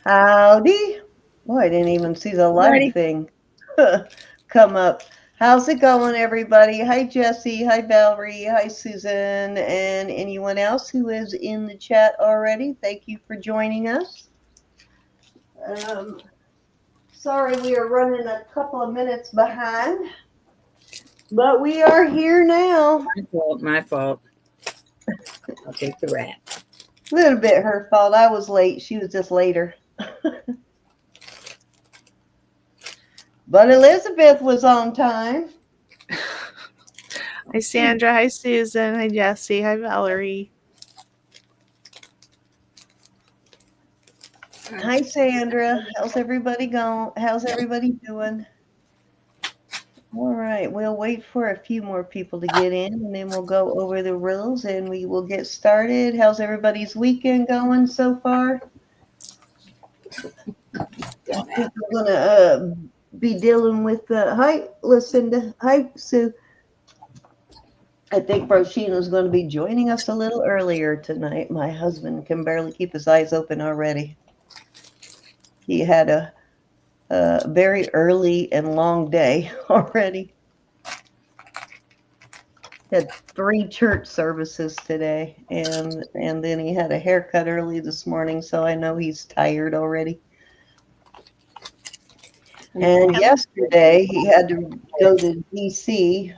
Howdy. Boy, I didn't even see the live Ready? thing come up. How's it going, everybody? Hi, Jesse. Hi, Valerie. Hi, Susan. And anyone else who is in the chat already, thank you for joining us. Um, Sorry we are running a couple of minutes behind, but we are here now. My fault. I'll take the rat. A little bit her fault. I was late. She was just later. But Elizabeth was on time. Hi, Sandra. Hi, Susan. Hi, Jesse. Hi, Valerie. Hi, Sandra. How's everybody going? How's everybody doing? All right, we'll wait for a few more people to get in, and then we'll go over the rules, and we will get started. How's everybody's weekend going so far? I think we're gonna be dealing with hi, Lucinda. Hi, Sue. I think Broshina's going to be joining us a little earlier tonight. My husband can barely keep his eyes open already. He had a very early and long day already. Had 3 church services today, and then he had a haircut early this morning, so I know he's tired already. And yesterday he had to go to DC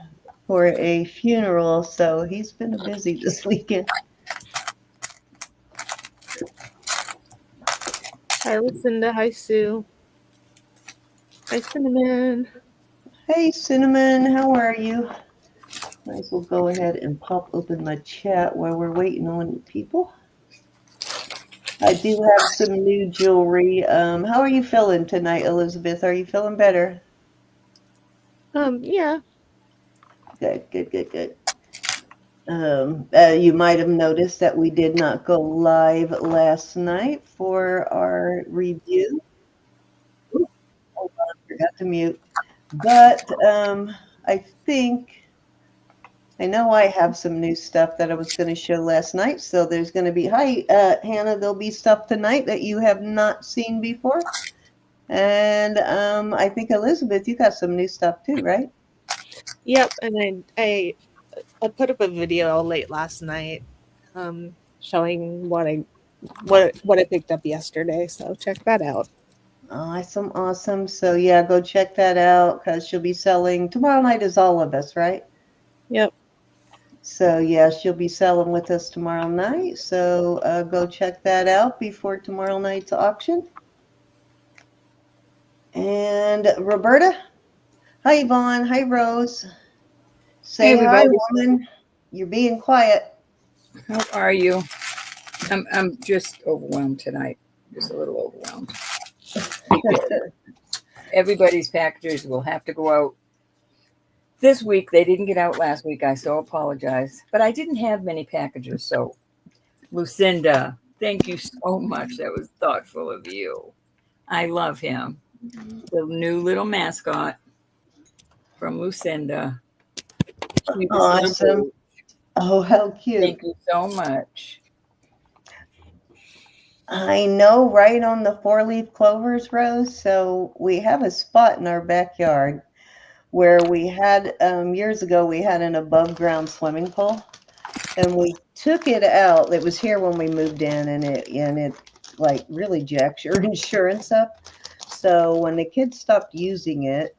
for a funeral, so he's been busy this weekend. Hi, Lucinda. Hi, Sue. Hi, Cinnamon. Hey, Cinnamon, how are you? Might as well go ahead and pop open my chat while we're waiting on people. I do have some new jewelry. How are you feeling tonight, Elizabeth? Are you feeling better? Yeah. Good. You might have noticed that we did not go live last night for our review. Hold on, I forgot to mute. But I know I have some new stuff that I was going to show last night. So there's going to be, hi, Hannah, there'll be stuff tonight that you have not seen before. And I think, Elizabeth, you got some new stuff too, right? Yep. And I put up a video late last night showing what I picked up yesterday. So check that out. Awesome. So, yeah, go check that out because she'll be selling. Tomorrow night is all of us, right? Yep. So, yeah, she'll be selling with us tomorrow night. So go check that out before tomorrow night's auction. And Roberta, hi, Yvonne. Hi, Rose. Say hi, woman. You're being quiet. How are you? I'm just overwhelmed tonight. Just a little overwhelmed. Everybody's packages will have to go out this week. They didn't get out last week. I so apologize. But I didn't have many packages. So, Lucinda, thank you so much. That was thoughtful of you. I love him. The new little mascot from Lucinda. Awesome. Oh, how cute. Thank you so much. I know, right on the 4-leaf clovers, Rose. So we have a spot in our backyard where we had, years ago, we had an above ground swimming pool, and we took it out. It was here when we moved in, and it like really jacks your insurance up. So when the kids stopped using it,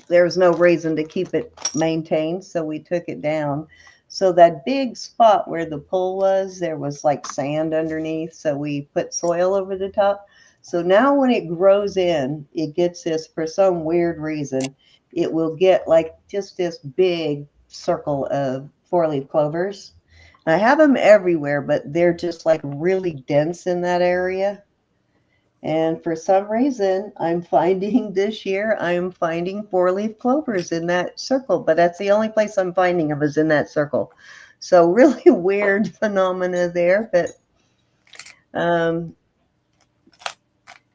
there was no reason to keep it maintained, so we took it down. So that big spot where the pool was, there was like sand underneath, so we put soil over the top. So now when it grows in, it gets this, for some weird reason, it will get like just this big circle of 4-leaf clovers. I have them everywhere, but they're just like really dense in that area. And for some reason, I'm finding 4-leaf clovers in that circle, but that's the only place I'm finding them is in that circle. So really weird phenomena there, but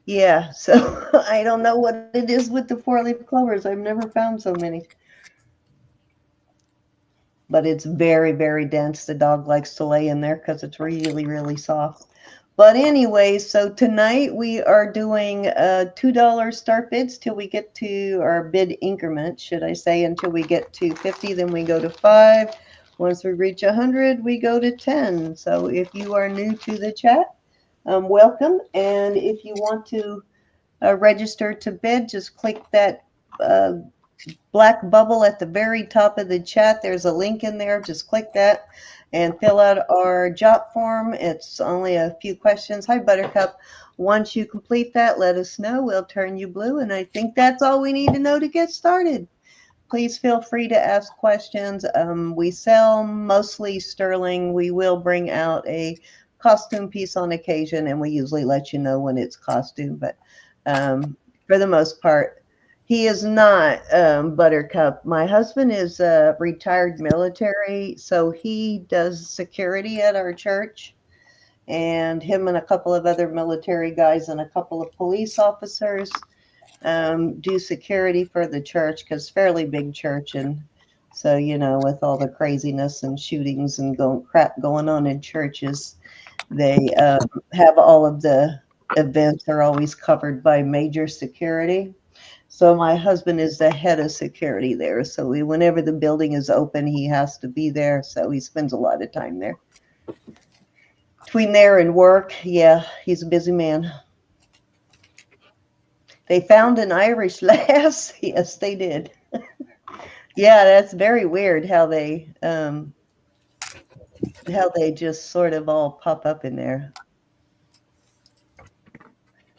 yeah, so I don't know what it is with the 4-leaf clovers. I've never found so many. But it's very, very dense. The dog likes to lay in there because it's really, really soft. But anyway, so tonight we are doing $2 start bids till we get to our bid increment, should I say, until we get to 50, then we go to 5. Once we reach 100, we go to 10. So if you are new to the chat, welcome. And if you want to register to bid, just click that black bubble at the very top of the chat. There's a link in there. Just click that and fill out our job form. It's only a few questions. Hi, Buttercup. Once you complete that, let us know. We'll turn you blue. And I think that's all we need to know to get started. Please feel free to ask questions. We sell mostly sterling. We will bring out a costume piece on occasion, and we usually let you know when it's costume. But for the most part, he is not Buttercup. My husband is retired military, so he does security at our church. And him and a couple of other military guys and a couple of police officers do security for the church, because fairly big church. And so, you know, with all the craziness and shootings and crap going on in churches, they have all of the events are always covered by major security. So my husband is the head of security there. So whenever the building is open, he has to be there. So he spends a lot of time there. Between there and work, yeah, he's a busy man. They found an Irish lass. Yes, they did. Yeah, that's very weird how they just sort of all pop up in there.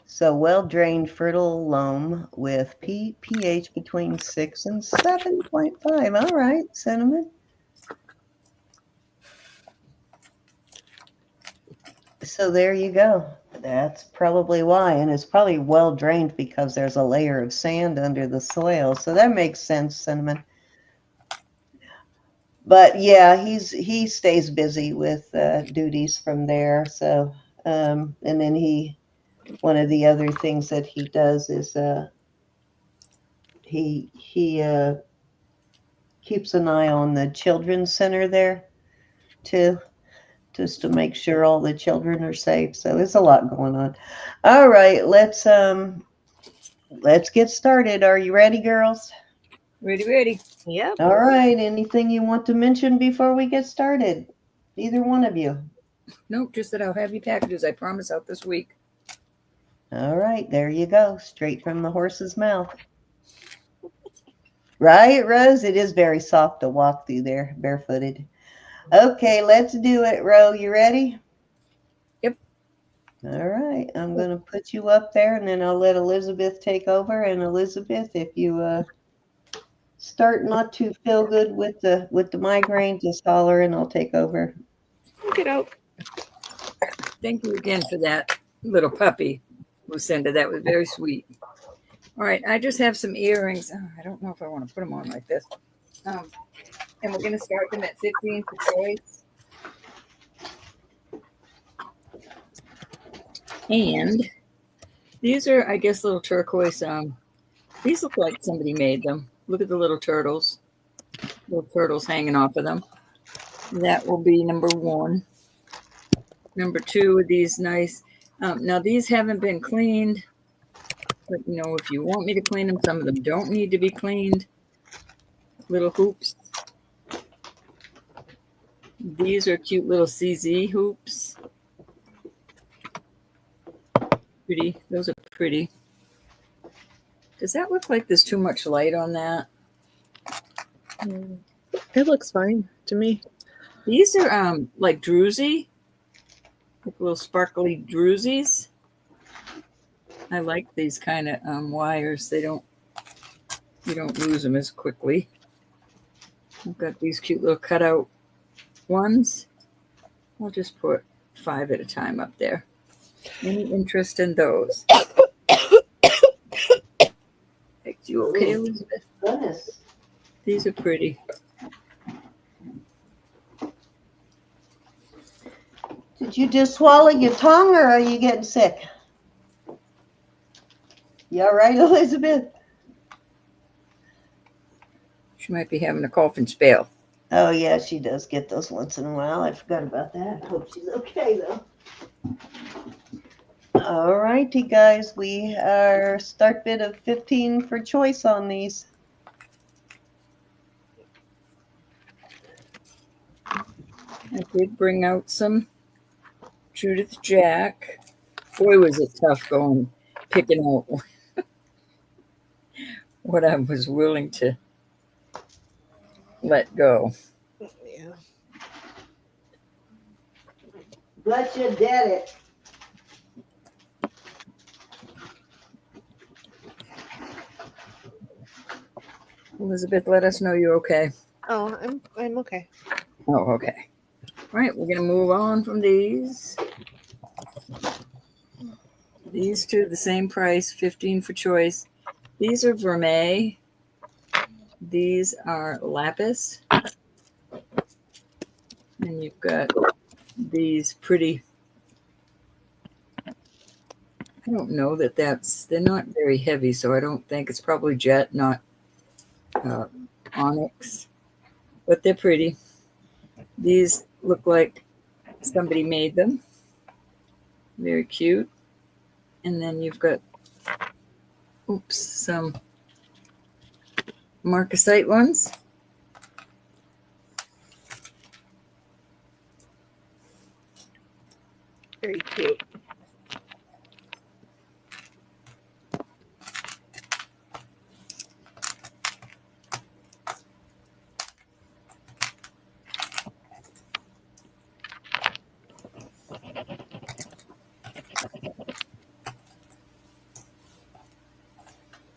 So well-drained fertile loam with pH between 6 and 7.5. All right, Cinnamon. So there you go. That's probably why. And it's probably well-drained because there's a layer of sand under the soil. So that makes sense, Cinnamon. But yeah, he stays busy with duties from there. So, and then one of the other things that he does is he keeps an eye on the children's center there too, just to make sure all the children are safe. So it's a lot going on. All right, let's get started. Are you ready, girls? Ready. Yep. All right. Anything you want to mention before we get started? Either one of you. Nope, just that I'll have you packages, I promise, out this week. All right, there you go. Straight from the horse's mouth. Right, Rose? It is very soft to walk through there, barefooted. Okay, let's do it, Ro. You ready? Yep. All right, I'm going to put you up there, and then I'll let Elizabeth take over. And Elizabeth, if you start not to feel good with the migraine, just holler, and I'll take over. Get out. Thank you again for that little puppy, Lucinda. That was very sweet. All right, I just have some earrings. Oh, I don't know if I want to put them on like this. And we're going to start them at 15 for choice. And these are, I guess, little turquoise. These look like somebody made them. Look at the little turtles. Little turtles hanging off of them. That will be number 1. Number 2 of these nice. Now, these haven't been cleaned. But, you know, if you want me to clean them, some of them don't need to be cleaned. Little hoops. These are cute little CZ hoops. Pretty. Those are pretty. Does that look like there's too much light on that? It looks fine to me. These are like druzy. Like little sparkly druzies. I like these kind of wires. You don't lose them as quickly. I've got these cute little cutout ones. I'll just put 5 at a time up there. Any interest in those? You okay, Elizabeth? Goodness. These are pretty. Did you just swallow your tongue, or are you getting sick? You all right, Elizabeth? She might be having a cough and spell. Oh, yeah, she does get those once in a while. I forgot about that. I hope she's okay, though. All righty, guys. We are start bid of 15 for choice on these. I did bring out some Judith Jack. Boy, was it tough picking out what I was willing to let go. Yeah. But you did it. Elizabeth, let us know you're okay. Oh, I'm okay. Oh, okay. All right, we're going to move on from these. These two, the same price, 15 for choice. These are vermeil. These are lapis. And you've got these pretty, I don't know they're not very heavy, so I don't think it's probably jet, not onyx, but they're pretty. These look like somebody made them. Very cute. And then you've got, some Marasite ones. Very cute.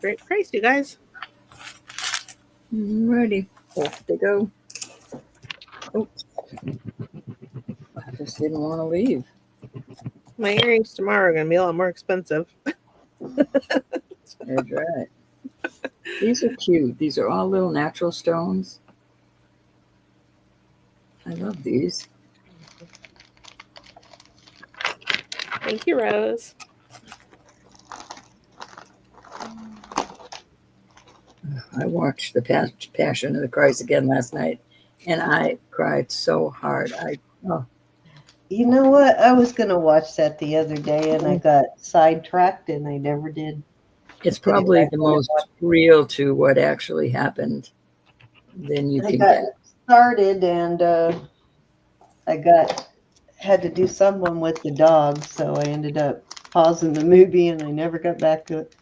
Great price, you guys. Ready. Off they go. Oops. I just didn't want to leave. My earrings tomorrow are going to be a lot more expensive. That's right. These are cute. These are all little natural stones. I love these. Thank you, Rose. I watched the Passion of the Christ again last night, and I cried so hard. You know what? I was going to watch that the other day, and I got sidetracked, and I never did. It's probably the most real to what actually happened. Then you I can got get started, and had to do someone with the dog, so I ended up pausing the movie, and I never got back to it.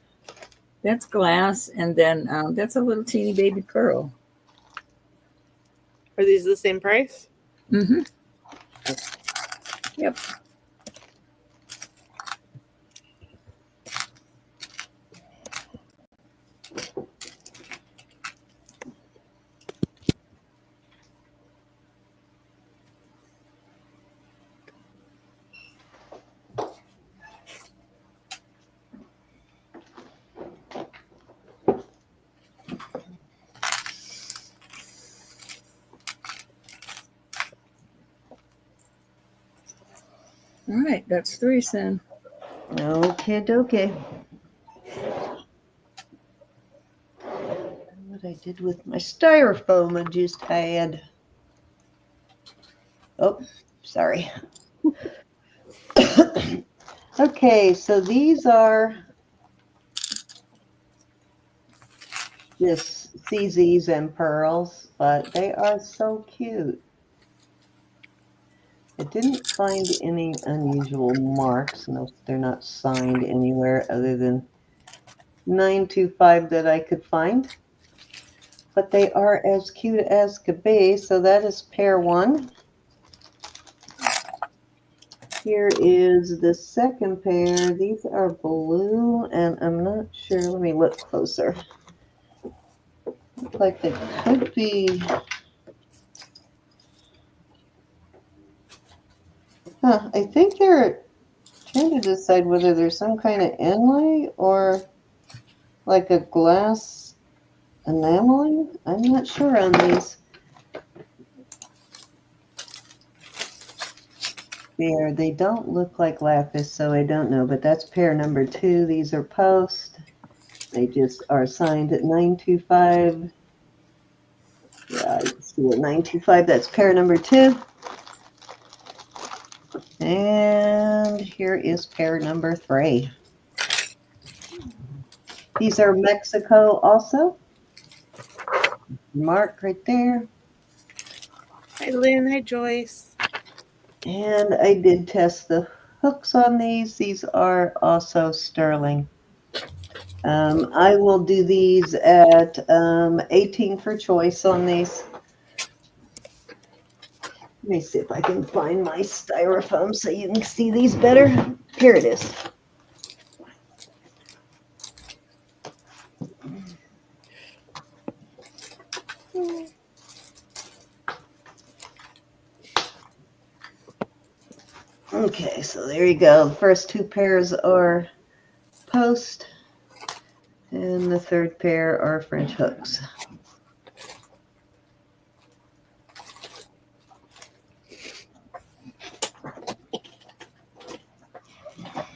That's glass, and then that's a little teeny baby pearl. Are these the same price? Mm-hmm. Yep. All right, that's 3 cents. Okay, okay. What I did with my styrofoam I just had. Oh, sorry. Okay, so these are just CZs and pearls, but they are so cute. I didn't find any unusual marks. No, they're not signed anywhere other than 925 that I could find. But they are as cute as could be. So that is pair 1. Here is the second pair. These are blue, and I'm not sure. Let me look closer. Look like they could be. I think they're trying to decide whether there's some kind of inlay or like a glass enameling. I'm not sure on these. They don't look like lapis, so I don't know, but that's pair number 2. These are post. They just are signed at 925. Yeah, it's see what 925. That's pair number 2. And here is pair number 3. These are Mexico also. Mark right there. Hi, Lynn. Hi, Joyce. And I did test the hooks on these. These are also sterling. I will do these at 18 for choice on these. Let me see if I can find my styrofoam so you can see these better. Here it is. Okay, so there you go. The first 2 pairs are post, and the third pair are French hooks.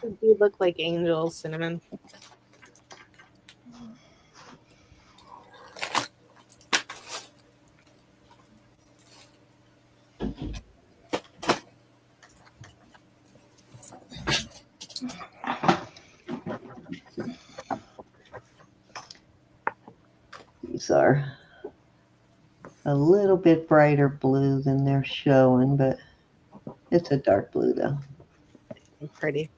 They do look like angels, Cinnamon. These are a little bit brighter blue than they're showing, but it's a dark blue though. Pretty.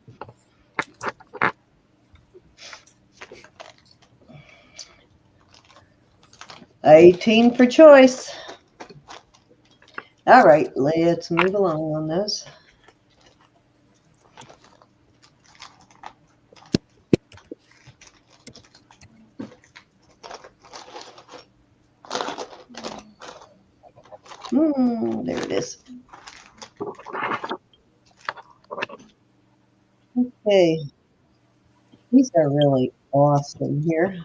$18 for choice. All right, let's move along on those. There it is. Okay. These are really awesome here.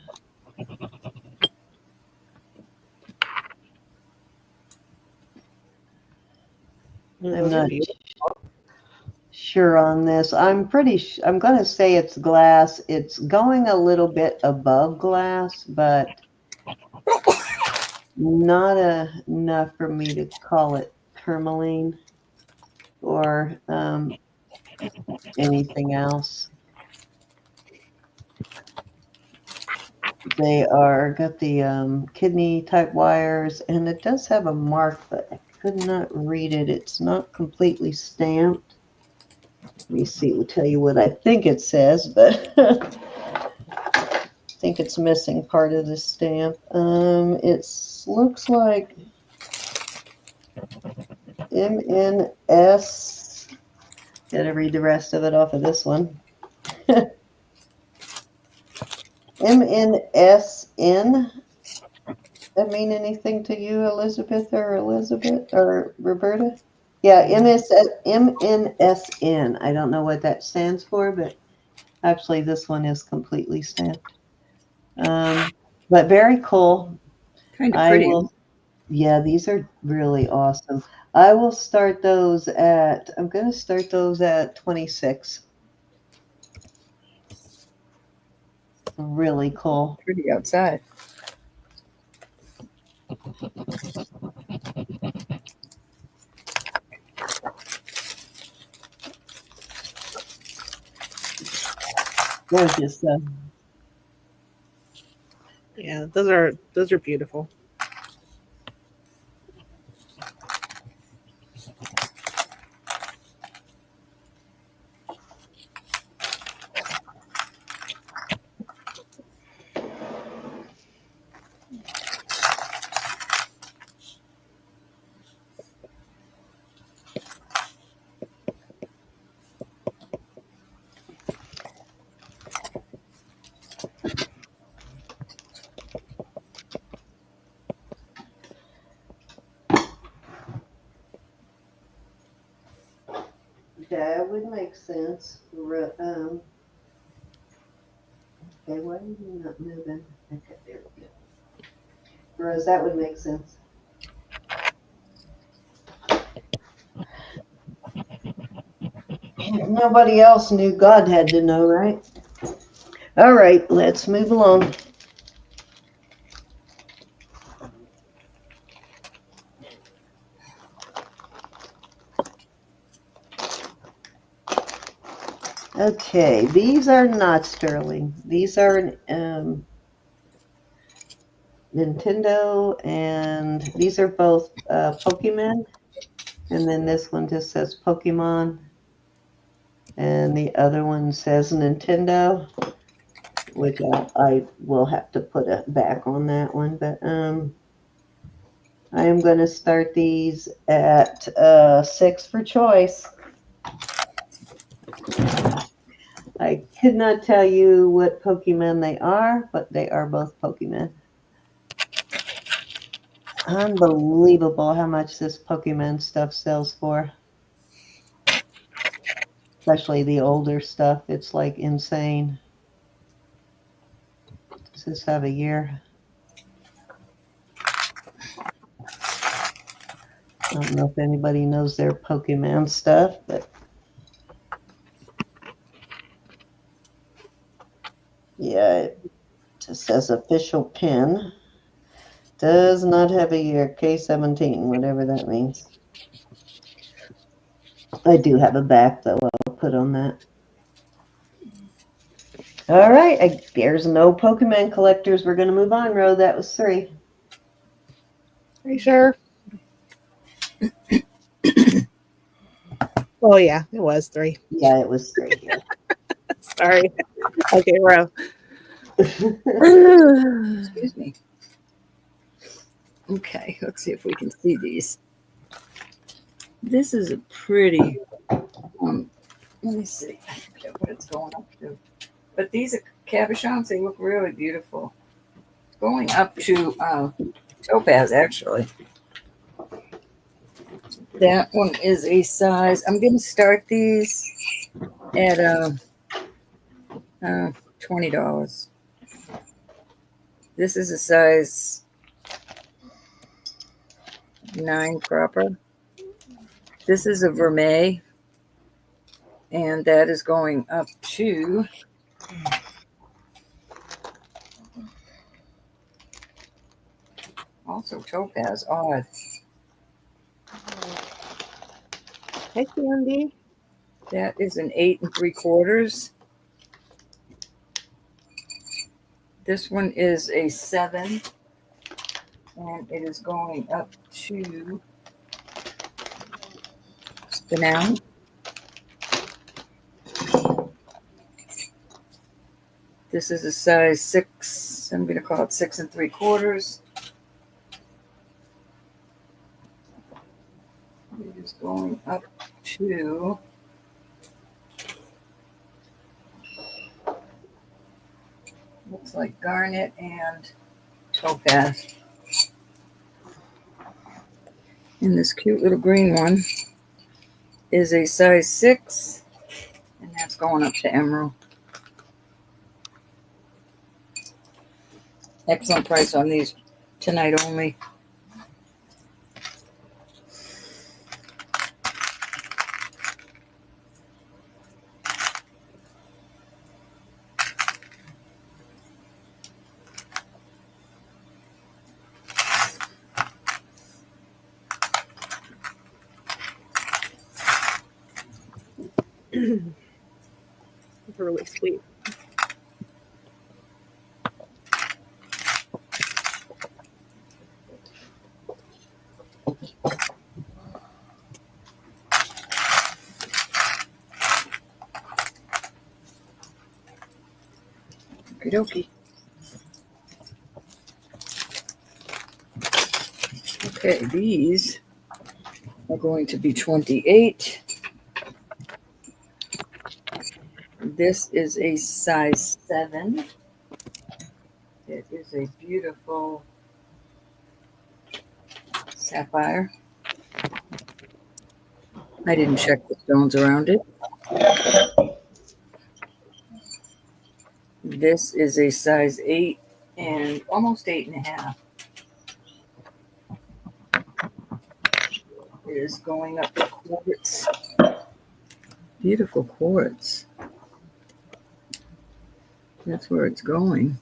I'm not sure on this. I'm going to say it's glass. It's going a little bit above glass, but not enough for me to call it tourmaline or anything else. They are got the kidney type wires, and it does have a mark, but I could not read it. It's not completely stamped. Let me see. We'll tell you what I think it says, but I think it's missing part of the stamp. It looks like MNS. Gotta read the rest of it off of this one. MNSN. That mean anything to you, Elizabeth or Roberta? Yeah, MNSN. I don't know what that stands for, but actually this one is completely stamped. But very cool. Kind of pretty. Yeah, these are really awesome. I will start those at, I'm going to start those at 26. Really cool. Pretty outside. Gorgeous. Yeah, those are beautiful. That would make sense. Okay, why are you not moving? Okay, there we go. Rose, that would make sense. If nobody else knew, God had to know, right? All right, let's move along. Okay, these are not sterling. These are Nintendo, and these are both Pokemon. And then this one just says Pokemon, and the other one says Nintendo, which I will have to put a back on that one. But I am going to start these at 6 for choice. I could not tell you what Pokemon they are, but they are both Pokemon. Unbelievable how much this Pokemon stuff sells for. Especially the older stuff. It's like insane. Does this have a year? I don't know if anybody knows their Pokemon stuff, but yeah, it just says official pin. Does not have a year. K17, whatever that means. I do have a back, though, I'll put on that. All right, there's no Pokemon collectors. We're going to move on, Ro. That was 3. Are you sure? Oh yeah, it was 3. Yeah, it was 3. Yeah. Sorry. Okay, Ro. Excuse me. Okay, let's see if we can see these. This is a pretty, let me see what it's going up to. But these are cabochons, they look really beautiful. It's going up to topaz, actually. That one is a size, I'm going to start these at $20. This is a size 9 proper. This is a vermeil, and that is going up to also topaz. Odd. Hi, Sandy. That is an 8 3/4. This one is a 7, and it is going up to spinel. This is a size 6. I'm going to call it 6 3/4. It is going up to looks like garnet and topaz. And this cute little green one is a size 6, and that's going up to emerald. Excellent price on these tonight only. It's really sweet. Okie dokie. Okay, these are going to be 28. This is a size 7. It is a beautiful sapphire. I didn't check the stones around it. This is a size 8 and almost 8 1/2. It is going up to quartz. Beautiful quartz. That's where it's going.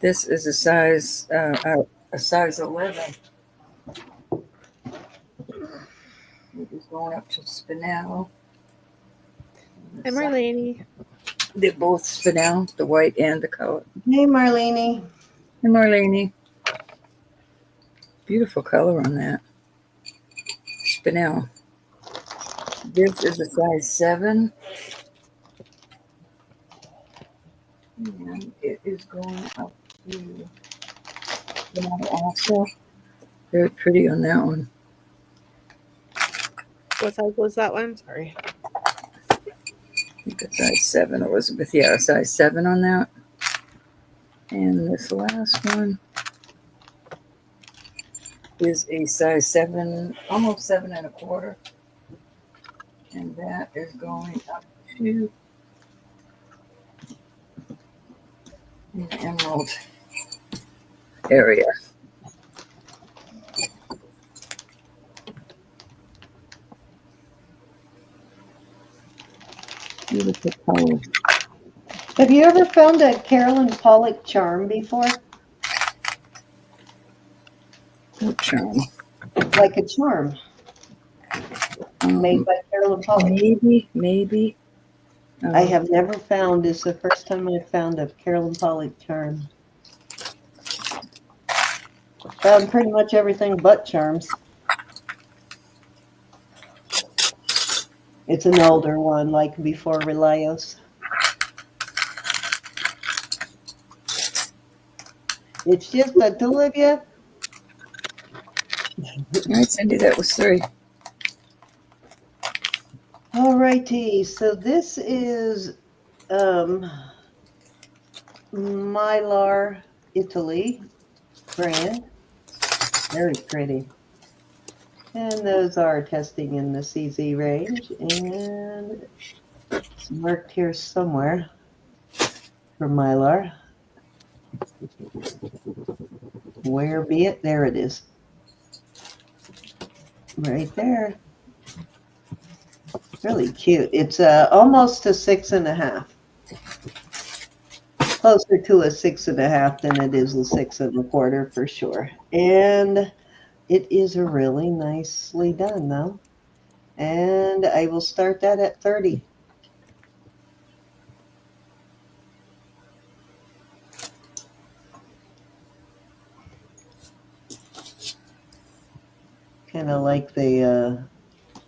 This is a size 11. It is going up to spinel. Hi, Marlene. They're both spinel, the white and the color. Hey, Marlene. Hey, Marlene. Beautiful color on that. Spinel. This is a size 7. And it is going up to spinel also. Very pretty on that one. What size was that one? Sorry. I think a size 7, Elizabeth. Yeah, a size 7 on that. And this last one is a size 7, almost 7.25. And that is going up to the emerald area. Beautiful color. Have you ever found a Carolyn Pollock charm before? What charm? Like a charm made by Carolyn Pollock? Maybe. I have never found. It's the first time I've found a Carolyn Pollock charm. Found pretty much everything but charms. It's an older one, like before Relios. It's just the two of you. All right, Cindy, that was 3. All righty, so this is Mylar Italy brand. Very pretty. And those are testing in the CZ range. And it's marked here somewhere for Mylar. Where be it? There it is. Right there. Really cute. It's almost a 6.5. Closer to a 6.5 than it is a 6.25 for sure. And it is really nicely done though. And I will start that at 30. Kind of like the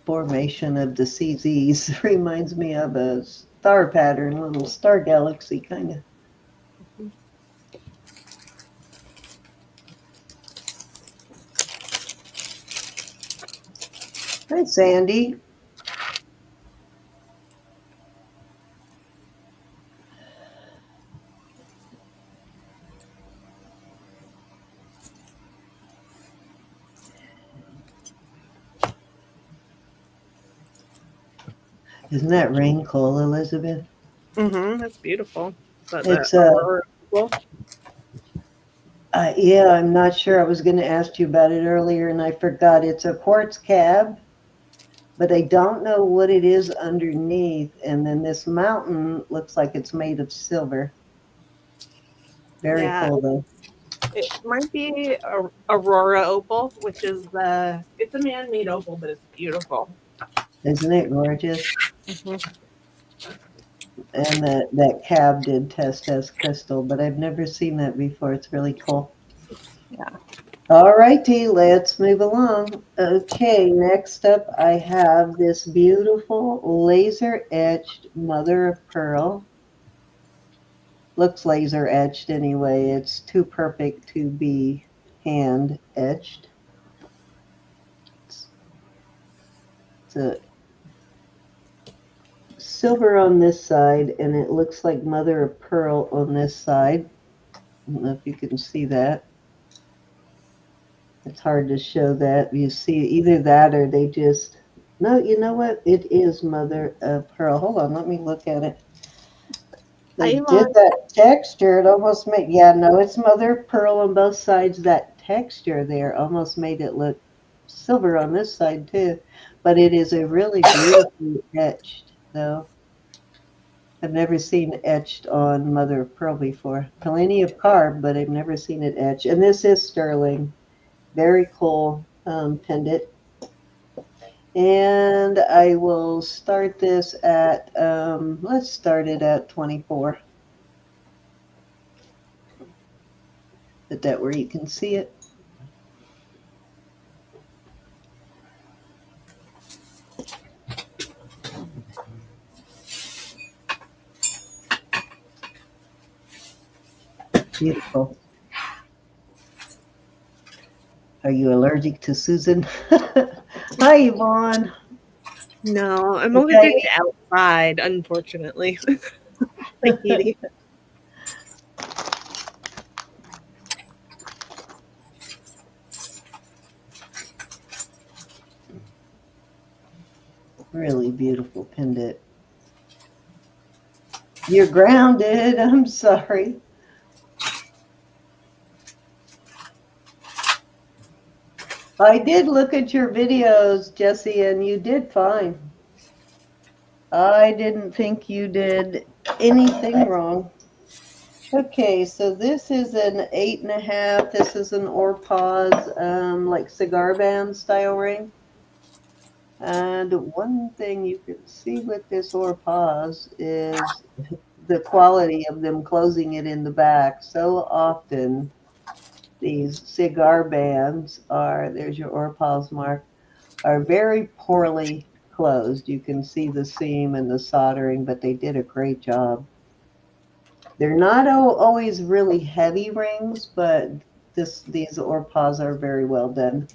formation of the CZs. Reminds me of a star pattern, little star galaxy kind of. Hi, Sandy. Isn't that rain cool, Elizabeth? Mm-hmm. That's beautiful. It's cool. Yeah, I'm not sure. I was going to ask you about it earlier and I forgot. It's a quartz cab, but I don't know what it is underneath. And then this mountain looks like it's made of silver. Very cool, though. It might be Aurora opal, which is it's a man-made opal, but it's beautiful. Isn't it gorgeous? Mm-hmm. And that cab did test as crystal, but I've never seen that before. It's really cool. Yeah. All righty, let's move along. Okay, next up I have this beautiful laser etched mother of pearl. Looks laser etched anyway. It's too perfect to be hand etched. It's a silver on this side, and it looks like mother of pearl on this side. I don't know if you can see that. It's hard to show that. You see either that or they just... No, you know what? It is mother of pearl. Hold on, let me look at it. They did that texture. It almost made... Yeah, no, it's mother of pearl on both sides. That texture there almost made it look silver on this side too. But it is a really beautifully etched, though. I've never seen etched on mother of pearl before. Plenty of carb, but I've never seen it etched. And this is sterling. Very cool pendant. And I will start this at, let's start it at 24. Put that where you can see it. Beautiful. Are you allergic to Susan? Hi, Yvonne. No, I'm Okay. allergic to outside, unfortunately. Like Edie. Really beautiful pendant. You're grounded. I'm sorry. I did look at your videos, Jessie, and you did fine. I didn't think you did anything wrong. Okay, so this is an 8.5. This is an Orpaz, like cigar band style ring. And one thing you can see with this Orpaz is the quality of them closing it in the back. So often these cigar bands are, there's your Orpaz mark, are very poorly closed. You can see the seam and the soldering, but they did a great job. They're not always really heavy rings, but these Orpaz are very well done.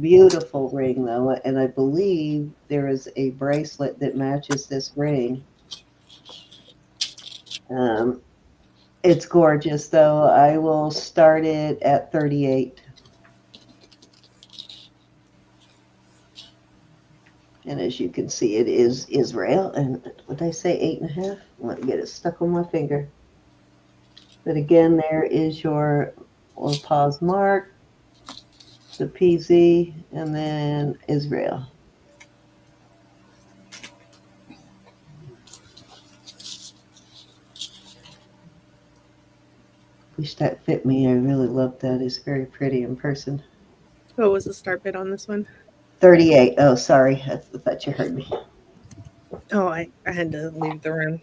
Beautiful ring though, and I believe there is a bracelet that matches this ring. It's gorgeous though. I will start it at 38. And as you can see, it is Israel. And what did I say, 8.5? I want to get it stuck on my finger. But again, there is your Orpaz mark, the PZ, and then Israel. Wish that fit me. I really love that. It's very pretty in person. What was the start bid on this one? 38. Oh, sorry. I thought you heard me. Oh, I had to leave the room.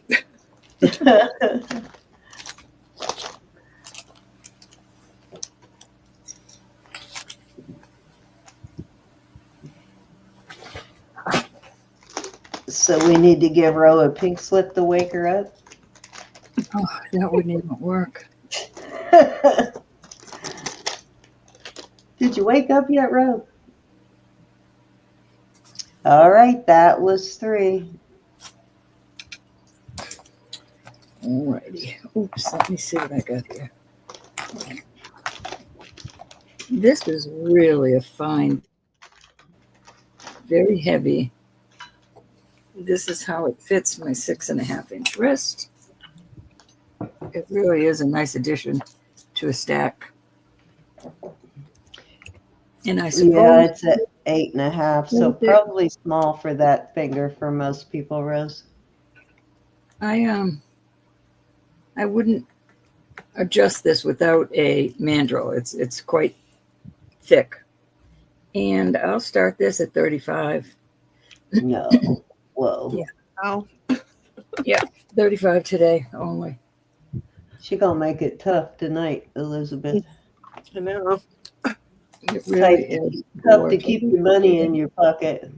So we need to give Ro a pink slip to wake her up. Oh, that wouldn't even work. Did you wake up yet, Ro? All right, that was 3. Alrighty. Oops, let me see what I got here. This is really a fine, very heavy. This is how it fits my 6.5-inch wrist. It really is a nice addition to a stack. And I suppose, yeah, it's at 8.5, so probably small for that finger for most people, Rose. I wouldn't adjust this without a mandrel. It's quite thick. And I'll start this at 35. No. Whoa. Yeah. Oh, Yeah, 35 today only. She gonna make it tough tonight, Elizabeth. I know. It really is Tough to keep your money in your pocket.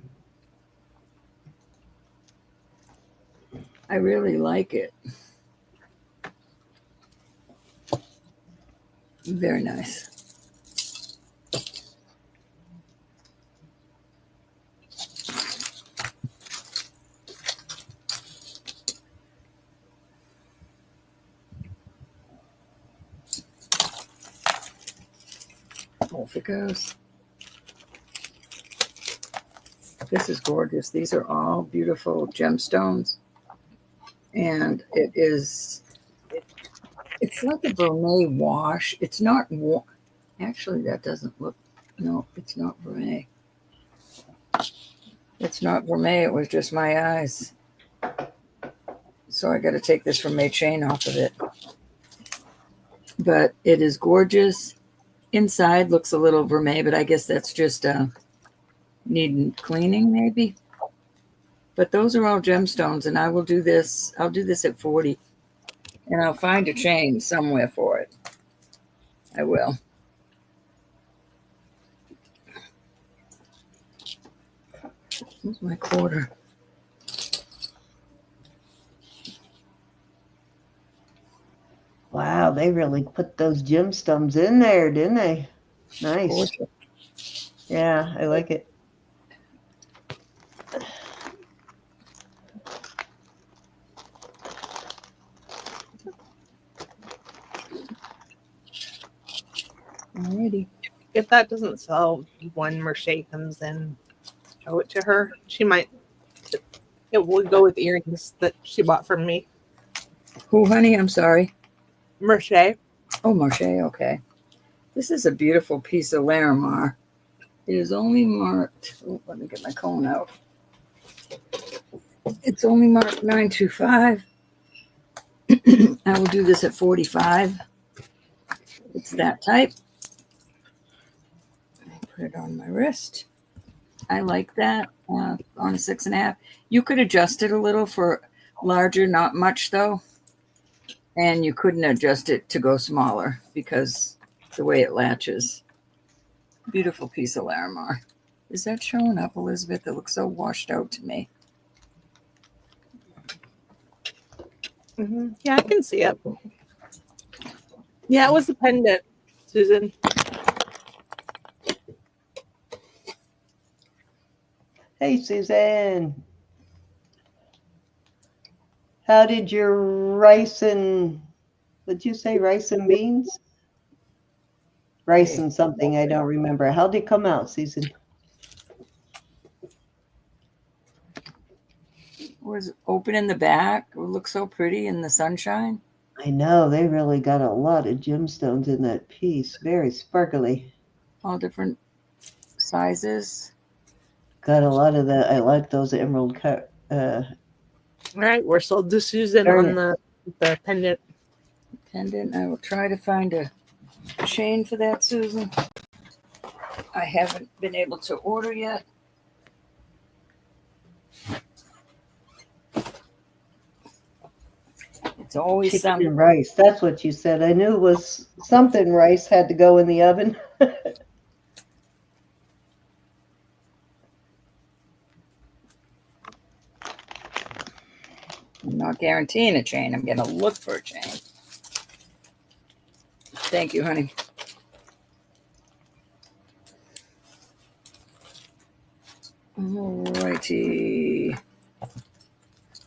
I really like it. Very nice. Off it goes. This is gorgeous. These are all beautiful gemstones. And it's like a vermeil wash. It's not, actually, that doesn't look, no, it's not vermeil. It's not vermeil. It was just my eyes. So I got to take this vermeil chain off of it. But it is gorgeous. Inside looks a little vermeil, but I guess that's just Need cleaning maybe. But those are all gemstones, and I will do this. I'll do this at 40, and I'll find a chain somewhere for it. I will. Where's my quarter? Wow, they really put those gemstones in there, didn't they? Nice. Gorgeous. Yeah, I like it. Alrighty. If that doesn't sell when Merche comes in, show it to her. She might. It will go with earrings that she bought from me. Who, honey? I'm sorry. Merche. Oh, Marche. Okay. This is a beautiful piece of Larimar. It is only marked. Oh, let me get my cone out. It's only marked 925. I will do this at 45. It's that type. I put it on my wrist. I like that on a 6.5. You could adjust it a little for larger, not much though. And you couldn't adjust it to go smaller because the way it latches. Beautiful piece of Larimar. Is that showing up, Elizabeth? It looks so washed out to me. Mm-hmm. Yeah, I can see it. Yeah, it was a pendant, Susan. Hey, Suzanne. How did your rice and, what'd you say, rice and beans? Rice and something, I don't remember. How'd it come out, Susan? Was open in the back. It looks so pretty in the sunshine. I know, they really got a lot of gemstones in that piece. Very sparkly. All different sizes. Got a lot of that. I like those emerald cut. All right, we're sold to Susan Darn on the pendant. Pendant. I will try to find a chain for that, Susan. I haven't been able to order yet. It's always Chicken something. and rice. That's what you said. I knew it was something rice had to go in the oven. I'm not guaranteeing a chain. I'm going to look for a chain. Thank you, honey. Alrighty.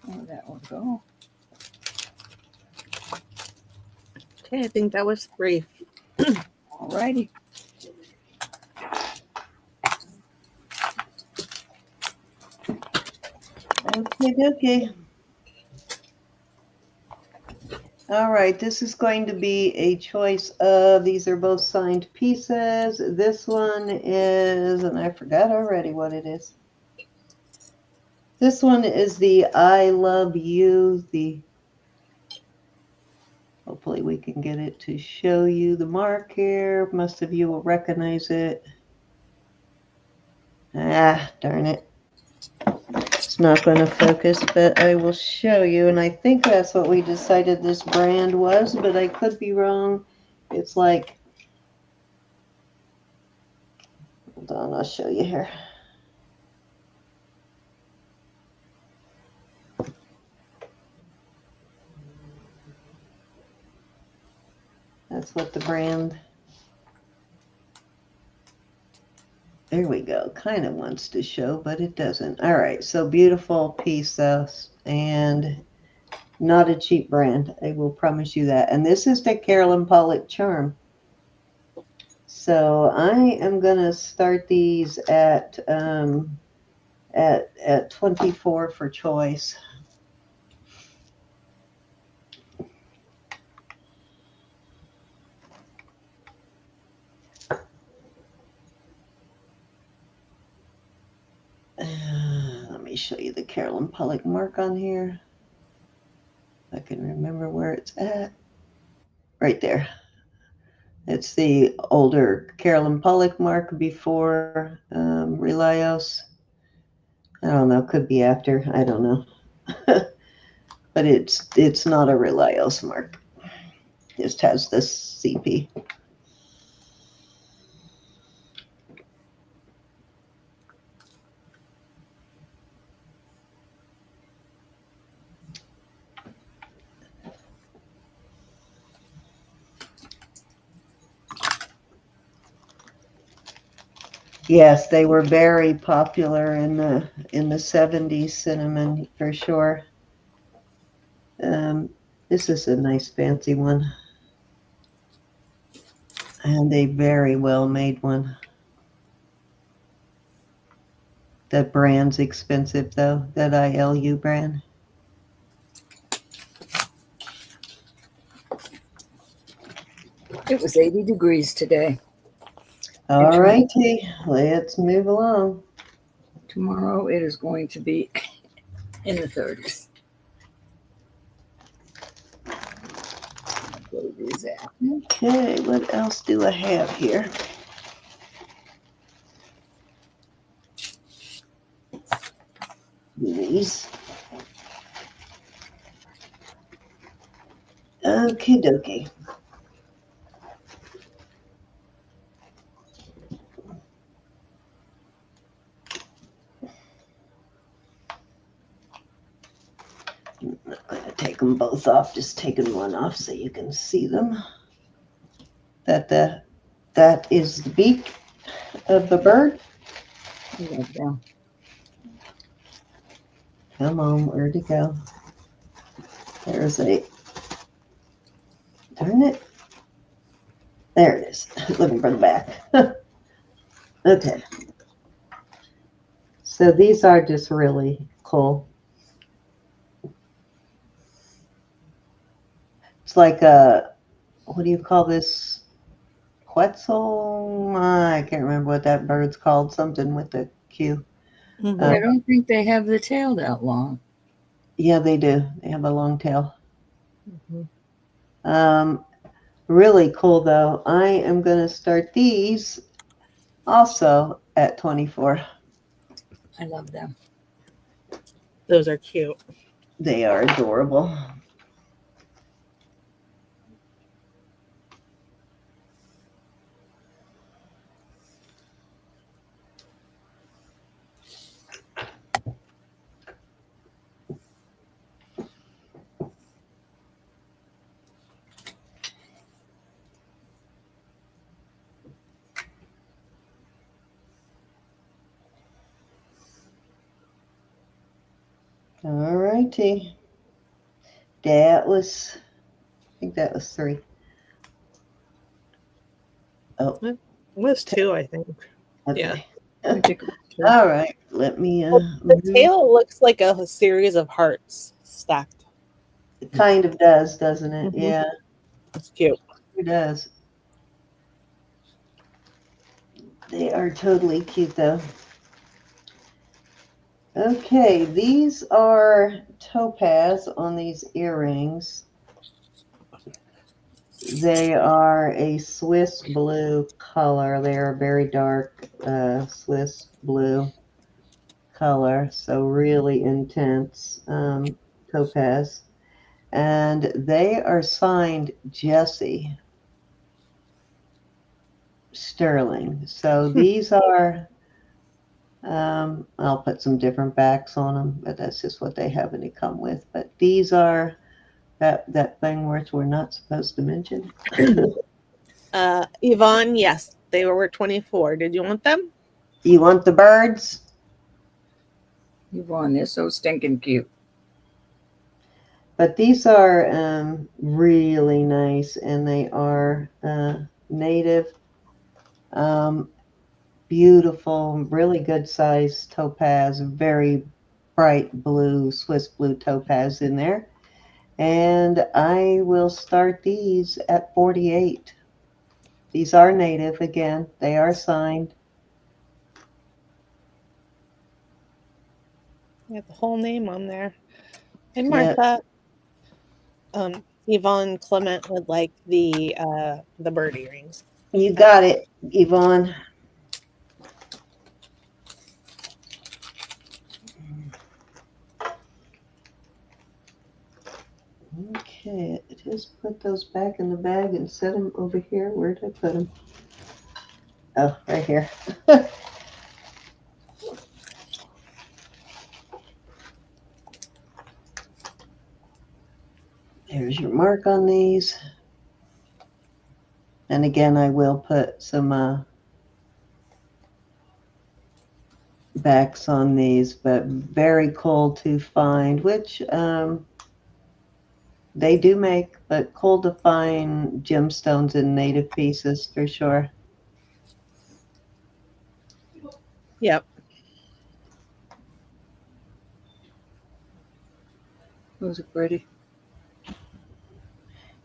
Oh, that will go. Okay, I think that was 3. Alrighty. Okay. All right, this is going to be a choice of, these are both signed pieces. This one is, and I forgot already what it is. This one is the I Love You, hopefully we can get it to show you the mark here. Most of you will recognize it. Ah, darn it. It's not going to focus, but I will show you. And I think that's what we decided this brand was, but I could be wrong. It's like, hold on, I'll show you here. That's what the brand, there we go, kind of wants to show, but it doesn't. All right, so beautiful piece though, and not a cheap brand. I will promise you that. And this is the Carolyn Pollock charm. So I am gonna start these at 24 for choice. Let me show you the Carolyn Pollock mark on here. I can remember where it's at. Right there. It's the older Carolyn Pollock mark before Relios. I don't know, could be after, I don't know. But it's not a Relios mark. Just has this CP. Yes, they were very popular in the 70s, cinnamon for sure. This is a nice fancy one. And a very well made one. That brand's expensive though, that ILU brand. It was 80 degrees today. All righty, let's move along. Tomorrow it is going to be in the 30s. What is that? Okay, what else do I have here? These. Okie dokie. I'm not going to take them both off, just taking one off so you can see them. That is the beak of the bird. Yeah. Come on, where'd it go? There's a, darn it. There it is, looking for the back. Okay. So these are just really cool. It's like a, what do you call this? Quetzal? I can't remember what that bird's called. Something with a Q. Mhm. I don't think they have the tail that long. Yeah, they do. They have a long tail. Mhm. Really cool though. I am going to start these also at 24. I love them. Those are cute. They are adorable. All righty. I think that was 3. Oh, It was 2, I think. okay. I think it was two. All right. Let me. The tail looks like a series of hearts stacked. It kind of does, doesn't it? Mhm. Yeah, It's cute. it does. They are totally cute though. Okay, these are topaz on these earrings. They are a Swiss blue color. They are a very dark Swiss blue color, so really intense topaz. And they are signed Jesse Sterling. So these are, I'll put some different backs on them, but that's just what they happen to come with. But these are that thing which we're not supposed to mention. Yvonne, yes, they were 24. Did you want them? You want the birds? Yvonne, they're so stinking cute. But these are really nice, and they are native, beautiful, really good size topaz, very bright blue, Swiss blue topaz in there. And I will start these at 48. These are native again. They are signed. You have the whole name on there. Hey, Yeah. Martha. Yvonne Clement would like the bird earrings. You got it, Yvonne. Okay, just put those back in the bag and set them over here. Where did I put them? Oh, right here. There's your mark on these. And again, I will put some backs on these, but very cool to find, which they do make, but cool to find gemstones in native pieces for sure. Yep. Those are pretty.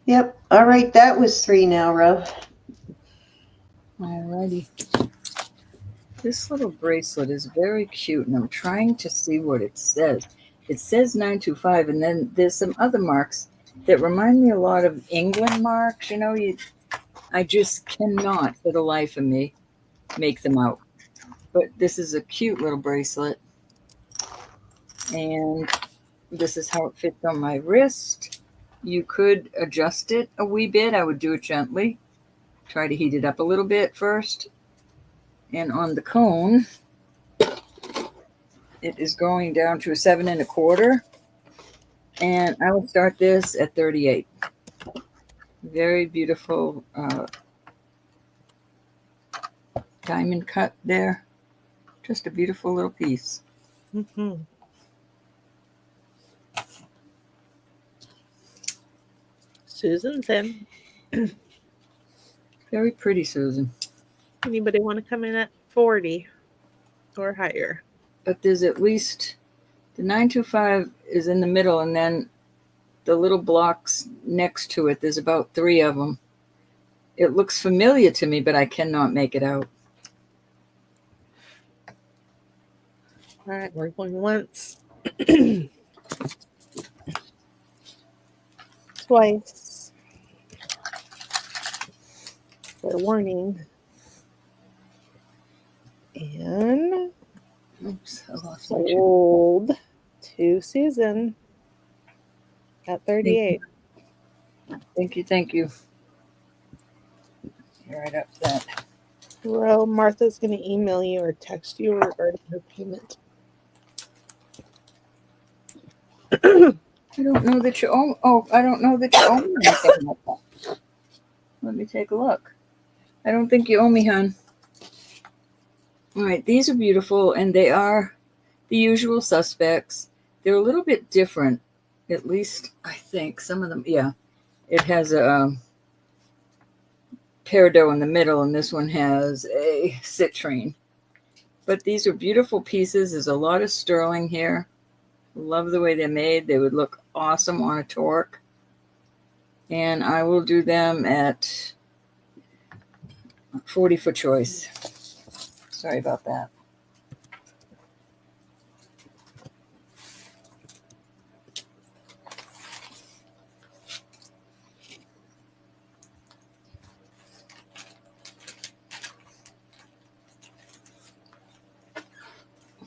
Yep. All right. That was 3 now, Ro. Alrighty. This little bracelet is very cute, and I'm trying to see what it says. It says 925, and then there's some other marks that remind me a lot of England marks. You know, I just cannot, for the life of me, make them out. But this is a cute little bracelet, and this is how it fits on my wrist. You could adjust it a wee bit. I would do it gently. Try to heat it up a little bit first. And on the cone, it is going down to a 7 1/4. And I will start this at 38. Very beautiful diamond cut there. Just a beautiful little piece. Mm-hmm. Susan's in. Very pretty, Susan. Anybody want to come in at 40 or higher? But there's at least the 925 is in the middle, and then the little blocks next to it, there's about 3 of them. It looks familiar to me, but I cannot make it out. All right, we're going once. Twice. For warning. And Oops, I lost my train. sold to Susan at 38. Thank you, thank you. You're right up that. Well, Martha's going to email you or text you regarding her payment. I don't know that you own. Oh, I don't know that you owe me anything like that. Let me take a look. I don't think you owe me, hon. All right, these are beautiful, and they are the usual suspects. They're a little bit different, at least I think. Some of them, yeah. It has a peridot in the middle, and this one has a citrine. But these are beautiful pieces. There's a lot of sterling here. Love the way they're made. They would look awesome on a torque. And I will do them at 40 for choice. Sorry about that.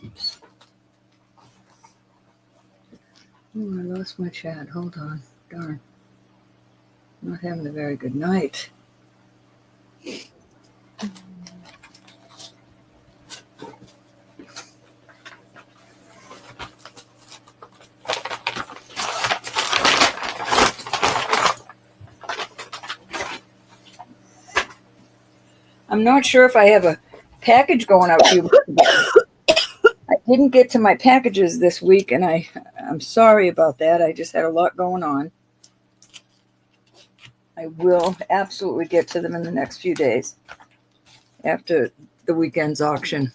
Oops. Oh, I lost my chat. Hold on. Darn. Not having a very good night. I'm not sure if I have a package going out to you. I didn't get to my packages this week, and I'm sorry about that. I just had a lot going on. I will absolutely get to them in the next few days after the weekend's auction.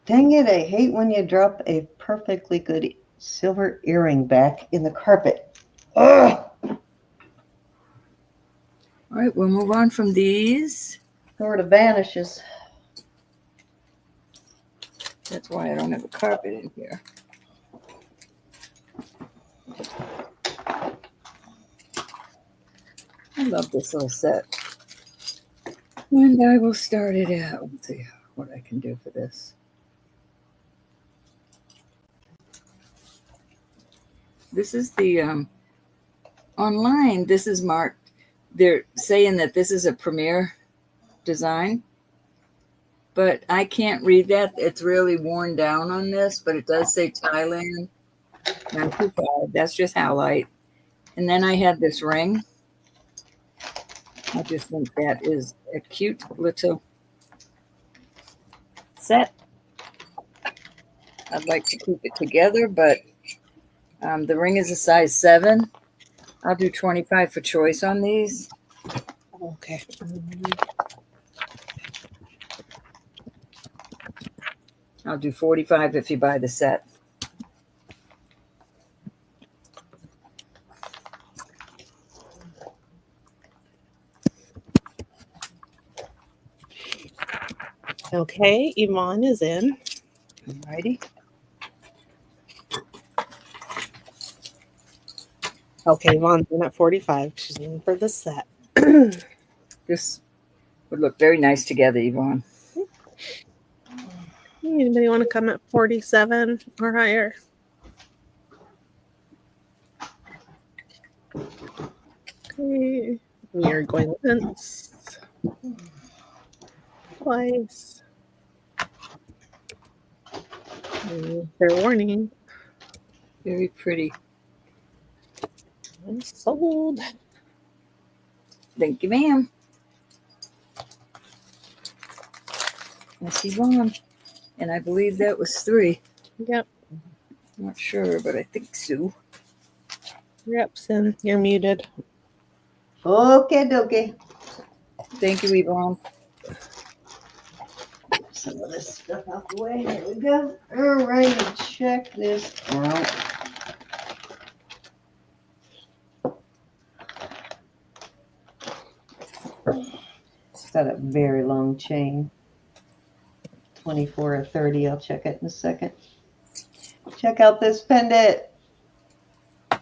Dang it, I hate when you drop a perfectly good silver earring back in the carpet. Ugh! All right, we'll move on from these. Sort of vanishes. That's why I don't have a carpet in here. I love this little set. And I will start it out. Let's see what I can do for this. This is the online. This is marked. They're saying that this is a premier design, but I can't read that. It's really worn down on this, but it does say Thailand 925. That's just Howlite. And then I have this ring. I just think that is a cute little set. I'd like to keep it together, but the ring is a size 7. I'll do 25 for choice on these. Okay. I'll do 45 if you buy the set. Okay, Yvonne is in. Alrighty. Okay, Yvonne's in at 45. She's in for the set. This would look very nice together, Yvonne. Anybody want to come at 47 or higher? Okay, we are going once, twice. Fair warning. Very pretty. And sold. Thank you, ma'am. That's Yvonne. And I believe that was 3. Yep. Not sure, but I think so. Yep, Sin, you're muted. Okay, dokie. Thank you, Yvonne. Some of this stuff out the way. There we go. All right, check this out. It's got a very long chain. 24 or 30. I'll check it in a second. Check out this pendant. I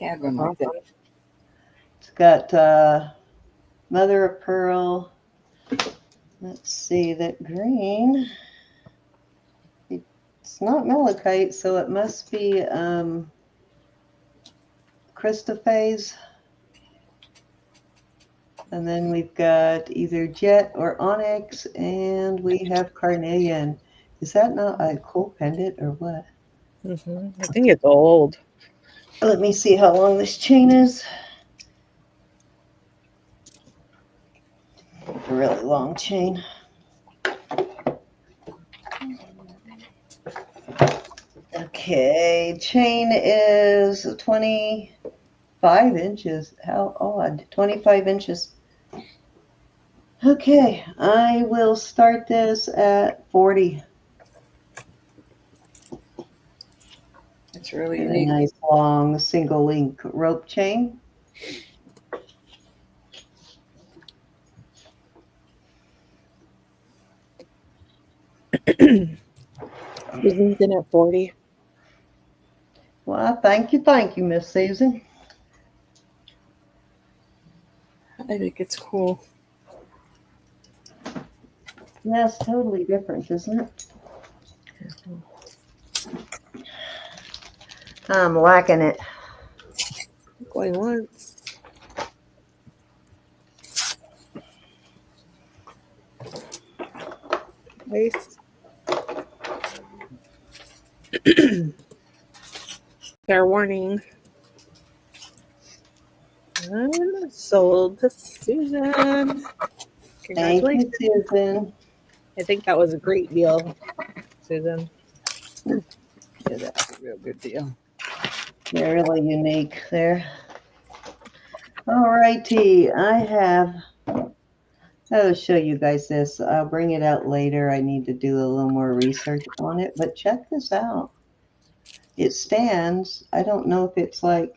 have one like that. It's got mother of pearl. Let's see, that green. It's not malachite, so it must be Christophase. And then we've got either jet or onyx, and we have carnelian. Is that not a cool pendant or what? I think it's old. Let me see how long this chain is. A really long chain. Okay, chain is 25 inches. How odd. 25 inches. Okay, I will start this at 40. It's really And a unique. nice long single link rope chain. Susan's in at 40. Well, thank you, Miss Susan. I think it's cool. That's totally different, isn't it? I'm liking it. Going once. Nice. Fair warning. And sold to Susan. Thank Congratulations. you, Susan. I think that was a great deal, Susan. Yeah, that's a real good deal. They're really unique there. All righty, I'll show you guys this. I'll bring it out later. I need to do a little more research on it, but check this out. It stands. I don't know if it's like,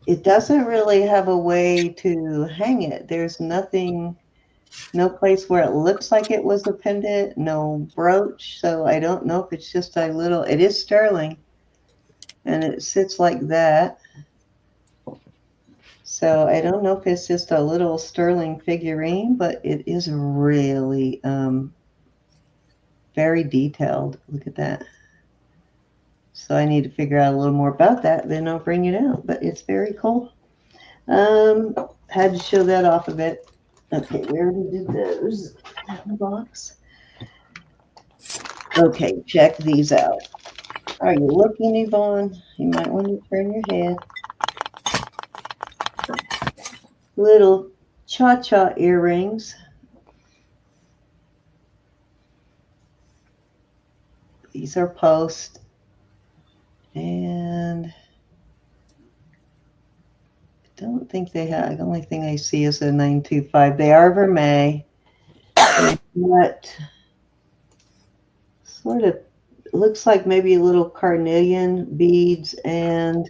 it doesn't really have a way to hang it. There's nothing, no place where it looks like it was a pendant, no brooch. So I don't know if it's just a little, it is sterling and it sits like that. So I don't know if it's just a little sterling figurine, but it is really very detailed. Look at that. So I need to figure out a little more about that, then I'll bring it out. But it's very cool. Had to show that off a bit. Okay, we already did those in the box. Okay, check these out. Are you looking, Yvonne? You might want to turn your head. Little cha-cha earrings. These are post. And I don't think they have, the only thing I see is a 925. They are vermeil. What sort of looks like maybe a little carnelian beads and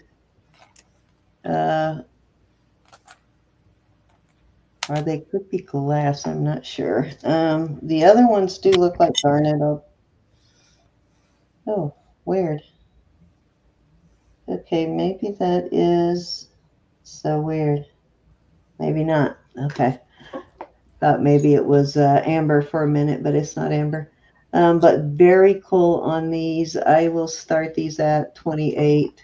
or they could be glass, I'm not sure. The other ones do look like garnet. Oh, weird. Okay, maybe that is so weird. Maybe not. Okay. Thought maybe it was amber for a minute, but it's not amber. But very cool on these. I will start these at 28.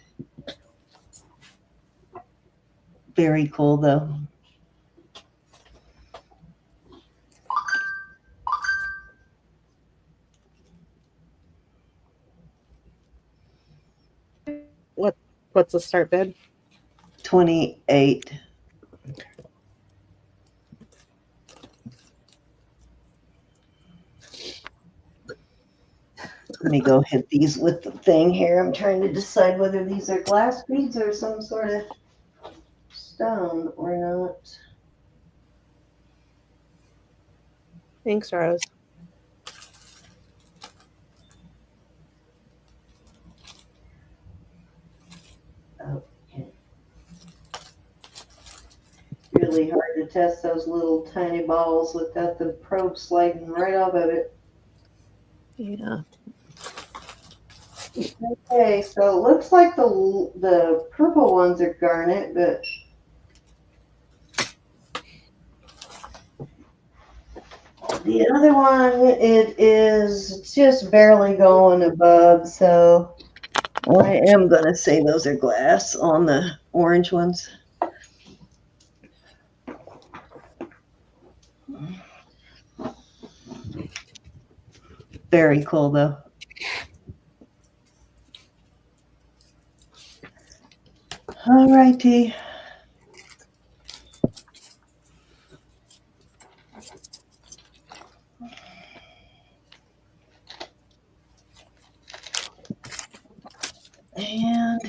Very cool though. What's the start bid? 28. Let me go hit these with the thing here. I'm trying to decide whether these are glass beads or some sort of stone or not. Thanks, Rose. Okay. Really hard to test those little tiny balls without the probe sliding right off of it. Yeah. Okay, so it looks like the purple ones are garnet, but the other one, it is just barely going above, so I am going to say those are glass on the orange ones. Very cool, though. All righty. And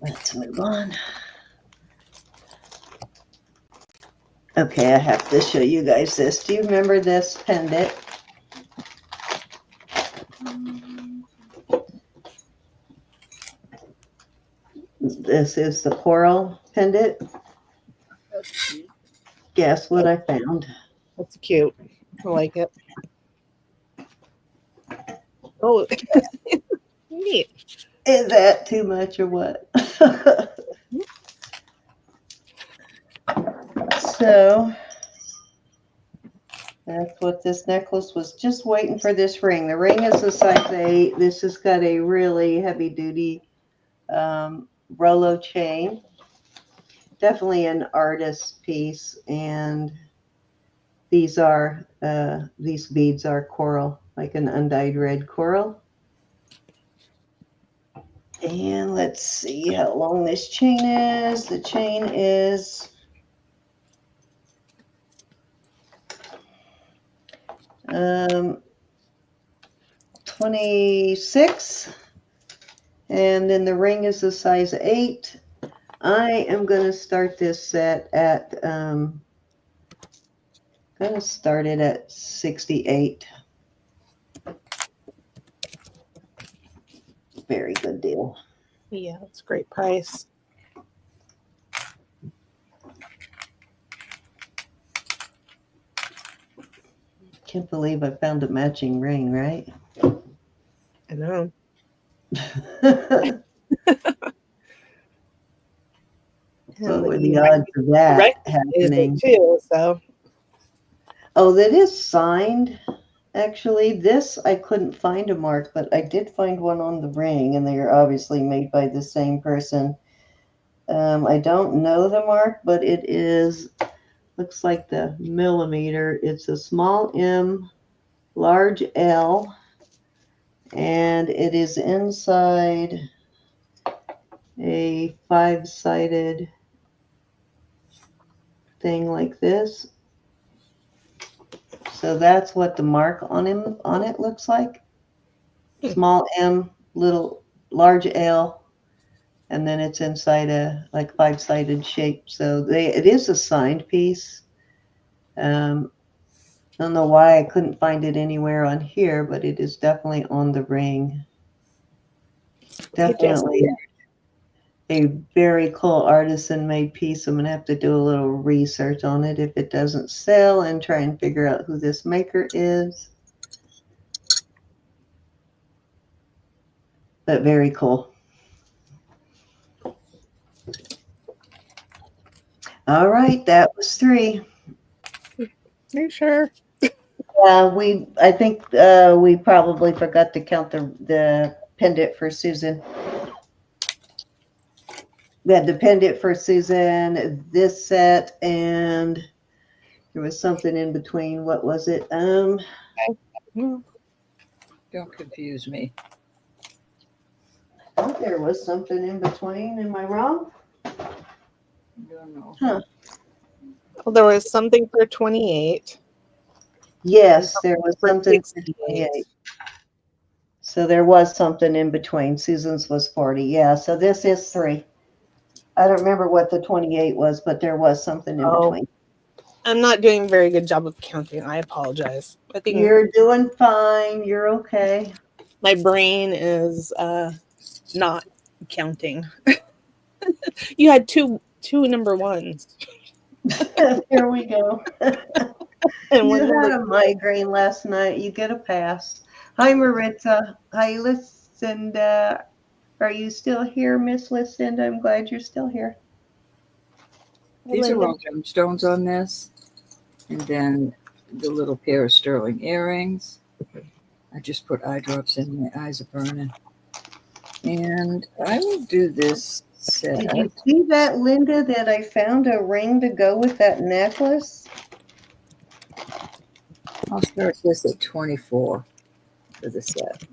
let's move on. Okay, I have to show you guys this. Do you remember this pendant? This is the coral pendant. Guess what I found? That's cute. I like it. Oh, neat. Is that too much or what? So that's what this necklace was. Just waiting for this ring. The ring is a size 8. This has got a really heavy duty Rolo chain. Definitely an artist piece. And these beads are coral, like an undyed red coral. And let's see how long this chain is. The chain is 26, and then the ring is a size 8. I am going to start this set at going to start it at 68. Very good deal. Yeah, it's a great price. Can't believe I found a matching ring, right? I know. What are the odds of that Right. happening? Too, so Oh, that is signed. Actually, this I couldn't find a mark, but I did find one on the ring, and they are obviously made by the same person. I don't know the mark, but it is, looks like the millimeter. It's a small M, large L, and it is inside a 5-sided thing like this. So that's what the mark on it looks like. Small M, little large L, and then it's inside a like 5-sided shape. So it is a signed piece. I don't know why I couldn't find it anywhere on here, but it is definitely on the ring. Definitely a very cool artisan made piece. I'm gonna have to do a little research on it if it doesn't sell and try and figure out who this maker is. But very cool. All right, that was 3. are you sure? I think we probably forgot to count the pendant for Susan. We had the pendant for Susan, this set, and there was something in between. What was it? Don't confuse me. I thought there was something in between. Am I wrong? Don't know. Huh. Well, there was something for 28. Yes, there was For something for 68. 28. So there was something in between. Susan's was 40. Yeah, so this is 3. I don't remember what the 28 was, but there was something in between. I'm not doing a very good job of counting. I apologize. I think You're doing fine. You're okay. my brain is not counting. You had two number ones. Here we go. And You one number had a migraine last night. You get a pass. Hi, Maritza. Hi, Lucinda. Are you still here, Miss Lucinda? I'm glad you're still here. These are all gemstones on this. And then the little pair of sterling earrings. I just put eye drops in. My eyes are burning. And I will do this set. Did you see that, Linda, that I found a ring to go with that necklace? I'll start this at 24 for the set.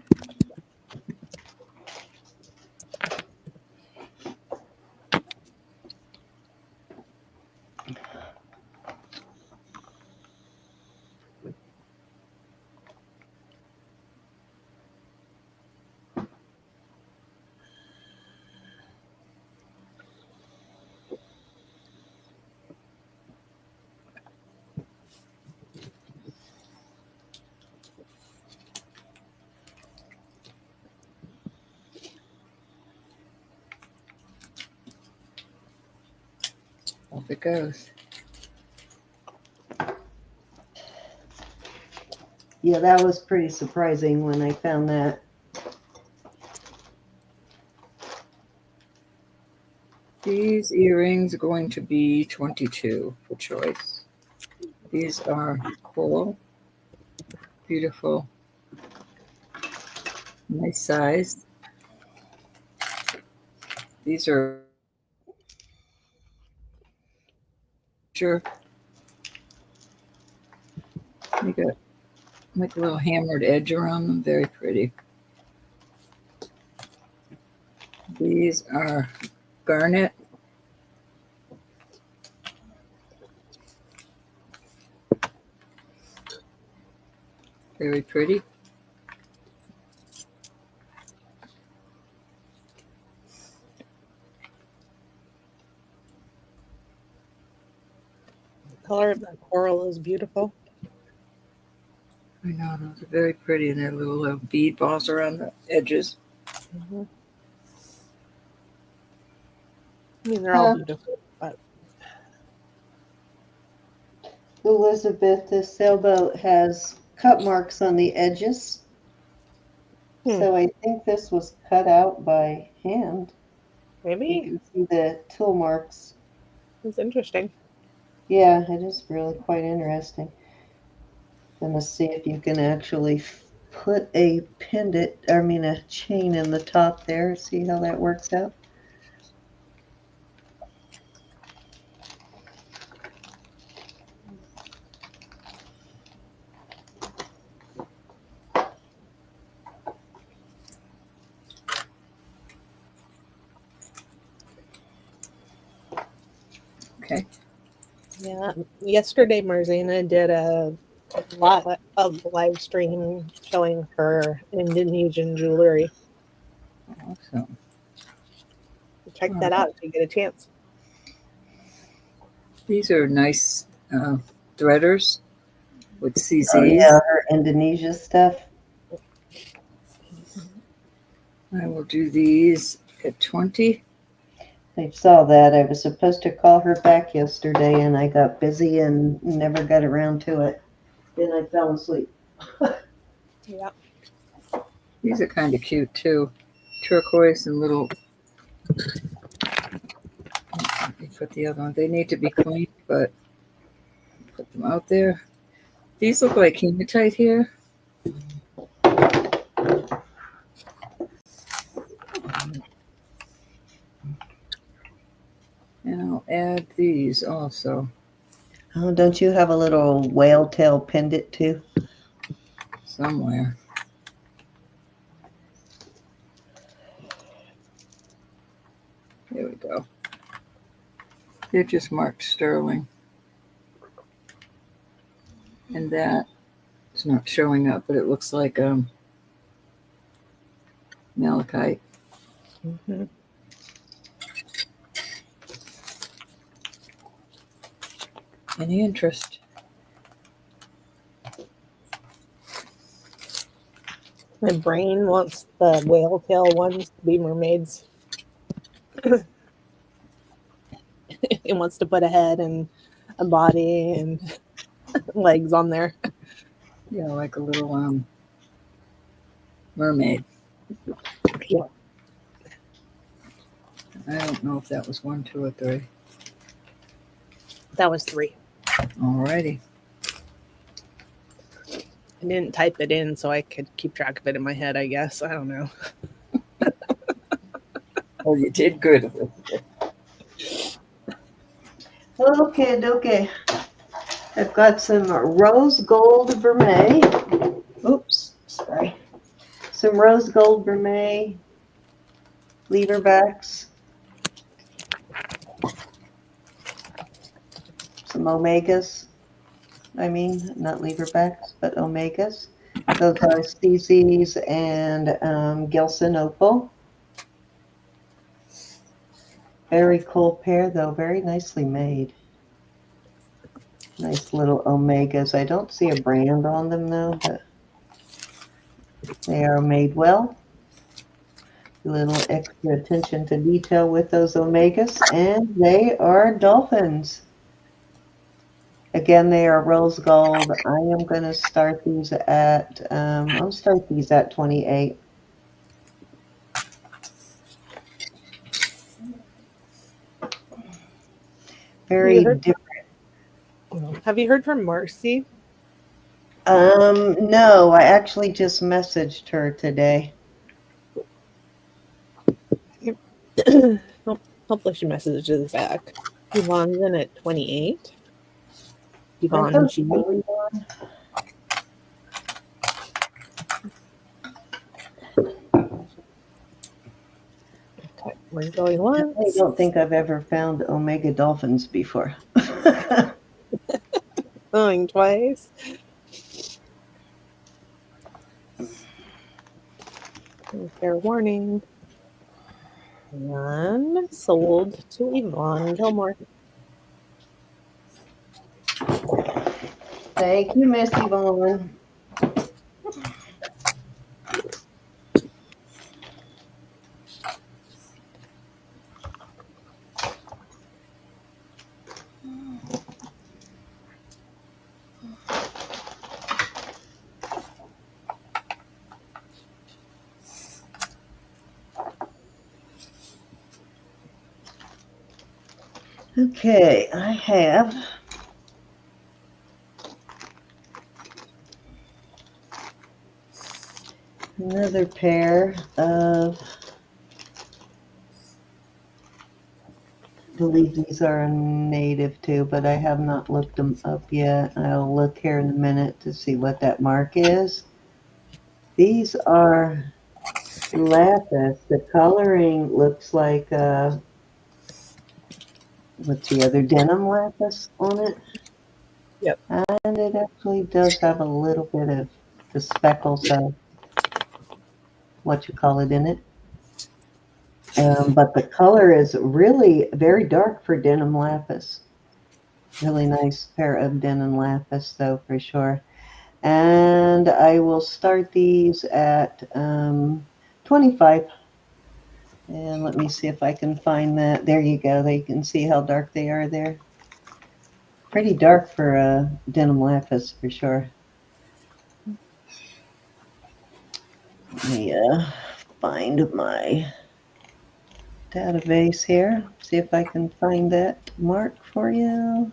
Off it goes. Yeah, that was pretty surprising when I found that. These earrings are going to be 22 for choice. These are cool, beautiful, nice size. These are sure. You got like a little hammered edge around them, very pretty. These are garnet. Very pretty. The color of that coral is beautiful. I know, those are very pretty, and their little bead balls around the edges. Mm-hmm. I mean, they're all beautiful, but Elizabeth, the sailboat has cut marks on the edges. So I think this was cut out by hand. maybe. You can see the tool marks. It's interesting. Yeah, it is really quite interesting. Gonna see if you can actually put a pendant, I mean a chain in the top there. See how that works out? Okay. Yeah. Yesterday, Marzina did a lot of live stream showing her Indonesian jewelry. Awesome. Check that out if you get a chance. These are nice threaders with CZs. Oh yeah, her Indonesia stuff. I will do these at 20. I saw that. I was supposed to call her back yesterday and I got busy and never got around to it. Then I fell asleep. Yeah. These are kind of cute too. Turquoise and little. Let me put the other one. They need to be cleaned, but put them out there. These look like hematite here. And I'll add these also. Oh, don't you have a little whale tail pendant too? Somewhere. There we go. They're just marked sterling. And that is not showing up, but it looks like malachite. Mm-hmm. Any interest? My brain wants the whale tail ones to be mermaids. It wants to put a head and a body and legs on there. Yeah, like a little mermaid. Yeah. I don't know if that was 1, 2, or 3. That was 3. Alrighty. I didn't type it in so I could keep track of it in my head, I guess. I don't know. Oh, you did good. Okay. I've got some rose gold vermeil. Oops, sorry. Some rose gold vermeil lever backs. Some omegas. I mean, not lever backs, but omegas. Those are CZ's and Gilson Opal. Very cool pair, though. Very nicely made. Nice little omegas. I don't see a brand on them, though, but they are made well. A little extra attention to detail with those omegas, and they are dolphins. Again, they are rose gold. I am going to start these at, I'll start these at 28. Very different. Have you heard from Marcy? No, I actually just messaged her today. Hopefully she messages back. Yvonne's in at 28. I Yvonne thought G. Kelly won. Okay, we're going I once. don't think I've ever found omega dolphins before. Going twice. Fair warning. And sold to Yvonne Gilmore. Thank you, Miss Yvonne. Okay, I have another pair of, I believe these are a native too, but I have not looked them up yet. I'll look here in a minute to see what that mark is. These are lapis. The coloring looks like, what's the other, denim lapis on it? Yep. And it actually does have a little bit of the speckles of what you call it in it. But the color is really very dark for denim lapis. Really nice pair of denim lapis, though, for sure. And I will start these at 25. And let me see if I can find that. There you go. You can see how dark they are there. Pretty dark for denim lapis, for sure. Let me find my database here. See if I can find that mark for you.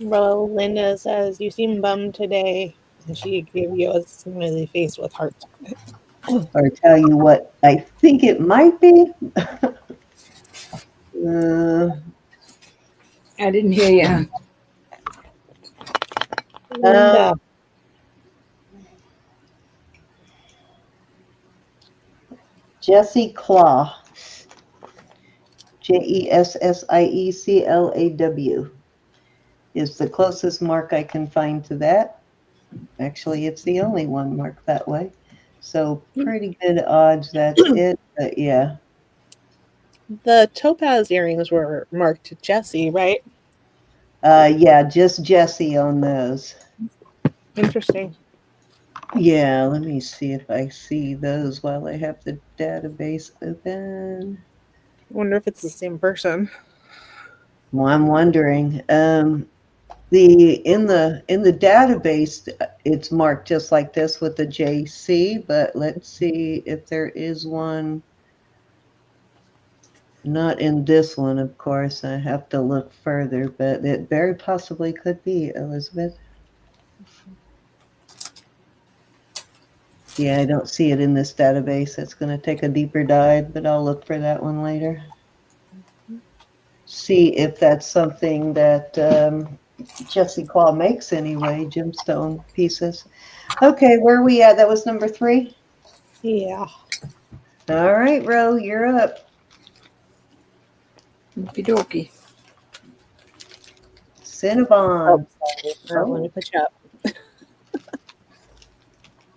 Well, Linda says you seem bummed today, and she gave you a smiley face with hearts. Or tell you what I think it might be. I didn't hear you. Linda. Jessie Claw. Jessieclaw is the closest mark I can find to that. Actually, it's the only one marked that way. So pretty good odds that's it. But yeah. The topaz earrings were marked Jessie, right? Yeah, just Jessie on those. Interesting. Yeah, let me see if I see those while I have the database open. I wonder if it's the same person. Well, I'm wondering. In the database, it's marked just like this with the JC, but let's see if there is one. Not in this one, of course. I have to look further, but it very possibly could be, Elizabeth. Yeah, I don't see it in this database. It's going to take a deeper dive, but I'll look for that one later. See if that's something that Jessie Claw makes anyway, gemstone pieces. Okay, where are we at? That was number 3? Yeah. All right, Ro, you're up. Okie dokie. Cinnabon. Sorry. Let me put you up.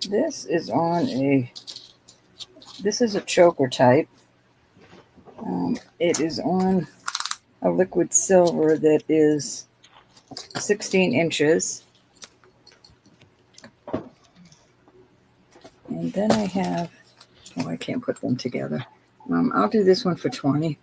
This is a choker type. It is on a liquid silver that is 16 inches. And then I have, I can't put them together. I'll do this one for 20.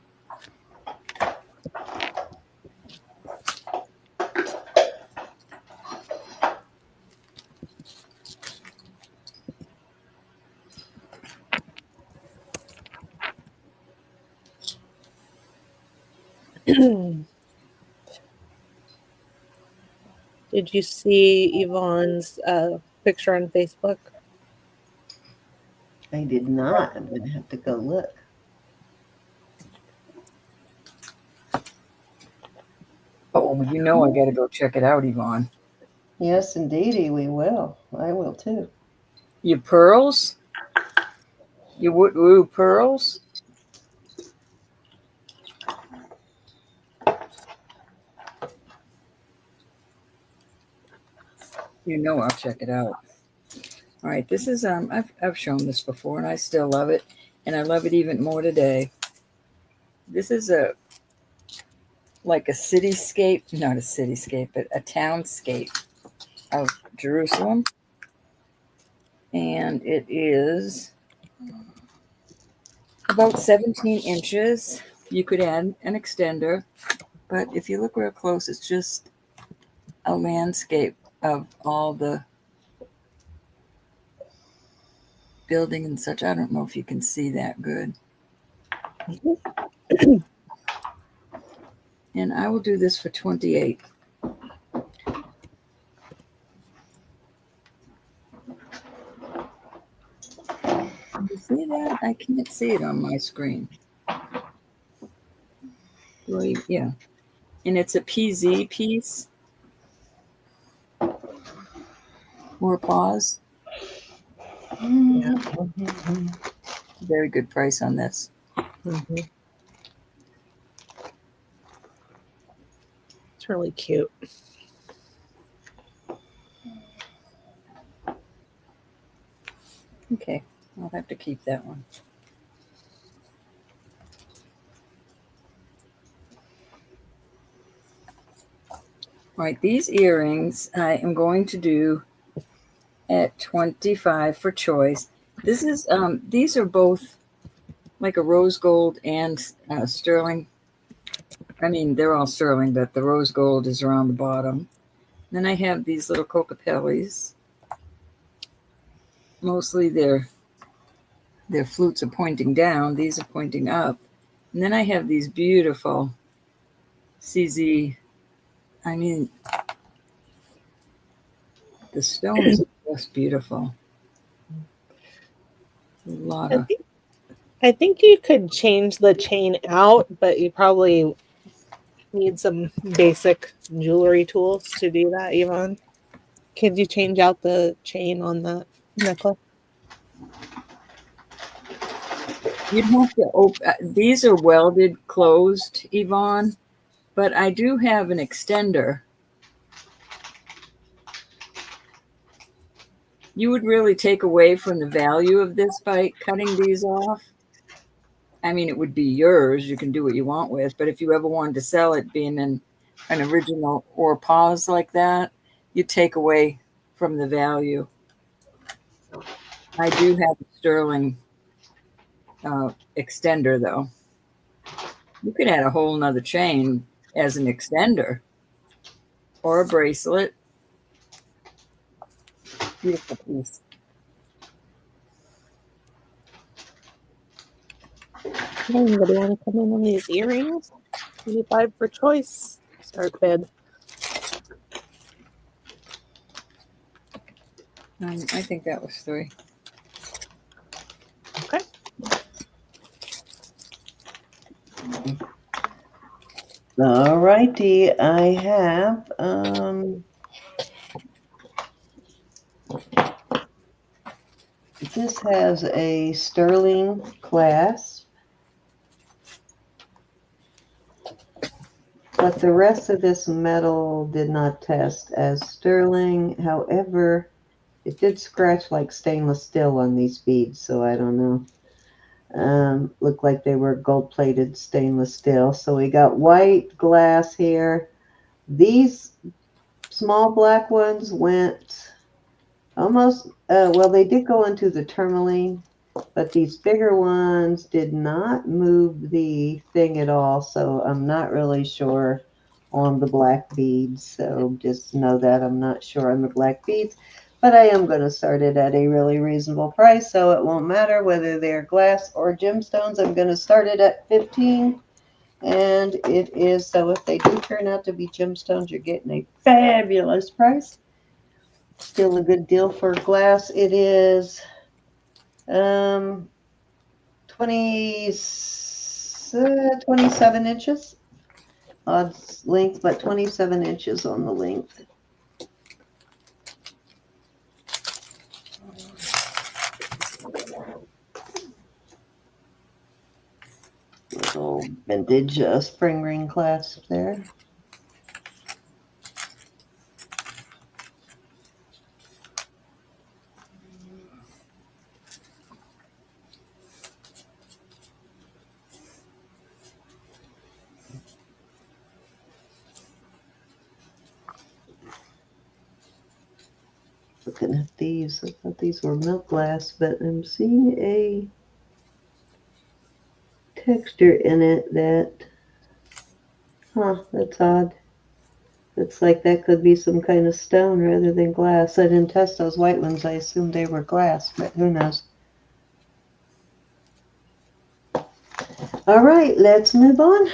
Did you see Yvonne's picture on Facebook? I did not. I'm going to have to go look. Oh, you know I got to go check it out, Yvonne. Yes, indeedy, we will. I will too. Your pearls? Your woo pearls? You know I'll check it out. All right, this is I've shown this before and I still love it, and I love it even more today. This is like a cityscape, not a cityscape, but a townscape of Jerusalem. And it is about 17 inches. You could add an extender, but if you look real close, it's just a landscape of all the building and such. I don't know if you can see that good. And I will do this for 28. You see that? I can't see it on my screen. Yeah. And it's a PZ piece. More pause. Yeah. Very good price on this. Mm-hmm. It's really cute. Okay, I'll have to keep that one. All right, these earrings I am going to do at 25 for choice. This is these are both like a rose gold and sterling. I mean, they're all sterling, but the rose gold is around the bottom. Then I have these little cocapellis. Mostly their flutes are pointing down. These are pointing up. And then I have these beautiful CZ. I mean, the stones are just beautiful. A lot of. I think you could change the chain out, but you probably need some basic jewelry tools to do that, Yvonne. Could you change out the chain on that necklace? You'd have to open. These are welded closed, Yvonne, but I do have an extender. You would really take away from the value of this by cutting these off. I mean, it would be yours. You can do what you want with, but if you ever wanted to sell it being an original or pause like that, you take away from the value. I do have a sterling extender, though. You could add a whole nother chain as an extender or a bracelet. Beautiful piece. Anybody want to come in on these earrings? 25 for choice. Start bid. I think that was 3. Okay. All righty, I have this has a sterling clasp, but the rest of this metal did not test as sterling. However, it did scratch like stainless steel on these beads, so I don't know. Looked like they were gold-plated stainless steel. So we got white glass here. These small black ones went almost, well, they did go into the tourmaline, but these bigger ones did not move the thing at all. So I'm not really sure on the black beads. So just know that I'm not sure on the black beads. But I am going to start it at a really reasonable price, so it won't matter whether they're glass or gemstones. I'm going to start it at 15, and it is, so if they do turn out to be gemstones, you're getting a fabulous price. Still a good deal for glass. It is 27 inches. Odd length, but 27 inches on the length. Little vintage spring ring clasp there. Looking at these, I thought these were milk glass, but I'm seeing a texture in it that, that's odd. Looks like that could be some kind of stone rather than glass. I didn't test those white ones. I assumed they were glass, but who knows? All right, let's move on.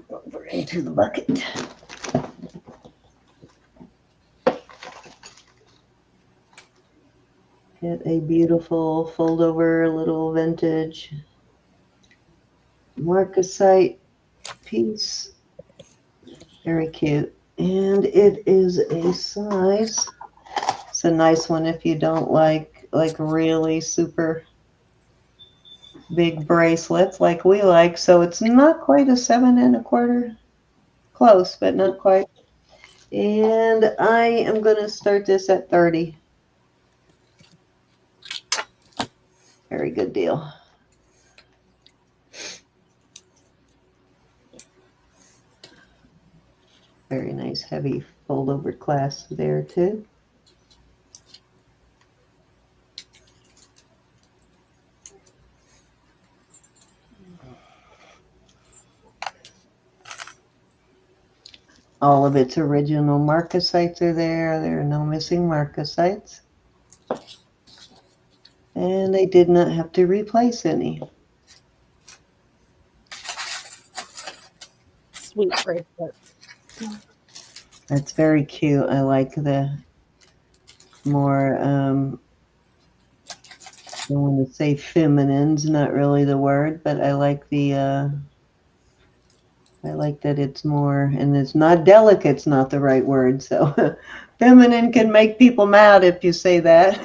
Over into the bucket. Get a beautiful fold over little vintage Marasite piece. Very cute. And it is a size. It's a nice one if you don't like really super big bracelets like we like. So it's not quite a 7 1/4. Close, but not quite. And I am going to start this at 30. Very good deal. Very nice heavy fold over clasp there too. All of its original Marasites are there. There are no missing Marasites. And they did not have to replace any. Sweet bracelet. That's very cute. I like the more, I want to say feminine's not really the word, but I like the, I like that it's more, and it's not delicate's not the right word. So feminine can make people mad if you say that.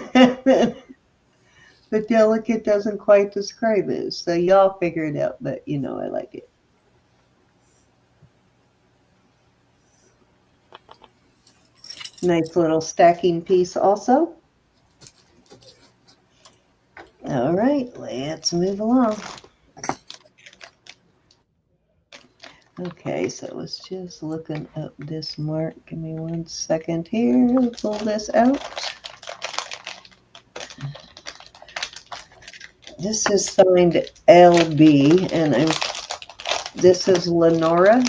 But delicate doesn't quite describe it. So y'all figure it out, but you know I like it. Nice little stacking piece also. All right, let's move along. Okay, so I was just looking up this mark. Give me 1 second here. Let's pull this out. This is signed LB, and this is Lenora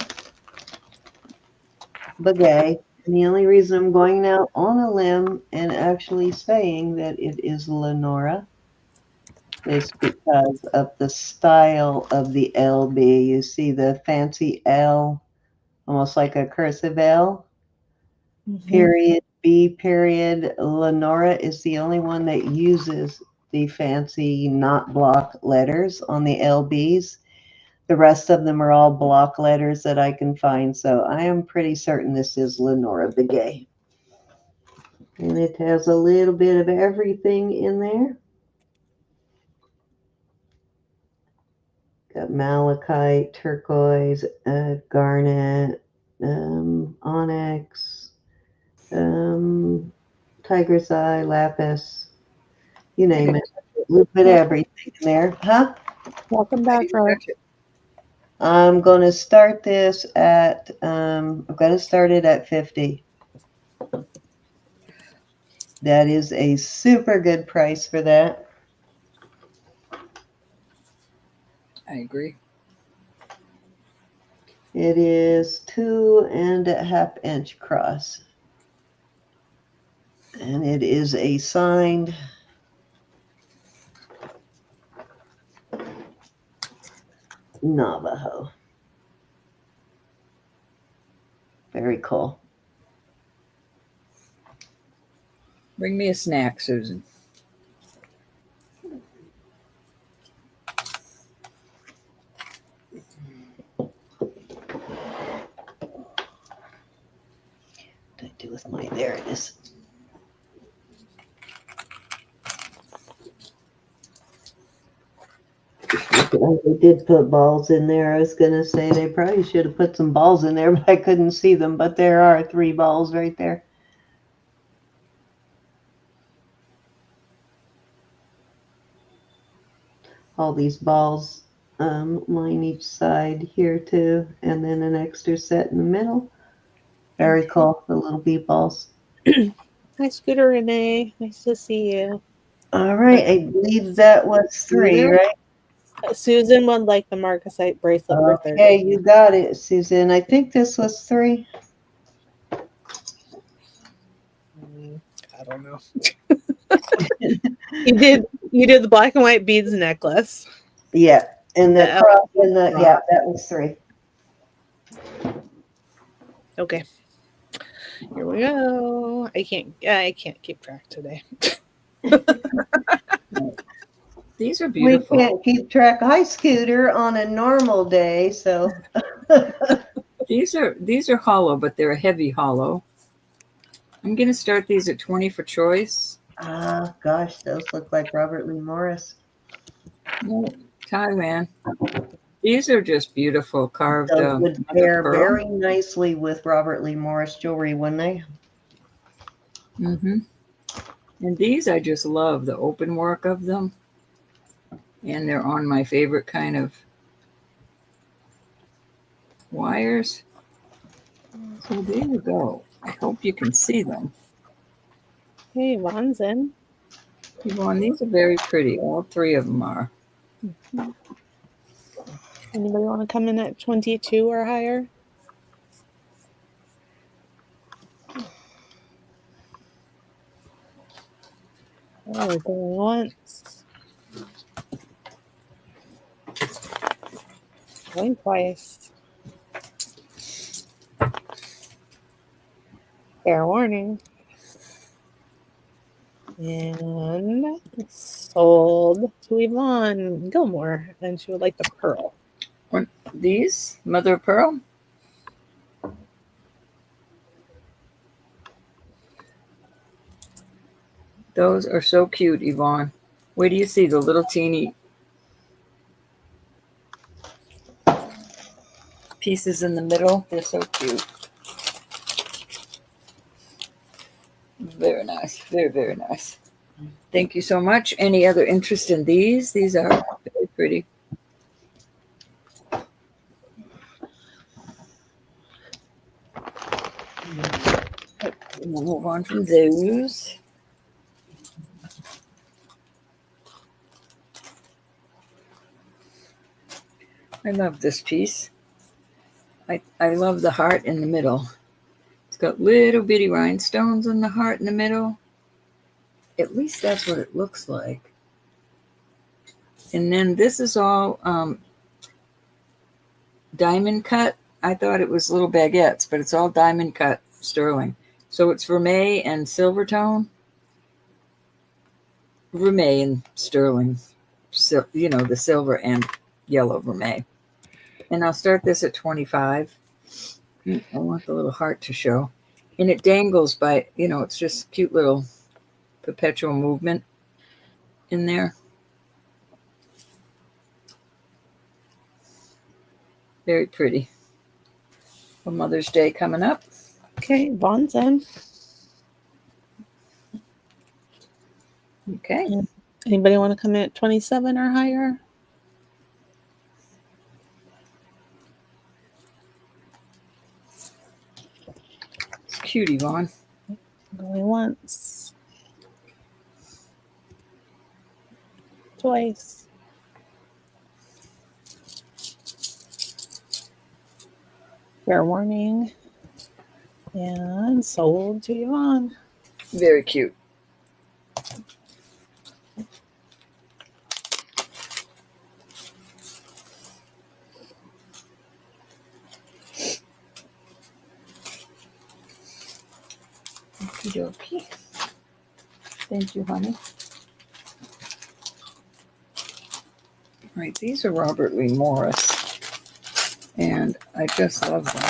Begay. And the only reason I'm going out on a limb and actually saying that it is Lenora is because of the style of the LB. You see the fancy L, almost like a cursive L, period, B period. Lenora is the only one that uses the fancy not block letters on the LBs. The rest of them are all block letters that I can find. So I am pretty certain this is Lenora Begay. And it has a little bit of everything in there. Got malachite, turquoise, garnet, onyx, tiger's eye, lapis, you name it. A little bit of everything in there. Huh? Welcome back, Rob. I'm going to start this at, I'm going to start it at 50. That is a super good price for that. I agree. It is 2.5 inch cross. And it is a signed Navajo. Very cool. Bring me a snack, Susan. What did I do with my, there it is. They did put balls in there. I was going to say they probably should have put some balls in there, but I couldn't see them. But there are 3 balls right there. All these balls line each side here too, and then an extra set in the middle. Very cool, the little bead balls. Hi, Scooter Renee. Nice to see you. All right, I believe that was 3, right? Susan would like the Marasite bracelet for 30. Okay, you got it, Susan. I think this was 3. I don't know. You did the black and white beads necklace. Yeah. And the The cross and the, yeah, that was 3. Okay. Here we go. I can't keep track today. These are We beautiful. can't keep track. I scooter on a normal day, so These are hollow, but they're a heavy hollow. I'm going to start these at 20 for choice. gosh, those look like Robert Lee Morris. No, Thailand. These are just beautiful carved. Those would mother pair pearl. very nicely with Robert Lee Morris jewelry, wouldn't they? Mm-hmm. And these I just love the open work of them. And they're on my favorite kind of wires. So there you go. I hope you can see them. Hey, Yvonne's in. Yvonne, these are very pretty. All 3 of them are. Anybody want to come in at 22 or higher? Oh, we're going once. Going twice. Fair warning. And sold to Yvonne Gilmore, and she would like the pearl. These, mother of pearl. Those are so cute, Yvonne. Where do you see the little teeny pieces in the middle? They're so cute. Very nice. Very, very nice. Thank you so much. Any other interest in these? These are very pretty. We'll move on from those. I love this piece. I love the heart in the middle. It's got little bitty rhinestones in the heart in the middle. At least that's what it looks like. And then this is all diamond cut. I thought it was little baguettes, but it's all diamond cut sterling. So it's vermeil and silver tone. Vermeil and sterling. So, you know, the silver and yellow vermeil. And I'll start this at 25. I want the little heart to show. And it dangles by, you know, it's just cute little perpetual movement in there. Very pretty. For Mother's Day coming up. Okay, Yvonne's in. Okay. Anybody want to come in at 27 or higher? It's cute, Yvonne. Going once. Twice. Fair warning. And sold to Yvonne. Very cute. Okie dokie. Thank you, honey. All right, these are Robert Lee Morris, and I just love them.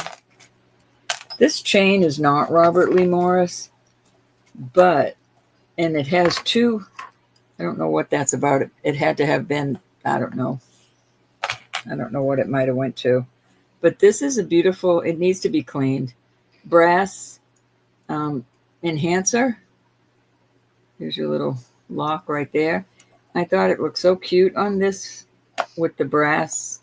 This chain is not Robert Lee Morris, and it has 2, I don't know what that's about. It had to have been, I don't know what it might have went to. But this is a beautiful, it needs to be cleaned. Brass enhancer. Here's your little lock right there. I thought it looked so cute on this with the brass.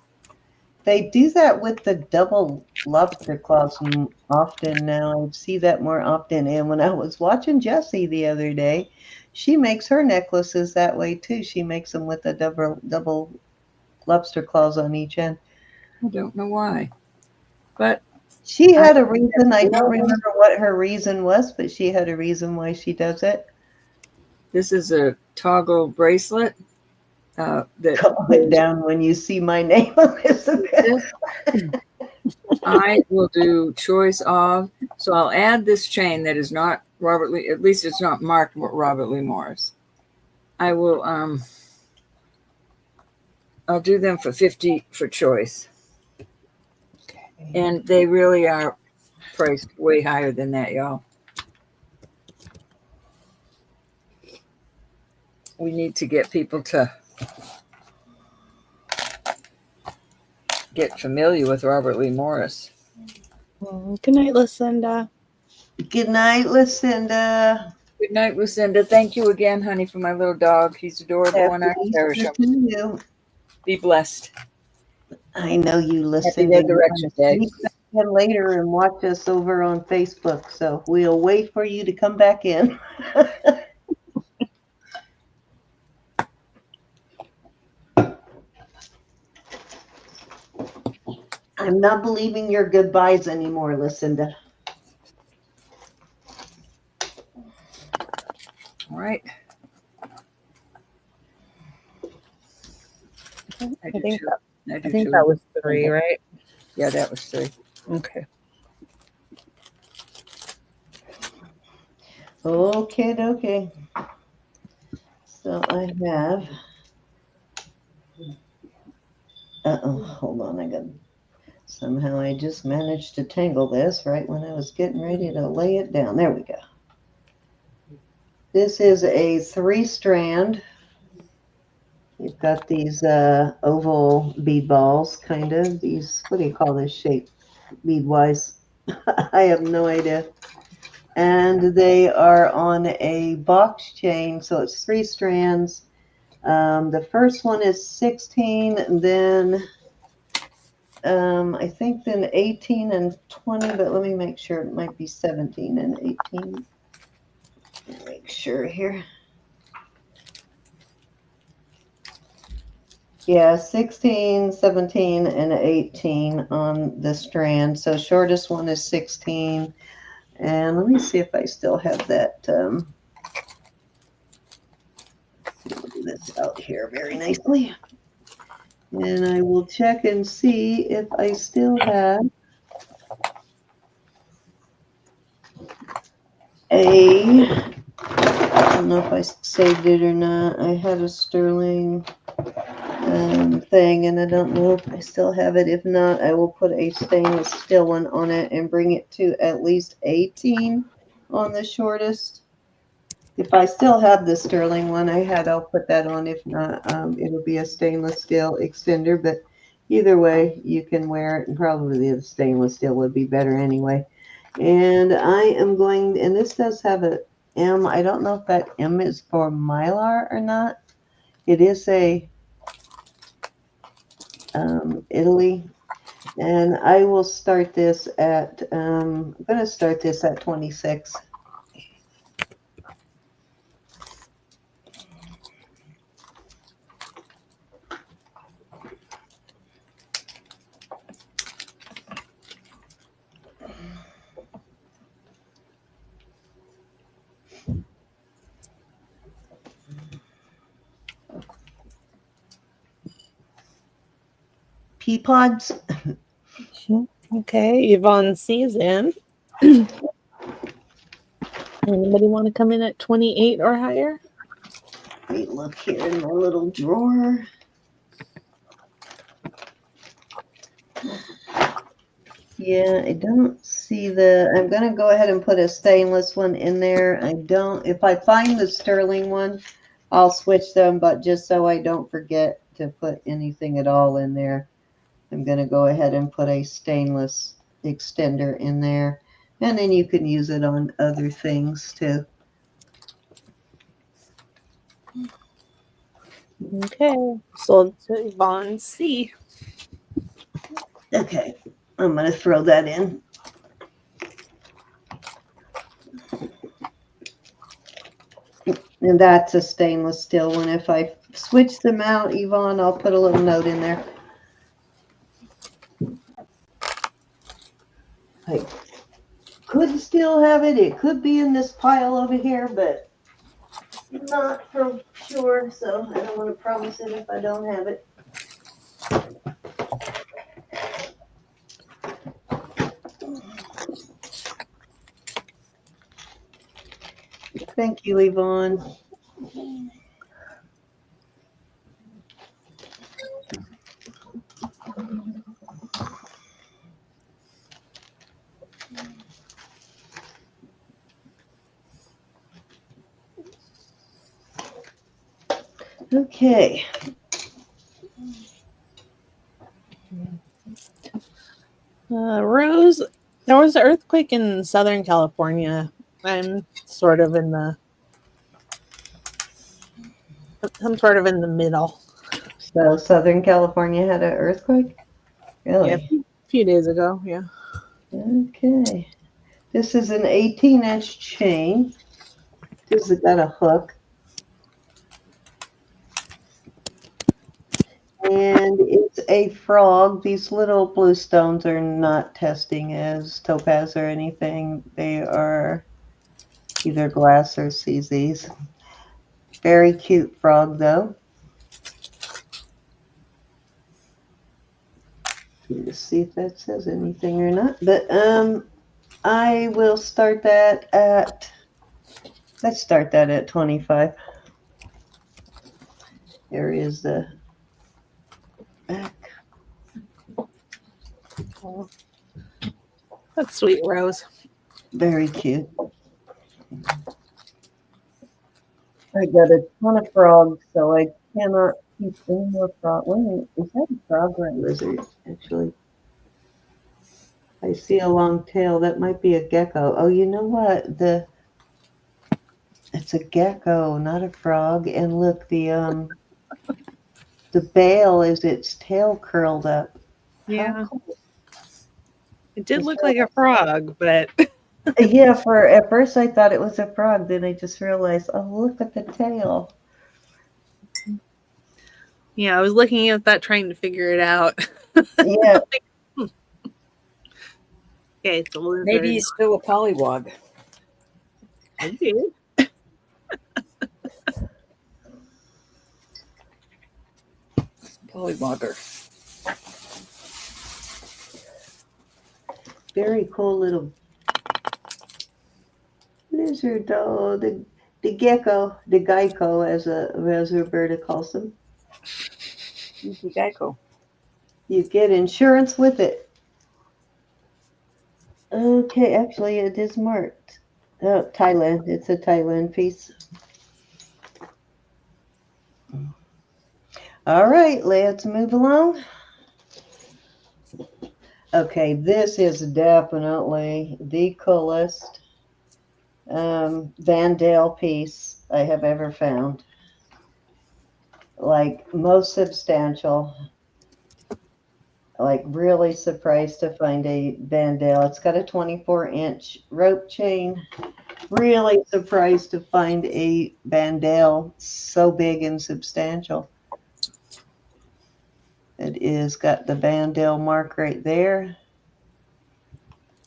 They do that with the double lobster claws often now. I see that more often. And when I was watching Jessie the other day, she makes her necklaces that way too. She makes them with the double lobster claws on each end. I don't know why, but she had a reason. I don't remember what her reason was, but she had a reason why she does it. This is a toggle bracelet. That Call it down when you see my name, Elizabeth. I will do choice of. So I'll add this chain that is not Robert Lee. At least it's not marked Robert Lee Morris. I will. I'll do them for 50 for choice. Okay. And they really are priced way higher than that, y'all. We need to get people to get familiar with Robert Lee Morris. Good night, Lucinda. Good night, Lucinda. Good night, Lucinda. Thank you again, honey, for my little dog. He's adorable and I cherish him. Be blessed. I know you listen. Happy Resurrection Day. Come later and watch us over on Facebook. So we'll wait for you to come back in. I'm not believing your goodbyes anymore, Lucinda. All right. I think that was 3, right? Yeah, that was 3. Okay. Okay. So I have. Hold on. Somehow I just managed to tangle this right when I was getting ready to lay it down. There we go. This is a 3-strand. You've got these oval bead balls, kind of. These, what do you call this shape, bead-wise? I have no idea. And they are on a box chain, so it's 3 strands. The first one is 16, and then I think then 18 and 20, but let me make sure. It might be 17 and 18. Make sure here. Yeah, 16, 17, and 18 on the strand. So shortest one is 16. And let me see if I still have that. We'll do this out here very nicely. And I will check and see if I still have I don't know if I saved it or not. I had a sterling thing, and I don't know if I still have it. If not, I will put a stainless steel one on it and bring it to at least 18 on the shortest. If I still have the sterling one I'll put that on. If not, it'll be a stainless steel extender, but either way, you can wear it, and probably the stainless steel would be better anyway. And I am going, and this does have a M. I don't know if that M is for Mylar or not. It is a Italy, and I will start this at I'm going to start this at 26. Pea pods. Okay, Yvonne Season. Anybody want to come in at 28 or higher? Let me look here in my little drawer. Yeah, I don't see I'm going to go ahead and put a stainless one in there. If I find the sterling one, I'll switch them, but just so I don't forget to put anything at all in there, I'm going to go ahead and put a stainless extender in there. And then you can use it on other things too. Okay, sold to Yvonne C. Okay, I'm going to throw that in. And that's a stainless steel one. If I switch them out, Yvonne, I'll put a little note in there. I could still have it. It could be in this pile over here, but not for sure, so I don't want to promise it if I don't have it. Thank you, Yvonne. Okay. Rose, there was an earthquake in Southern California. I'm sort of in the middle. So Southern California had an earthquake? Yeah, Really? a few days ago. Yeah. Okay. This is an 18-inch chain. This has got a hook. And it's a frog. These little blue stones are not testing as topaz or anything. They are either glass or CZs. Very cute frog, though. Let's see if that says anything or not. But I will start that at, let's start that at 25. There is the back. Oh, that's sweet, Rose. Very cute. I got a ton of frogs, so I cannot keep any more frog. Wait a minute, is that a frog or a lizard? Actually, I see a long tail. That might be a gecko. Oh, you know what? It's a gecko, not a frog. And look, the bail is its tail curled up. Yeah. How cool. It did look like a frog, but Yeah, at first I thought it was a frog, then I just realized, oh, look at the tail. yeah, I was looking at that trying to figure it out. Yeah. Okay, it's a lizard. Maybe he's still a pollywog. Maybe. Pollywogger. Very cool little lizard dog. The gecko, the gecko, as Roberta calls them. Easy Geico. You get insurance with it. Okay, actually, it is marked. Oh, Thailand. It's a Thailand piece. All right, let's move along. Okay, this is definitely the coolest Vandale piece I have ever found. Like, most substantial. Like, really surprised to find a Vandale. It's got a 24-inch rope chain. Really surprised to find a Vandale so big and substantial. It is got the Vandale mark right there.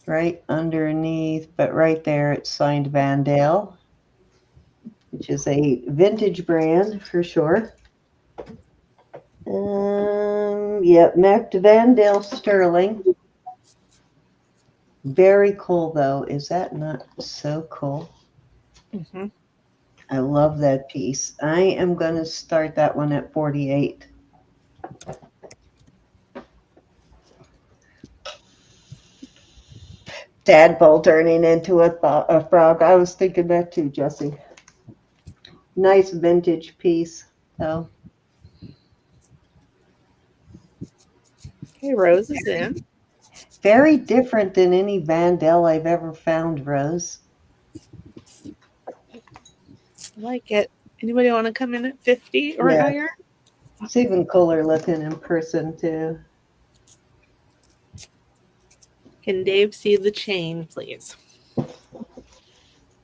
Right underneath, but right there it's signed Vandale, which is a vintage brand for sure. Yep, Mac Vandale Sterling. Very cool though. Is that not so cool? Mm-hmm. I love that piece. I am going to start that one at 48. Tadpole turning into a frog. I was thinking that too, Jesse. Nice vintage piece, though. Okay, Rose is in. Very different than any Vandale I've ever found, Rose. I like it. Anybody want to come in at 50 or Yeah. higher? It's even cooler looking in person, too. Can Dave see the chain, please?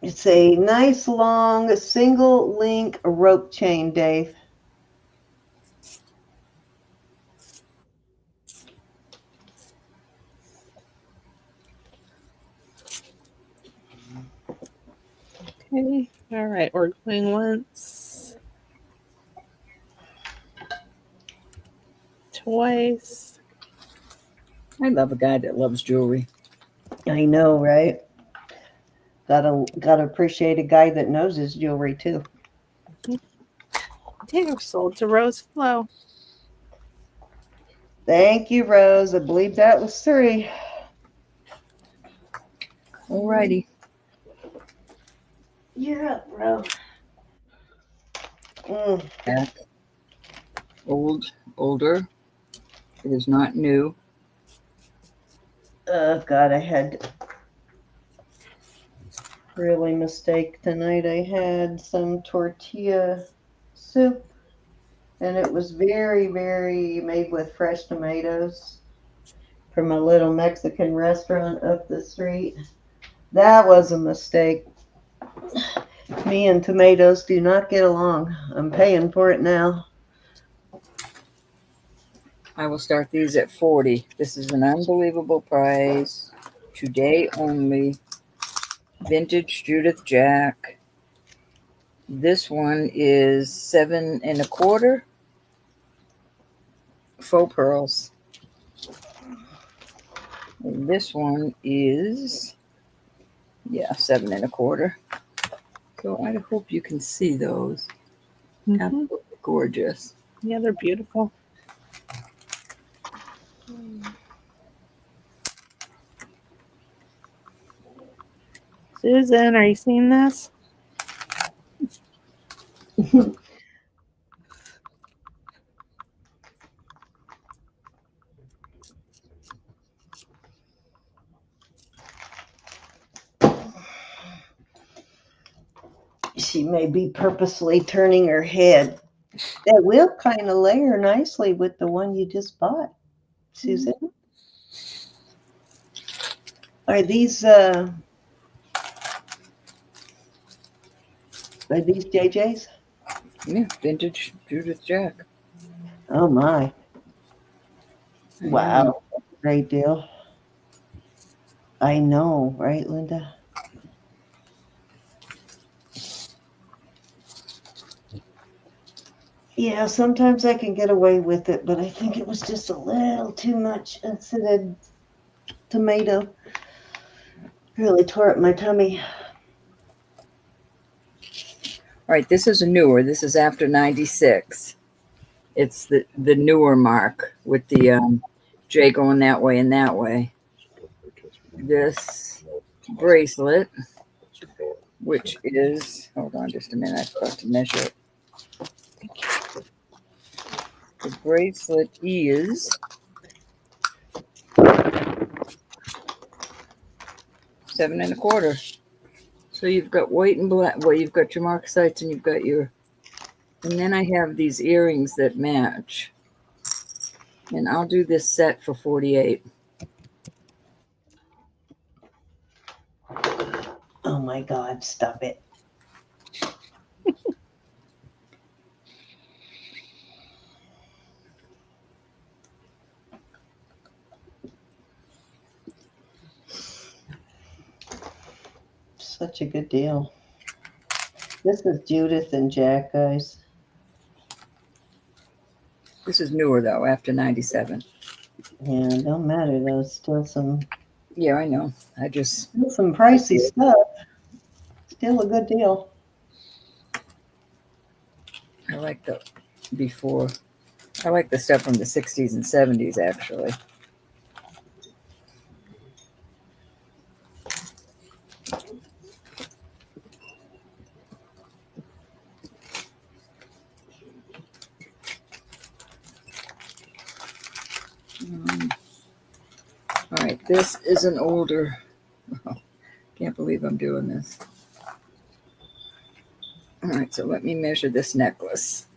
It's a nice long single link rope chain, Dave. Okay. All right, we're going once, twice. I love a guy that loves jewelry. I know, right? Gotta appreciate a guy that knows his jewelry too. They are sold to Rose Flo. Thank you, Rose. I believe that was 3. Alrighty. You're up, Rose. Back. Older. It is not new. Oh God, I had really mistake tonight. I had some tortilla soup, and it was very, very made with fresh tomatoes from a little Mexican restaurant up the street. That was a mistake. Me and tomatoes do not get along. I'm paying for it now. I will start these at 40. This is an unbelievable price. Today only. Vintage Judith Jack. This one is 7 1/4. Faux pearls. And this one is, 7 1/4. So I hope you can see those. Absolutely gorgeous. Yeah, they're beautiful. Susan, are you seeing this? She may be purposely turning her head. That will kind of layer nicely with the one you just bought, Susan. Are these JJ's? Yeah, vintage Judith Jack. Oh my. Wow. Great deal. I know, right, Linda? Yeah, sometimes I can get away with it, but I think it was just a little too much instead tomato. Really tore up my tummy. All right, this is a newer. This is after 96. It's the newer mark with the J going that way and that way. This bracelet, which is, hold on just a minute, I forgot to measure it. The bracelet is 7 1/4. So you've got white and black. Well, you've got your Marasites and you've got your, and then I have these earrings that match. And I'll do this set for 48. Oh my God, stop it. Such a good deal. This is Judith and Jack, guys. This is newer though, after 97. Yeah, it don't matter though. Still some. Yeah, I know. Still some pricey stuff. Still a good deal. I like the before. I like the stuff from the 60s and 70s actually. All right, this is an older. Oh, can't believe I'm doing this. All right, so let me measure this necklace.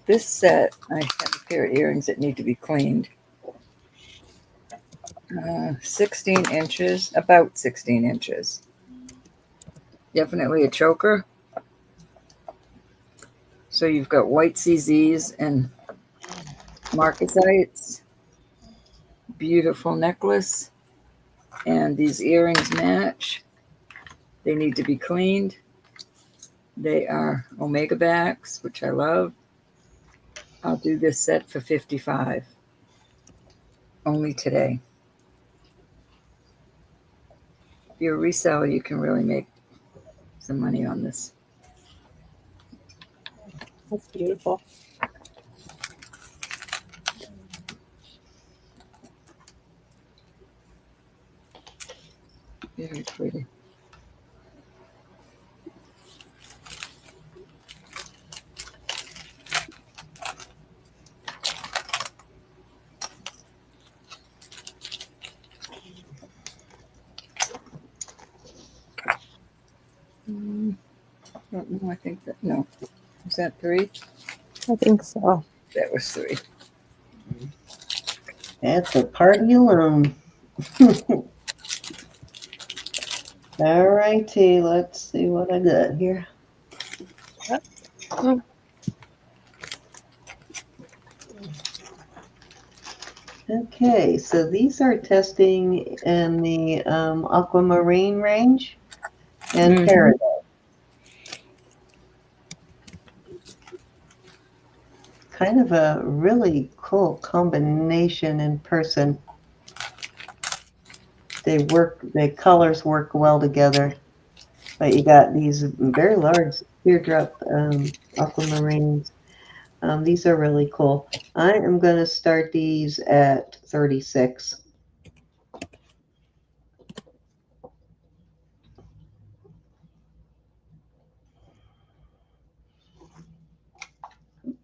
This set, I have a pair of earrings that need to be cleaned. 16 inches, about 16 inches. Definitely a choker. So you've got white CZs and Marasites. Beautiful necklace. And these earrings match. They need to be cleaned. They are Omega backs, which I love. I'll do this set for $55. Only today. If you're a reseller, you can really make some money on this. That's beautiful. Very pretty. I don't know. I think that, no. Was that 3? I think so. That was 3. That's a party alone. All righty, let's see what I got here. Oh, Okay, so these are testing in the aquamarine range and Mhm. peridot. Kind of a really cool combination in person. The colors work well together. But you got these very large teardrop aquamarines. These are really cool. I am going to start these at 36.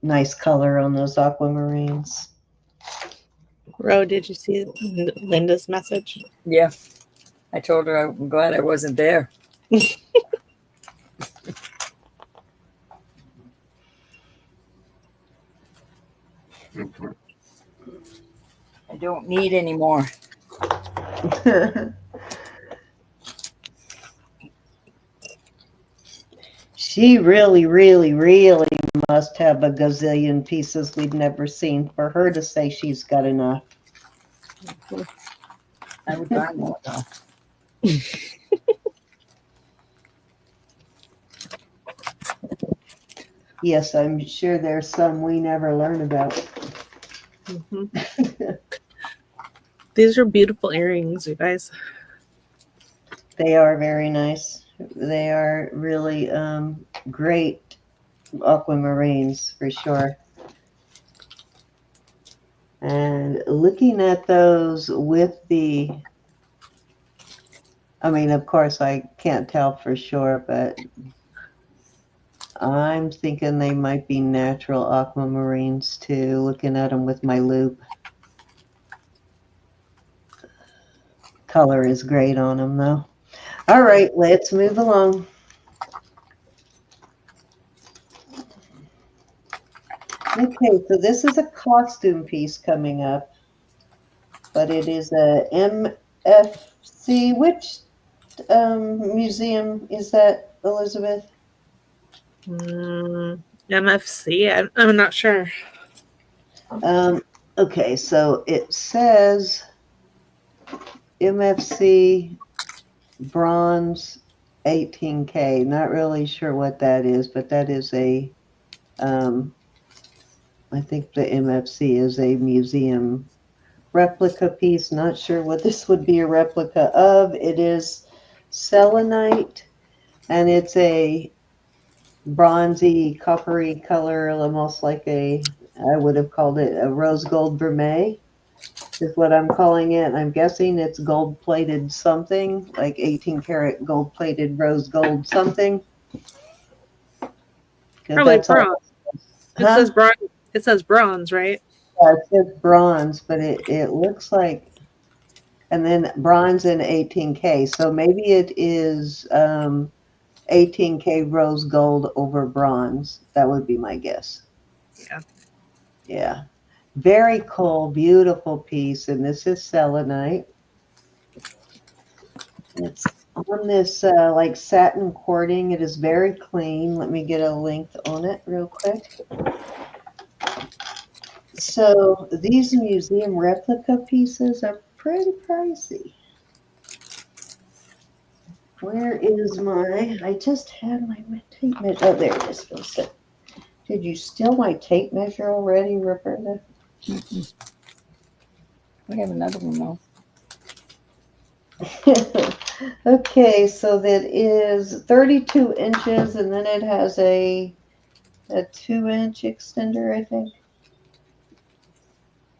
Nice color on those aquamarines. Ro, did you see Linda's message? Yeah. I told her I'm glad I wasn't there. I don't need any more. She really, really, really must have a gazillion pieces we've never seen for her to say she's got enough. I would buy more though. Yes, I'm sure there's some we never learn about. Mm-hmm. These are beautiful earrings, you guys. They are very nice. They are really great aquamarines for sure. And looking at those with the, I mean, of course, I can't tell for sure, but I'm thinking they might be natural aquamarines too, looking at them with my loupe. Color is great on them though. All right, let's move along. Okay, so this is a costume piece coming up, but it is a MFC. Which museum is that, Elizabeth? MFC? I'm not sure. Okay, so it says MFC bronze 18K. Not really sure what that is, but that is a, I think the MFC is a museum replica piece. Not sure what this would be a replica of. It is selenite, and it's a bronzy, coppery color, almost like I would have called it a rose gold vermeil, is what I'm calling it. I'm guessing it's gold plated something, like 18 karat gold plated rose gold something. Probably That's all. bronze. It says bronze. It says bronze, right? Yeah, it says bronze, but it looks like, and then bronze and 18K. So maybe it is 18K rose gold over bronze. That would be my guess. Yeah. Yeah. Very cool, beautiful piece. And this is selenite. It's on this like satin cording. It is very clean. Let me get a length on it real quick. So these museum replica pieces are pretty pricey. Where is my, I just had my tape measure. Oh, there it is. Listen. Did you steal my tape measure already, Roberta? Mm-mm. We have another one though. Okay, so that is 32 inches, and then it has a 2-inch extender, I think.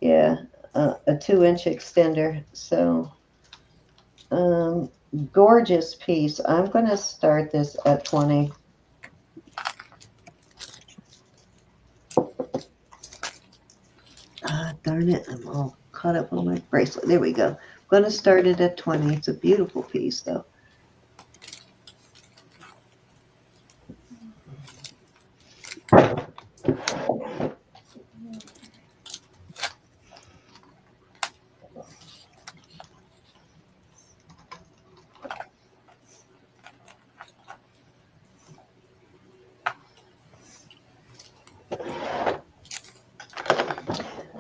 Yeah, a 2-inch extender. So, gorgeous piece. I'm going to start this at 20. Ah, darn it. I'm all caught up on my bracelet. There we go. I'm going to start it at 20. It's a beautiful piece, though.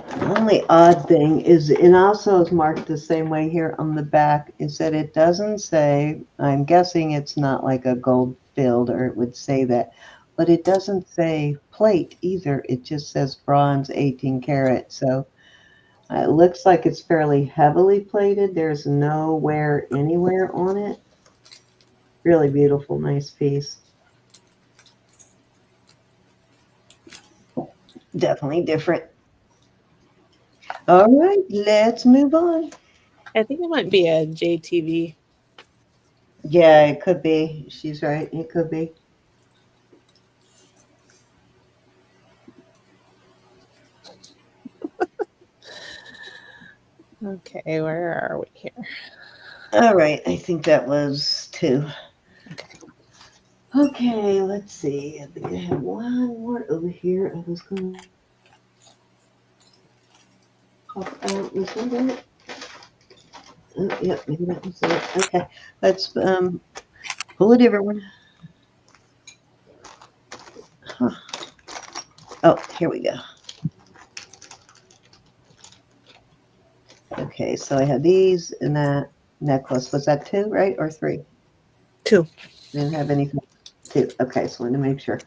The only odd thing is, and also is marked the same way here on the back, is that it doesn't say, I'm guessing it's not like a gold filled, or it would say that, but it doesn't say plate either. It just says bronze 18 karat. So it looks like it's fairly heavily plated. There's no wear anywhere on it. Really beautiful, nice piece. Definitely different. All right, let's move on. I think it might be a JTV. Yeah, it could be. She's right. It could be. Okay, where are we here? All right, I think that was 2. Okay. Okay, let's see. I think I have one more over here. I was going to pop out. Was that it? Oh, yep, maybe that was it. Okay, let's pull a different one. Huh. Oh, here we go. Okay, so I had these and that necklace. Was that 2, right, or 3? 2. Didn't have anything. 2. Okay, so I wanted to make sure.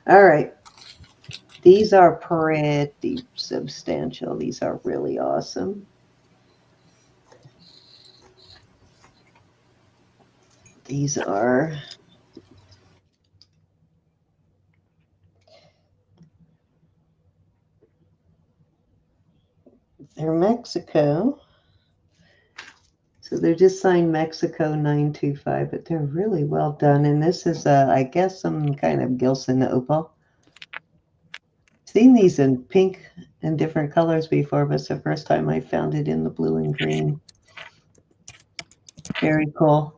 All right. These are pretty substantial. These are really awesome. These are they're Mexico. So they're just signed Mexico 925, but they're really well done. And this is, I guess, some kind of Gilson opal. Seen these in pink and different colors before, but it's the first time I found it in the blue and green. Very cool.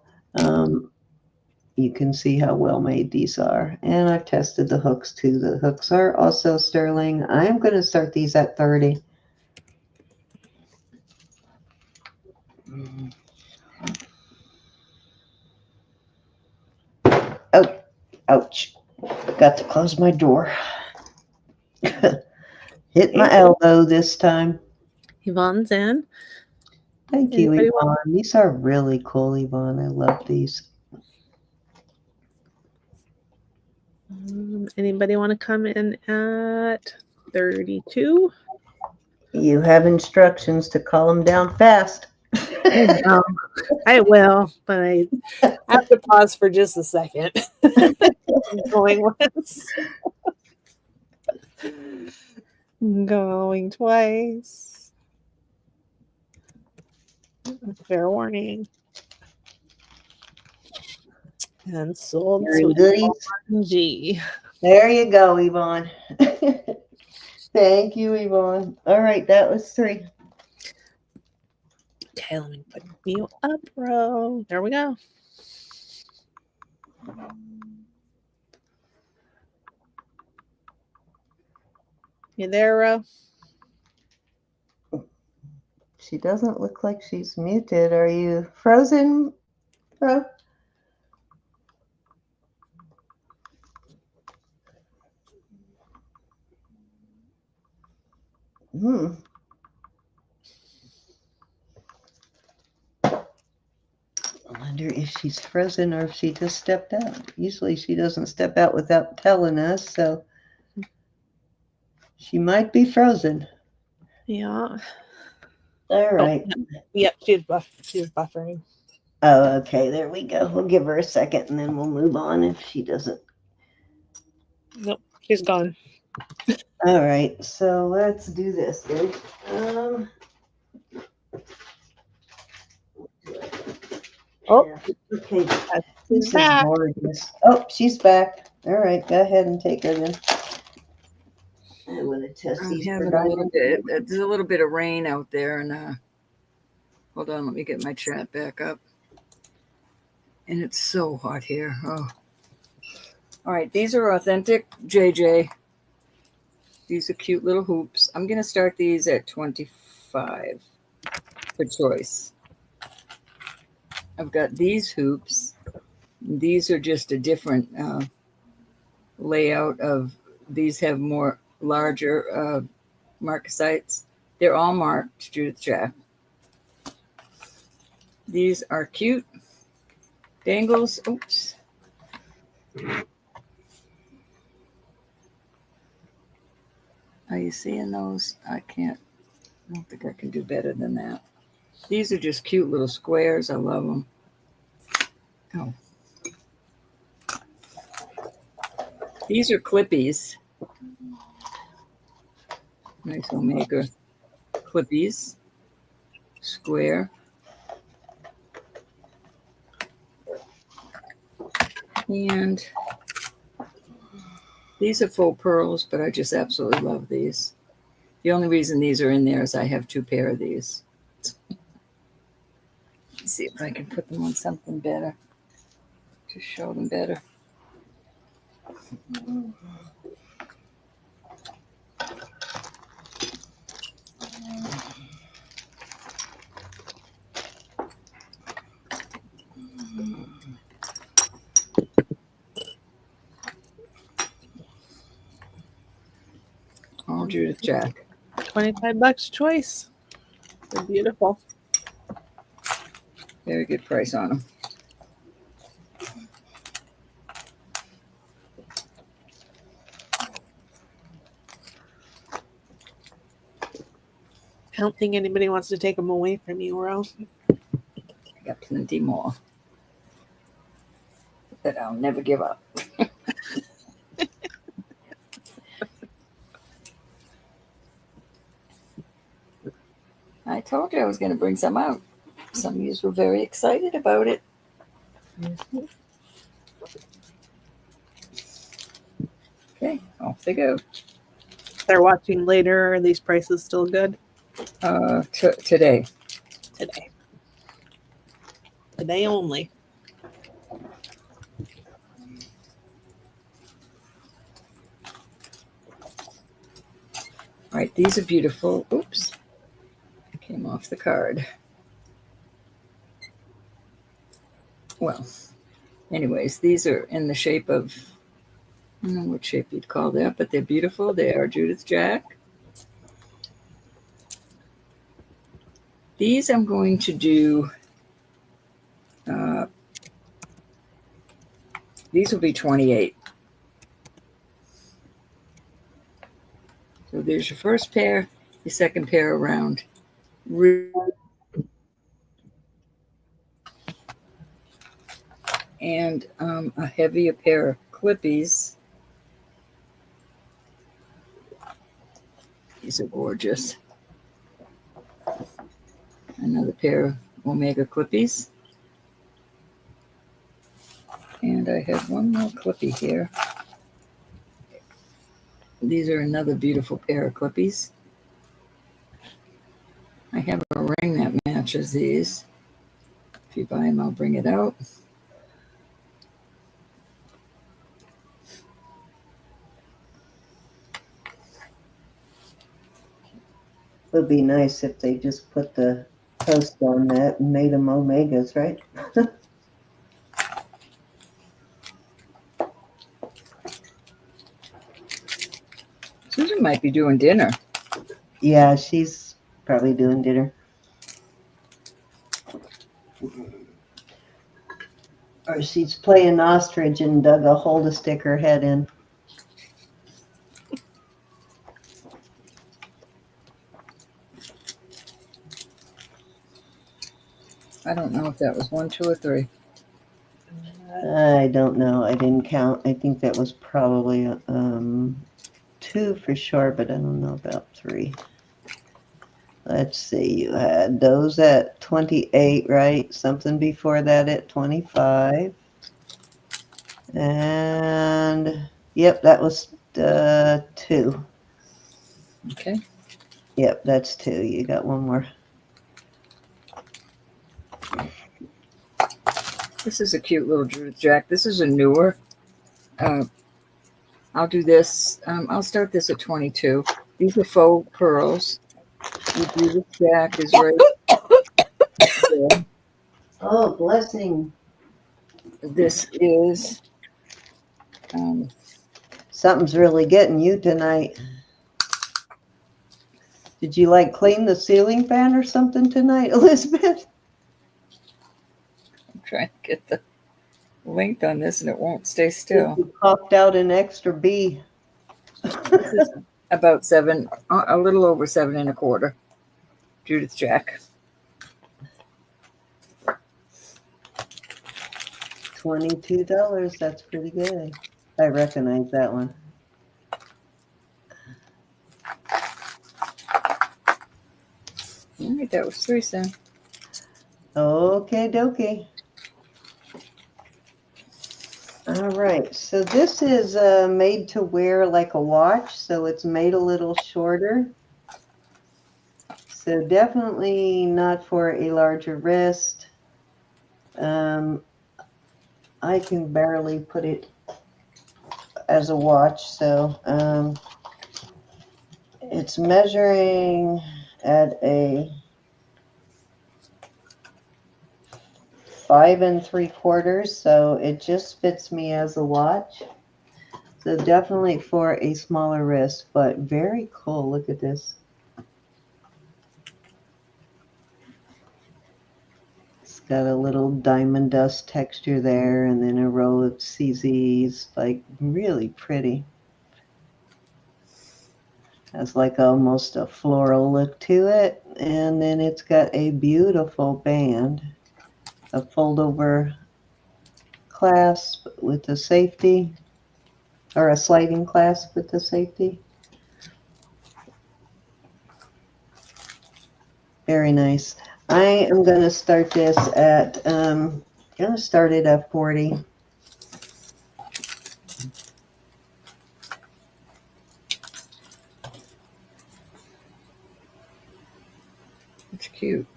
You can see how well made these are. And I've tested the hooks too. The hooks are also sterling. I'm going to start these at 30. Oh, ouch. Got to close my door. Hit my elbow this time. Yvonne's in. Thank you, Yvonne. These are really cool, Yvonne. I love these. Anybody want to come in at 32? You have instructions to call them down fast. I will, but I have to pause for just a second. Going once. Going twice. Fair warning. And sold to G. There you go, Yvonne. Thank you, Yvonne. All right, that was 3. Okay, let me put you up, bro. There we go. You there, Ro? She doesn't look like she's muted. Are you frozen, Ro? I wonder wonder if she's frozen or if she just stepped out. Usually she doesn't step out without telling us, so she might be frozen. Yeah. All right. Yep, she's buffering. Oh, okay. There we go. We'll give her a second and then we'll move on if she doesn't. Nope, she's gone. All right. So let's do this, dude. Oh, Okay. she's This is back. gorgeous. Oh, she's back. All right. Go ahead and take her then. I want to test I'm these for having a little diamond. bit. There's a little bit of rain out there, and hold on, let me get my chat back up. And it's so hot here. Oh. All right, these are authentic JJ. These are cute little hoops. I'm going to start these at 25 for choice. I've got these hoops. These are just a different layout of, these have more larger marasites. They're all marked Judith Jack. These are cute dangles. Oops. Are you seeing those? I don't think I can do better than that. These are just cute little squares. I love them. Oh. These are clippies. Nice Omega clippies. Square. And these are faux pearls, but I just absolutely love these. The only reason these are in there is I have 2 pair of these. Let's see if I can put them on something better to show them better. All Judith Jack. $25 choice. They're beautiful. Very good price on them. I don't think anybody wants to take them away from you, Ro. I got plenty more that I'll never give up. I told you I was going to bring some out. Some of you were very excited about it. Okay, off they go. They're watching later. Are these prices still good? Today. Today only. All right, these are beautiful. Oops. Came off the card. Well, anyways, these are in the shape of, I don't know what shape you'd call that, but they're beautiful. They are Judith Jack. These I'm going to do, these will be 28. So there's your first pair, your second pair around. And a heavier pair of clippies. These are gorgeous. Another pair of Omega clippies. And I have one more clippy here. These are another beautiful pair of clippies. I have a ring that matches these. If you buy them, I'll bring it out. It would be nice if they just put the post on that and made them Omegas, right? Susan might be doing dinner. Yeah, she's probably doing dinner. Or she's playing ostrich and dug a hole to stick her head in. I don't know if that was 1, 2, or 3. I don't know. I didn't count. I think that was probably 2 for sure, but I don't know about 3. Let's see. You had those at 28, right? Something before that at 25. And yep, that was 2. Okay. Yep, that's 2. You got one more. This is a cute little Judith Jack. This is a newer. I'll do this. I'll start this at 22. These are faux pearls. The Judith Jack is right there. Oh, blessing. This is Something's really getting you tonight. Did you like clean the ceiling fan or something tonight, Elizabeth? I'm trying to get the length on this and it won't stay still. You popped out an extra B. This is about 7, a little over 7 1/4. Judith Jack. $22. That's pretty good. I recognize that one. All right, that was 3 cents. Okay, dokie. All right, so this is made to wear like a watch, so it's made a little shorter. So definitely not for a larger wrist. I can barely put it as a watch, so it's measuring at a 5 3/4, so it just fits me as a watch. So definitely for a smaller wrist, but very cool. Look at this. It's got a little diamond dust texture there, and then a row of CZs, like really pretty. Has like almost a floral look to it, and then it's got a beautiful band, a fold-over clasp with the safety, or a sliding clasp with the safety. Very nice. I am going to start this at, going to start it at 40. It's cute.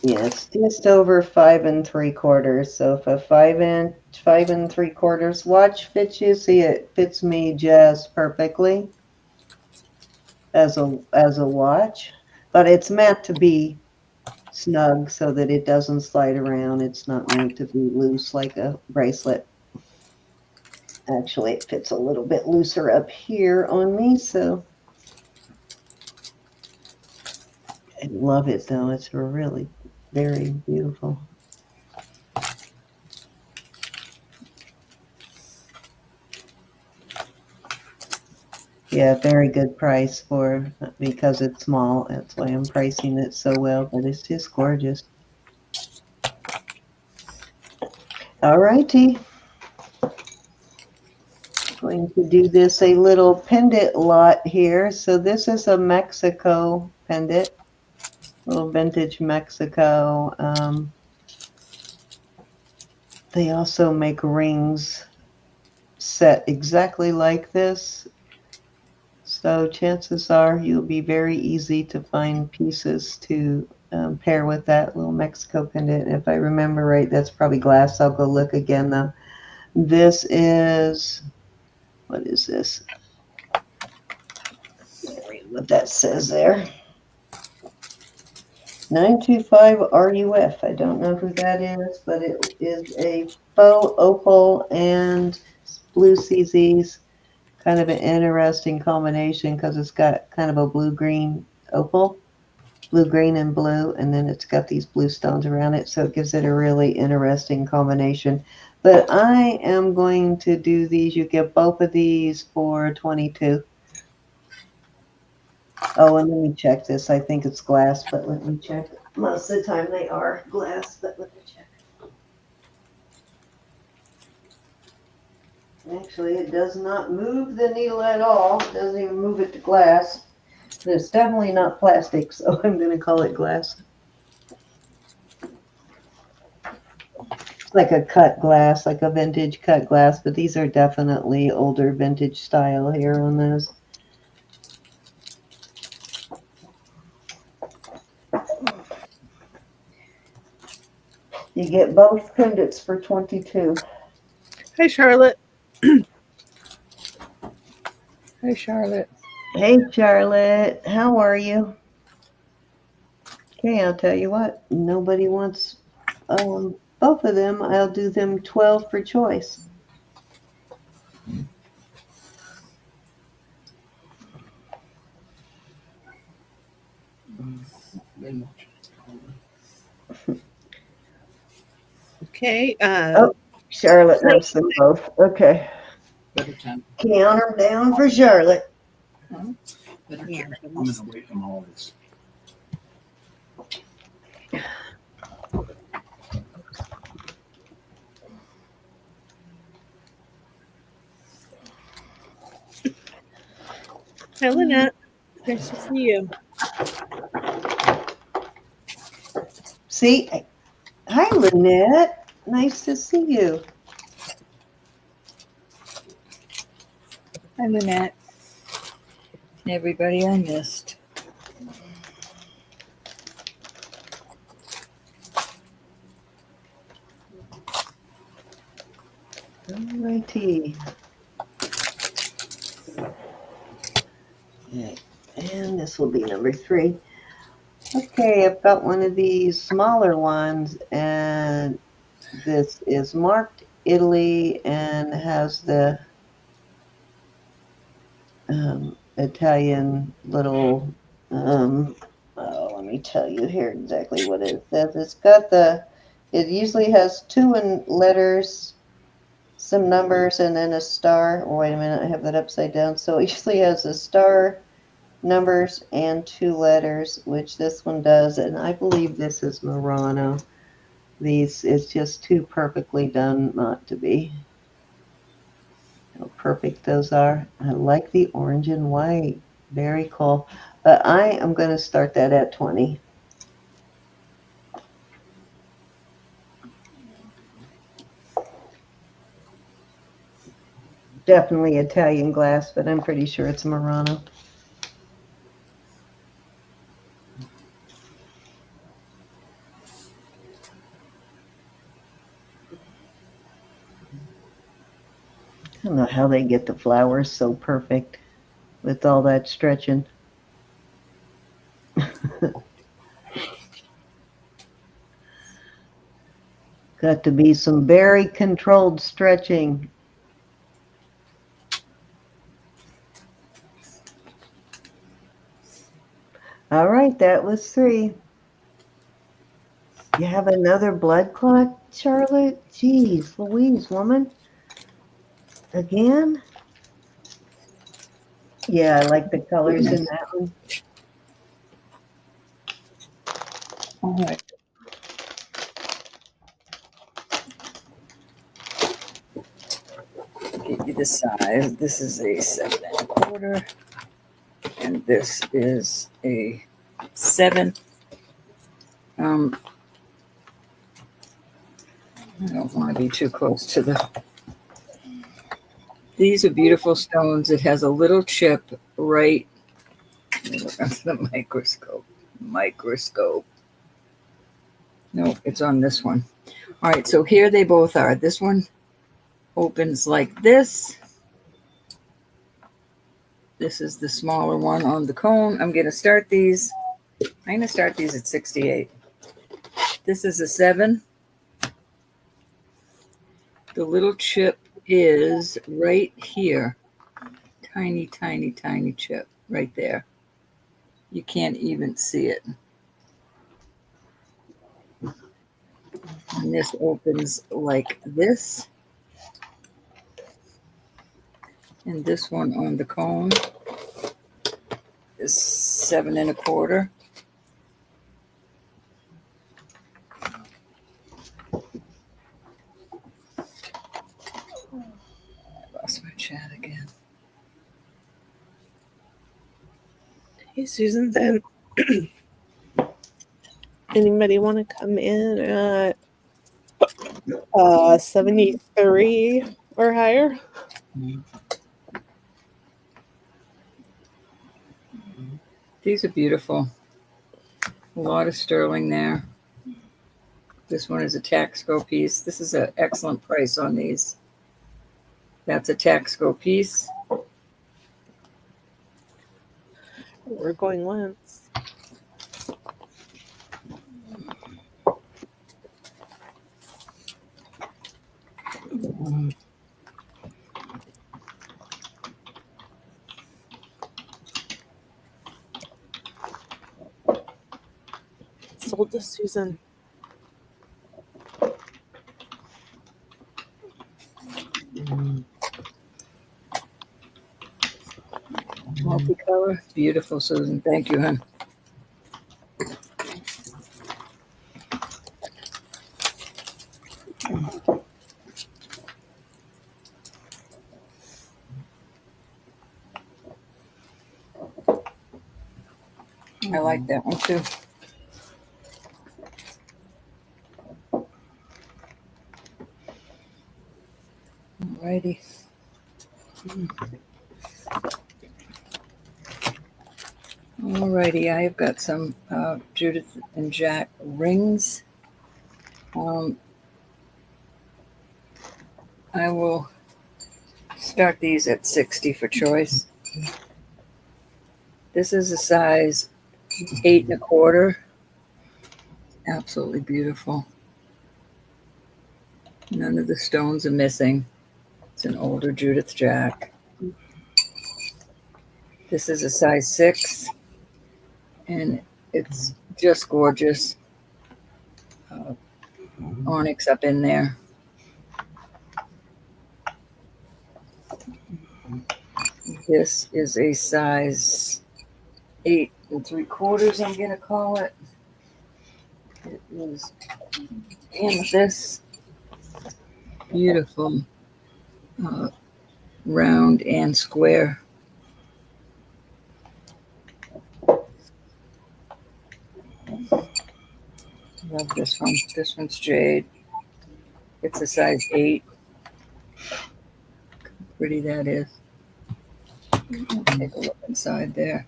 Yeah, it's just over 5 3/4. So if a 5 3/4 watch fits you, see, it fits me just perfectly as a watch, but it's meant to be snug so that it doesn't slide around. It's not meant to be loose like a bracelet. Actually, it fits a little bit looser up here on me, so I love it though. It's really very beautiful. Yeah, very good price for, because it's small. That's why I'm pricing it so well, but it's just gorgeous. All righty. Going to do this a little pendant lot here. So this is a Mexico pendant, little vintage Mexico. They also make rings set exactly like this. So chances are you'll be very easy to find pieces to pair with that little Mexico pendant. If I remember right, that's probably glass. I'll go look again though. This is, what is this? Read what that says there. 925 RUF. I don't know who that is, but it is a faux opal and blue CZs. Kind of an interesting combination because it's got kind of a blue-green opal. blue, green, and blue, and then it's got these blue stones around it, so it gives it a really interesting combination. But I am going to do these. You get both of these for 22. Oh, and let me check this. I think it's glass, but let me check. Most of the time they are glass, but let me check. Actually, it does not move the needle at all. It doesn't even move it to glass. But it's definitely not plastic, so I'm going to call it glass. It's like a cut glass, like a vintage cut glass, but these are definitely older vintage style here on those. You get both pendants for 22. Hi, Charlotte. Hi, Charlotte. Hey, Charlotte. How are you? Okay, I'll tell you what. Nobody wants both of them. I'll do them 12 for choice. Okay. Oh, Charlotte wants them both. Okay. Count them down for Charlotte. Yeah. Away from all this. Hi, Lynette. Nice to see you. See? Hi, Lynette. Nice to see you. Hi, Lynette. Everybody I missed. Alrighty. Okay. And this will be number 3. Okay, I've got one of these smaller ones, and this is marked Italy and has the Italian little, let me tell you here exactly what it says. It's got it usually has 2 in letters, some numbers, and then a star. Oh, wait a minute, I have that upside down. So it usually has a star, numbers, and 2 letters, which this one does, and I believe this is Murano. These, it's just too perfectly done not to be. How perfect those are. I like the orange and white. Very cool. But I am going to start that at 20. Definitely Italian glass, but I'm pretty sure it's Murano. I don't know how they get the flowers so perfect with all that stretching. Got to be some very controlled stretching. All right, that was 3. You have another blood clot, Charlotte? Jeez, Louise, woman. Again? Yeah, I like the colors in that one. All right. Give you the size. This is a 7 1/4, and this is a 7. I don't want to be too close to the. These are beautiful stones. It has a little chip right. Look under the microscope. Microscope. No, it's on this one. All right, so here they both are. This one opens like this. This is the smaller one on the cone. I'm going to start these. I'm going to start these at 68. This is a 7. The little chip is right here. Tiny, tiny, tiny chip right there. You can't even see it. And this opens like this. And this one on the cone is 7 1/4. I lost my chat again. Hey, Susan, then anybody want to come in at 73 or higher? These are beautiful. A lot of sterling there. This one is a Taxco piece. This is an excellent price on these. That's a Taxco piece. We're going once. Sold to Susan. Multicolor. Beautiful, Susan. Thank you, hon. I like that one too. Alrighty. Alrighty, I have got some Judith and Jack rings. I will start these at 60 for choice. This is a size 8 1/4. Absolutely beautiful. None of the stones are missing. It's an older Judith Jack. This is a size 6, and it's just gorgeous. Onyx up in there. This is a size 8 3/4, I'm going to call it. It is amethyst. Beautiful. Round and square. Love this one. This one's jade. It's a size 8. How pretty that is. Take a look inside there.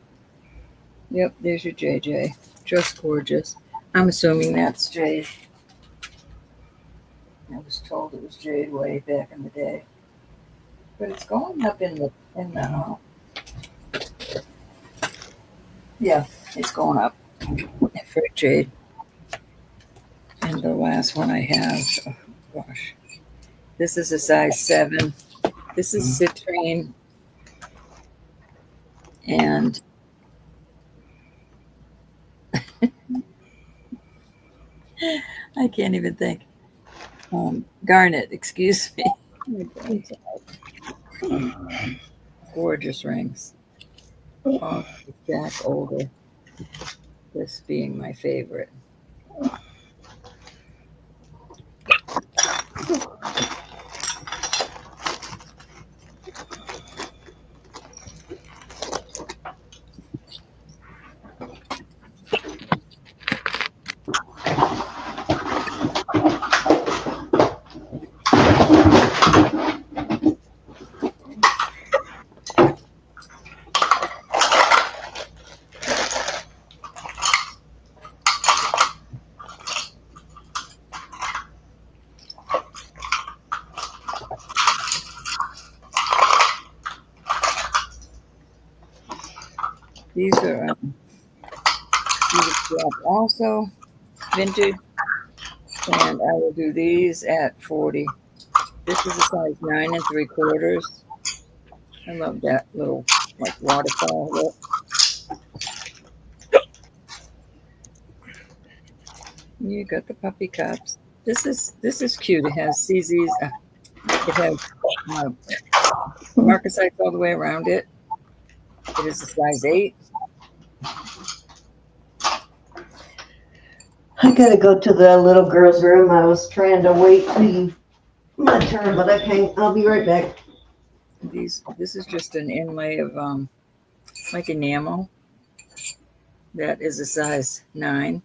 Yep, there's your JJ. Just gorgeous. I'm assuming that's jade. I was told it was jade way back in the day. But it's going up in the yeah, it's going up for jade. And the last one I have, oh gosh, this is a size 7. This is citrine, and I can't even think. Garnet, excuse me. Gorgeous rings. Oh, Jack older. This being my favorite. These are also vintage, and I will do these at 40. This is a size 9 3/4. I love that little like waterfall look. You got the puppy cups. This is cute. It has CZ's. It has Marasite all the way around it. It is a size 8. I gotta go to the little girl's room. I was trying to wait my turn, but I can't. I'll be right back. This is just an inlay of like enamel. That is a size 9.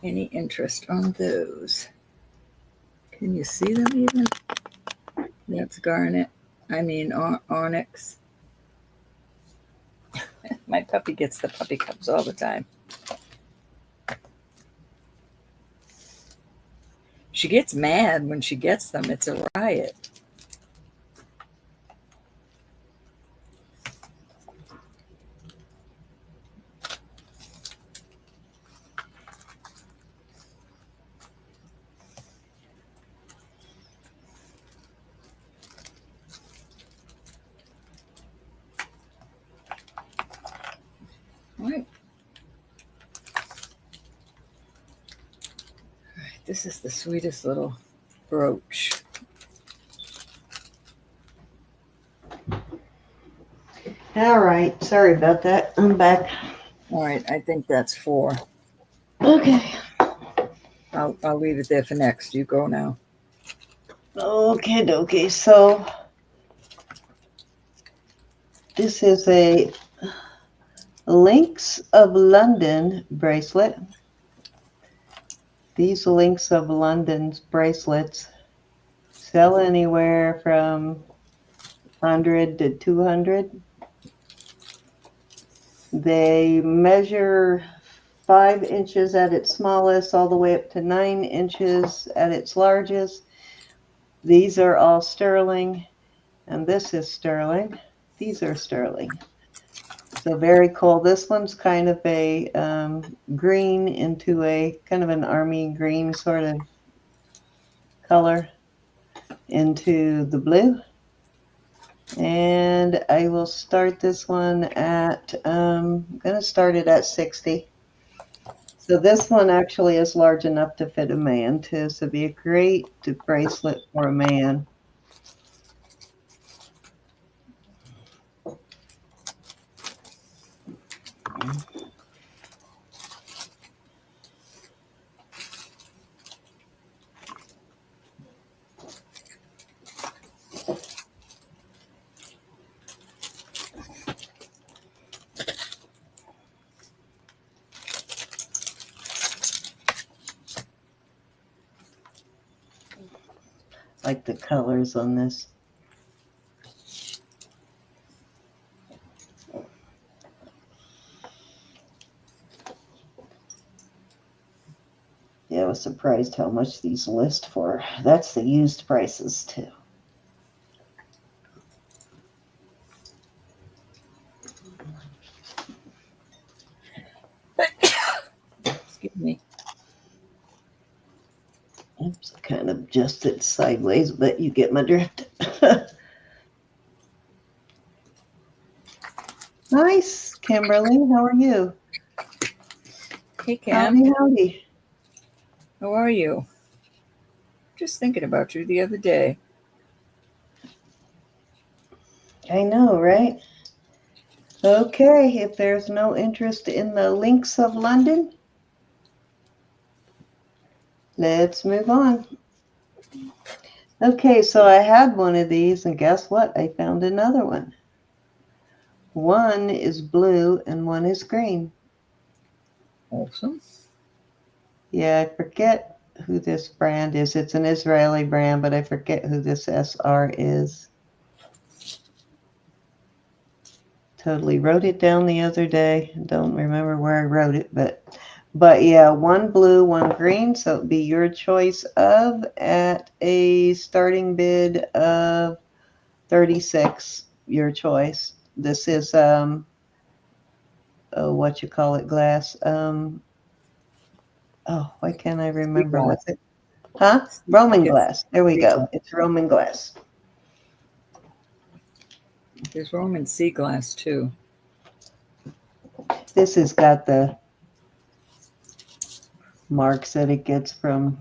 Any interest on those? Can you see them even? That's garnet. I mean onyx. My puppy gets the puppy cups all the time. She gets mad when she gets them. It's a riot. All right. This is the sweetest little brooch. All right. Sorry about that. I'm back. All right, I think that's 4. Okay. I'll leave it there for next. You go now. Okay. So this is a Links of London bracelet. These Links of London's bracelets sell anywhere from 100 to 200. They measure 5 inches at its smallest, all the way up to 9 inches at its largest. These are all sterling, and this is sterling. These are sterling. So very cool. This one's kind of a green into a kind of an army green sort of color into the blue. And I will start this one at, I'm going to start it at 60. So this one actually is large enough to fit a man too. So it'd be a great bracelet for a man. Like the colors on this. Yeah, I was surprised how much these list for. That's the used prices too. Excuse me. Oops, I kind of adjusted sideways, but you get my drift. Nice, Kimberly. How are you? Hey, Cam. Howdy. How are you? Just thinking about you the other day. I know, right? Okay, if there's no interest in the Links of London, let's move on. Okay, so I had one of these, and guess what? I found another one. One is blue and one is green. Awesome. Yeah, I forget who this brand is. It's an Israeli brand, but I forget who this SR is. Totally wrote it down the other day. Don't remember where I wrote it, but yeah, one blue, one green. So it'd be your choice of at a starting bid of 36. Your choice. This is what you call it, glass. Why can't I remember what's it? Huh? Roman glass. There we go. It's Roman glass. There's Roman sea glass too. This has got the marks that it gets from,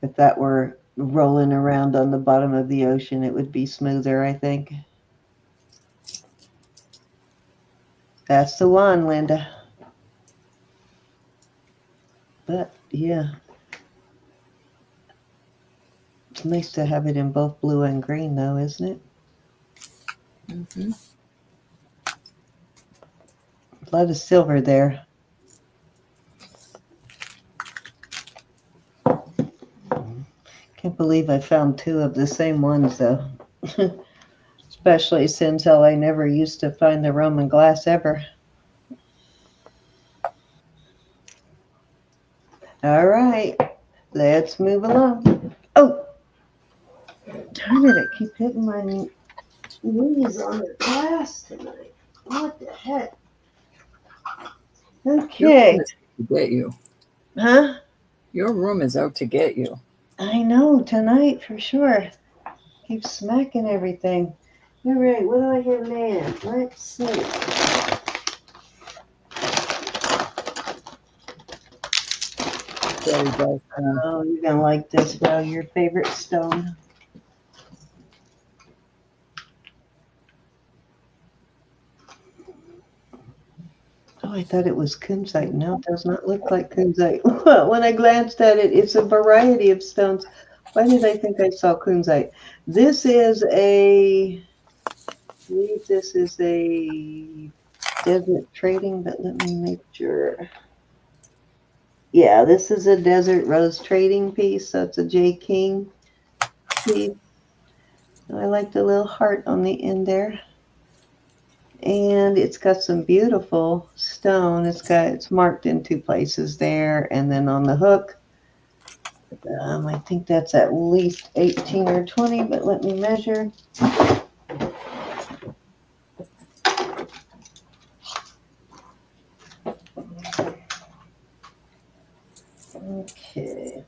if that were rolling around on the bottom of the ocean, it would be smoother, I think. That's the one, Linda. But yeah, it's nice to have it in both blue and green, though, isn't it? Mm-hmm. A lot of silver there. Can't believe I found two of the same ones, though. Especially since I never used to find the Roman glass ever. All right, let's move along. Oh, darn it, I keep hitting my knees on the glass tonight. What the heck? Your room Okay. is out to get you. Huh? Your room is out to get you. I know, tonight for sure. Keep smacking everything. All right, what do I have now? Let's see. There you go. Oh, you're going to like this, bro. Your favorite stone. Oh, I thought it was kunzite. No, it does not look like kunzite. When I glanced at it, it's a variety of stones. Why did I think I saw kunzite? This is I believe this is a desert trading, but let me make sure. Yeah, this is a desert rose trading piece, so it's a J. King piece. I like the little heart on the end there. And it's got some beautiful stone. It's marked in two places there, and then on the hook. I think that's at least 18 or 20, but let me measure. Okay.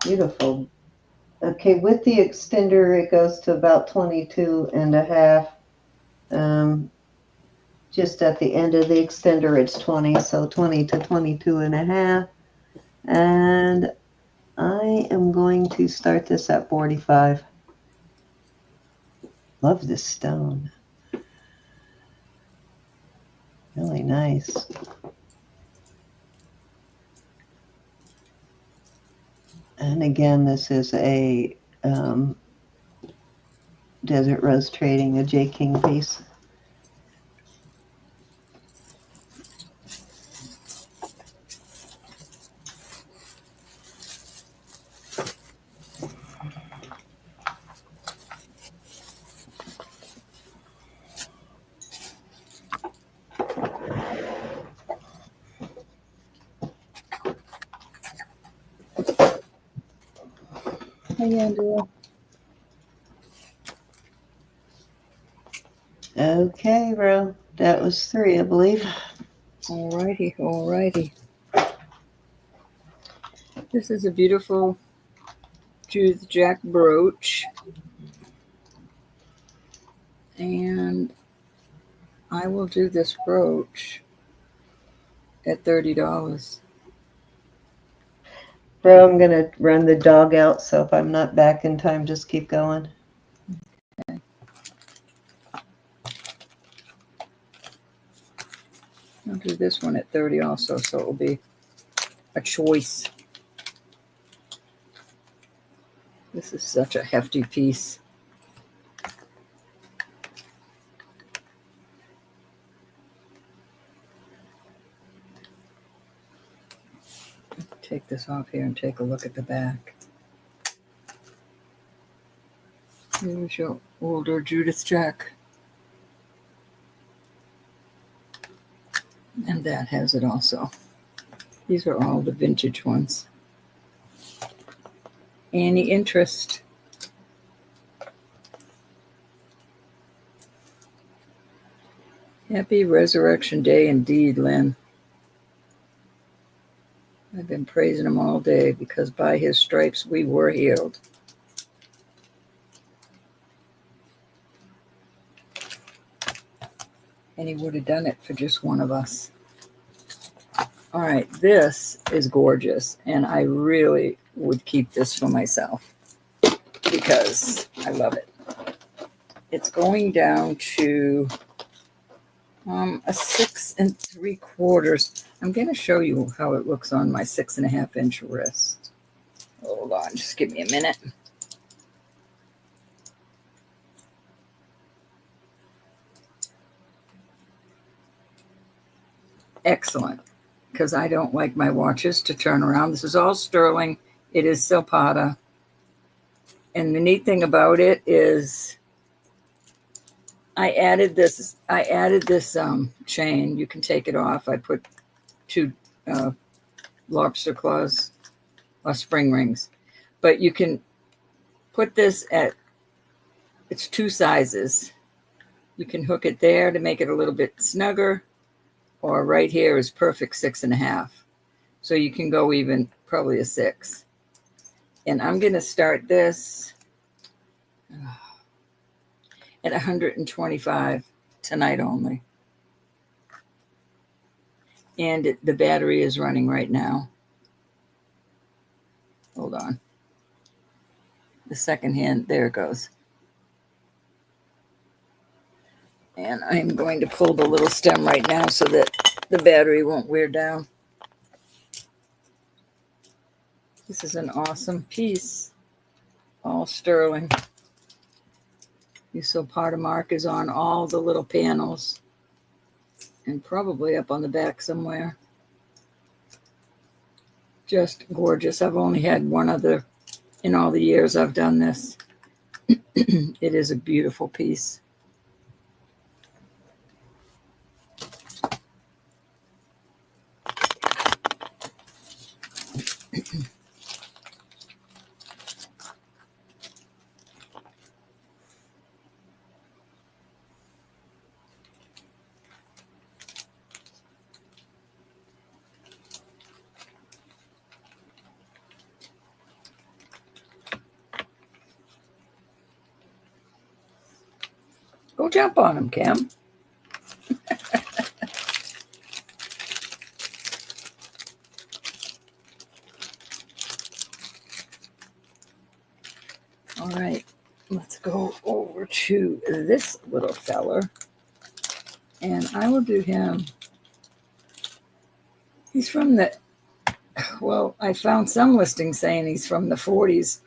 Beautiful. Okay, with the extender, it goes to about 22 and a half. Just at the end of the extender, it's 20, so 20 to 22 and a half. And I am going to start this at 45. Love this stone. Really nice. And again, this is a Desert Rose Trading, a J. King piece. Hey, Andrea. Okay, bro. That was 3, I believe. Alrighty, alrighty. This is a beautiful Judith Jack brooch. And I will do this brooch at $30. Bro, I'm going to run the dog out, so if I'm not back in time, just keep going. Okay. I'll do this one at 30 also, so it will be a choice. This is such a hefty piece. Take this off here and take a look at the back. Here's your older Judith Jack. And that has it also. These are all the vintage ones. Any interest? Happy Resurrection Day indeed, Lynn. I've been praising him all day because by his stripes we were healed. And he would have done it for just one of us. All right, this is gorgeous, and I really would keep this for myself because I love it. It's going down to a 6 3/4. I'm going to show you how it looks on my 6.5 inch wrist. Hold on, just give me a minute. Excellent, because I don't like my watches to turn around. This is all sterling. It is silpada. And the neat thing about it is I added this chain. You can take it off. I put 2 lobster claws or spring rings. But you can put this it's 2 sizes. You can hook it there to make it a little bit snugger, or right here is perfect 6.5. So you can go even probably a 6. And I'm going to start this at 125 tonight only. And the battery is running right now. Hold on. The second hand, there it goes. And I'm going to pull the little stem right now so that the battery won't wear down. This is an awesome piece, all sterling. The silpada mark is on all the little panels and probably up on the back somewhere. Just gorgeous. I've only had one other in all the years I've done this. It is a beautiful piece. Go jump on him, Cam. All right, let's go over to this little feller. And I will do him. He's from well, I found some listings saying he's from the 40s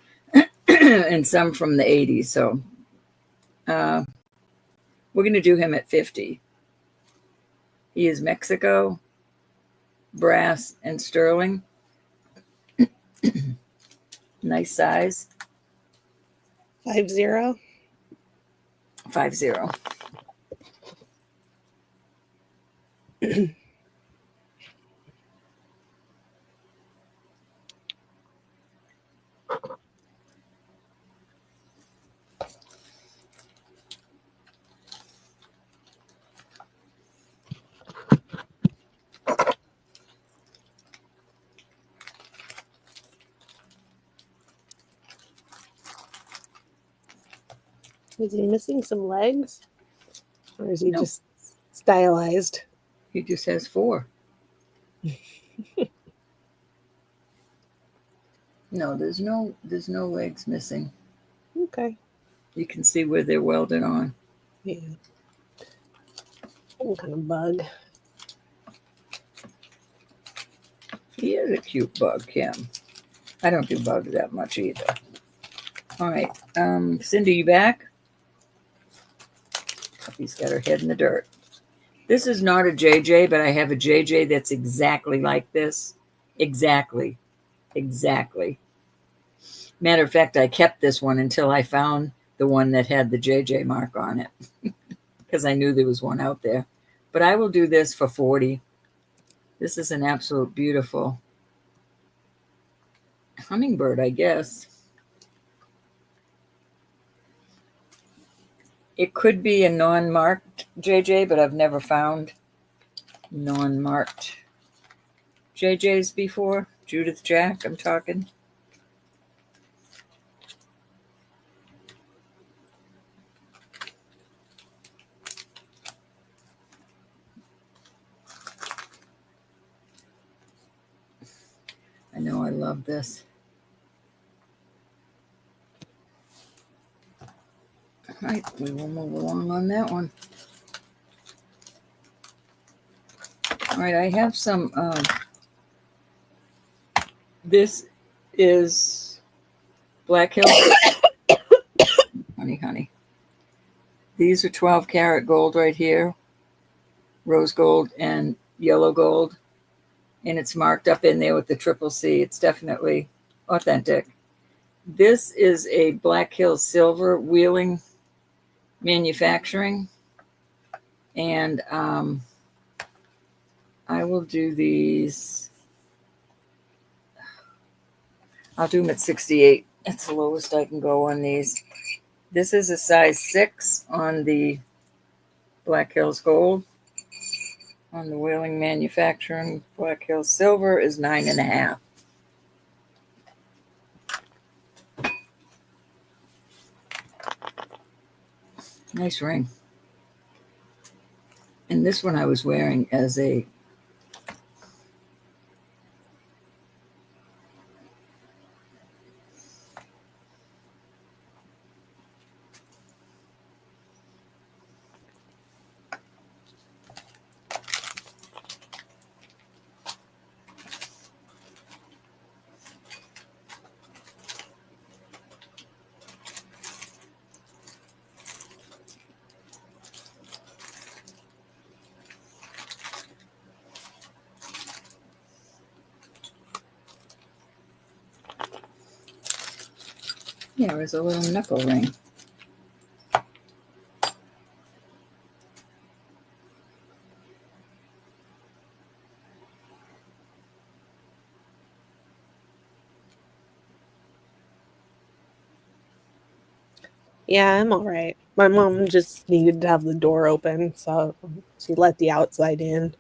and some from the 80s. So we're going to do him at 50. He is Mexico, brass, and sterling. Nice size. 50. 50. Is he missing some legs? Or is he No. just stylized? He just has 4. No, there's no legs missing. Okay. You can see where they're welded on. Yeah. Some kind of bug. He is a cute bug, Kim. I don't do bugs that much either. All right. Cindy, you back? He's got her head in the dirt. This is not a JJ, but I have a JJ that's exactly like this. Exactly. Matter of fact, I kept this one until I found the one that had the JJ mark on it because I knew there was one out there. But I will do this for 40. This is an absolute beautiful hummingbird, I guess. It could be a non-marked JJ, but I've never found non-marked JJs before. Judith Jack, I'm talking. know I love this. All right, we will move along on that one. All right, I have some, this is Black Hills. Honey. These are 12 karat gold right here, rose gold and yellow gold. And it's marked up in there with the triple C. It's definitely authentic. This is a Black Hills silver wheeling manufacturing. And I will do these. I'll do them at 68. That's the lowest I can go on these. This is a size 6 on the Black Hills Gold. On the Wheeling Manufacturing, Black Hills Silver is 9.5. Nice ring. And this one I was wearing as a yeah, it was a little knuckle ring. Yeah, I'm all right. My mom just needed to have the door open, so she let the outside in.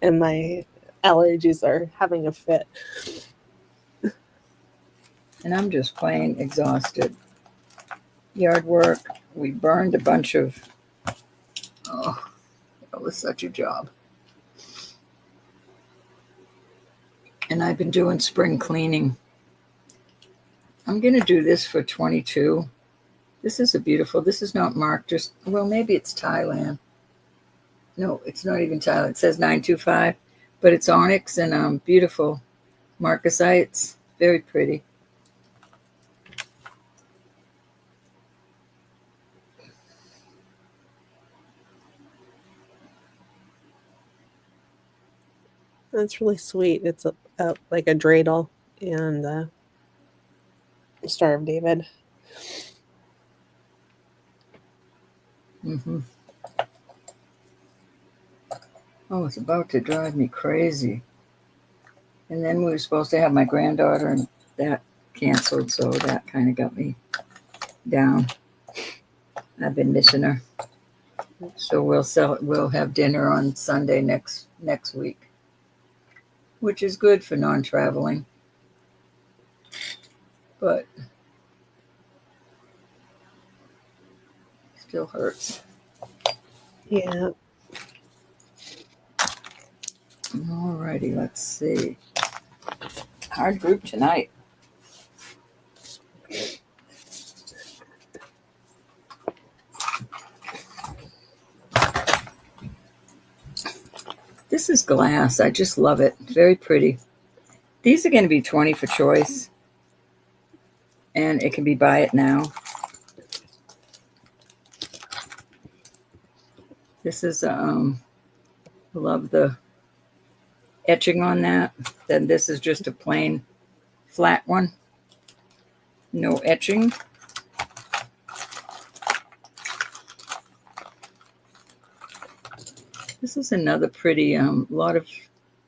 And my allergies are having a fit. And I'm just plain exhausted. Yard work. We burned a bunch of, oh, that was such a job. And I've been doing spring cleaning. I'm going to do this for 22. This is a beautiful, this is not marked, just, well, maybe it's Thailand. No, it's not even Thailand. It says 925, but it's onyx and beautiful marcasites. Very pretty. That's really sweet. It's like a dreidel and the Star of David. Mm-hmm. Oh, it's about to drive me crazy. And then we were supposed to have my granddaughter, and that canceled, so that kind of got me down. I've been missing her. So we'll have dinner on Sunday next week, which is good for non-traveling. But still hurts. Yeah. Alrighty, let's see. Hard group tonight. This is glass. I just love it. Very pretty. These are going to be 20 for choice. And it can be buy it now. This is, love the etching on that. Then this is just a plain flat one. No etching. This is another pretty, lot of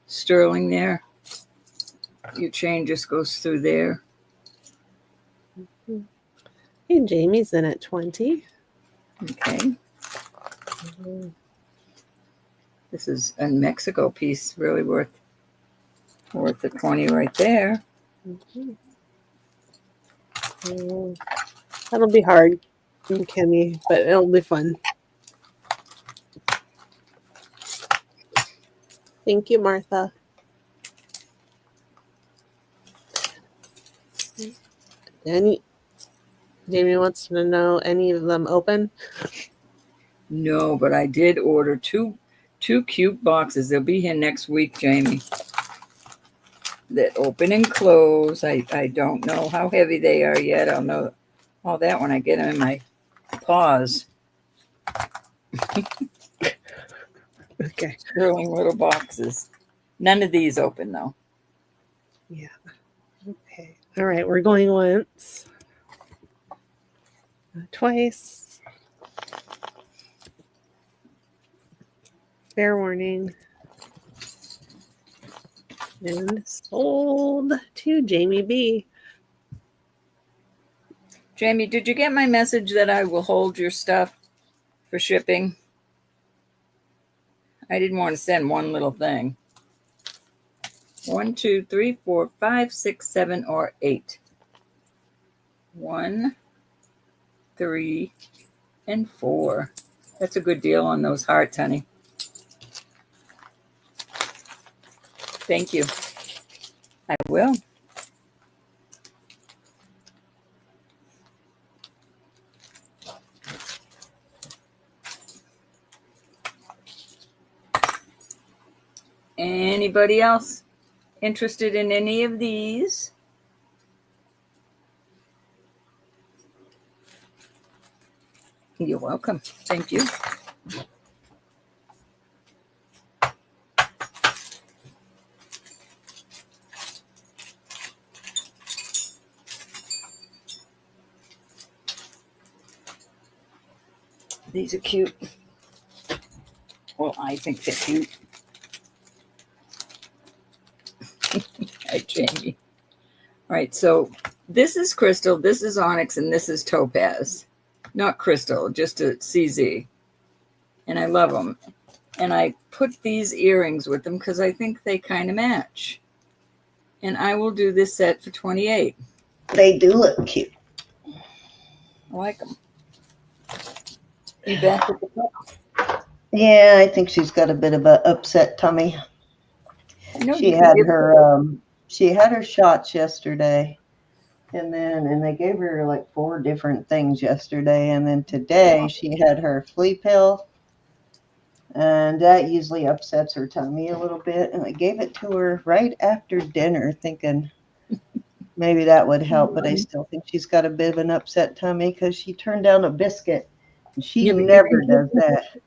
sterling there. Your chain just goes through there. Hey, Jamie's in at 20. Okay. This is a Mexico piece, really worth the 20 right there. That'll be hard, Kimmy, but it'll be fun. Thank you, Martha. Any Jamie wants to know any of them open? No, but I did order two cute boxes. They'll be here next week, Jamie. That open and close. I don't know how heavy they are yet. I'll know all that when I get them in my paws. Okay. Sterling little boxes. None of these open though. Yeah. Okay. All right. We're going once. Twice. Fair warning. And sold to Jamie B. Jamie, did you get my message that I will hold your stuff for shipping? I didn't want to send one little thing. 1, 2, 3, 4, 5, 6, 7, or 8. 1, 3, and 4. That's a good deal on those hearts, honey. Thank you. I will. Anybody else interested in any of these? You're welcome. Thank you. These are cute. Well, I think they're cute. Hi, Jamie. All right, so this is crystal, this is onyx, and this is topaz. Not crystal, just a CZ. And I love them. And I put these earrings with them because I think they kind of match. And I will do this set for $28. They do look cute. I like them. You back with the cup? Yeah, I think she's got a bit of an upset tummy. No, She had her shots yesterday, and they gave her like 4 different things yesterday, and then today she had her flea pill, and that usually upsets her tummy a little bit. And I gave it to her right after dinner, thinking maybe that would help, but I still think she's got a bit of an upset tummy because she turned down a biscuit. She never does that.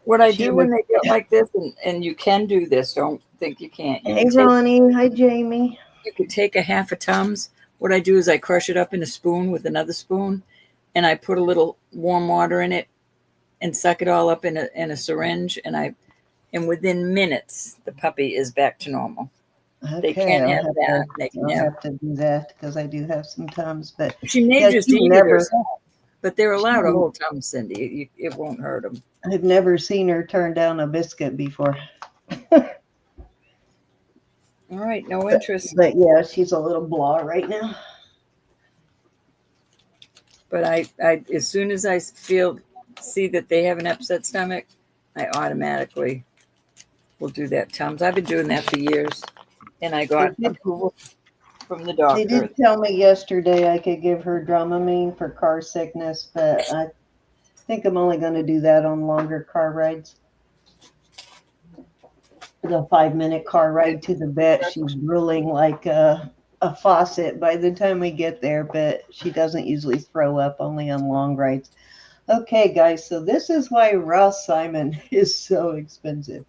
What I do when they get like this, and you can do this, don't think you can't. Hey, Ronnie. Hi, Jamie. You could take a half a Tums. What I do is I crush it up in a spoon with another spoon, and I put a little warm water in it and suck it all up in a syringe, and within minutes the puppy is back to normal. Okay, They can't have that. I'll have to do that because I do have some Tums, but she may yeah, just she eat never- it herself. But they're allowed a whole Tums, Cindy. It won't hurt them. I've never seen her turn down a biscuit before. All right, no interest. But yeah, she's a little blah right now. But I as soon as I see that they have an upset stomach, I automatically will do that Tums. I've been doing that for years, and I got approval from the doctor. They did tell me yesterday I could give her Dramamine for car sickness, but I think I'm only going to do that on longer car rides. The 5-minute car ride to the vet, she's drooling like a faucet by the time we get there, but she doesn't usually throw up, only on long rides. Okay, guys, so this is why Ross Simon is so expensive.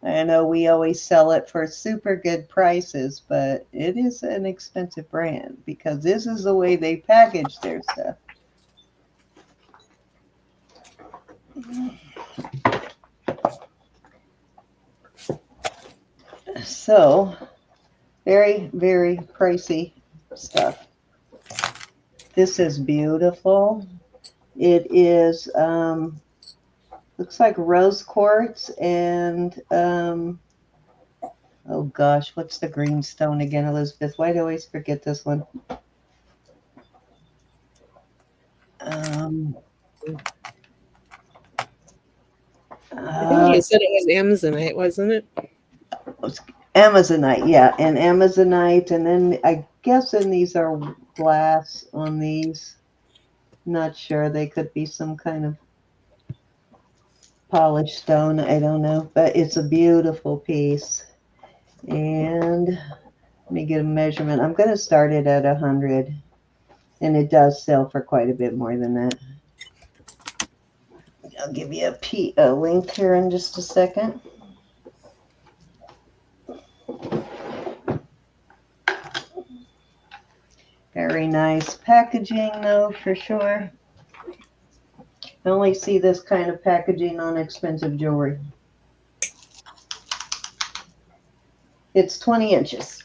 I know we always sell it for super good prices, but it is an expensive brand because this is the way they package their stuff. So, very, very pricey stuff. This is beautiful. It is, looks like rose quartz and, oh gosh, what's the green stone again, Elizabeth? Why do I always forget this one? I think you said it was Amazonite, wasn't it? Amazonite, yeah, and Amazonite, and then I guess in these are glass on these. Not sure. They could be some kind of polished stone. I don't know. But it's a beautiful piece. And let me get a measurement. I'm going to start it at 100. And it does sell for quite a bit more than that. I'll give you a link here in just a second. Very nice packaging, though, for sure. I only see this kind of packaging on expensive jewelry. It's 20 inches.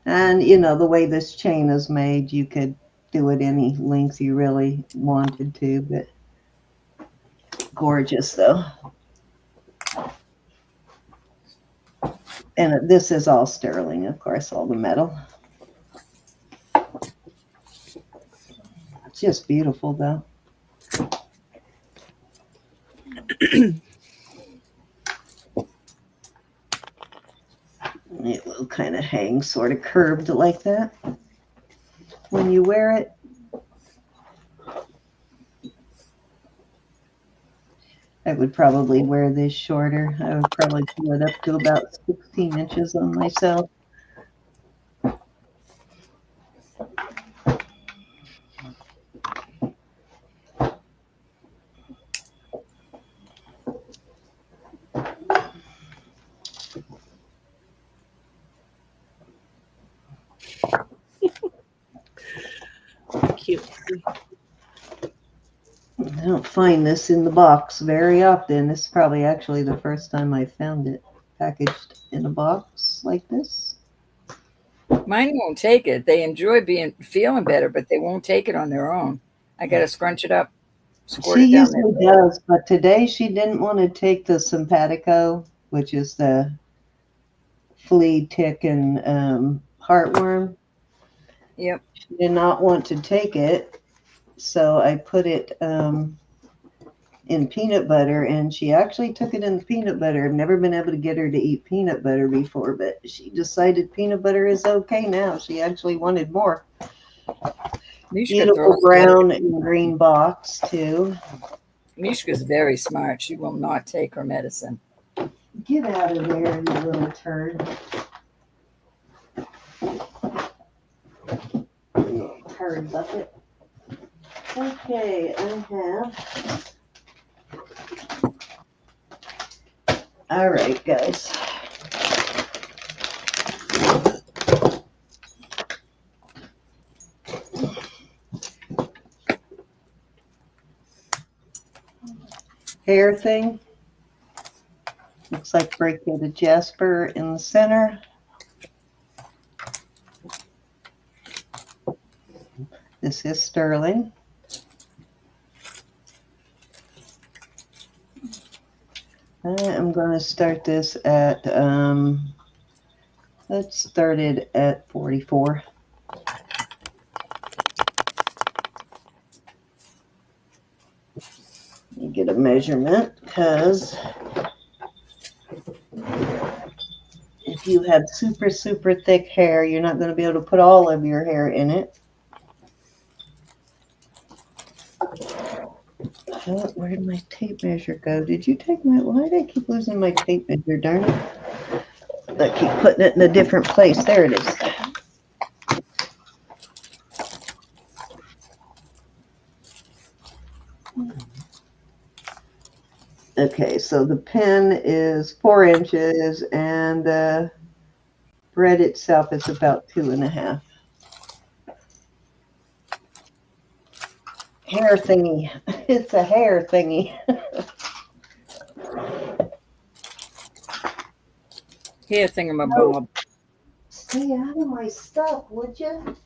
And, you know, the way this chain is made, you could do it any length you really wanted to, but gorgeous, though. And this is all sterling, of course, all the metal. It's just beautiful, though. It will kind of hang sort of curved like that when you wear it. I would probably wear this shorter. I would probably pull it up to about 16 inches on myself. Cute. I don't find this in the box very often. This is probably actually the first time I found it packaged in a box like this. Mine won't take it. They enjoy feeling better, but they won't take it on their own. I got to scrunch it up, squirt She it down there. usually does, but today she didn't want to take the simpatico, which is the flea, tick, and heartworm. Yep. She did not want to take it, so I put it in peanut butter, and she actually took it in the peanut butter. I've never been able to get her to eat peanut butter before, but she decided peanut butter is okay now. She actually wanted more. Beautiful brown and green box, too. Mishka's very smart. She will not take her medicine. Get out of there, you little turd. Turd bucket. Okay, I have. All right, guys. Hair thing. Looks like braided jasper in the center. This is sterling. I'm going to start this at, let's start it at 44. Let me get a measurement, because if you have super, super thick hair, you're not going to be able to put all of your hair in it. Oh, where did my tape measure go? Did you take my, why did I keep losing my tape measure, darn it? I keep putting it in a different place. There it is. Okay, so the pin is 4 inches, and the thread itself is about 2.5. Hair thingy. It's a hair thingy. Hair thingamabob. Stay out of my stuff, would you?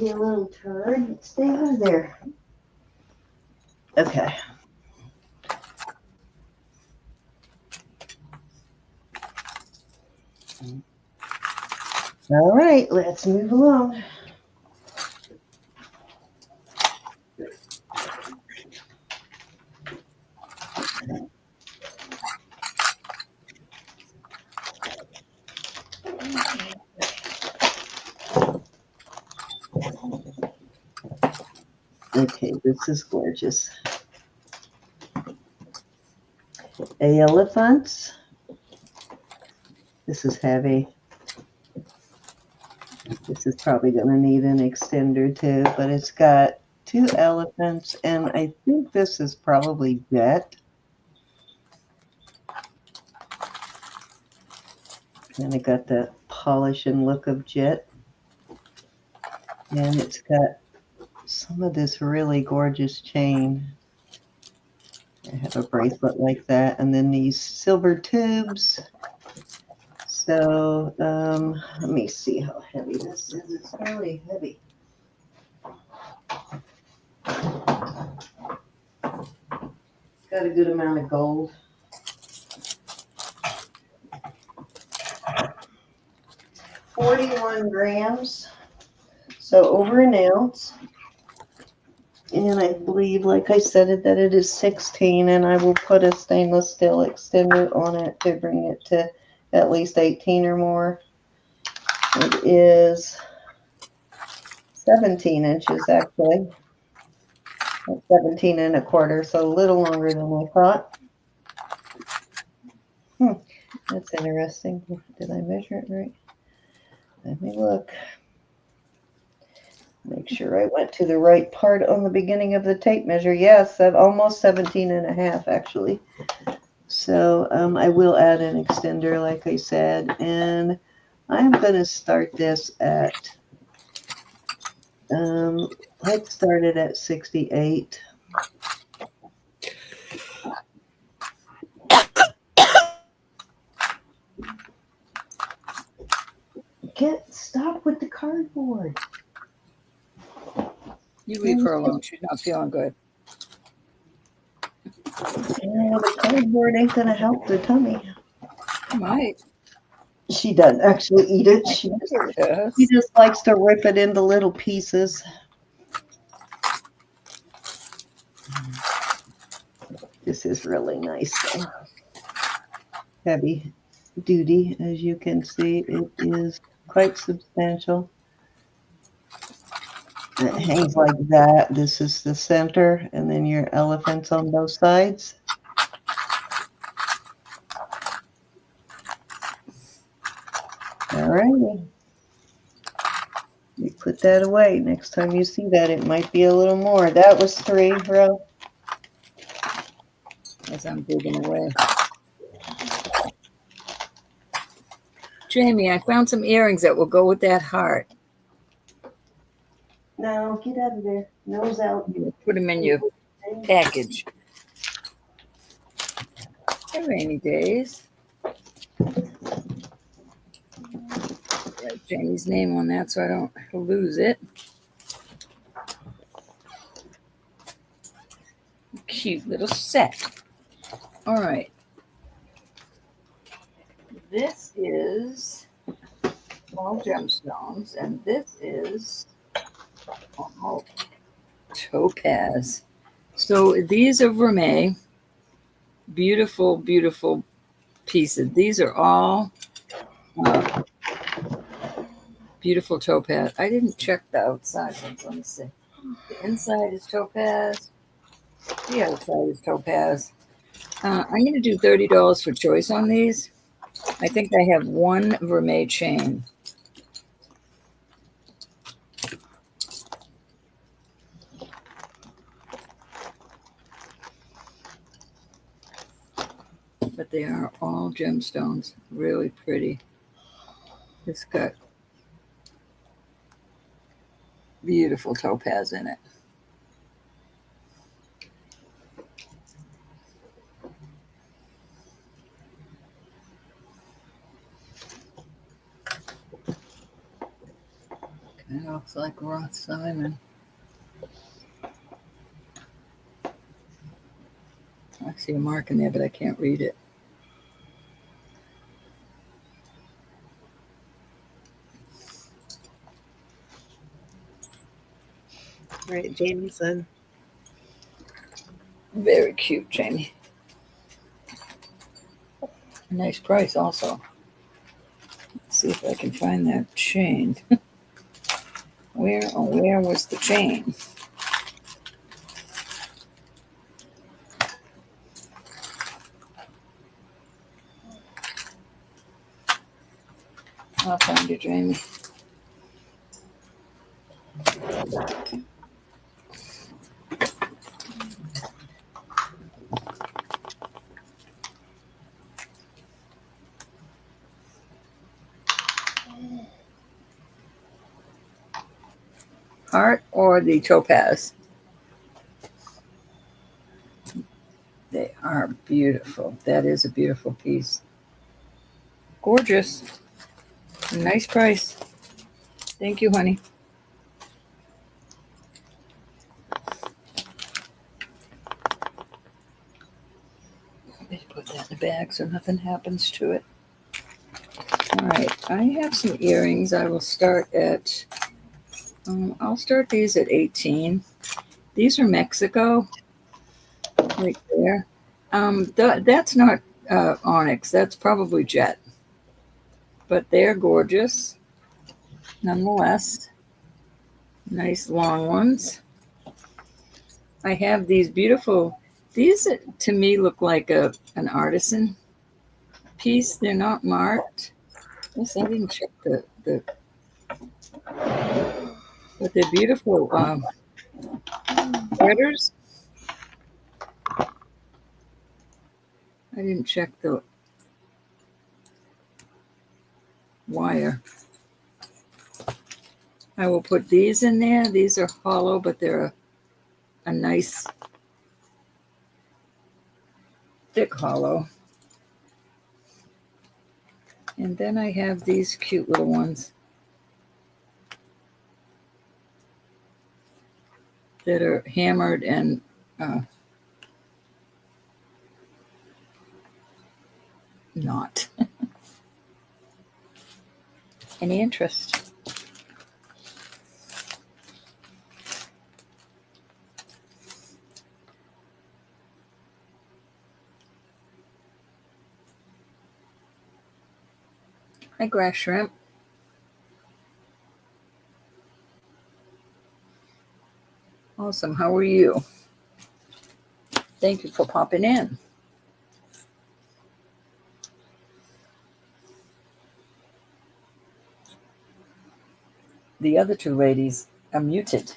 You little turd. Stay out of there. Okay. All right, let's move along. Okay, this is gorgeous. Elephants. This is heavy. This is probably going to need an extender too, but it's got 2 elephants, and I think this is probably jet. Kind of got the polish and look of jet. And it's got some of this really gorgeous chain. I have a bracelet like that, and then these silver tubes. So let me see how heavy this is. It's fairly heavy. Got a good amount of gold. $41 grams, so over an ounce. And I believe, like I said, that it is 16, and I will put a stainless steel extender on it to bring it to at least 18 or more. It is 17 inches, actually. 17 and a quarter, so a little longer than I thought. That's interesting. Did I measure it right? Let me look. Make sure I went to the right part on the beginning of the tape measure. Yes, almost 17 and a half, actually. So I will add an extender, like I said, and I'm going to start this at, let's start it at 68. Stop with the cardboard. You leave her alone. She's not feeling good. The cardboard ain't going to help the tummy. Might. She doesn't actually eat it. She just likes to rip it into little pieces. This is really nice, though. Heavy duty, as you can see. It is quite substantial. It hangs like that. This is the center, and then your elephants on both sides. All righty. You put that away. Next time you see that, it might be a little more. That was 3, Ro. As I'm digging away. Jamie, I found some earrings that will go with that heart. No, get out of there. Nose out. Put them in your package. They're rainy days. Write Jamie's name on that so I don't lose it. Cute little set. All right. This is all gemstones, and this is all topaz. So these are vermeil. Beautiful, beautiful pieces. These are all beautiful topaz. I didn't check the outside ones. Let me see. The inside is topaz. The outside is topaz. I'm going to do $30 for choice on these. I think I have one vermeil chain. But they are all gemstones. Really pretty. It's got beautiful topaz in it. It looks like Roth Simon. I see a mark in there, but I can't read it. Right, Jameson. Very cute, Jamie. Nice price also. Let's see if I can find that chain. Where was the chain? I'll find you, Jamie. Heart or the topaz? They are beautiful. That is a beautiful piece. Gorgeous. Nice price. Thank you, honey. Let me put that in the bag so nothing happens to it. All right, I have some earrings. I will start at, I'll start these at 18. These are Mexico, right there. That's not onyx. That's probably jet. But they're gorgeous, nonetheless. Nice long ones. I have these beautiful, these to me look like an artisan piece. They're not marked. Yes, I didn't check but they're beautiful threaders. I didn't check the wire. I will put these in there. These are hollow, but they're a nice thick hollow. And then I have these cute little ones that are hammered and not. Any interest? Hi, grass shrimp. Awesome. How are you? Thank you for popping in. The other two ladies are muted.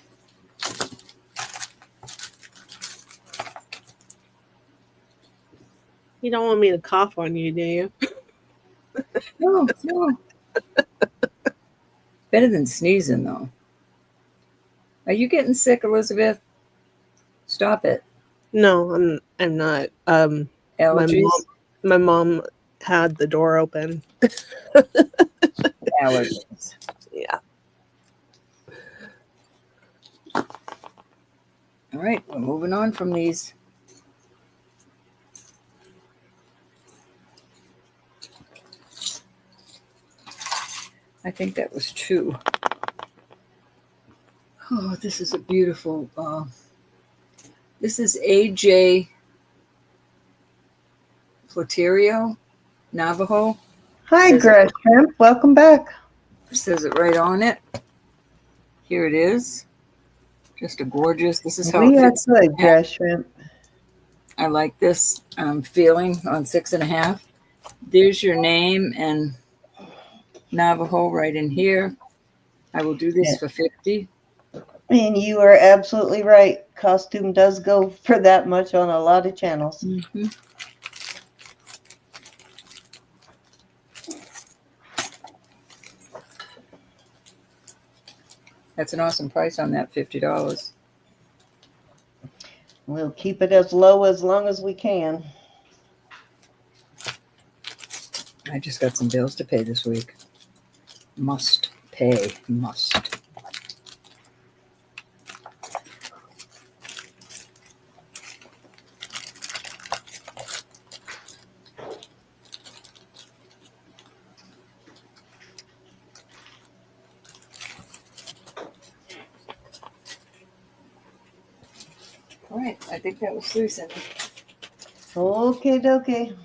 You don't want me to cough on you, do you? No, no. Better than sneezing, though. Are you getting sick, Elizabeth? Stop it. No, I'm not. Allergies? My mom had the door open. Allergies. Yeah. All right, we're moving on from these. I think that was 2. Oh, this is a beautiful, this is AJ Floterio, Navajo. Hi, Says grass shrimp. Welcome back. Says it right on it. Here it is. Just a gorgeous, this is how We it are fits. good, grass shrimp. I like this feeling on 6.5. There's your name and Navajo right in here. I will do this Yeah. for 50. And you are absolutely right. Costume does go for that much on a lot of channels. Mm-hmm. That's an awesome price on that $50. We'll keep it as low as long as we can. I just got some bills to pay this week. Must pay, must. All right, I think that was 3, Cindy. Okay, dokie.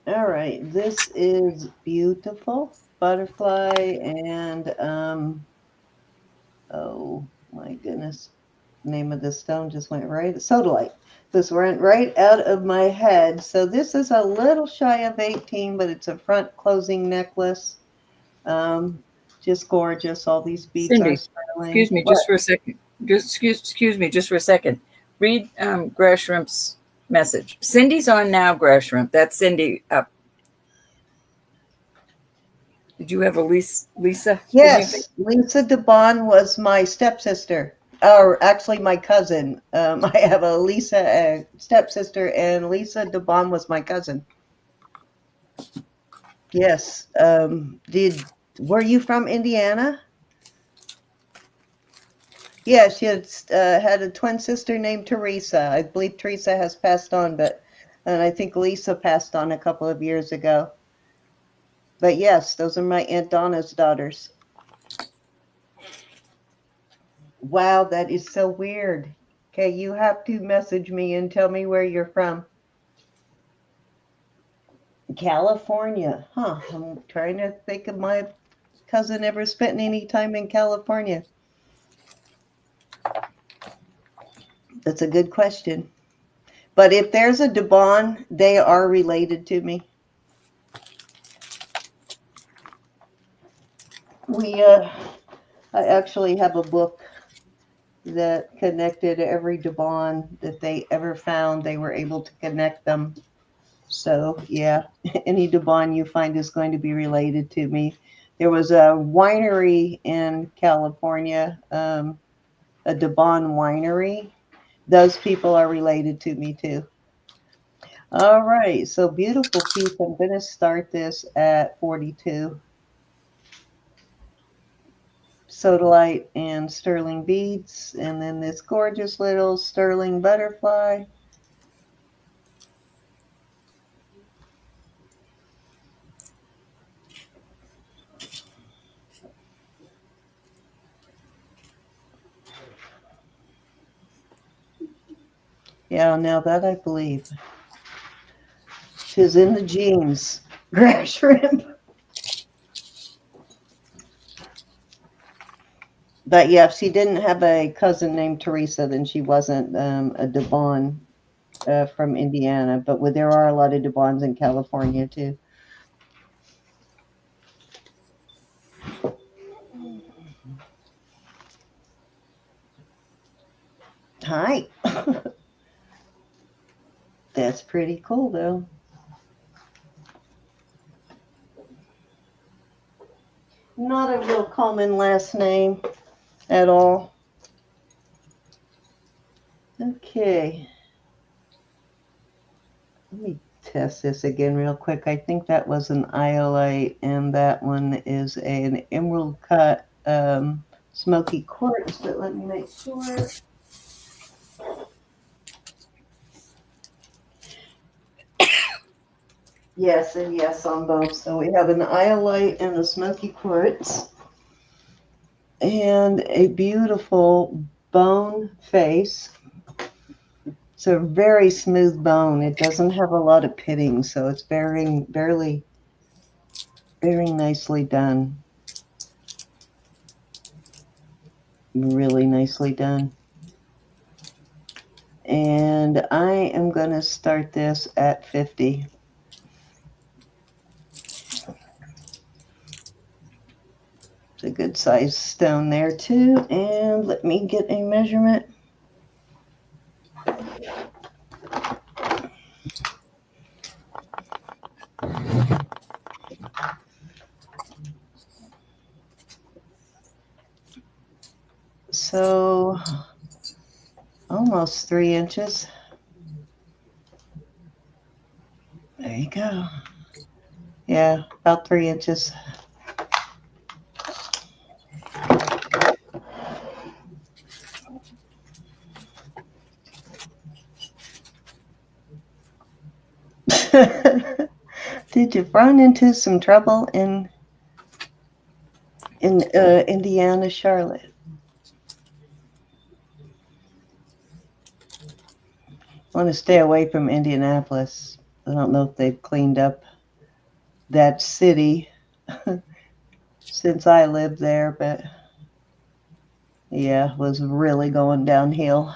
All right, this is beautiful. Butterfly and, oh my goodness. Name of the stone just went right. Sodalite. This went right out of my head. So this is a little shy of 18, but it's a front closing necklace. Just gorgeous. All these beads are Cindy, sterling. excuse me What? just for a second. Excuse me just for a second. Read Greshrimp's message. Cindy's on now, Greshrimp. That's Cindy up. Did you have a Lisa? Yes, Lisa DeBon was my stepsister, or actually my cousin. I have a Lisa stepsister, and Lisa DeBon was my cousin. Yes. Were you from Indiana? Yeah, she had a twin sister named Teresa. I believe Teresa has passed on, and I think Lisa passed on a couple of years ago. But yes, those are my Aunt Donna's daughters. Wow, that is so weird. Okay, you have to message me and tell me where you're from. California. Huh. I'm trying to think of my cousin ever spent any time in California. That's a good question. But if there's a DeBon, they are related to me. I actually have a book that connected every DeBon that they ever found. They were able to connect them. So yeah, any DeBon you find is going to be related to me. There was a winery in California, a DeBon winery. Those people are related to me too. All right, so beautiful piece. I'm going to start this at 42. Sodalite and sterling beads, and then this gorgeous little sterling butterfly. Yeah, now that I believe. She's in the jeans. Grass shrimp. But yeah, if she didn't have a cousin named Teresa, then she wasn't a DeBon from Indiana. But there are a lot of DeBons in California too. Hi. That's pretty cool though. Not a real common last name at all. Okay. Let me test this again real quick. I think that was an iolite, and that one is an emerald cut smoky quartz, but let me make sure. Yes and yes on both. So we have an iolite and a smoky quartz, and a beautiful bone face. It's a very smooth bone. It doesn't have a lot of pitting, so it's very nicely done. Really nicely done. And I am going to start this at 50. It's a good size stone there too. And let me get a measurement. So almost 3 inches. There you go. Yeah, about 3 inches. Did you run into some trouble in Indiana, Charlotte? I want to stay away from Indianapolis. I don't know if they've cleaned up that city since I lived there, but Yeah, was really going downhill.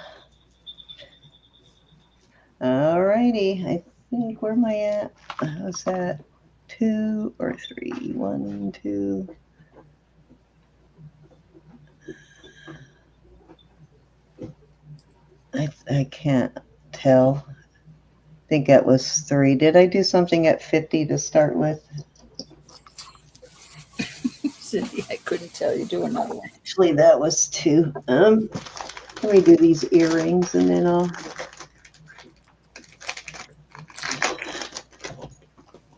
Alrighty, I think where am I at? Was that 2 or 3? 1, 2. I can't tell. I think that was 3. Did I do something at 50 to start with? Cindy, I couldn't tell you. Do another one. Actually, that was 2. Let me do these earrings and then I'll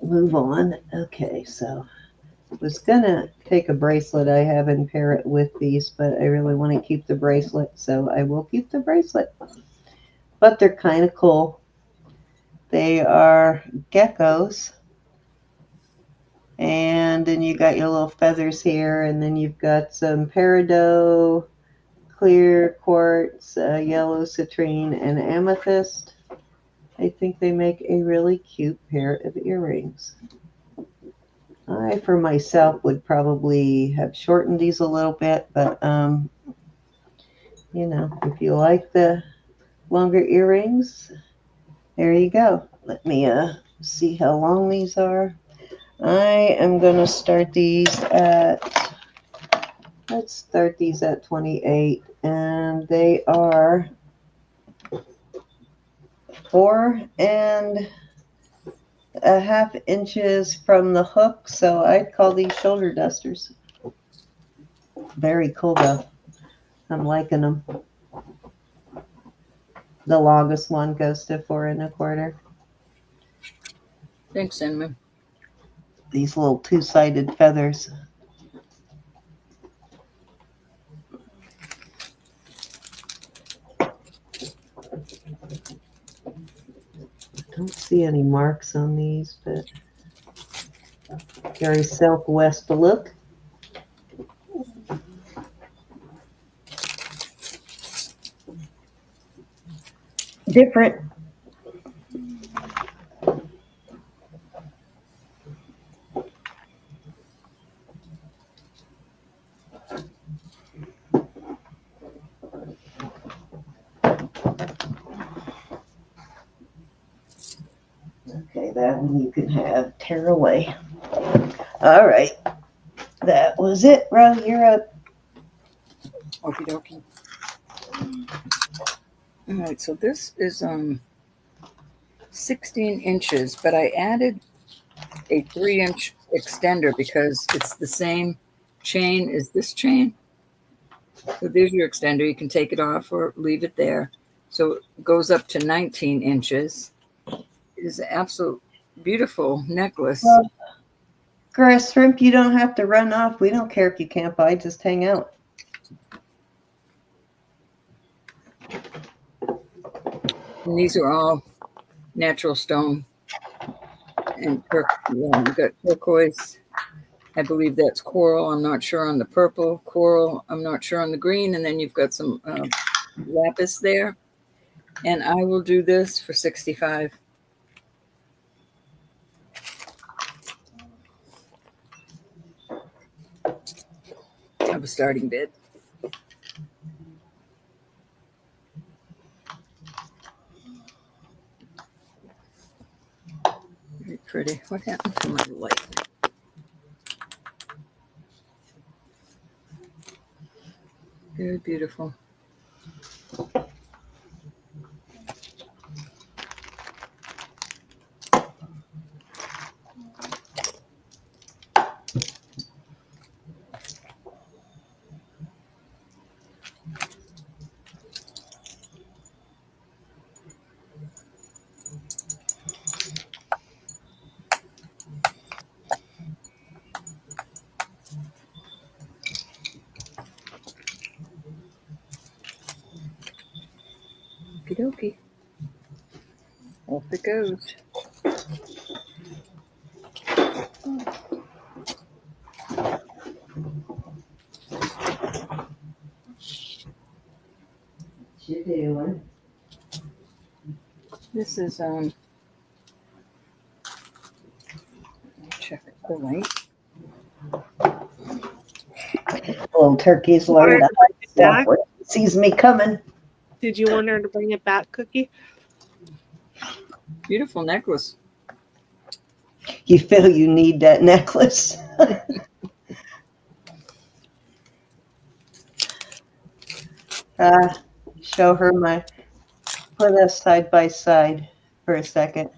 move on. Okay, so I was gonna take a bracelet I have and pair it with these, but I really want to keep the bracelet, so I will keep the bracelet. But they're kind of cool. They are geckos. And then you got your little feathers here, and then you've got some peridot, clear quartz, yellow citrine, and amethyst. I think they make a really cute pair of earrings. I, for myself, would probably have shortened these a little bit, but, you know, if you like the longer earrings, there you go. Let me see how long these are. I am going to start these at, let's start these at 28, and they are 4.5 inches from the hook, so I'd call these shoulder dusters. Very cool though. I'm liking them. The longest one goes to 4 1/4. Thanks, Cinnamon. These little two-sided feathers. I don't see any marks on these, but very Southwest look. Different. Okay, that one you can have, tear away. All right, that was it. Ro, you're up. Okie dokie. All right, so this is 16 inches, but I added a 3-inch extender because it's the same chain as this chain. So there's your extender. You can take it off or leave it there. So it goes up to 19 inches. It is an absolute beautiful necklace. Well, Grass Shrimp, you don't have to run off. We don't care if you can't buy, just hang out. And these are all natural stone. And you've got turquoise. I believe that's coral. I'm not sure on the purple. Coral, I'm not sure on the green. And then you've got some lapis there. And I will do this for $65. I have a starting bid. Very pretty. What happened to my light? Very beautiful. Okie dokie. Off it goes. What you doing? This is check the light. Little turkeys learned to hide. Stack? Sees me coming. Did you want her to bring it back, Cookie? Beautiful necklace. You feel you need that necklace. Show her put us side by side for a second.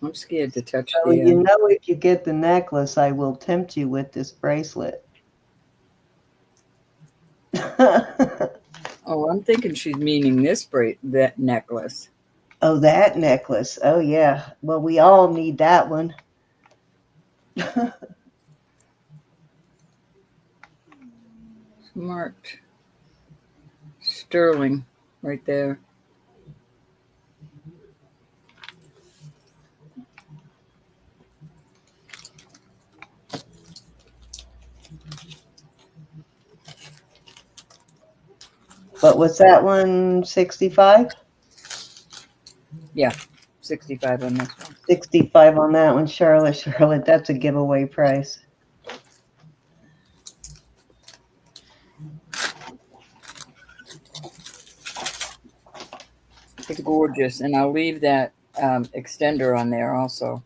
I'm scared to touch So the. you know, if you get the necklace, I will tempt you with this bracelet. Oh, I'm thinking she's meaning this that necklace. Oh, that necklace. Oh, yeah. Well, we all need that one. Marked sterling right there. But what's that one? 65? Yeah, 65 on this one. 65 on that one, Charlotte. Charlotte, that's a giveaway price. It's gorgeous, and I'll leave that extender on there also.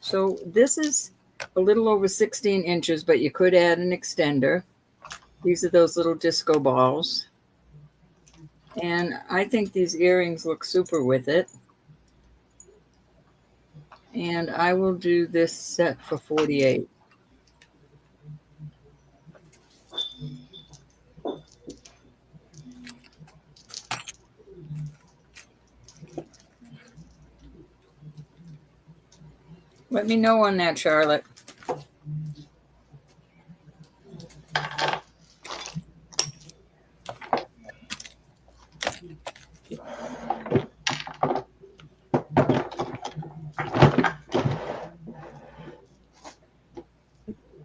So this is a little over 16 inches, but you could add an extender. These are those little disco balls. And I think these earrings look super with it. And I will do this set for 48. Let me know on that, Charlotte.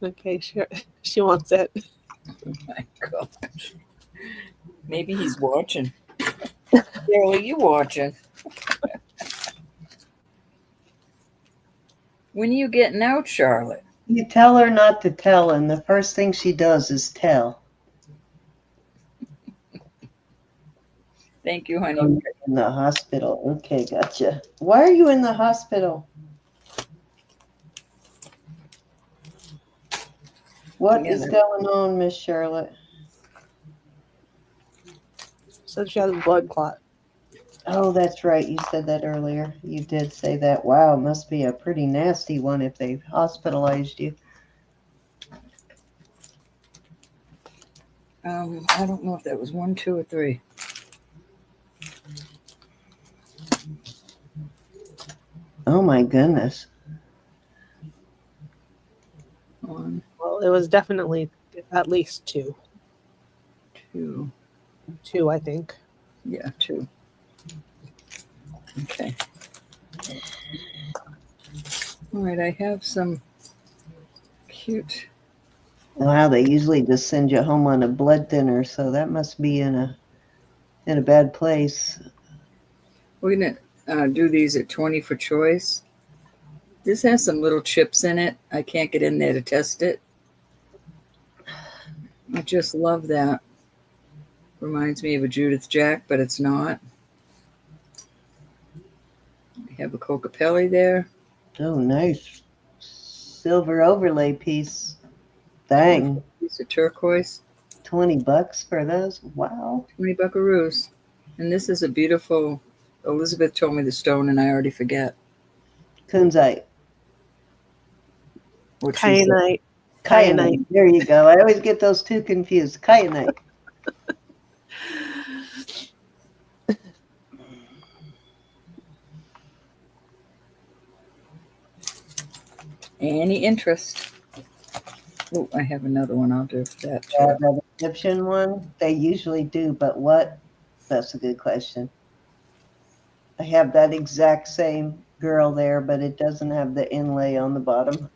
Okay, sure. She wants it. Oh my gosh. Maybe he's watching. Carol, are you watching? When are you getting out, Charlotte? You tell her not to tell, and the first thing she does is tell. Thank you, honey. Oh, you're in the hospital. Okay, gotcha. Why are you in the hospital? What is going on, Miss Charlotte? So she has a blood clot. Oh, that's right. You said that earlier. You did say that. Wow, it must be a pretty nasty one if they've hospitalized you. I don't know if that was 1, 2, or 3. Oh my goodness. 1, Well, it was definitely at least 2. 2. 2, I think. Yeah, 2. Okay. All right, I have some cute. Wow, they usually just send you home on a blood thinner, so that must be in a bad place. We're gonna do these at 20 for choice. This has some little chips in it. I can't get in there to test it. I just love that. Reminds me of a Judith Jack, but it's not. We have a Cocapelli there. Oh, nice. Silver overlay piece. Dang. Piece of turquoise. $20 for those? Wow. 20 buckaroos. And this is a beautiful, Elizabeth told me the stone and I already forget. Kunzite. What she said. Kyanite. Kyanite. There you go. I always get those two confused. Kyanite. Any interest? Oh, I have another one. I'll do that too. Yeah, the Egyptian one, they usually do, but what? That's a good question. I have that exact same girl there, but it doesn't have the inlay on the bottom.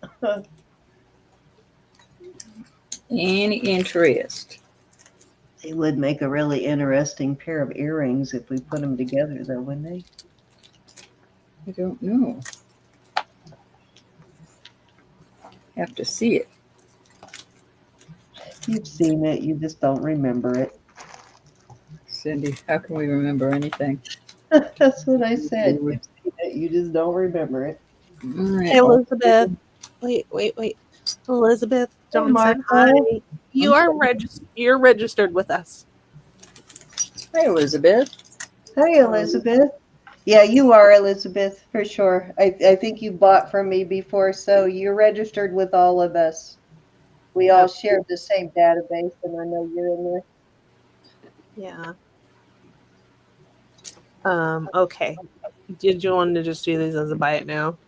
Any interest? They would make a really interesting pair of earrings if we put them together, though, wouldn't they? I don't know. have to see it. You've seen it, you just don't remember it. Cindy, how can we remember anything? That's what I said. You've seen it, you just don't remember it. All right. Hey, Elizabeth. Wait. Elizabeth Johnson. Martha. Hi. You're registered with us. Hi, Elizabeth. Hi, Elizabeth. Yeah, you are Elizabeth, for sure. I think you bought from me before, so you're registered with all of us. We all share the same database, and I know you're in there. Yeah. Okay. Did you want to just do these as a buy it now?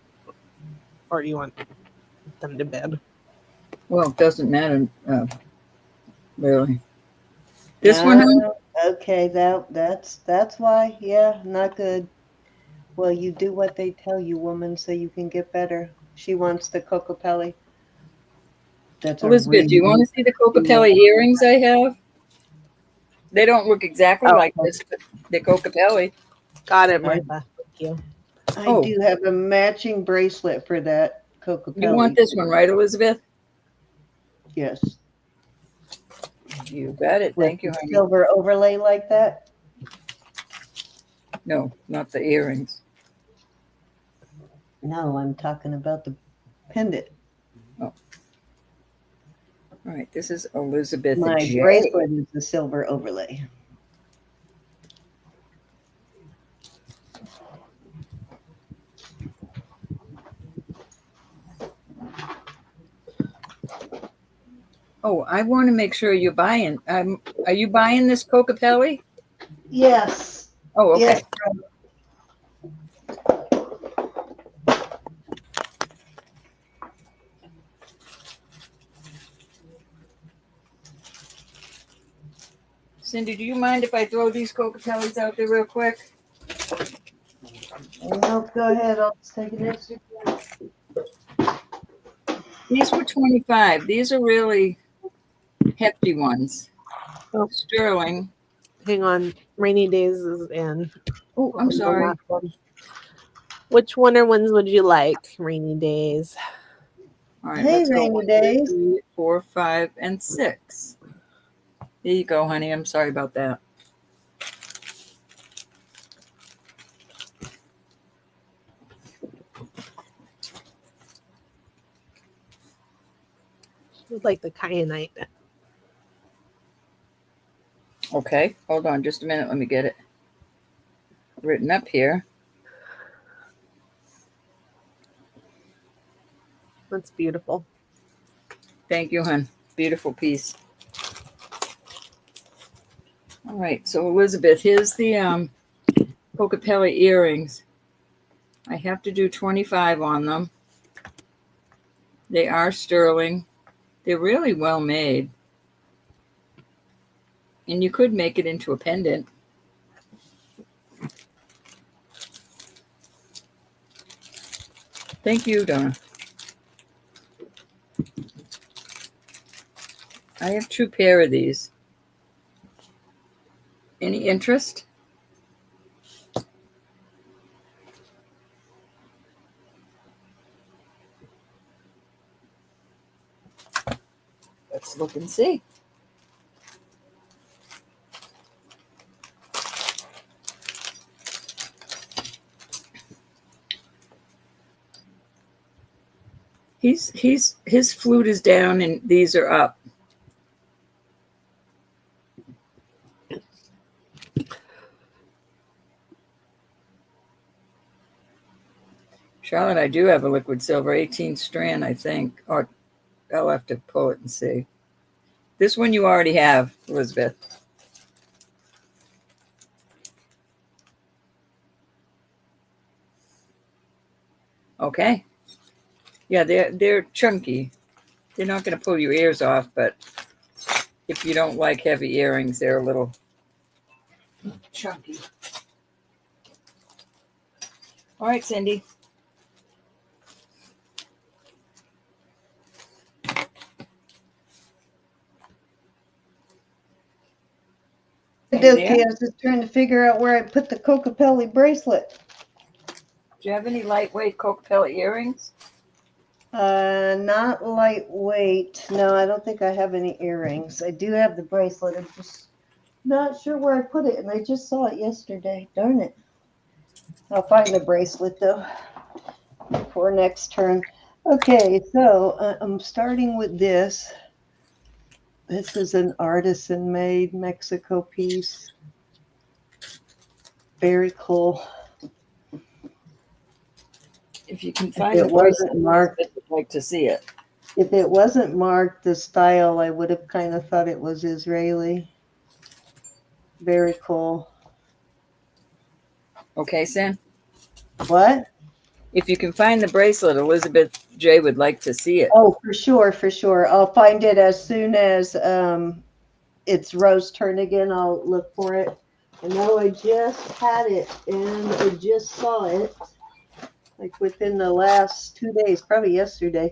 Or do you want them to bid? Well, it doesn't matter, really. This one, huh? Okay, that's why. Yeah, not good. Well, you do what they tell you, woman, so you can get better. She wants the Cocopelli. That's a Elizabeth, do you want to see the Cocopelli earrings I have? They don't look exactly like this, but they're Cocopelli. Got it, Martha. Thank you. I do have a matching bracelet for that Cocopelli. You want this one, right, Elizabeth? Yes. You got it. Thank you, honey. Silver overlay like that? No, not the earrings. No, I'm talking about the pendant. Oh. All right, this is Elizabeth My J. bracelet is the silver overlay. Oh, I want to make sure you're buying. Are you buying this Cocopelli? Yes. Oh, okay. Yes. Cindy, do you mind if I throw these Cocopellis out there real quick? No, go ahead. I'll just take an extra. These were 25. These are really hefty ones. Oh. Sterling. Hang on. Rainy Days is in. Oh, I'm sorry. Which Wonder ones would you like? Rainy Days. All right, Hey, let's go. Rainy 1, 2, Days. 3, 4, 5, and 6. There you go, honey. I'm sorry about that. She would like the kyanite. Okay, hold on just a minute. Let me get it written up here. That's beautiful. Thank you, hon. Beautiful piece. All right, so Elizabeth, here's the Cocopelli earrings. I have to do 25 on them. They are sterling. They're really well made. And you could make it into a pendant. Thank you, Donna. I have 2 pair of these. Any interest? Let's look and see. His flute is down and these are up. Charlotte, I do have a liquid silver 18 strand, I think. Or I'll have to pull it and see. This one you already have, Elizabeth. Okay. Yeah, they're chunky. They're not going to pull your ears off, but if you don't like heavy earrings, they're a little chunky. All right, Cindy. Okay, I was just trying to figure out where I put the Cocopelli bracelet. Do you have any lightweight Cocopelli earrings? Not lightweight. No, I don't think I have any earrings. I do have the bracelet. I'm just not sure where I put it, and I just saw it yesterday. Darn it. I'll find the bracelet though for next turn. Okay, so I'm starting with this. This is an artisan-made Mexico piece. Very cool. If you can find If the it wasn't bracelet, marked, I'd like to see it. if it wasn't marked the style, I would have kind of thought it was Israeli. Very cool. Okay, Sam? What? If you can find the bracelet, Elizabeth J would like to see it. Oh, for sure, for sure. I'll find it as soon as it's Rose turn again. I'll look for it. I know I just had it and I just saw it like within the last 2 days, probably yesterday.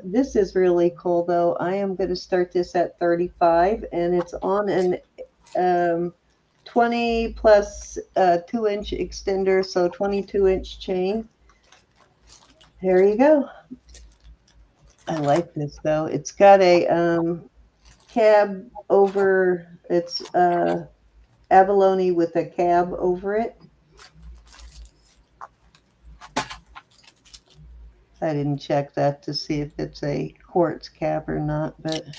This is really cool though. I am going to start this at 35 and it's on an 20 plus 2-inch extender, so 22-inch chain. There you go. I like this though. It's got a cab over, it's abalone with a cab over it. I didn't check that to see if it's a quartz cab or not, but it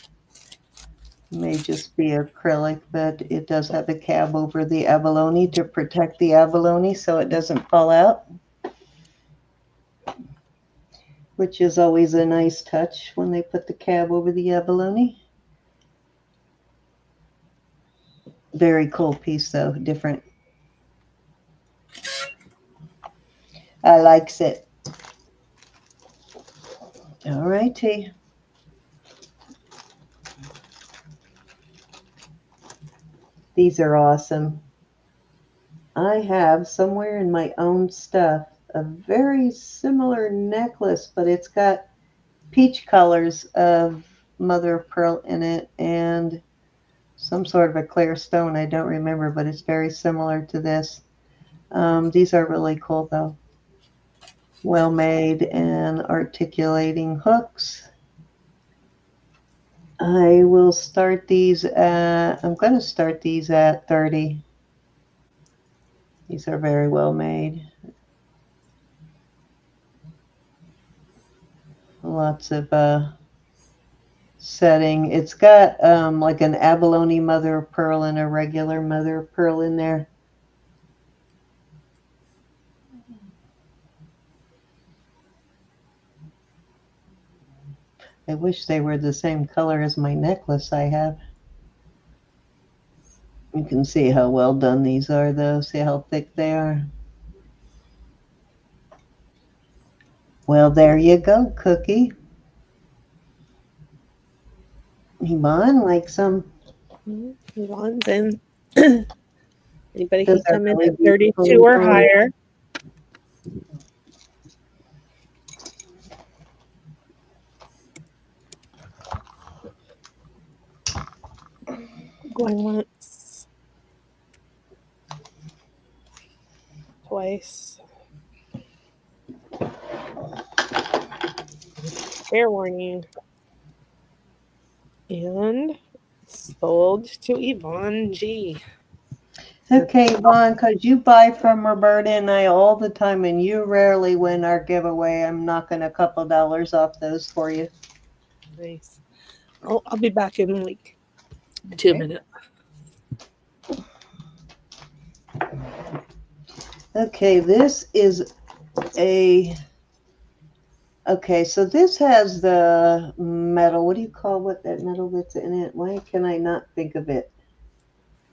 may just be acrylic, but it does have a cab over the abalone to protect the abalone so it doesn't fall out, which is always a nice touch when they put the cab over the abalone. Very cool piece though, different. I likes it. All righty. These are awesome. I have somewhere in my own stuff a very similar necklace, but it's got peach colors of mother of pearl in it and some sort of a clear stone. I don't remember, but it's very similar to this. These are really cool though. Well made and articulating hooks. I will start these at, I'm going to start these at 30. These are very well made. Lots of setting. It's got like an abalone mother of pearl and a regular mother of pearl in there. I wish they were the same color as my necklace I have. You can see how well done these are though. See how thick they are. Well, there you go, Cookie. Yvonne, like some. Yvonne's in. Anybody Those can are come in really at 32 beautiful. or higher. Going once. Twice. Fair warning. And sold to Yvonne G. Okay, Yvonne, because you buy from Roberta and I all the time, and you rarely win our giveaway. I'm knocking a couple dollars off those for you. Nice. I'll be back in like 2 Okay. minutes. Okay, this is a. Okay, so this has the metal. What do you call what that metal that's in it? Why can I not think of it?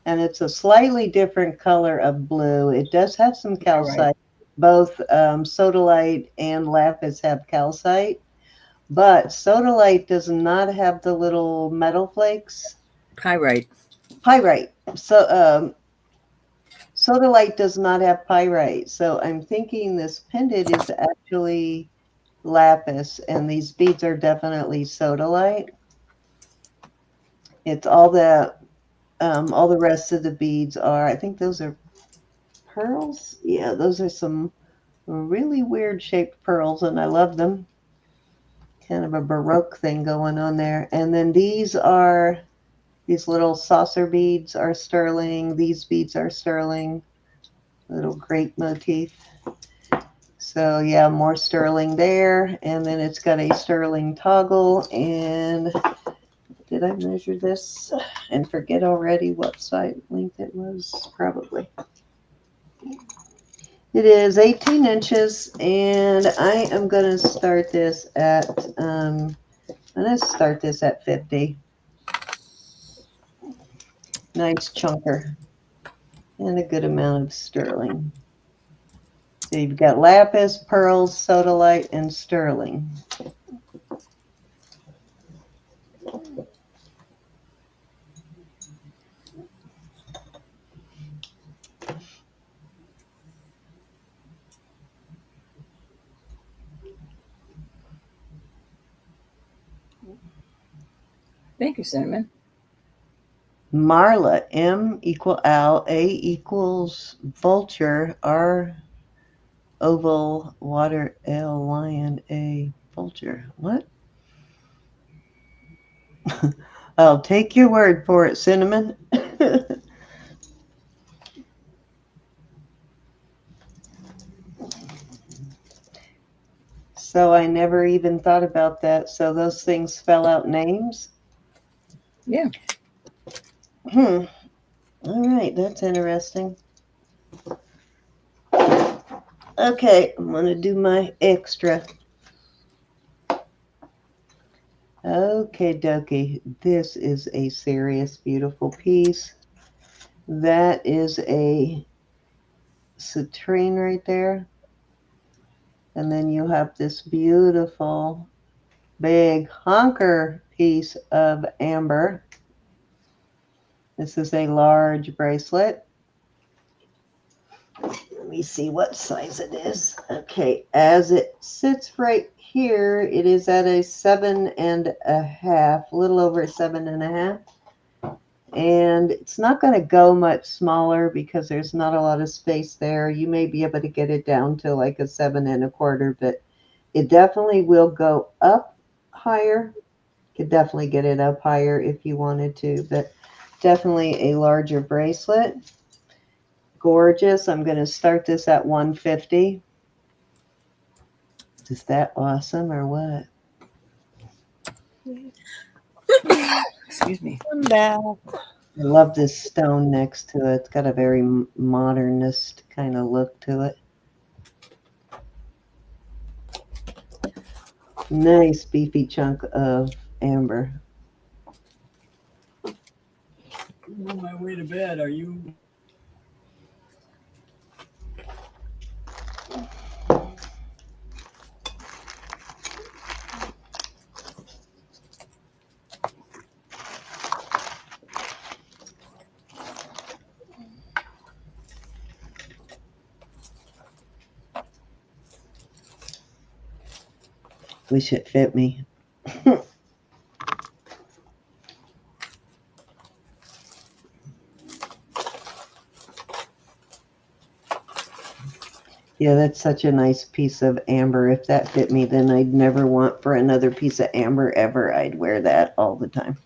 And it's a slightly different color of blue. It does have some calcite. Right. Both sodalite and lapis have calcite, but sodalite does not have the little metal flakes. Pyrite. Pyrite. So sodalite does not have pyrite. So I'm thinking this pendant is actually lapis, and these beads are definitely sodalite. It's all the rest of the beads are, I think those are pearls. Yeah, those are some really weird shaped pearls, and I love them. kind of a Baroque thing going on there. And then these little saucer beads are sterling. These beads are sterling. Little grape motif. So yeah, more sterling there. And then it's got a sterling toggle. And did I measure this and forget already what side length it was? Probably. It is 18 inches, and I am going to start this at, I'm going to start this at 50. Nice chunker and a good amount of sterling. So you've got lapis, pearls, sodalite, and sterling. Thank you, Cinnamon. Marla, M equal owl, A equals vulture, R oval, water, L lion, A vulture. What? I'll take your word for it, Cinnamon. So I never even thought about that. So those things spell out names? Yeah. All right, that's interesting. Okay, I'm going to do my extra. Okay, dokie. This is a serious, beautiful piece. That is a citrine right there. And then you have this beautiful, big honker piece of amber. This is a large bracelet. Let me see what size it is. Okay, as it sits right here, it is at a 7.5, a little over 7.5. And it's not going to go much smaller because there's not a lot of space there. You may be able to get it down to like a 7.25, but it definitely will go up higher. Could definitely get it up higher if you wanted to, but definitely a larger bracelet. Gorgeous. I'm going to start this at 150. Is that awesome or what? Excuse me. I'm back. I love this stone next to it. It's got a very modernist kind of look to it. Nice beefy chunk of amber. I'm on my way to bed. Are you? Wish it fit me. Yeah, that's such a nice piece of amber. If that fit me, then I'd never want for another piece of amber ever. I'd wear that all the time.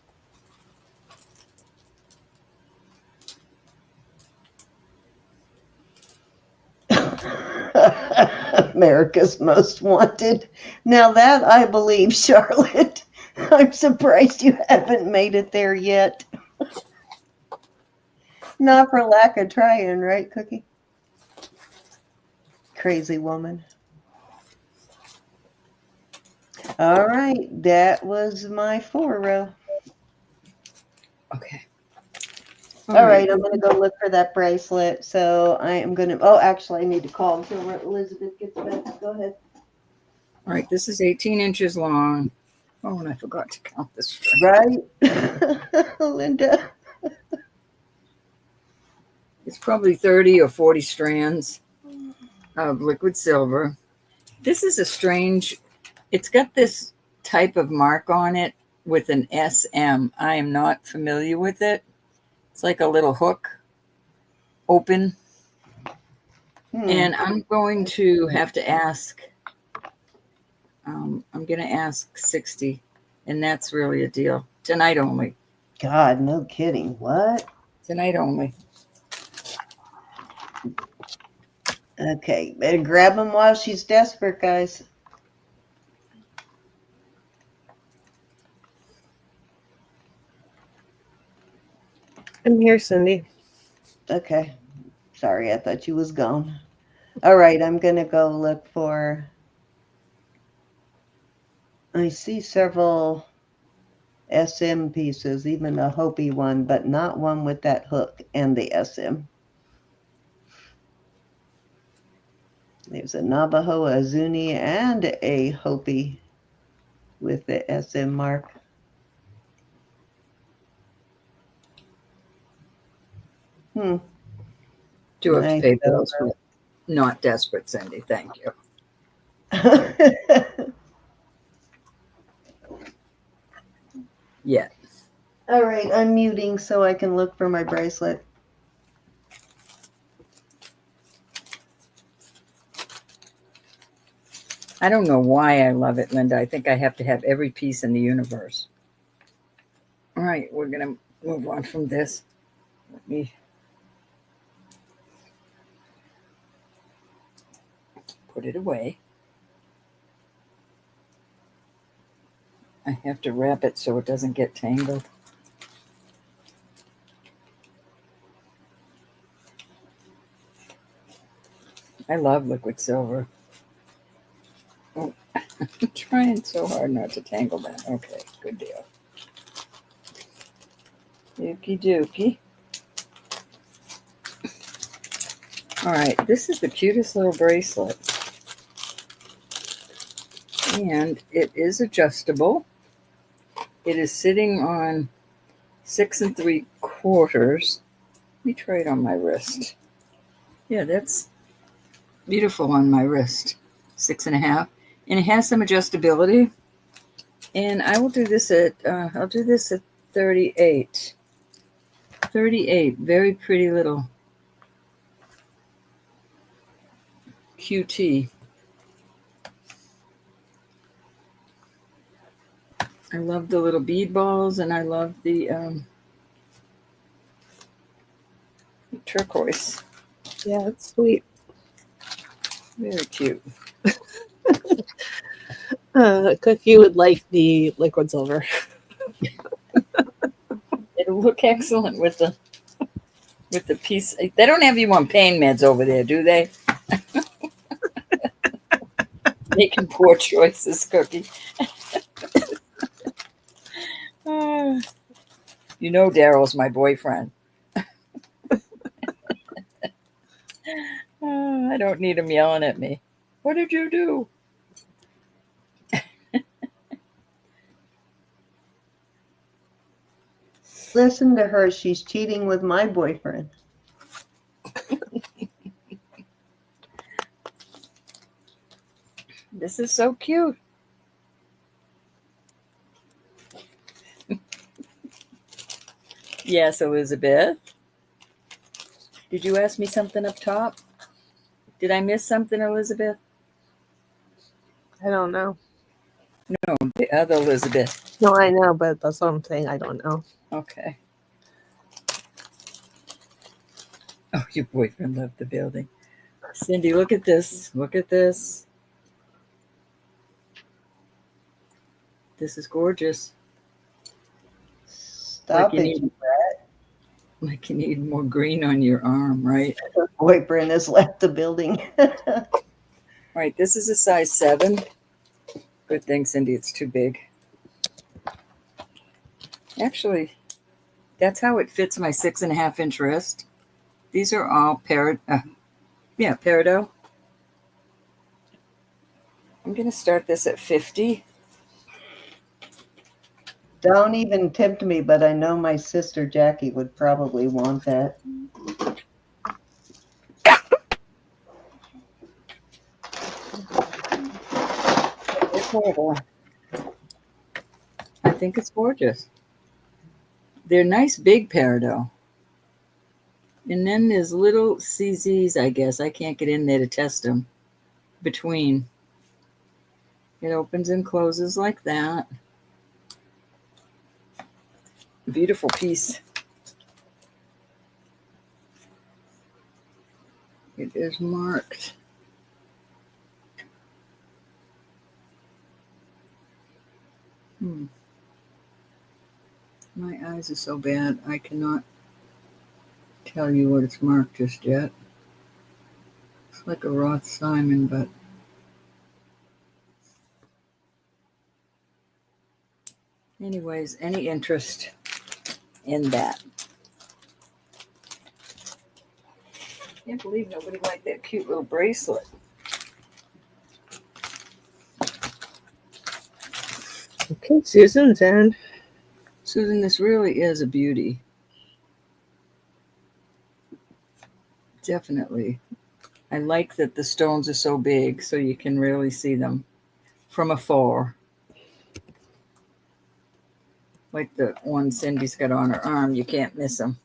America's Most Wanted. Now that I believe, Charlotte. I'm surprised you haven't made it there yet. Not for lack of trying, right, Cookie? Crazy woman. All right, that was my 4-row. Okay. All right, I'm going to go look for that bracelet. So I am going to, oh, actually, I need to call until Elizabeth gets back. Go ahead. All right, this is 18 inches long. Oh, and I forgot to count this. Right? Linda. It's probably 30 or 40 strands of liquid silver. This is a strange, it's got this type of mark on it with an SM. I am not familiar with it. It's like a little hook open. And I'm going to have to ask I'm going to ask 60, and that's really a deal. Tonight only. God, no kidding. What? Tonight only. Okay, better grab them while she's desperate, guys. I'm here, Cindy. Okay. Sorry, I thought you was gone. All right, I'm going to go look for... I see several SM pieces, even a Hopi one, but not one with that hook and the SM. There's a Navajo, a Zuni, and a Hopi with the SM mark. Do have to I pay don't bills for not desperate, Cindy. Thank you. Yeah. All right, I'm muting so I can look for my bracelet. I don't know why I love it, Linda. I think I have to have every piece in the universe. All right, we're going to move on from this. Let me put it away. I have to wrap it so it doesn't get tangled. I love liquid silver. Oh, I'm trying so hard not to tangle that. Okay, good deal. Okie dokie. All right, this is the cutest little bracelet. And it is adjustable. It is sitting on 6 3/4. Let me try it on my wrist. Yeah, that's beautiful on my wrist. 6.5. And it has some adjustability. And I will do this at, I'll do this at 38. 38, very pretty little QT. I love the little bead balls, and I love the turquoise. Yeah, it's sweet. Very cute. Cookie would like the liquid silver. It'll look excellent with the piece. They don't have you on pain meds over there, do they? Making poor choices, Cookie. You know Daryl's my boyfriend. I don't need him yelling at me. What did you do? Listen to her. She's cheating with my boyfriend. This is so cute. Yes, Elizabeth. Did you ask me something up top? Did I miss something, Elizabeth? I don't know. No, the other Elizabeth. No, I know, but that's what I'm saying. I don't know. Okay. Oh, your boyfriend left the building. Cindy, look at this. Look at this. This is gorgeous. Stop Like it. Like you need more green on your arm, right? Her boyfriend has left the building. All right, this is a size 7. Good thing, Cindy, it's too big. Actually, that's how it fits my 6.5-inch wrist. These are all peridot. I'm going to start this at 50. Don't even tempt me, but I know my sister Jackie would probably want that. I think it's gorgeous. They're nice big peridot. And then there's little CZs, I guess. I can't get in there to test them between. It opens and closes like that. Beautiful piece. It is marked. My eyes are so bad, I cannot tell you what it's marked just yet. It's like a Roth Simon, but anyways, any interest in that? Can't believe nobody liked that cute little bracelet. Okay, Susan's in. Susan, this really is a beauty. Definitely. I like that the stones are so big so you can really see them from afar. Like the one Cindy's got on her arm, you can't miss them.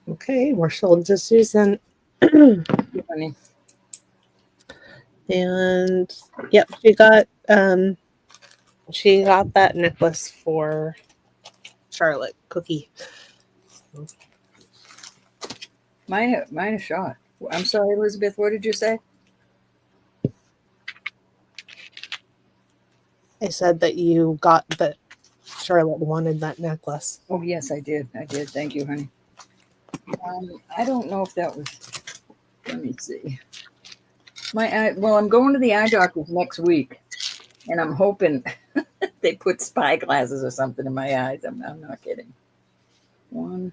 Okay, we're sold to Susan. Funny. And yep, she got that necklace for Charlotte Cookie. Mine is shot. I'm sorry, Elizabeth, what did you say? I said that you got that Charlotte wanted that necklace. Oh, yes, I did. I did. Thank you, honey. I don't know if that was, let me see. Well, I'm going to the eye doctor's next week, and I'm hoping they put spy glasses or something in my eyes. I'm not kidding. One.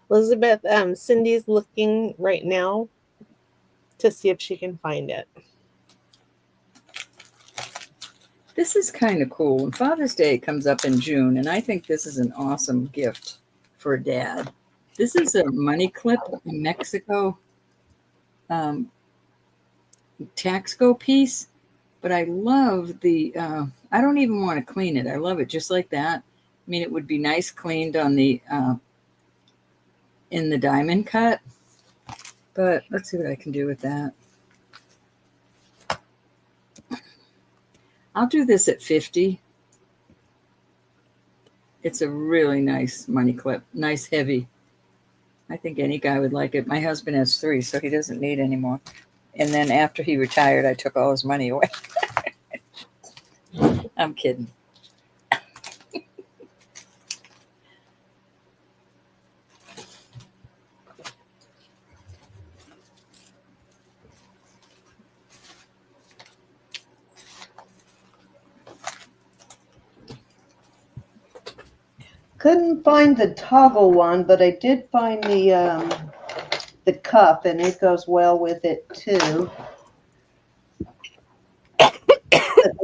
Elizabeth, Cindy's looking right now to see if she can find it. This is kind of cool. And Father's Day comes up in June, and I think this is an awesome gift for a dad. This is a money clip in Mexico Taxco piece, but I love the, I don't even want to clean it. I love it just like that. I mean, it would be nice cleaned on the, in the diamond cut, but let's see what I can do with that. I'll do this at 50. It's a really nice money clip, nice heavy. I think any guy would like it. My husband has 3, so he doesn't need any more. And then after he retired, I took all his money away. I'm kidding. Couldn't find the toggle one, but I did find the cup, and it goes well with it too. But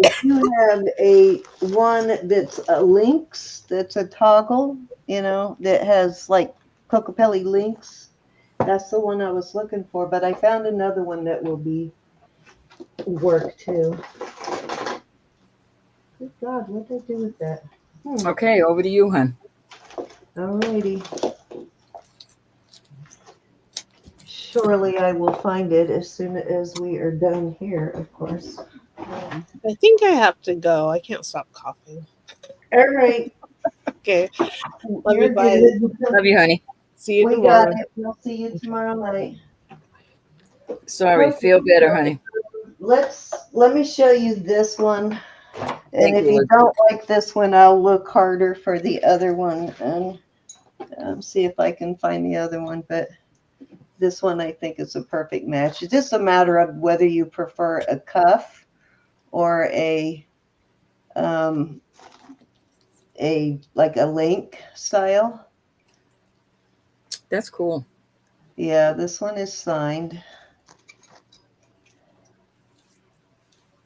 I do have a one that's a links, that's a toggle, that has like Cocopelli links. That's the one I was looking for, but I found another one that will be work too. Good God, what did I do with that? Okay, over to you, hon. Alrighty. Surely I will find it as soon as we are done here, of course. I think I have to go. I can't stop coughing. All right. Okay. Love You're you, guys. good. Love you, honey. See you We tomorrow. got it. We'll see you tomorrow night. Sorry, feel better, honey. Let me show you this one. Thank And if you, you Elizabeth. don't like this one, I'll look harder for the other one and see if I can find the other one. But this one I think is a perfect match. It's just a matter of whether you prefer a cuff or a like a link style. That's cool. Yeah, this one is signed.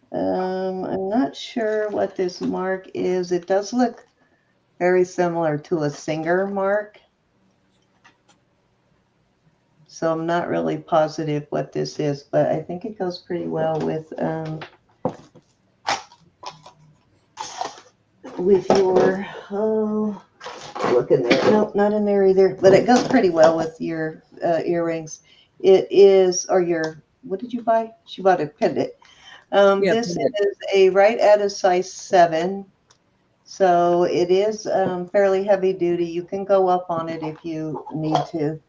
I'm not sure what this mark is. It does look very similar to a Singer mark. So I'm not really positive what this is, but I think it goes pretty well with your Look in there. Nope, not in there either. But it goes pretty well with your earrings. It is, or your, what did you buy? She bought a pendant. Yeah, This pendant. is a right at a size 7. So it is fairly heavy duty. You can go up on it if you need to.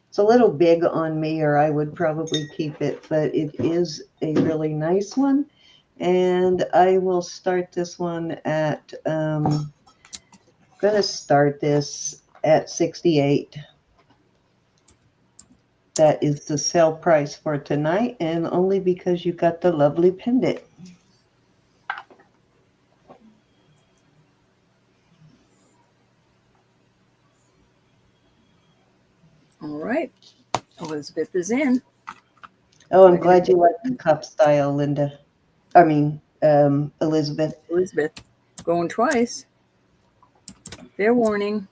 It's a little big on me, or I would probably keep it, but it is a really nice one. And I will start this one at, gonna start this at 68. That is the sale price for tonight, and only because you got the lovely pendant. All right. Elizabeth is in. Oh, I'm glad you like the cup style, Linda. I mean, Elizabeth. Elizabeth going twice. Fair warning.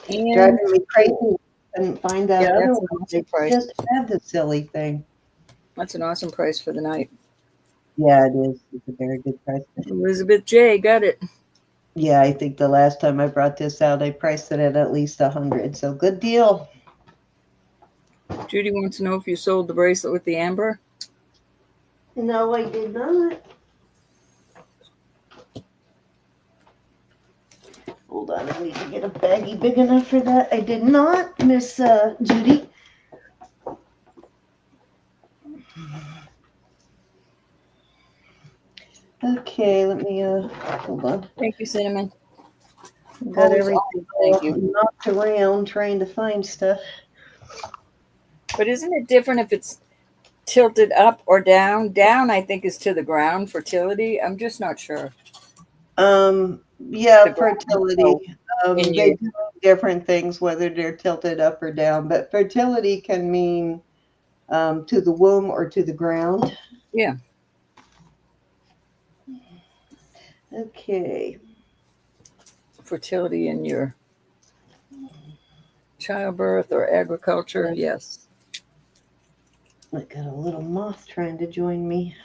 And Driving me crazy. Couldn't find that Yeah, other that's one. an awesome They price. just had the silly thing. That's an awesome price for the night. Yeah, it is. It's a very good price. Elizabeth J. got it. Yeah, I think the last time I brought this out, I priced it at least 100. So good deal. Judy wants to know if you sold the bracelet with the amber. No, I did not. Hold on, I need to get a baggie big enough for that. I did not, Miss Judy. Okay, let me hold on. Thank you, Cinnamon. Got Always everything awesome. Thank you. knocked around trying to find stuff. But isn't it different if it's tilted up or down? Down, I think, is to the ground, fertility. I'm just not sure. Yeah, The ground, fertility. in They you. do different things, whether they're tilted up or down. But fertility can mean to the womb or to the ground. Yeah. Okay. Fertility in your childbirth or agriculture. Yes. I got a little moth trying to join me.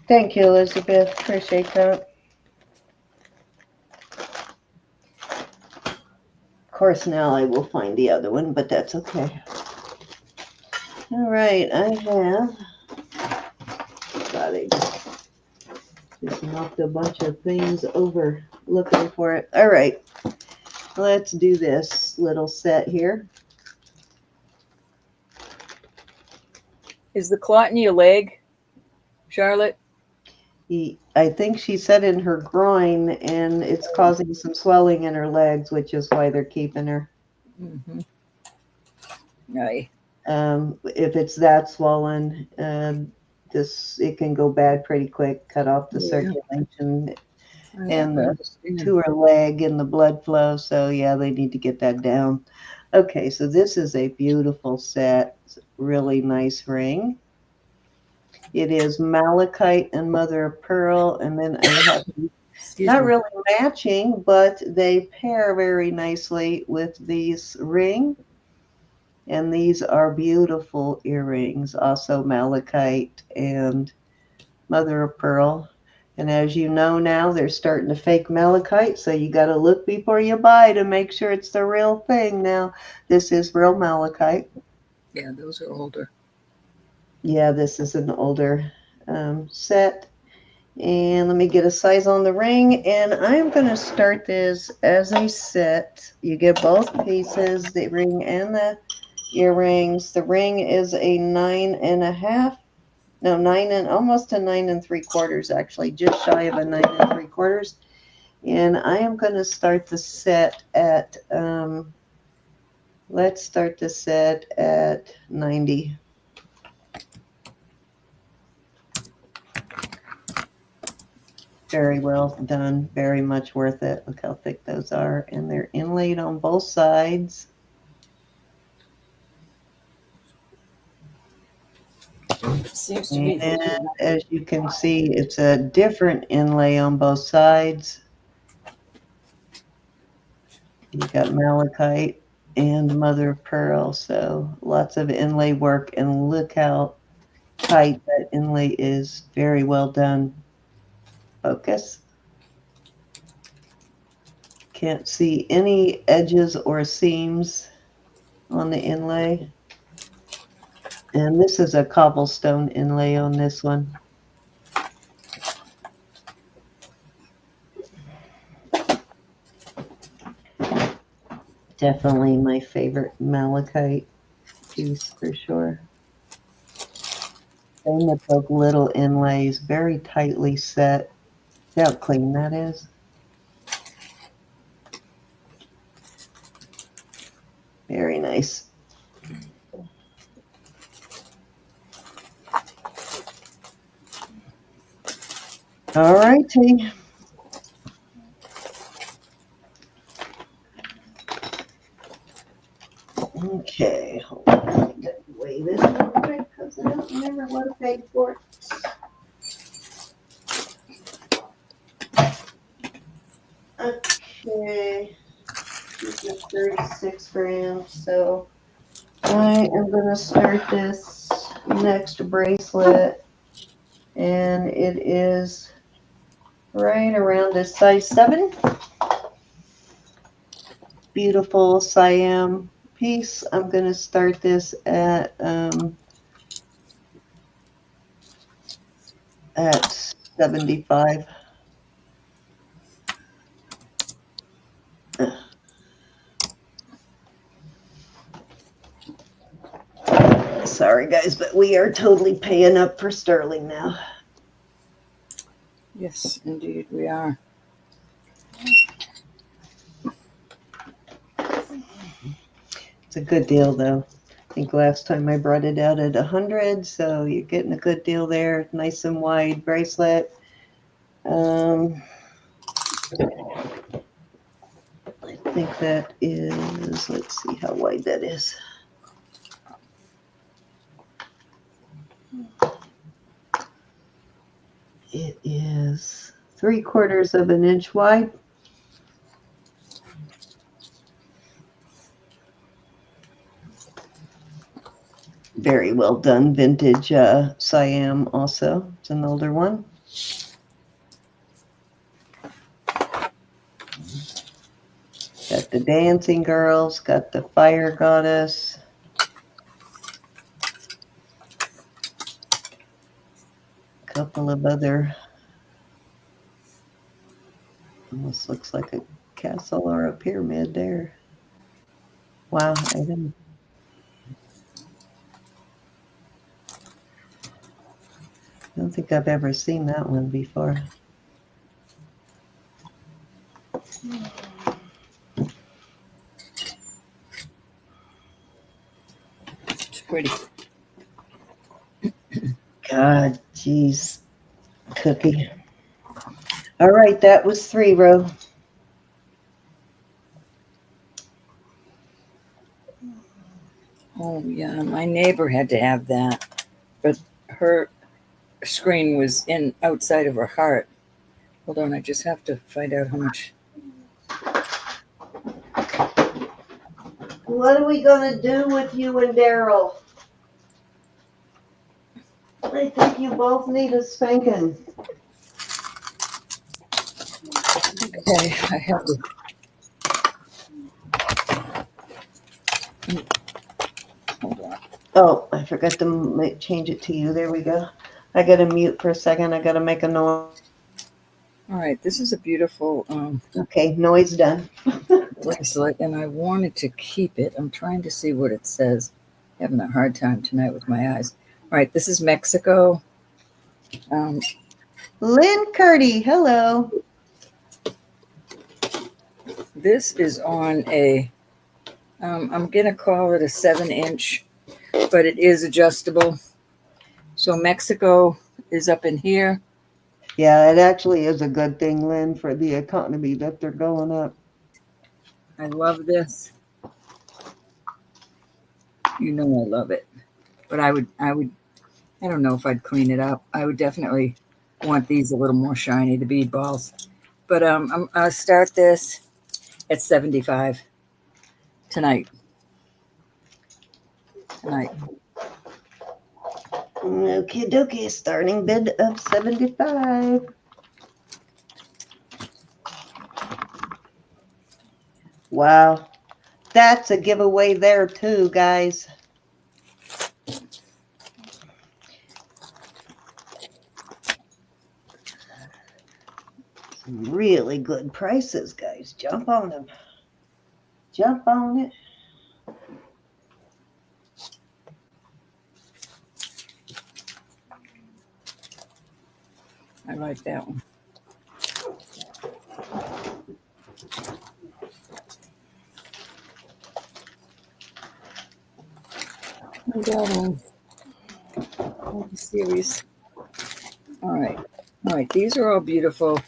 Thank you, Elizabeth. Appreciate that. Of course, now I will find the other one, but that's okay. All right, I have. God, I just knocked a bunch of things over looking for it. All right, let's do this little set here. Is the clot in your leg, Charlotte? I think she said in her groin, and it's causing some swelling in her legs, which is why they're keeping her. Mm-hmm. Aye. If it's that swollen, it can go bad pretty quick. Cut off the circulation and to her leg and the blood flow. So yeah, they need to get that down. Okay, so this is a beautiful set. Really nice ring. It is malachite and mother of pearl, and then I have not really matching, but they pair very nicely with these ring. And these are beautiful earrings, also malachite and mother of pearl. And as you know now, they're starting to fake malachite, so you got to look before you buy to make sure it's the real thing. Now, this is real malachite. Yeah, those are older. Yeah, this is an older set. And let me get a size on the ring. And I'm going to start this as a set. You get both pieces, the ring and the earrings. The ring is a 9.5. No, almost a 9 3/4, actually, just shy of a 9 3/4. And I am going to start the set at, let's start the set at 90. Very well done. Very much worth it. Look how thick those are. And they're inlaid on both sides. Seems to be. And as you can see, it's a different inlay on both sides. You got malachite and mother of pearl. So lots of inlay work. And look how tight that inlay is. Very well done. Focus. Can't see any edges or seams on the inlay. And this is a cobblestone inlay on this one. Definitely my favorite malachite piece for sure. Same with those little inlays, very tightly set. See how clean that is? Very nice. All righty. Okay, hold on. I got to weigh this real quick because I don't remember what I paid for it. Okay, this is 36 grams, so I am going to start this next bracelet, and it is right around a size 7. Beautiful Siam piece. I'm going to start this at 75. Sorry guys, but we are totally paying up for sterling now. Yes, indeed, we are. It's a good deal though. I think last time I brought it out at 100, so you're getting a good deal there. Nice and wide bracelet. I think that is, let's see how wide that is. It is 3/4 of an inch wide. Very well done, vintage Siam also. It's an older one. Got the dancing girls, got the fire goddess. A couple of other, almost looks like a castle or a pyramid there. Wow, I don't think I've ever seen that one before. It's pretty. God, geez, Cookie. All right, that was 3, Ro. Oh, yeah, my neighbor had to have that, but her screen was in outside of her heart. Hold on, I just have to find out how much. What are we gonna do with you and Daryl? I think you both need a spanking. Okay, I have to. Hold on. Oh, I forgot to change it to you. There we go. I gotta mute for a second. I gotta make a noise. All right, this is a beautiful Okay, noise done. bracelet, and I wanted to keep it. I'm trying to see what it says. Having a hard time tonight with my eyes. All right, this is Mexico. Lynn Curdy, hello. This is on a, I'm going to call it a 7-inch, but it is adjustable. So Mexico is up in here. Yeah, it actually is a good thing, Lynn, for the economy that they're going up. I love this. You know I love it. But I don't know if I'd clean it up. I would definitely want these a little more shiny, the bead balls. But I'll start this at 75 tonight. Okie dokie, starting bid of 75. Wow, that's a giveaway there too, guys. Some really good prices, guys. Jump on them. Jump on it. I like that one. I got one series. All right. All right. These are all beautiful.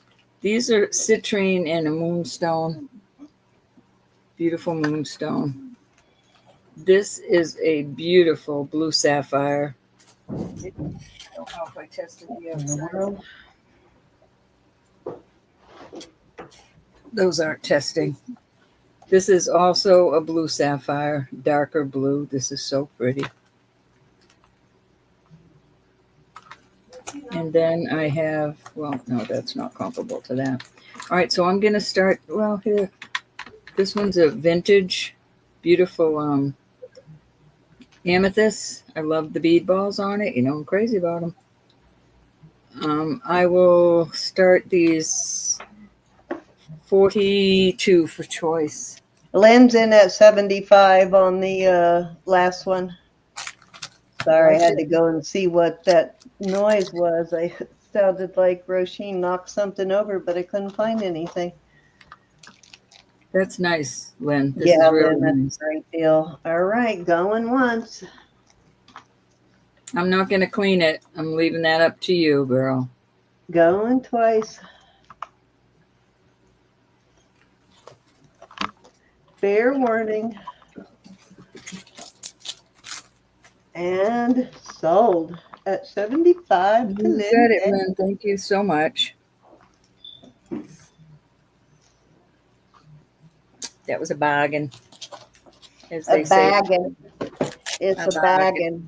These are citrine and a moonstone. Beautiful moonstone. This is a beautiful blue sapphire. I don't know if I tested the outside. Those aren't testing. This is also a blue sapphire, darker blue. This is so pretty. And then I have, well, no, that's not comparable to that. All right, so I'm going to start, well, here. This one's a vintage, beautiful amethyst. I love the bead balls on it. You know, I'm crazy about them. I will start these 42 for choice. Lynn's in at 75 on the last one. Sorry, I had to go and see what that noise was. I sounded like Roisin knocked something over, but I couldn't find anything. That's nice, Lynn. This Yeah, is really Lynn, nice. that's a great deal. All right, going once. I'm not going to clean it. I'm leaving that up to you, girl. Going twice. Fair warning. And sold at 75 to You Lynn. got it, Lynn. Thank you so much. That was a bargain. As A they say. baggin'. It's a baggin'.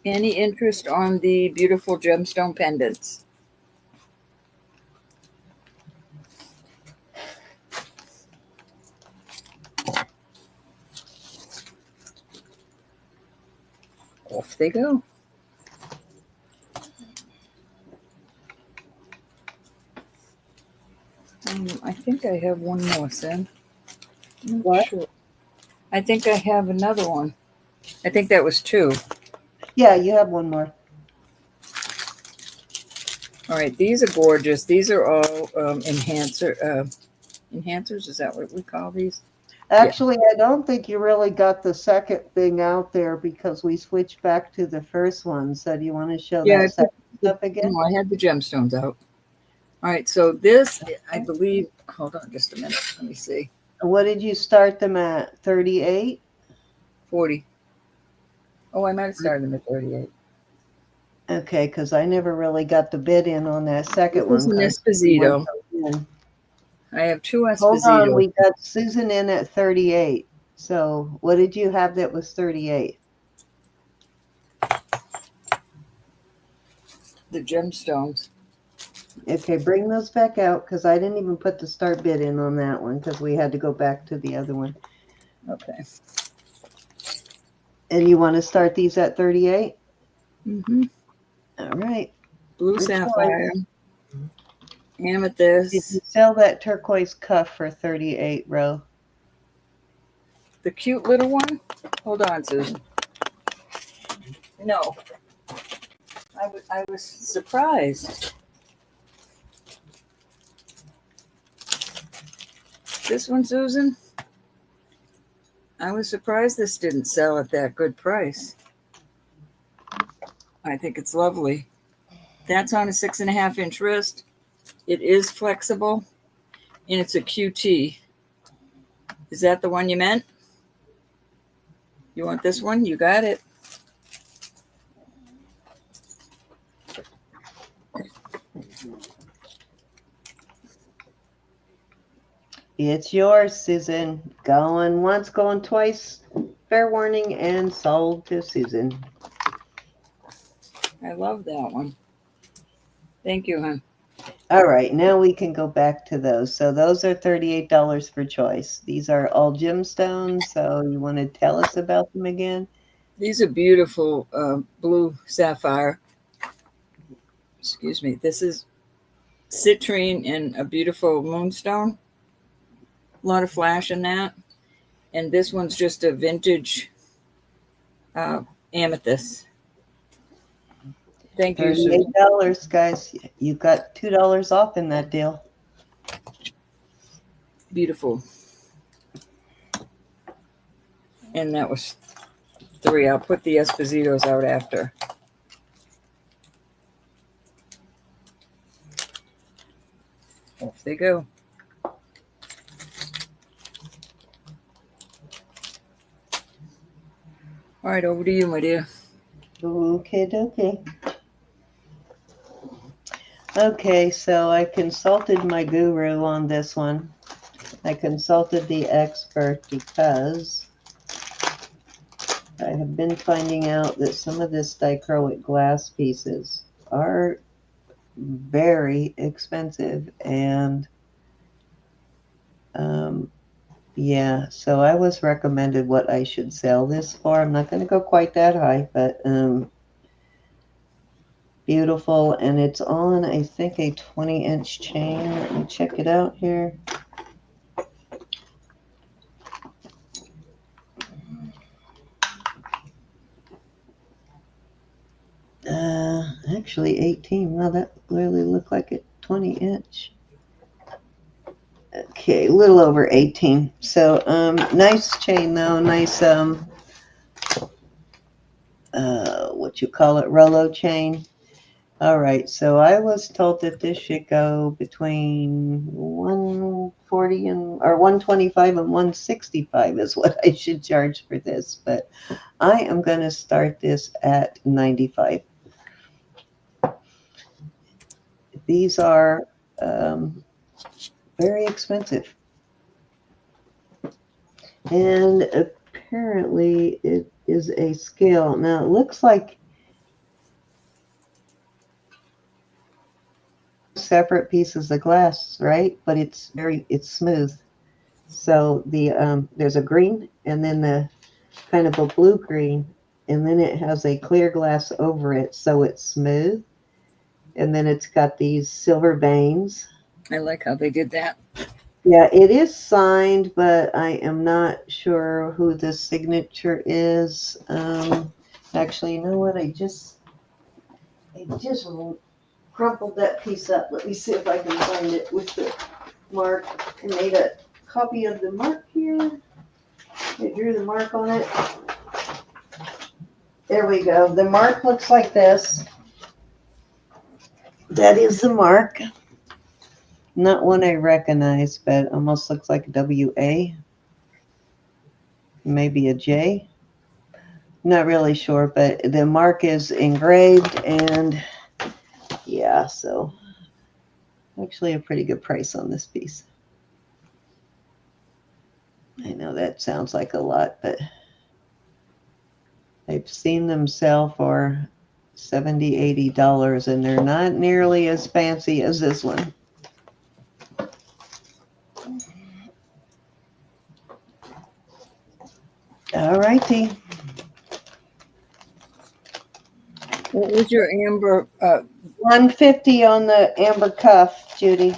Any interest on the beautiful gemstone pendants? Off they go. I think I have one more, Sam. What? Sure. I think I have another one. I think that was two. Yeah, you have one more. All right, these are gorgeous. These are all enhancers. Is that what we call these? Actually, I don't think you really got the second thing out there because we switched back to the first one. So do you want to show that second stuff again? No, I had the gemstones out. All right, so this, I believe, hold on just a minute. Let me see. What did you start them at? 38? 40. Oh, I might have started them at 38. Okay, because I never really got the bid in on that second This one. is an Esposito. I have two Esposito. Hold on, we got Susan in at 38. So what did you have that was 38? The gemstones. Okay, bring those back out because I didn't even put the start bid in on that one because we had to go back to the other one. Okay. And you want to start these at 38? Mm-hmm. All right. Blue Which sapphire. one? Amethyst. Did you sell that turquoise cuff for 38, Ro? The cute little one? Hold on, Susan. No. I was surprised. This one, Susan? I was surprised this didn't sell at that good price. I think it's lovely. That's on a 6.5-inch wrist. It is flexible, and it's a QT. Is that the one you meant? You want this one? You got it. It's yours, Susan. Going once, going twice. fair warning and sold to Susan. I love that one. Thank you, hon. All right, now we can go back to those. So those are $38 for choice. These are all gemstones. So you want to tell us about them again? These are beautiful blue sapphire. Excuse me. This is citrine and a beautiful moonstone. A lot of flash in that. And this one's just a vintage amethyst. Thank you, Susan. $38, guys. You got $2 off in that deal. Beautiful. And that was 3. I'll put the Espositos out after. Off they go. All right, over to you, my dear. Okay. Okay, so I consulted my guru on this one. I consulted the expert because I have been finding out that some of this dichroic glass pieces are very expensive, and yeah, so I was recommended what I should sell this for. I'm not going to go quite that high, but beautiful, and it's on, I think, a 20-inch chain. Let me check it out here. Actually 18. Wow, that clearly looked like a 20-inch. Okay, a little over 18. So nice chain though, nice what you call it, Rolo chain. All right, so I was told that this should go between 140 and or 125 and 165 is what I should charge for this, but I am going to start this at 95. These are very expensive, and apparently it is a scale. Now it looks like separate pieces of glass, right? But it's smooth. So the there's a green, and then the kind of a blue green, and then it has a clear glass over it, so it's smooth. And then it's got these silver veins. I like how they did that. Yeah, it is signed, but I am not sure who the signature is. Actually, you know what? I just crumpled that piece up. Let me see if I can find it with the mark. I made a copy of the mark here. I drew the mark on it. There we go. The mark looks like this. That is the mark. Not one I recognize, but almost looks like a WA. Maybe a J. Not really sure, but the mark is engraved, and yeah, so actually a pretty good price on this piece. I know that sounds like a lot, but I've seen them sell for $70, $80, and they're not nearly as fancy as this one. All righty. What was your amber? 150 on the amber cuff, Judy.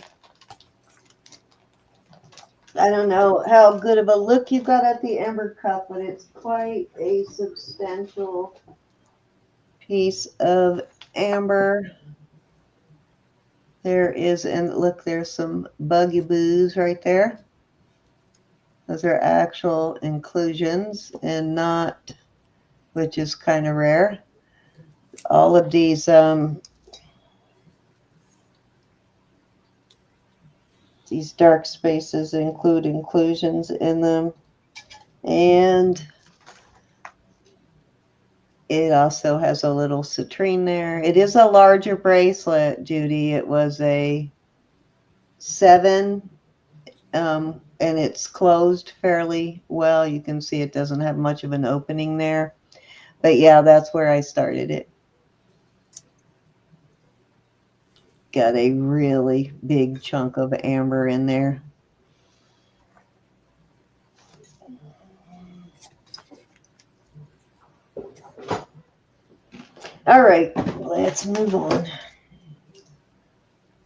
I don't know how good of a look you got at the amber cuff, but it's quite a substantial piece of amber. There is, and look, there's some buggy boos right there. Those are actual inclusions and not, which is kind of rare. All of these dark spaces include inclusions in them, and it also has a little citrine there. It is a larger bracelet, Judy. It was a 7 and it's closed fairly well. You can see it doesn't have much of an opening there. But yeah, that's where I started it. Got a really big chunk of amber in there. All right, let's move on.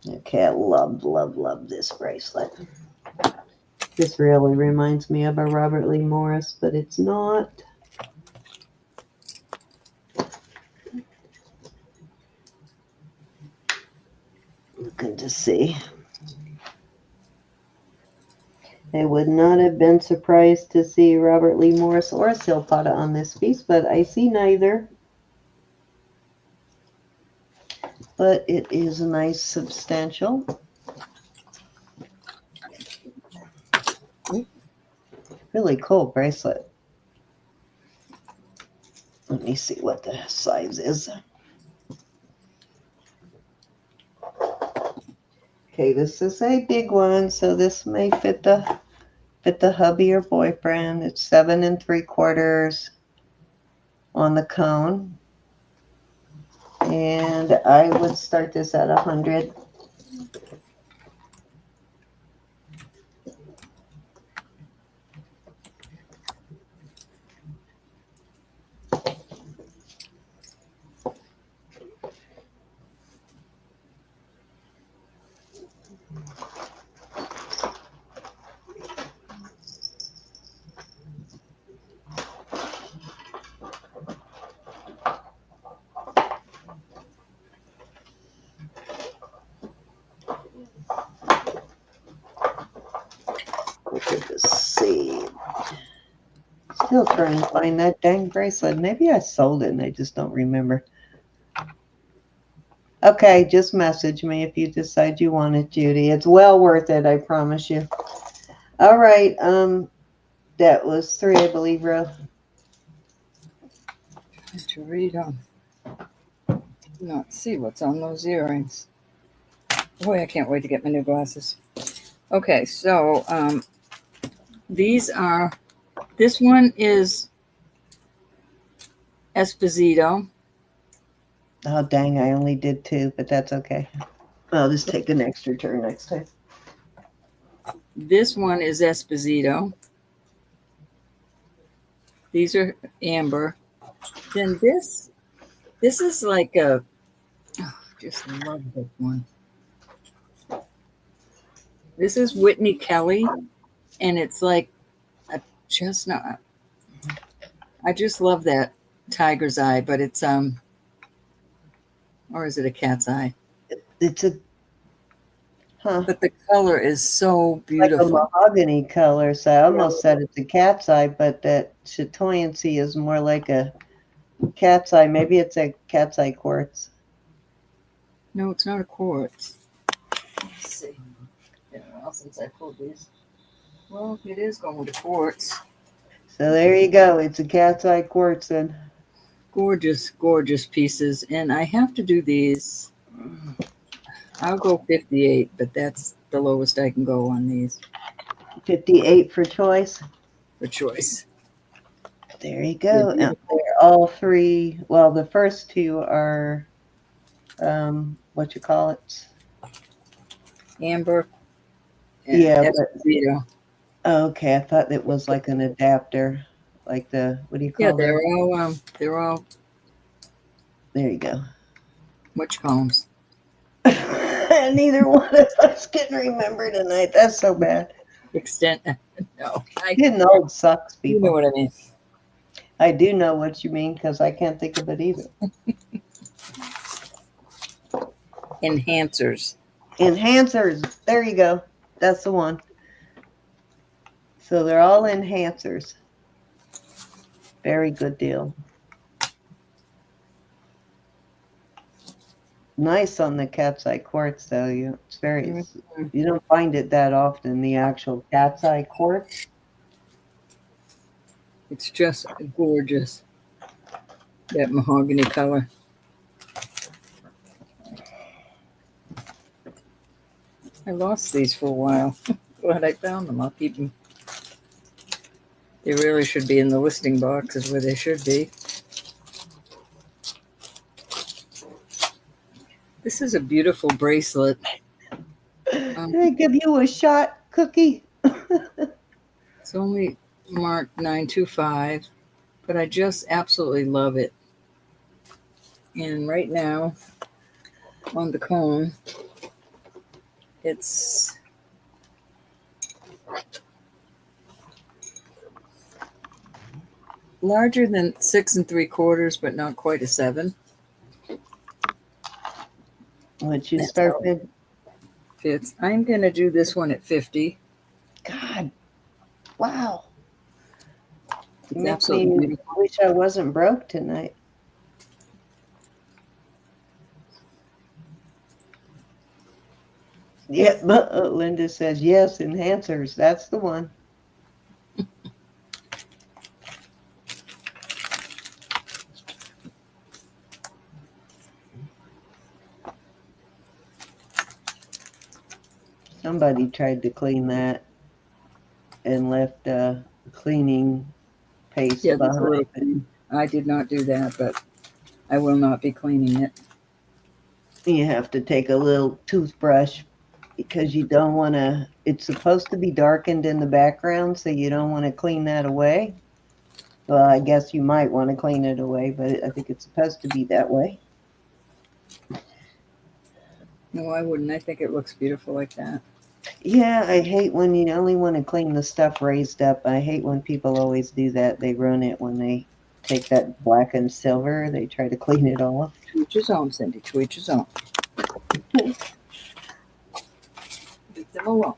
Okay, I love this bracelet. This really reminds me of a Robert Lee Morris, but it's not. Looking to see. I would not have been surprised to see Robert Lee Morris or silpada on this piece, but I see neither. But it is a nice substantial. Really cool bracelet. Let me see what the size is. Okay, this is a big one, so this may fit the hubby or boyfriend. It's 7 3/4 on the cone. And I would start this at 100. Look at the seed. Still trying to find that dang bracelet. Maybe I sold it and I just don't remember. Okay, just message me if you decide you want it, Judy. It's well worth it, I promise you. All right, that was 3, I believe, Ro. To read on. Not see what's on those earrings. Boy, I can't wait to get my new glasses. Okay, so these are, this one is Esposito. Oh, dang, I only did 2, but that's okay. I'll just take an extra turn next time. This one is Esposito. These are amber. Then this is like a, oh, just love this one. This is Whitney Kelly, and it's like a chestnut. I just love that tiger's eye, but it's or is it a cat's eye? It's a, But the color is so like a beautiful. mahogany color, so I almost said it's a cat's eye, but that chatoyancy is more like a cat's eye. Maybe it's a cat's eye quartz. No, it's not a quartz. Let's see. Been a while since I pulled these. Well, it is going to quartz. So there you go. It's a cat's eye quartz then. Gorgeous, gorgeous pieces. And I have to do these. I'll go 58, but that's the lowest I can go on these 58 for choice. for choice. There you go. Yeah. And they're all 3. Well, the first 2 are, what you call it? Amber. And Yeah, but, Esposito. okay. I thought it was like an adapter, like the, what do you call Yeah, it? they're all There you go. which columns? Neither one of us can remember tonight. That's so bad. Extent. No, Getting old sucks, you know people. what I mean. I do know what you mean because I can't think of it either. Enhancers. Enhancers. There you go. That's the one. So they're all enhancers. Very good deal. Nice on the cat's eye quartz, though. It's very. You don't find it that often. The actual cat's eye quartz. It's just gorgeous. That mahogany color. I lost these for a while. glad I found them. I'll keep them. They really should be in the listing boxes where they should be. This is a beautiful bracelet. Can I give you a shot, Cookie? It's only marked 925, but I just absolutely love it. And right now, on the cone, it's larger than 6 3/4, but not quite a 7. Once you That's start how with, fits. I'm going to do this one at 50. God, wow. It's Makes absolutely me beautiful. wish I wasn't broke tonight. Yeah, but Linda says, yes, enhancers. That's the one. Somebody tried to clean that and left cleaning paste Yeah, that's a behind. little clean. I did not do that, but I will not be cleaning it. You have to take a little toothbrush because you don't want to, it's supposed to be darkened in the background, so you don't want to clean that away. Well, I guess you might want to clean it away, but I think it's supposed to be that way. No, I wouldn't. I think it looks beautiful like that. Yeah, I hate when you only want to clean the stuff raised up. I hate when people always do that. They ruin it when they take that black and silver. They try to clean it off. To each his own, Cindy. To each his own. Leave them alone.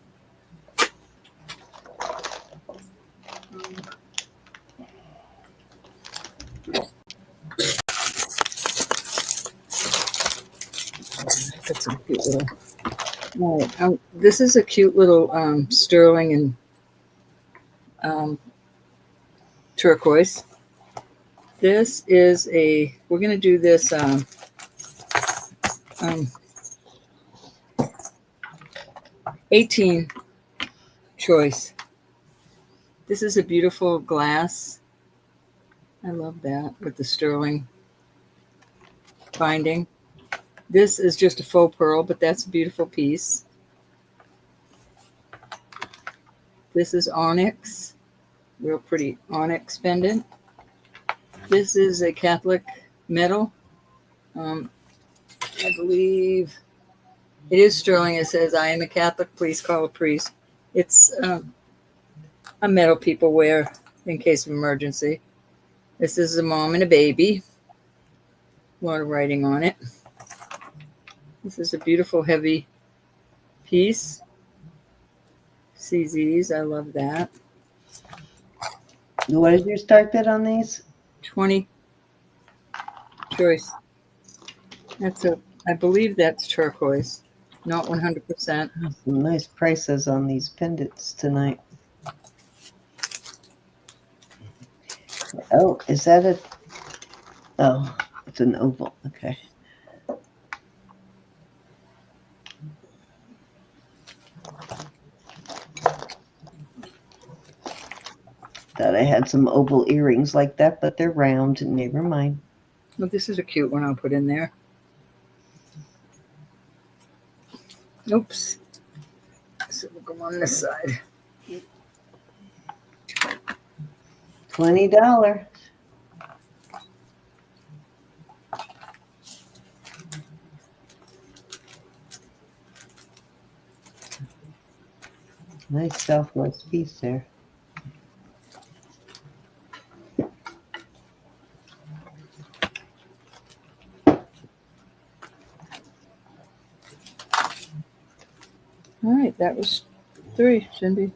That's some cute little. All right, this is a cute little sterling and turquoise. This is we're going to do this 18 choice. This is a beautiful glass. I love that with the sterling binding. This is just a faux pearl, but that's a beautiful piece. This is onyx, real pretty onyx pendant. This is a Catholic metal. I believe it is sterling. It says, "I am a Catholic, please call a priest." It's a metal people wear in case of emergency. This is a mom and a baby. A lot of writing on it. This is a beautiful heavy piece. CZs, I love that. What is your start bid on these? 20 choice. I believe that's turquoise, not 100%. Some nice prices on these pendants tonight. Oh, is that oh, it's an oval. Okay. Thought I had some oval earrings like that, but they're round. Never mind. Well, this is a cute one I'll put in there. Oops. So we'll go on this side. $20. Nice Southwest piece there. All right, that was 3, Cindy.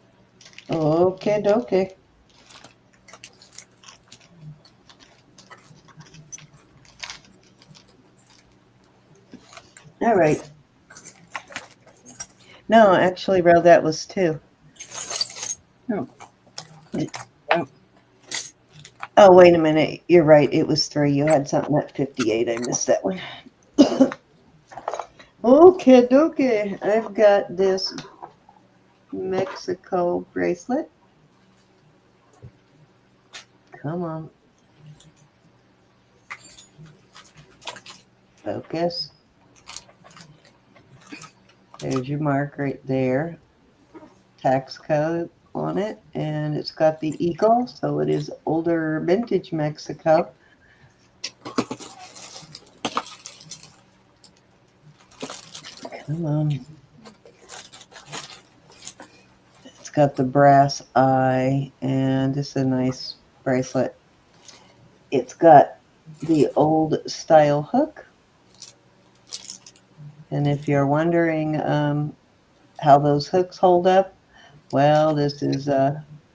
Okay, okay. All right. No, actually, Ro, that was 2. Oh. Oh, wait a minute. You're right. It was 3. You had something at 58. I missed that one. Okay, I've got this Mexico bracelet. Come on. Focus. There's your mark right there. Tax code on it, and it's got the eagle, so it is older vintage Mexico. Come on. It's got the brass eye, and it's a nice bracelet. It's got the old style hook. And if you're wondering how those hooks hold up, well, this is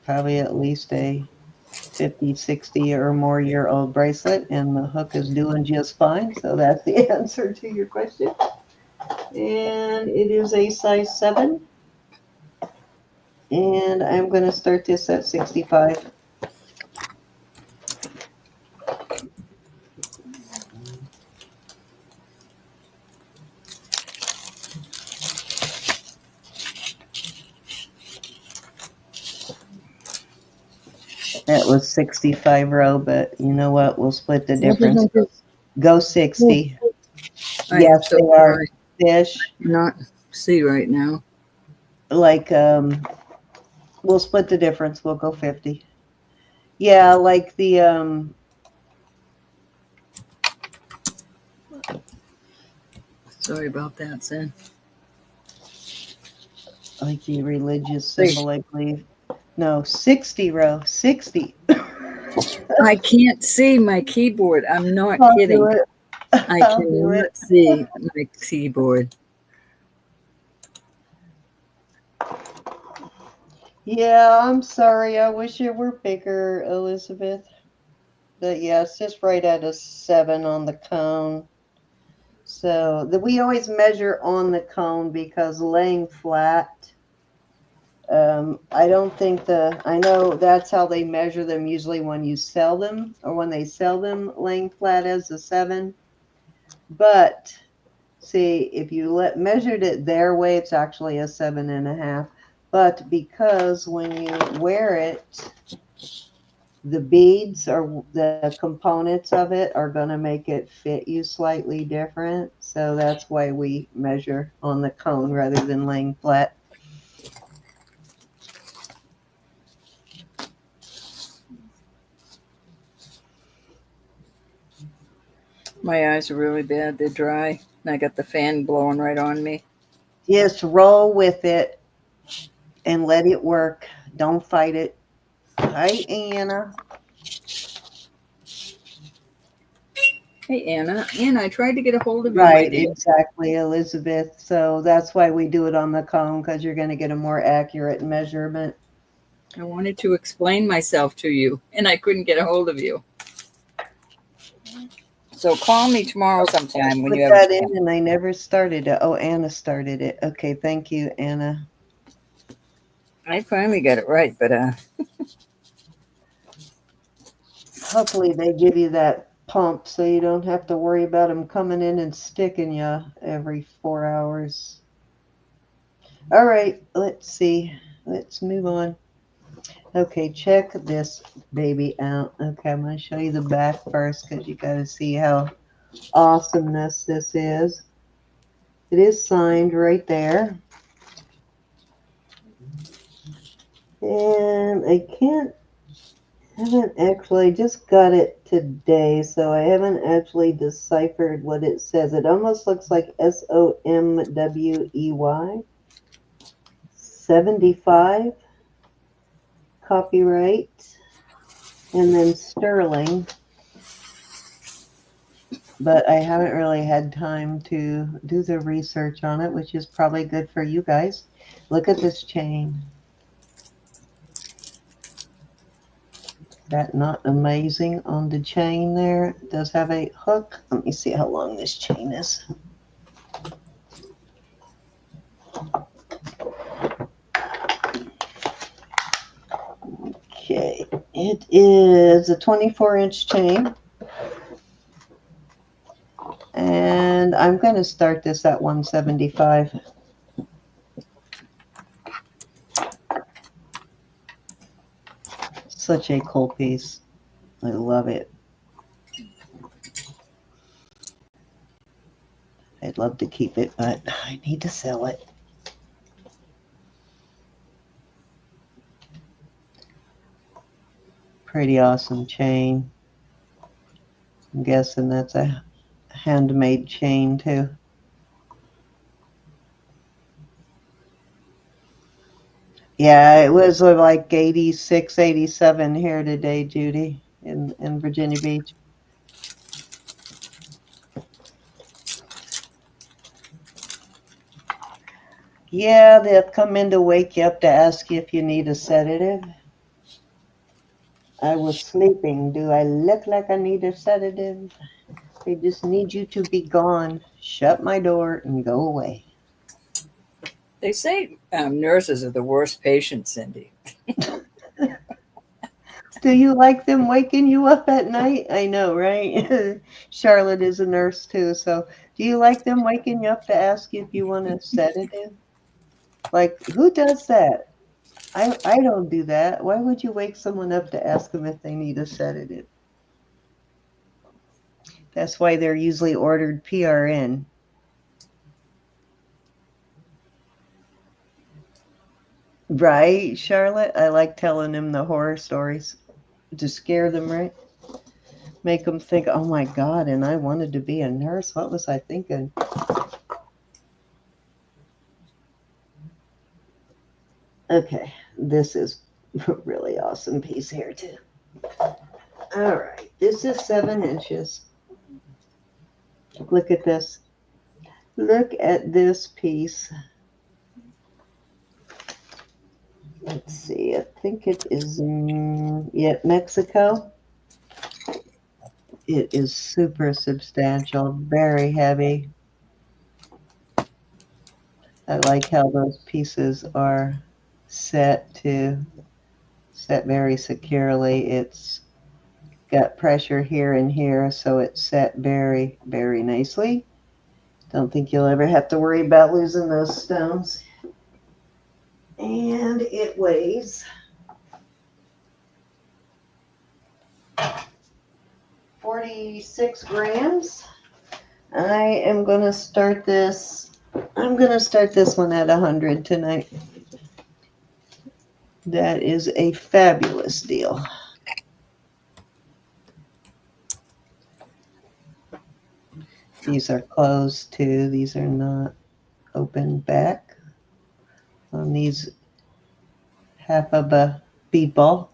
probably at least a 50, 60 or more year old bracelet, and the hook is doing just fine. So that's the answer to your question. And it is a size 7. And I'm going to start this at 65. That was 65 row, but you know what? We'll split the difference. Go 60. Yes, they are fish. Not see right now. Like, we'll split the difference. We'll go 50. Yeah, like the, Sorry about that, Sin. like the religious symbol, I believe. No, 60 row. 60. I can't see my keyboard. I'm not I'll kidding. do it. I I'll do cannot it. see my keyboard. Yeah, I'm sorry. I wish it were bigger, Elizabeth. But yeah, it's just right at a 7 on the cone. So we always measure on the cone because laying flat, I don't think I know that's how they measure them usually when you sell them, or when they sell them laying flat as a 7. But see, if you measured it their way, it's actually a 7.5. But because when you wear it, the beads or the components of it are going to make it fit you slightly different. So that's why we measure on the cone rather than laying flat. My eyes are really bad. They're dry. And I got the fan blowing right on me. Just roll with it and let it work. Don't fight it. Hi, Anna. Hey, Anna. Anna, I tried to get a hold of you, my Right, dear. exactly, Elizabeth. So that's why we do it on the cone, because you're going to get a more accurate measurement. I wanted to explain myself to you, and I couldn't get a hold of you. So call me tomorrow sometime when Put you have that a in, chance. and I never started it. Oh, Anna started it. Okay, thank you, Anna. I finally got it right, but Hopefully they give you that pump so you don't have to worry about them coming in and sticking you every 4 hours. All right, let's see. Let's move on. Okay, check this baby out. Okay, I'm going to show you the back first because you got to see how awesomeness this is. It is signed right there. And I haven't actually, just got it today, so I haven't actually deciphered what it says. It almost looks like SOMWEY. 75 copyright, and then sterling. But I haven't really had time to do the research on it, which is probably good for you guys. Look at this chain. That not amazing on the chain there? It does have a hook. Let me see how long this chain is. Okay, it is a 24-inch chain. And I'm going to start this at 175. Such a cool piece. I love it. I'd love to keep it, but I need to sell it. Pretty awesome chain. I'm guessing that's a handmade chain too. Yeah, it was like 86, 87 here today, Judy, in Virginia Beach. Yeah, they'll come in to wake you up to ask you if you need a sedative. I was sleeping. Do I look like I need a sedative? They just need you to be gone. Shut my door and go away. They say nurses are the worst patients, Cindy. Do you like them waking you up at night? I know, right? Charlotte is a nurse too. So do you like them waking you up to ask you if you want a sedative? Like, who does that? I don't do that. Why would you wake someone up to ask them if they need a sedative? That's why they're usually ordered PRN. Right, Charlotte? I like telling them the horror stories to scare them, right? Make them think, oh my God, and I wanted to be a nurse. What was I thinking? Okay, this is a really awesome piece here too. All right, this is 7 inches. Look at this. Look at this piece. Let's see, I think it is Mexico. It is super substantial, very heavy. I like how those pieces are set very securely. It's got pressure here and here, so it's set very, very nicely. Don't think you'll ever have to worry about losing those stones. And it weighs 46 grams. I am going to start this. I'm going to start this one at 100 tonight. That is a fabulous deal. These are closed too. These are not open back. On these, half of a bead ball.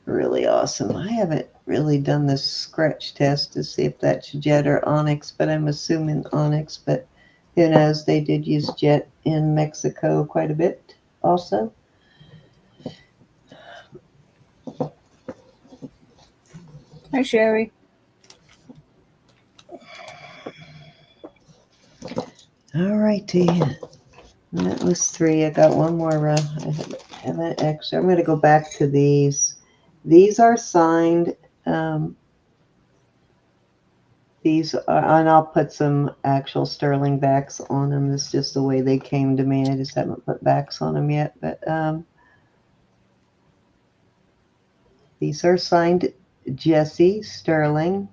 Really awesome. I haven't really done this scratch test to see if that's jet or onyx, but I'm assuming onyx, but who knows? They did use jet in Mexico quite a bit also. Hi, Sherry. All righty. That was 3. I got one more. I have an extra. I'm going to go back to these. These are signed. These are, and I'll put some actual sterling backs on them. This is just the way they came to me. I just haven't put backs on them yet. But these are signed Jesse Sterling.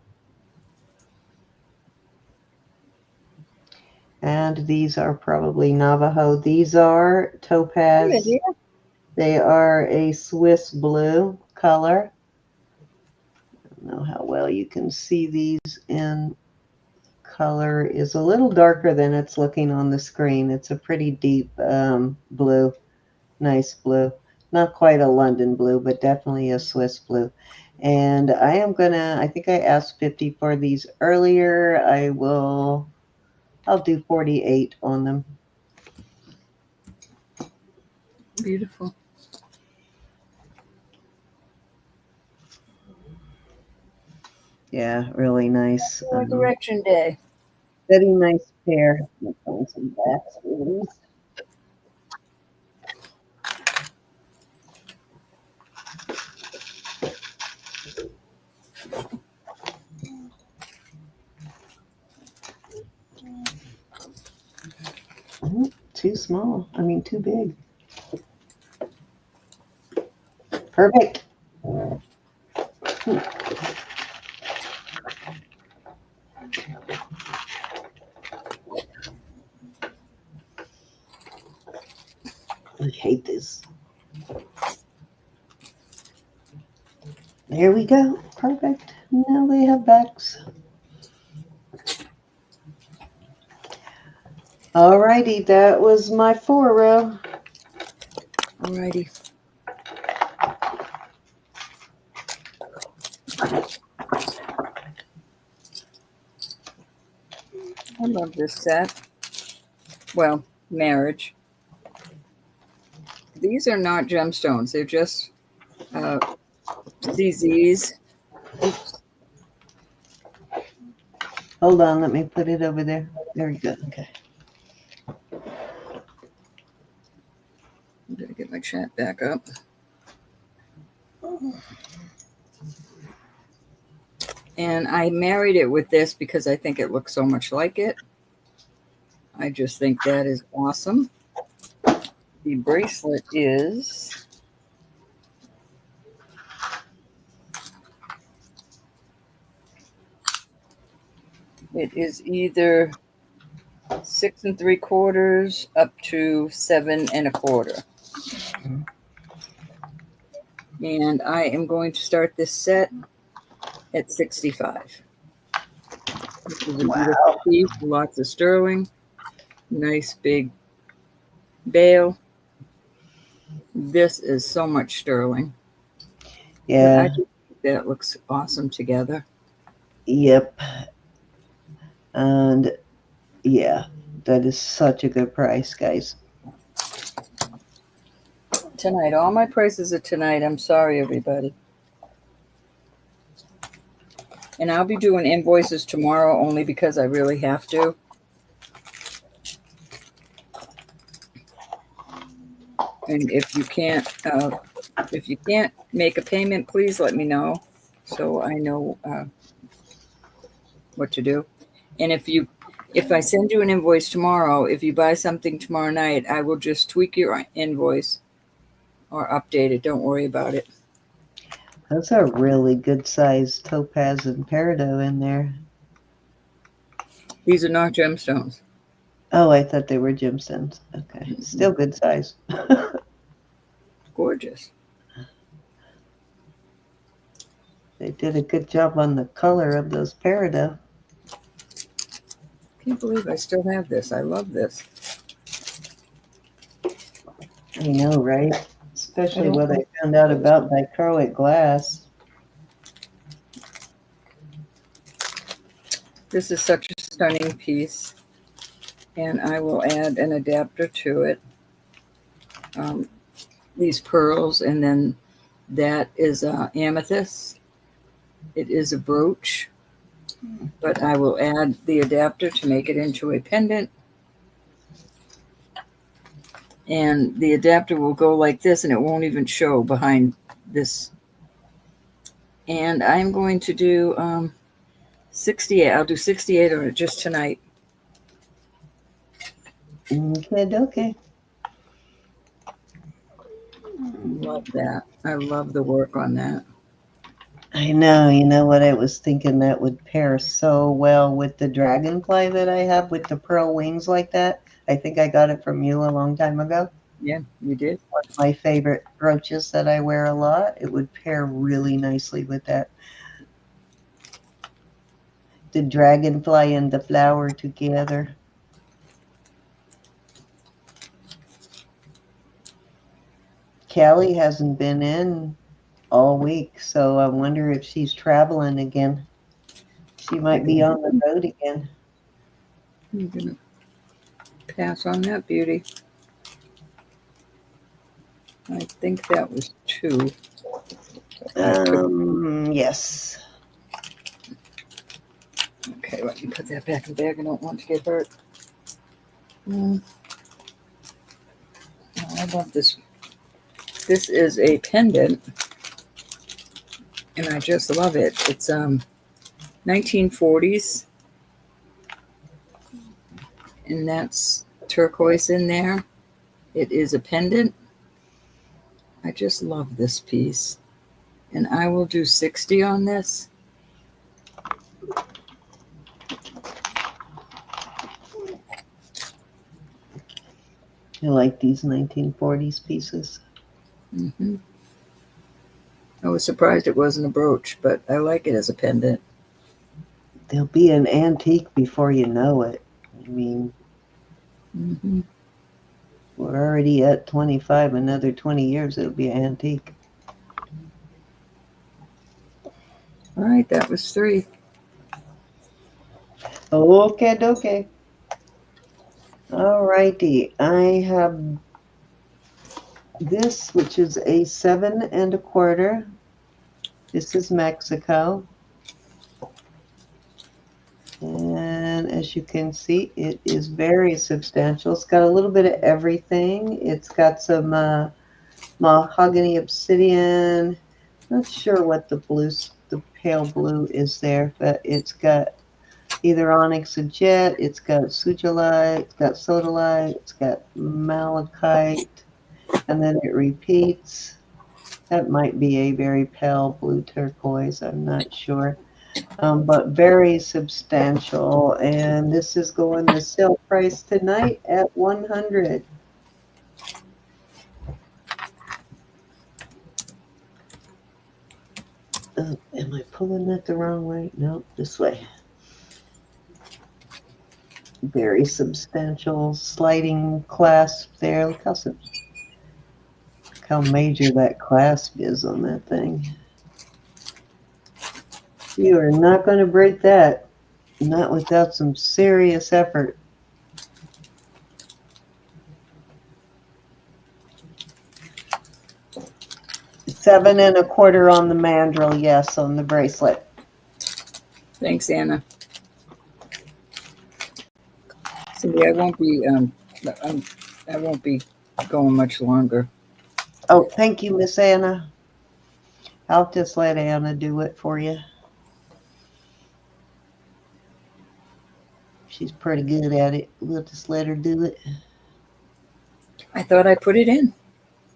And these are probably Navajo. These are topaz. They are a Swiss blue color. I don't know how well you can see these in color. Is a little darker than it's looking on the screen. It's a pretty deep blue. Nice blue. Not quite a London blue, but definitely a Swiss blue. And I am gonna, I think I asked 50 for these earlier. I'll do 48 on them. Beautiful. Yeah, really nice. Direction day. Very nice pair. I'm putting some backs for these. Too small. I mean, too big. Perfect. I hate this. There we go. Perfect. Now they have backs. Alrighty, that was my 4-row. Alrighty. I love this set. Well, marriage. These are not gemstones. They're just CZs. Oops. Hold on, let me put it over there. Very good. Okay. I'm gonna get my chat back up. And I married it with this because I think it looks so much like it. I just think that is awesome. The bracelet is either 6 3/4 up to 7 1/4. And I am going to start this set at 65. This is a beautiful piece, lots of sterling, nice big bail. This is so much sterling. Yeah. I just think that looks awesome together. Yep. And yeah, that is such a good price, guys. Tonight, all my prices are tonight. I'm sorry, everybody. And I'll be doing invoices tomorrow only because I really have to. And if you can't make a payment, please let me know so I know what to do. And if I send you an invoice tomorrow, if you buy something tomorrow night, I will just tweak your invoice or update it. Don't worry about it. That's a really good size topaz and peridot in there. These are not gemstones. Oh, I thought they were gemstones. Okay. Still good size. Gorgeous. They did a good job on the color of those peridot. Can't believe I still have this. I love this. I know, right? Especially what I found out about dichroic glass. This is such a stunning piece. And I will add an adapter to it. These pearls, and then that is amethyst. It is a brooch, but I will add the adapter to make it into a pendant. And the adapter will go like this, and it won't even show behind this. And I'm going to do 68. I'll do 68 on it just tonight. Okay. Love that. I love the work on that. I know. You know what? I was thinking that would pair so well with the dragonfly that I have with the pearl wings like that. I think I got it from you a long time ago. Yeah, you did. One of my favorite brooches that I wear a lot. It would pair really nicely with that. The dragonfly and the flower together. Callie hasn't been in all week, so I wonder if she's traveling again. She might be on the road again. I'm going to pass on that beauty. I think that was 2. Yes. Okay, let me put that back in the bag. I don't want to get hurt. Oh, I love this. This is a pendant, and I just love it. It's 1940s, and that's turquoise in there. It is a pendant. I I just love this piece. And I will do 60 on this. I like these 1940s pieces. Mm-hmm. I was surprised it wasn't a brooch, but I like it as a pendant. They'll be an antique before you know it. I mean, Mm-hmm. we're already at 25. Another 20 years, it'll be an antique. All right, that was 3. Okay. All righty. I have this, which is a 7 1/4. This is Mexico. And as you can see, it is very substantial. It's got a little bit of everything. It's got some mahogany obsidian. Not sure what the pale blue is there, but it's got either onyx and jet, it's got sujolite, it's got sodalite, it's got malachite, and then it repeats. That might be a very pale blue turquoise, I'm not sure. But very substantial, and this is going to sale price tonight at $100. Am I pulling that the wrong way? No, this way. Very substantial sliding clasp there. Look how major that clasp is on that thing. You are not going to break that, not without some serious effort. $7 1/4 on the mandrel, yes, on the bracelet. Thanks, Anna. Cindy, I won't be going much longer. Oh, thank you, Miss Anna. I'll just let Anna do it for you. She's pretty good at it. We'll just let her do it. I thought I put it in.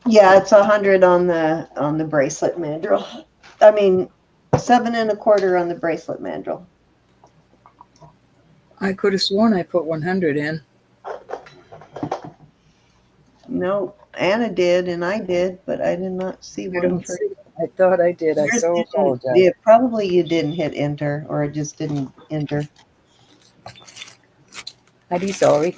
Yeah, it's 100 on the bracelet mandrel. I mean, 7 1/4 on the bracelet mandrel. I could have sworn I put 100 in. No, Anna did and I did, but I did not see I one don't for see it. I thought I did. I so apologize. Yeah, probably you didn't hit enter, or it just didn't enter. I'd be sorry.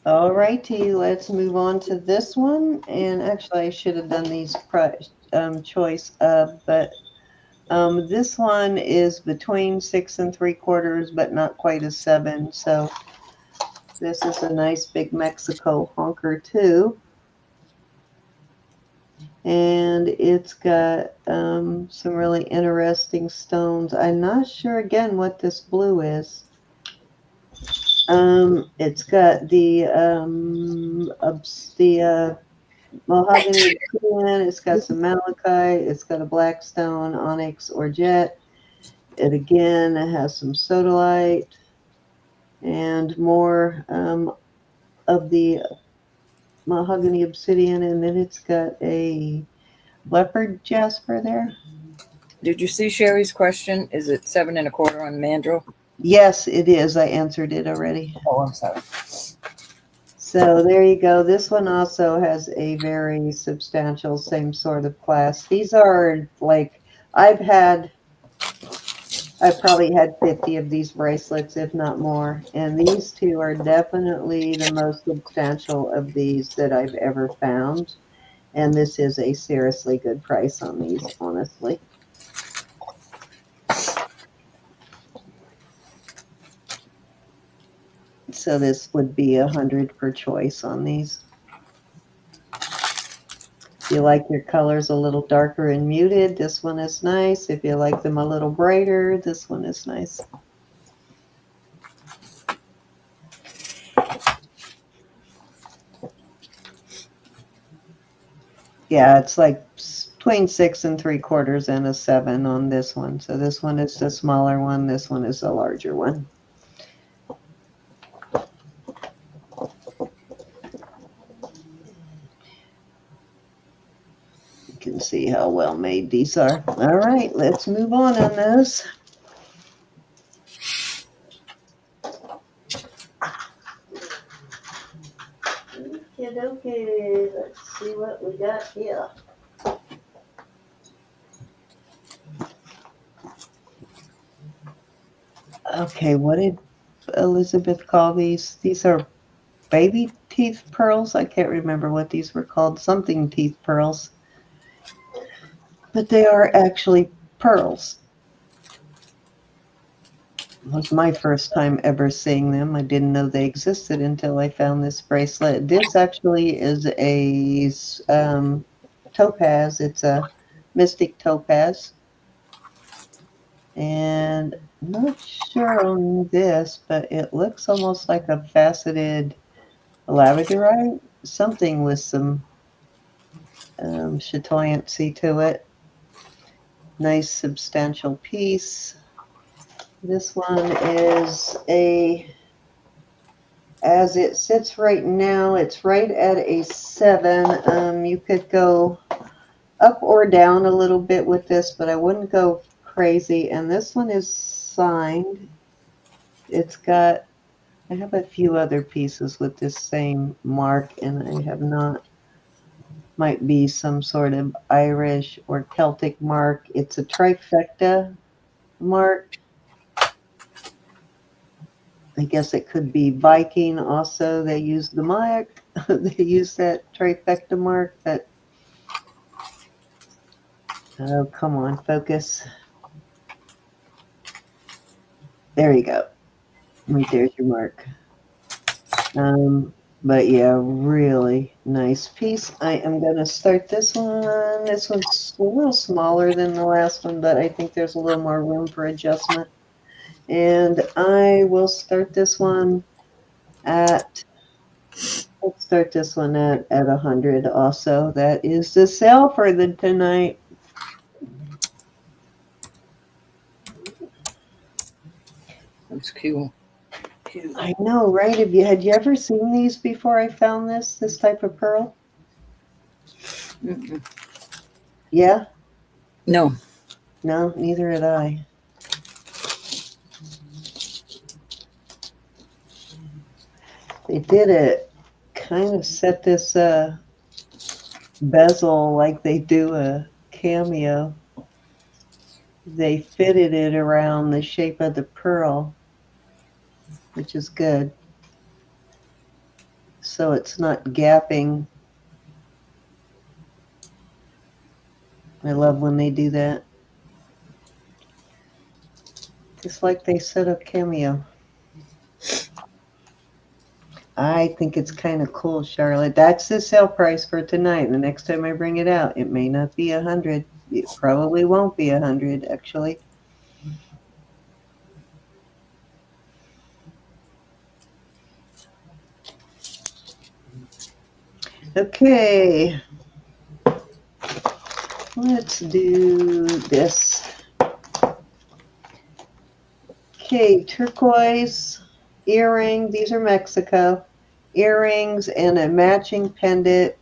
All righty, let's move on to this one. And actually, I should have done these choice of, but this one is between 6 3/4, but not quite a 7. So this is a nice big Mexico honker too. And it's got some really interesting stones. I'm not sure again what this blue is. It's got the mahogany obsidian, it's got some malachite, it's got a black stone, onyx, or jet. It again has some sodalite and more of the mahogany obsidian, and then it's got a leopard jasper there. Did you see Sherry's question? Is it 7 1/4 on mandrel? Yes, it is. I answered it already. Oh, I'm sorry. So there you go. This one also has a very substantial same sort of class. These are like, I've probably had 50 of these bracelets, if not more. And these two are definitely the most substantial of these that I've ever found. And this is a seriously good price on these, honestly. So this would be 100 per choice on these. If you like your colors a little darker and muted, this one is nice. If you like them a little brighter, this one is nice. Yeah, it's like between 6 3/4 and a 7 on this one. So this one is the smaller one. This one is the larger one. can see how well made these are. All right, let's move on those. Okay, let's see what we got here. Okay, what did Elizabeth call these? These are baby teeth pearls. I can't remember what these were called. Something teeth pearls. But they are actually pearls. It was my first time ever seeing them. I didn't know they existed until I found this bracelet. This actually is a topaz. It's a mystic topaz. And I'm not sure on this, but it looks almost like a faceted labradorite. Something with some chatoyancy to it. Nice substantial piece. This one is as it sits right now, it's right at a 7. You could go up or down a little bit with this, but I wouldn't go crazy. And this one is signed. It's got, I have a few other pieces with this same mark, and I have not. Might be some sort of Irish or Celtic mark. It's a trifecta mark. I guess it could be Viking also. They use the mark. They use that trifecta mark. That, oh, come on, focus. There you go. Right there's your mark. But yeah, really nice piece. I am going to start this one. This one's a little smaller than the last one, but I think there's a little more room for adjustment. And I will start this one at, let's start this one at 100 also. That is the sale for the tonight. That's cool. I know, right? Had you ever seen these before I found this type of pearl? Mm-mm. Yeah? No. No, neither had I. They did it, kind of set this bezel like they do a cameo. They fitted it around the shape of the pearl, which is good. So it's not gapping. I love when they do that. Just like they set up cameo. I think it's kind of cool, Charlotte. That's the sale price for tonight. The next time I bring it out, it may not be 100. It probably won't be 100, actually. Okay. Let's do this. Okay, turquoise earring. These are Mexico. Earrings and a matching pendant.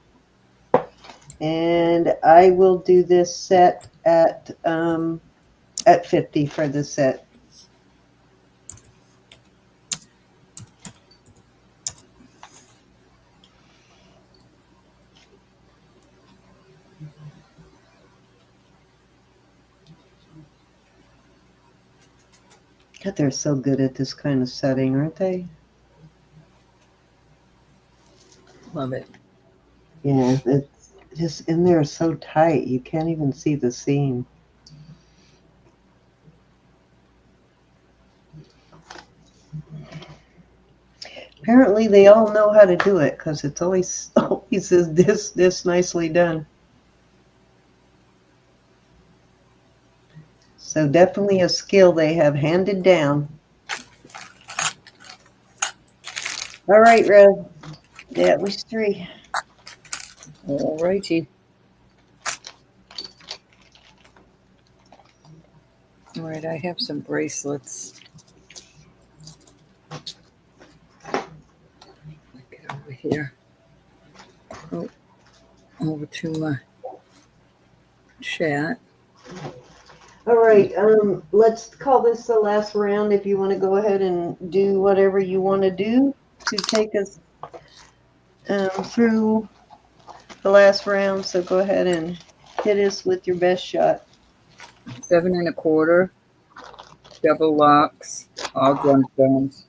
And I will do this set at 50 for the set. God, they're so good at this kind of setting, aren't they? Love it. Yeah, it's just in there so tight, you can't even see the seam. Apparently, they all know how to do it because it's always says this nicely done. So definitely a skill they have handed down. All right, Rev. That was 3. All righty. All right, I have some bracelets. Get over here. Oh, over to my chat. All right, let's call this the last round. If you want to go ahead and do whatever you want to do to take us through the last round. So go ahead and hit us with your best shot. 7 1/4. Double locks. All gemstones.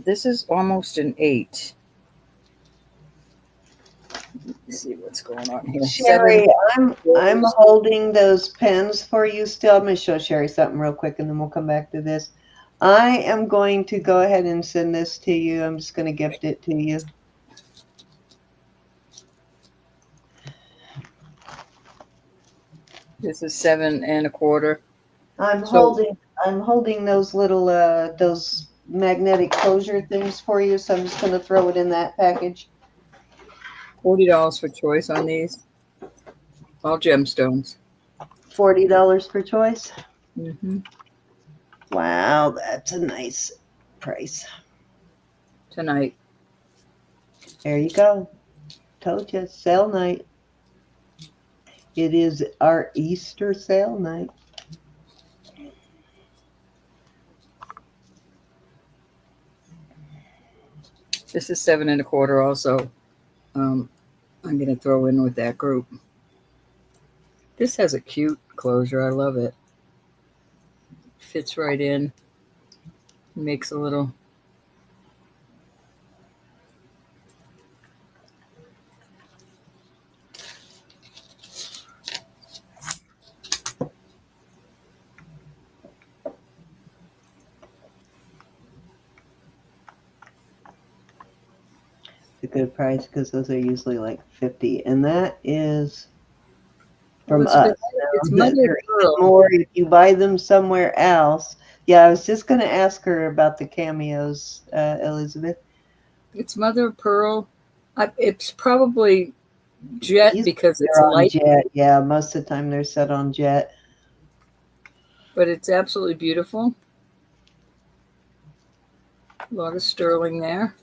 This is almost an 8. Let's see what's going on here. Sherry, 7. I'm holding those pens for you still. I'm going to show Sherry something real quick, and then we'll come back to this. I am going to go ahead and send this to you. I'm just going to gift it to you. This is 7 1/4. I'm holding those little those magnetic closure things for you, so I'm just going to throw it in that package. $40 for choice on these. All gemstones. $40 per choice. Mm-hmm. Wow, that's a nice price. Tonight. There you go. Told you, sale night. It is our Easter sale night. This is 7 1/4 also. I'm going to throw in with that group. This has a cute closure. I love it. Fits right in. Makes a little. It's a good price because those are usually like 50, and that is from Well, us. it's mother of pearl. More if you buy them somewhere else. Yeah, I was just going to ask her about the cameos, Elizabeth. It's mother of pearl. It's probably jet because it's They're on light, jet. Yeah, most of the time they're set on jet. but it's absolutely beautiful. A lot of sterling there.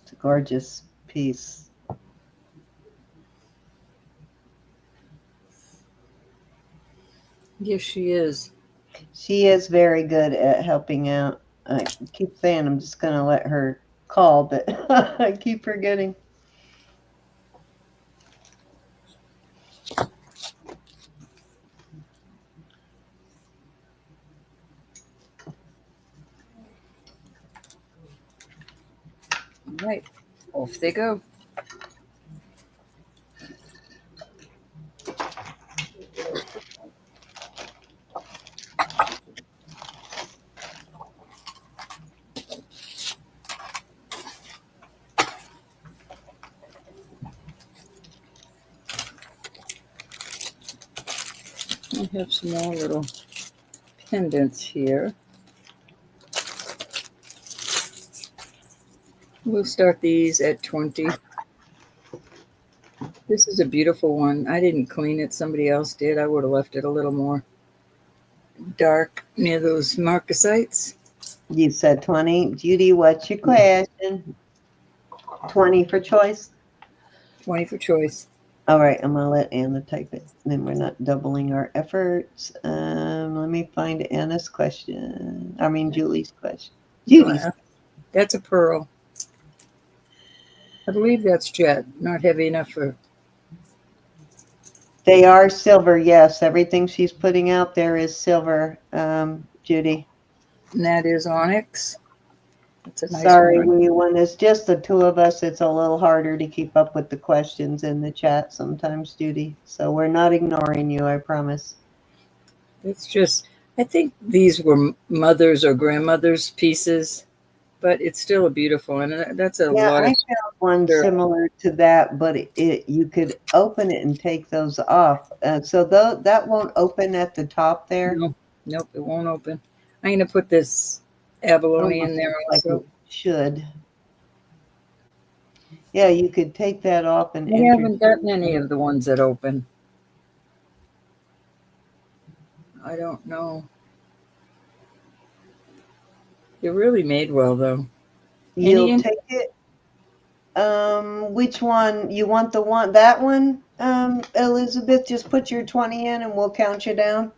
It's a gorgeous piece. Yes, she is. She is very good at helping out. I keep saying I'm just going to let her call, but I keep forgetting. All right, off they go. I have some more little pendants here. We'll start these at 20. This is a beautiful one. I didn't clean it. Somebody else did. I would have left it a little more dark near those marcasites. You said 20. Judy, what's your question? 20 for choice? 20 for choice. All right, I'm going to let Anna type it. Then we're not doubling our efforts. Let me find Anna's question. I mean, Julie's question. Judy's. That's a pearl. I believe that's jet. Not heavy enough for. They are silver, yes. Everything she's putting out there is silver, Judy. And that is onyx. That's a nice Sorry, one. when it's just the two of us, it's a little harder to keep up with the questions in the chat sometimes, Judy. So we're not ignoring you, I promise. It's just, I think these were mother's or grandmother's pieces, but it's still a beautiful, and that's a lot I of. found one similar to that, but you could open it and take those off. So that won't open at the top there. No, nope, it won't open. I'm going to put this abalone in there also. Like it should. Yeah, you could take that off and. I haven't gotten any of the ones that open. I don't know. They're really made well, though. You'll Any- take it. Which one? You want the one, that one, Elizabeth? Just put your 20 in and we'll count you down.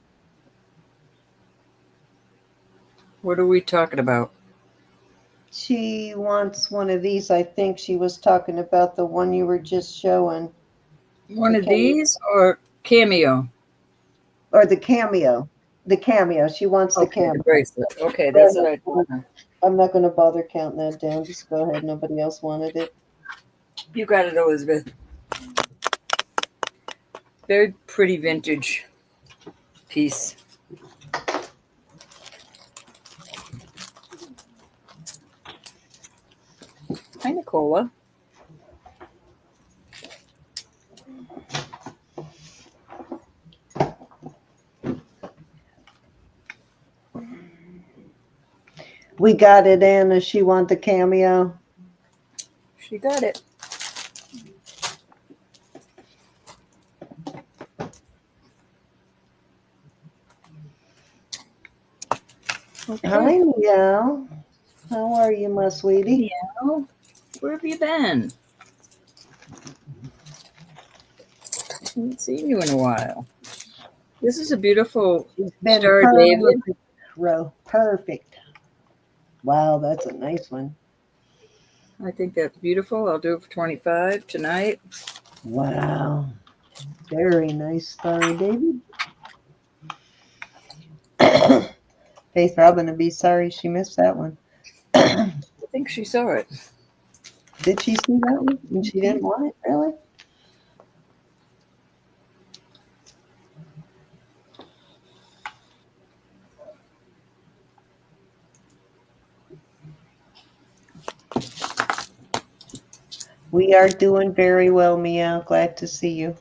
What are we talking about? She wants one of these. I think she was talking about the one you were just showing. One of Okay. these or Cameo? Or the cameo. The cameo. She wants the Okay, the cameo. bracelet. Okay, that's what I thought. I'm not going to bother counting that down. Just go ahead. Nobody else wanted it. You got it, Elizabeth. Very pretty vintage piece. Hi, Nicola. We got it, Anna. She want the cameo. She got it. Okay. Hi, Meow. How are you, my sweetie? Meow. Where have you been? Haven't seen you in a while. This is a beautiful It's been Star David. Perfect. Wow, that's a nice one. I think that's beautiful. I'll do it for 25 tonight. Wow. Very nice Star David. Faith Robin would be sorry she missed that one. I think she saw it. Did she see that one? And she didn't want it, really? We are doing very well, Meow. Glad to see you.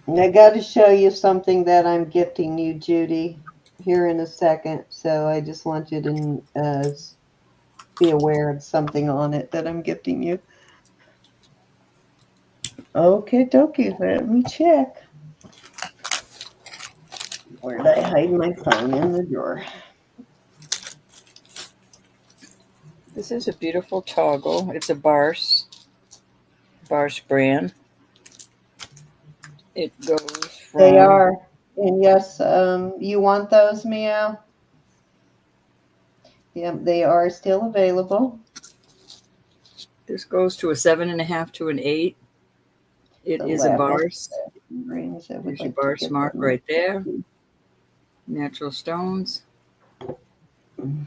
And I got to show you something that I'm gifting you, Judy, here in a second. So I just want you to be aware of something on it that I'm gifting you. Okay, dokie. Let me check. Where did I hide my phone? In the drawer. This is a beautiful toggle. It's a Barse brand. It goes from... They are. And yes, you want those, Meow? Yep, they are still available. This goes to a 7.5 to an 8. It The is a Lapis Barse. rings. I would There's your like to Barse get mark them. right there. Natural stones.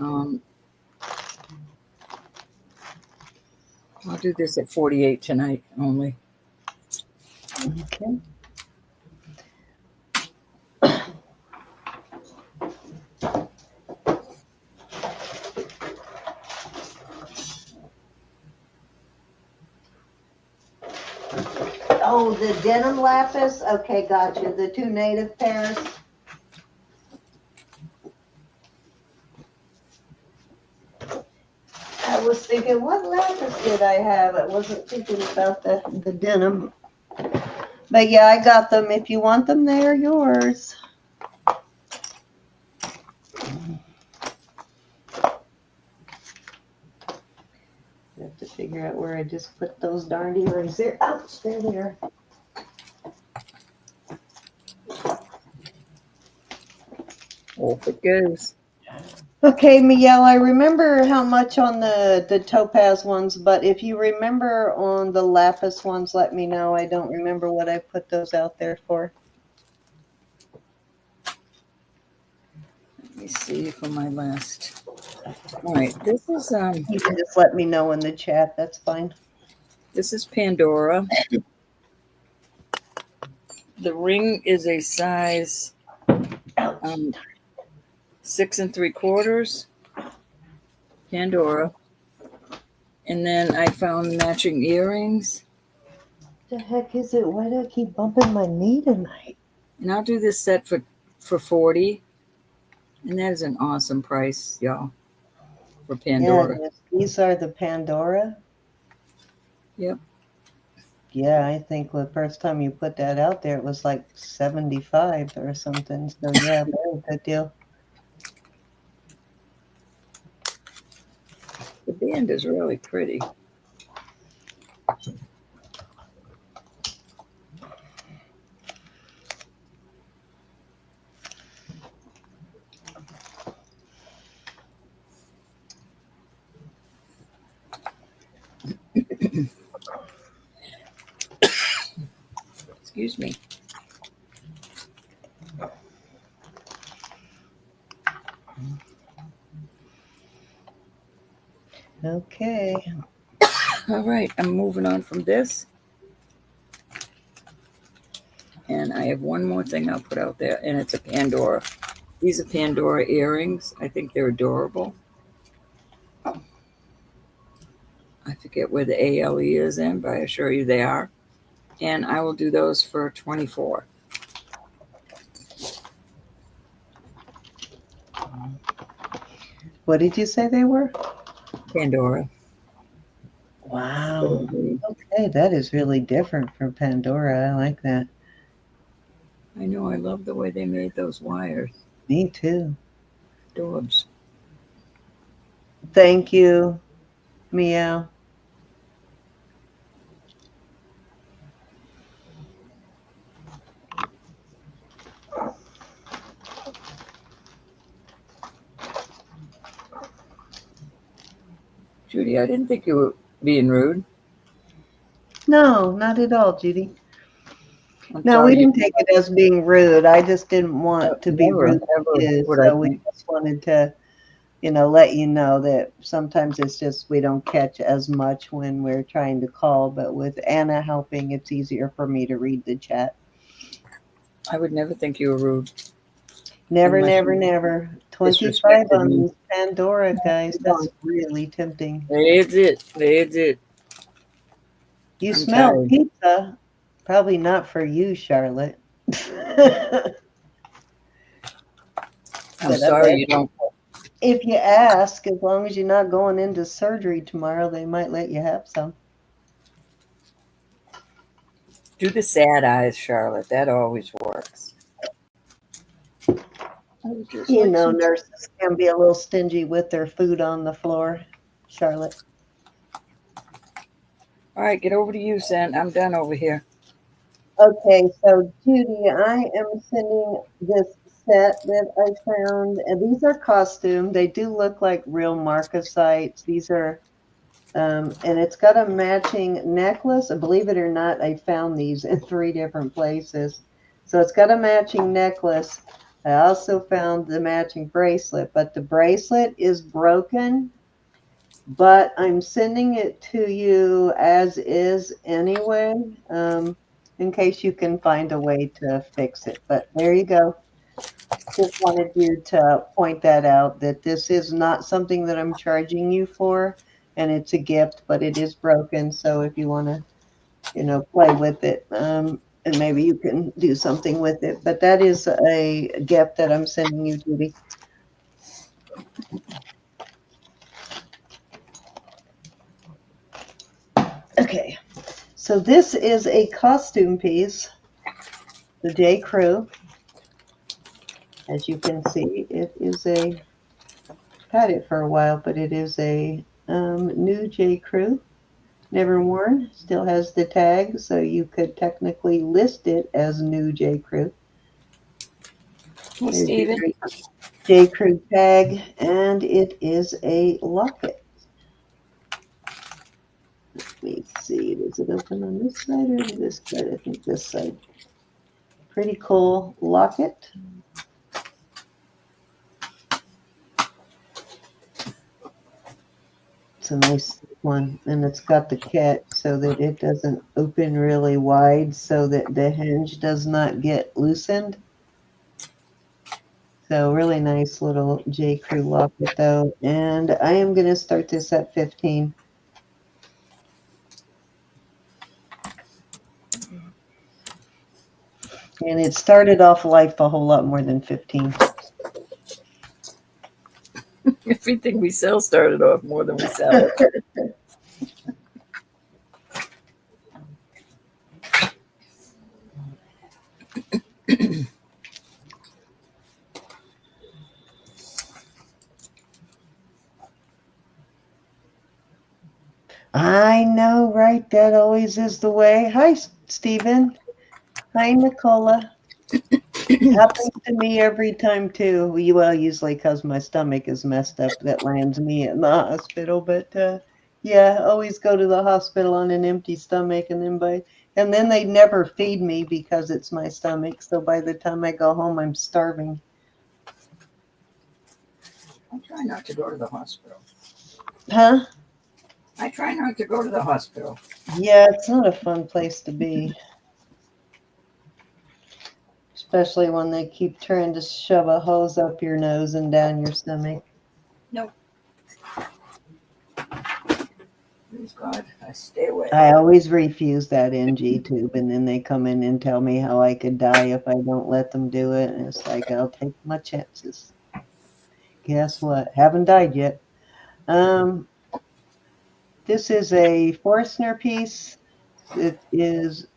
I'll do this at 48 tonight only. Okay. Oh, the denim lapis? Okay, gotcha. The 2 native pairs. I was thinking, what lapis did I have? I wasn't thinking about the denim. But yeah, I got them. If you want them, they're yours. I have to figure out where I just put those darn earrings there. Ouch, they're there. Off it goes. Okay, Miel, I remember how much on the topaz ones, but if you remember on the lapis ones, let me know. I don't remember what I put those out there for. Let me see for my last. All right, this is You can just let me know in the chat. That's fine. this is Pandora. The ring is a size 6 3/4. Pandora. And then I found matching earrings. The heck is it? Why do I keep bumping my knee tonight? And I'll do this set for 40. And that is an awesome price, y'all, for Pandora. Yeah, these are the Pandora. Yep. Yeah, I think the first time you put that out there, it was like 75 or something. So yeah, very good deal. The band is really pretty. Excuse me. Okay. All right, I'm moving on from this. And I have one more thing I'll put out there, and it's a Pandora. These are Pandora earrings. I think they're adorable. I forget where the ALE is in, but I assure you they are. And I will do those for $24. What did you say they were? Pandora. Wow. Okay, that is really different from Pandora. I like that. I know, I love the way they made those wires. Me too. Dorbs. Thank you, Meow. Judy, I didn't think you were being rude. No, not at all, Judy. I'm No, sorry we didn't take it as being rude. I just didn't want to be Never, rude to ever you. would I So we think. just wanted to, let you know that sometimes it's just we don't catch as much when we're trying to call. But with Anna helping, it's easier for me to read the chat. I would never think you were rude. Never, Unless never, you never. 25 disrespected on me. these Pandora, guys. That's really tempting. There's it. There's it. You I'm smell tired. pizza. Probably not for you, Charlotte. I'm But I sorry bet you don't. if you ask, as long as you're not going into surgery tomorrow, they might let you have some. Do the sad eyes, Charlotte. That always works. Nurses can be a little stingy with their food on the floor, Charlotte. All right, get over to you, Sen. I'm done over here. Okay, so Judy, I am sending this set that I found, and these are costume. They do look like real marcasites. These are, and it's got a matching necklace. Believe it or not, I found these in 3 different places. So it's got a matching necklace. I also found the matching bracelet, but the bracelet is broken. But I'm sending it to you as is anyway, in case you can find a way to fix it. But there you go. Just wanted you to point that out, that this is not something that I'm charging you for, and it's a gift, but it is broken. So if you want to, play with it, and maybe you can do something with it. But that is a gift that I'm sending you, Judy. Okay, so this is a costume piece, the J. Crew. As you can see, it is I've had it for a while, but it is a new J. Crew, never worn, still has the tag, so you could technically list it as new J. Crew. Hey, Steven. J. Crew tag, and it is a locket. Let me see, does it open on this side or this side? I think this side. Pretty cool locket. It's a nice one, and it's got the catch so that it doesn't open really wide so that the hinge does not get loosened. So really nice little J. Crew locket though, and I am going to start this at 15. And it started off life a whole lot more than 15. Everything we sell started off more than we sell. I know, right? That always is the way. Hi, Stephen. Hi, Nicola. Happens to me every time too. Well, usually because my stomach is messed up, that lands me in the hospital. But yeah, always go to the hospital on an empty stomach, and then they never feed me because it's my stomach. So by the time I go home, I'm starving. I try not to go to the hospital. Huh? I try not to go to the hospital. Yeah, it's not a fun place to be. Especially when they keep trying to shove a hose up your nose and down your stomach. No. Please God, I stay away. I always refuse that NG tube, and then they come in and tell me how I could die if I don't let them do it. And it's like, I'll take my chances. Guess what? Haven't died yet. This is a Forstner piece. It is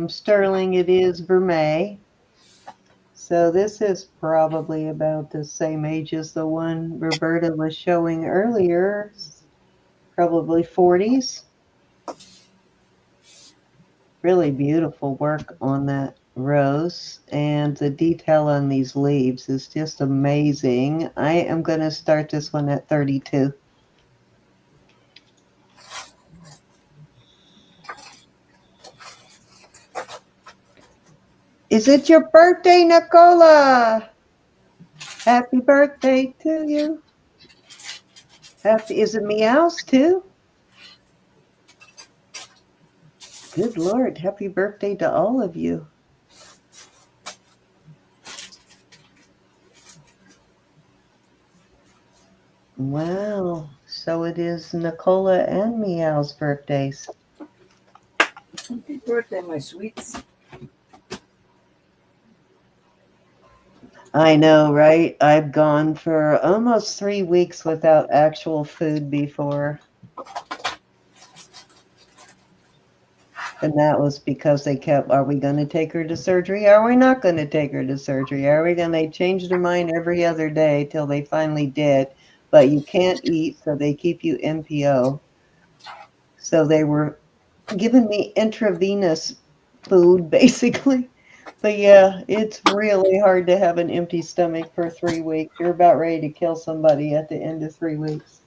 sterling. It is vermeil. So this is probably about the same age as the one Roberta was showing earlier, probably 40s. Really beautiful work on that rose, and the detail on these leaves is just amazing. I am going to start this one at 32. Is it your birthday, Nicola? Happy birthday to you. Is it meows too? Good Lord, happy birthday to all of you. Wow, so it is Nicola and Meow's birthdays. Happy birthday, my sweets. I know, right? I've gone for almost 3 weeks without actual food before. And that was because they kept, are we going to take her to surgery? Are we not going to take her to surgery? Are we going to, they changed their mind every other day till they finally did. But you can't eat, so they keep you NPO. So they were giving me intravenous food, basically. But yeah, it's really hard to have an empty stomach for 3 weeks. You're about ready to kill somebody at the end of 3 weeks.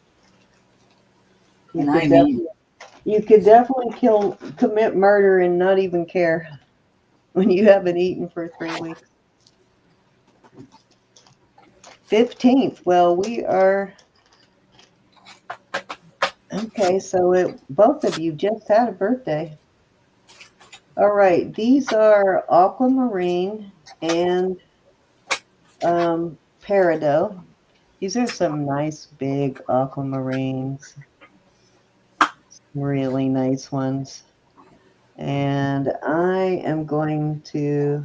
You could definitely commit murder and not even care when you haven't eaten for 3 weeks. 15th. Well, we are okay. So both of you just had a birthday. All right, these are aquamarine and peridot. These are some nice big aquamarines, really nice ones. And I am going to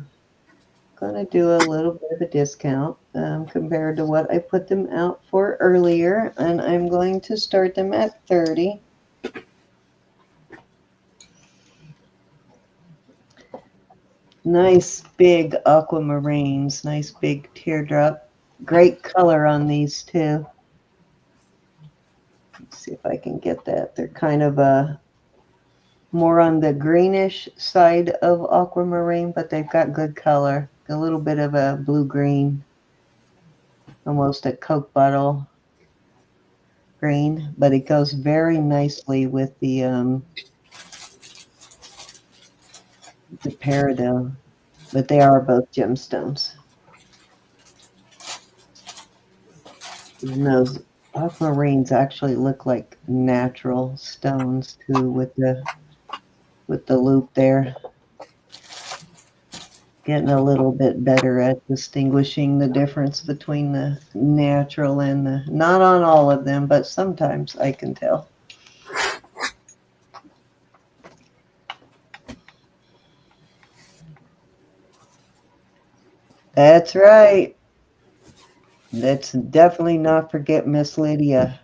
do a little bit of a discount compared to what I put them out for earlier, and I'm going to start them at 30. Nice big aquamarines, nice big teardrop. Great color on these too. Let's see if I can get that. They're kind of more on the greenish side of aquamarine, but they've got good color. A little bit of a blue-green, almost a Coke bottle green, but it goes very nicely with the peridot. But they are both gemstones. And those aquamarines actually look like natural stones too, with the loop there. Getting a little bit better at distinguishing the difference between the natural and the, not on all of them, but sometimes I can tell. That's right. Let's definitely not forget Miss Lydia.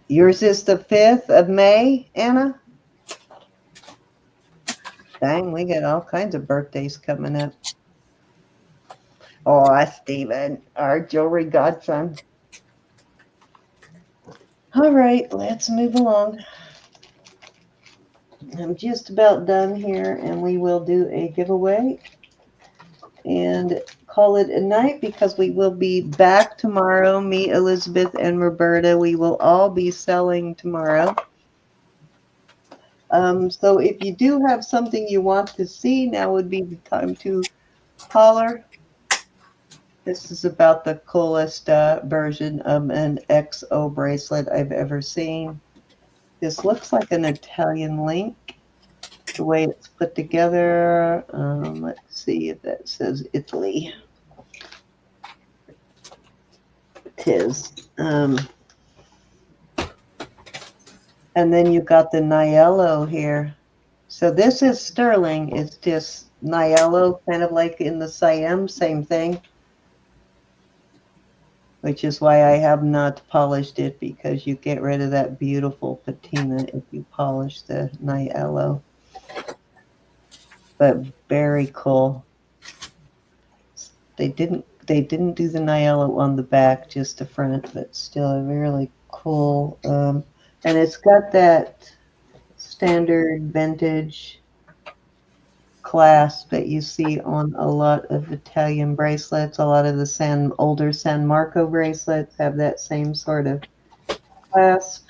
Yours is the 5th of May, Anna? Dang, we got all kinds of birthdays coming up. Oh, Stephen, our jewelry godson. All right, let's move along. I'm just about done here, and we will do a giveaway and call it a night because we will be back tomorrow. Me, Elizabeth, and Roberta. We will all be selling tomorrow. So if you do have something you want to see, now would be the time to holler. This is about the coolest version of an XO bracelet I've ever seen. This looks like an Italian link, the way it's put together. Let's see if that says Italy. It is. And then you've got the Niello here. So this is sterling. It's just Niello, kind of like in the Siam, same thing. Which is why I have not polished it, because you get rid of that beautiful patina if you polish the Niello. But very cool. They didn't do the Niello on the back, just the front, but still a really cool. And it's got that standard vintage clasp that you see on a lot of Italian bracelets. A lot of the older San Marco bracelets have that same sort of clasp.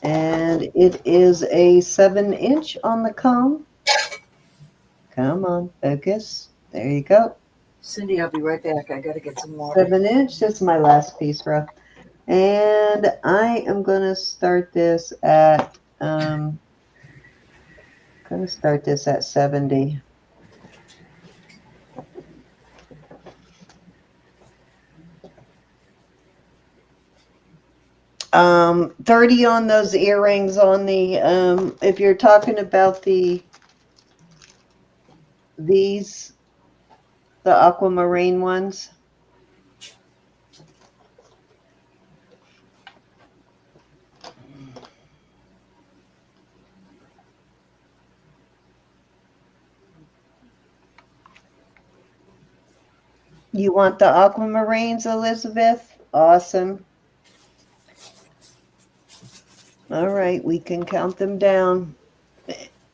And it is a 7-inch on the comb. Come on, focus. There you go. Cindy, I'll be right back. I got to get some water. 7-inch. This is my last piece, rough. And I am going to start this at 70. Um, 30 on those earrings on the if you're talking about the aquamarine ones. You want the aquamarines, Elizabeth? Awesome. All right, we can count them down.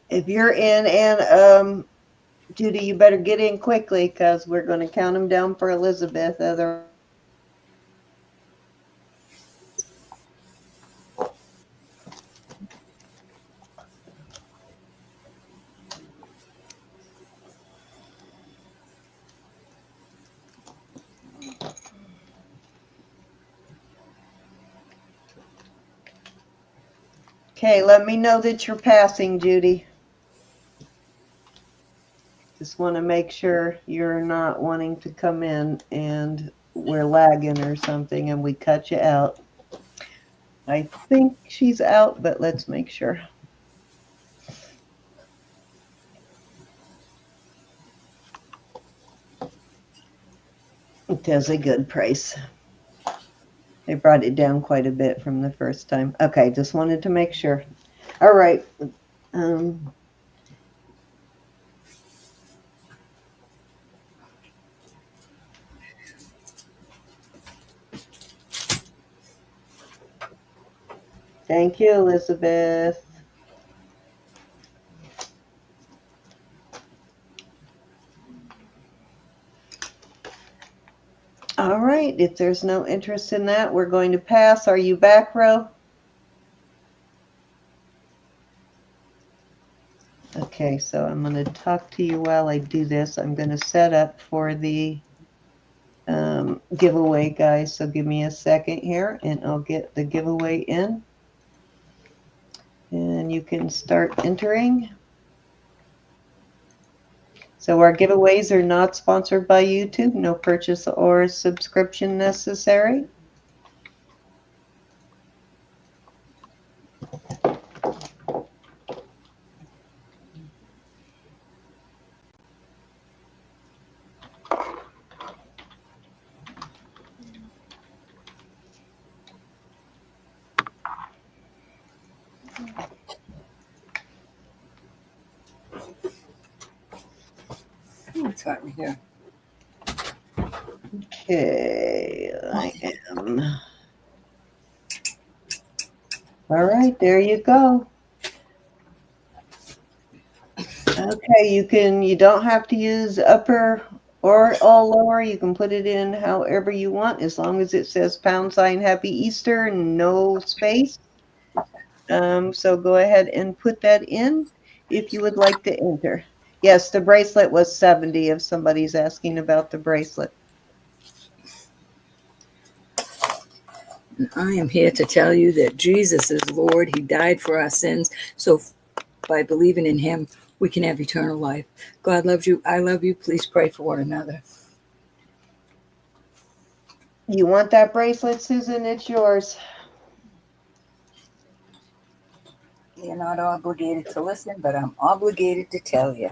If you're in, and Judy, you better get in quickly because we're going to count them down for Elizabeth. Okay, let me know that you're passing, Judy. Just want to make sure you're not wanting to come in and we're lagging or something and we cut you out. I think she's out, but let's make sure. It has a good price. They brought it down quite a bit from the first time. Okay, just wanted to make sure. All right. Thank you, Elizabeth. All right, if there's no interest in that, we're going to pass. Are you back, Ro? Okay, so I'm going to talk to you while I do this. I'm going to set up for the giveaway, guys. So give me a second here, and I'll get the giveaway in. And you can start entering. So our giveaways are not sponsored by YouTube. No purchase or subscription necessary. It's hot in here. Okay, I am All right, there you go. Okay, you don't have to use upper or all lower. You can put it in however you want, as long as it says # Happy Easter and no space. So go ahead and put that in if you would like to enter. Yes, the bracelet was 70 if somebody's asking about the bracelet. And I am here to tell you that Jesus is Lord. He died for our sins. So by believing in him, we can have eternal life. God loves you. I love you. Please pray for one another. You want that bracelet, Susan? It's yours. You're not obligated to listen, but I'm obligated to tell you.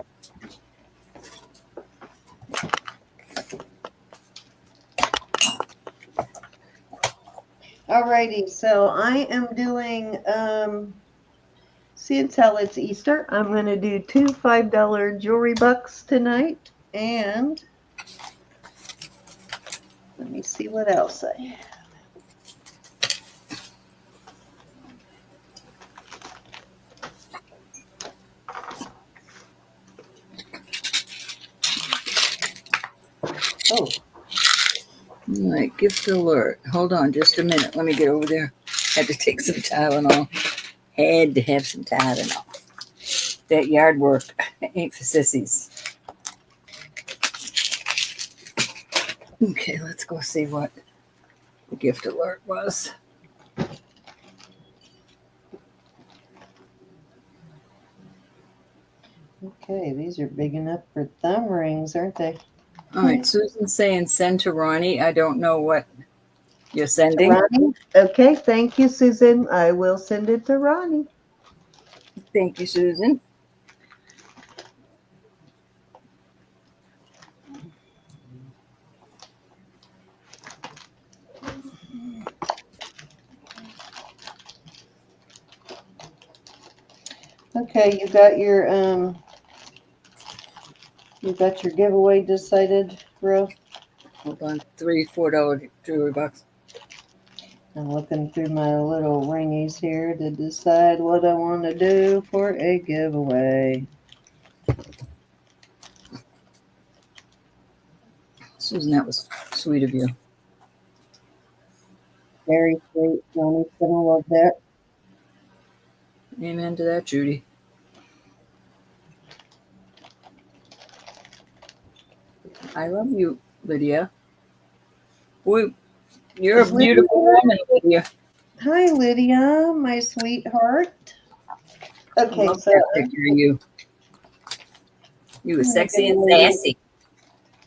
Alrighty, so I am doing, since how it's Easter, I'm going to do 2 $5 jewelry bucks tonight. And let me see what else I have. Oh, All right, gift alert. Hold on just a minute. Let me get over there. Had to take some Tylenol. Had to have some Tylenol. That yard work ain't for sissies. Okay, let's go see what the gift alert was. okay, these are big enough for thumb rings, aren't they? All right, Susan's saying send to Ronnie. I don't know what you're sending. Ronnie? Okay, thank you, Susan. I will send it to Ronnie. Thank you, Susan. Okay, you got your giveaway decided, Ro? Hold on, $3-4 jewelry box. I'm looking through my little ringies here to decide what I want to do for a giveaway. Susan, that was sweet of you. Very sweet. Ronnie's gonna love that. Amen to that, Judy. I love you, Lydia. Boy, you're Is a beautiful Lydia woman, Lydia. Hi, Lydia, my sweetheart. Okay, Love so that picture of you. You were I'm gonna sexy get and away sassy.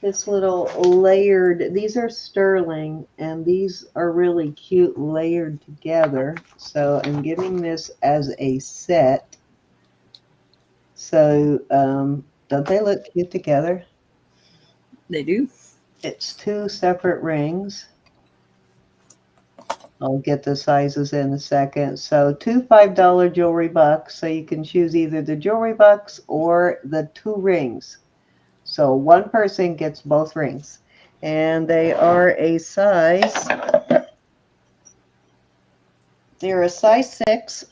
this little layered. These are sterling, and these are really cute layered together. So I'm giving this as a set. So don't they look cute together? They do. It's 2 separate rings. I'll get the sizes in a second. So 2 $5 jewelry bucks. So you can choose either the jewelry bucks or the 2 rings. So one person gets both rings. And they are a size, they're a size 6.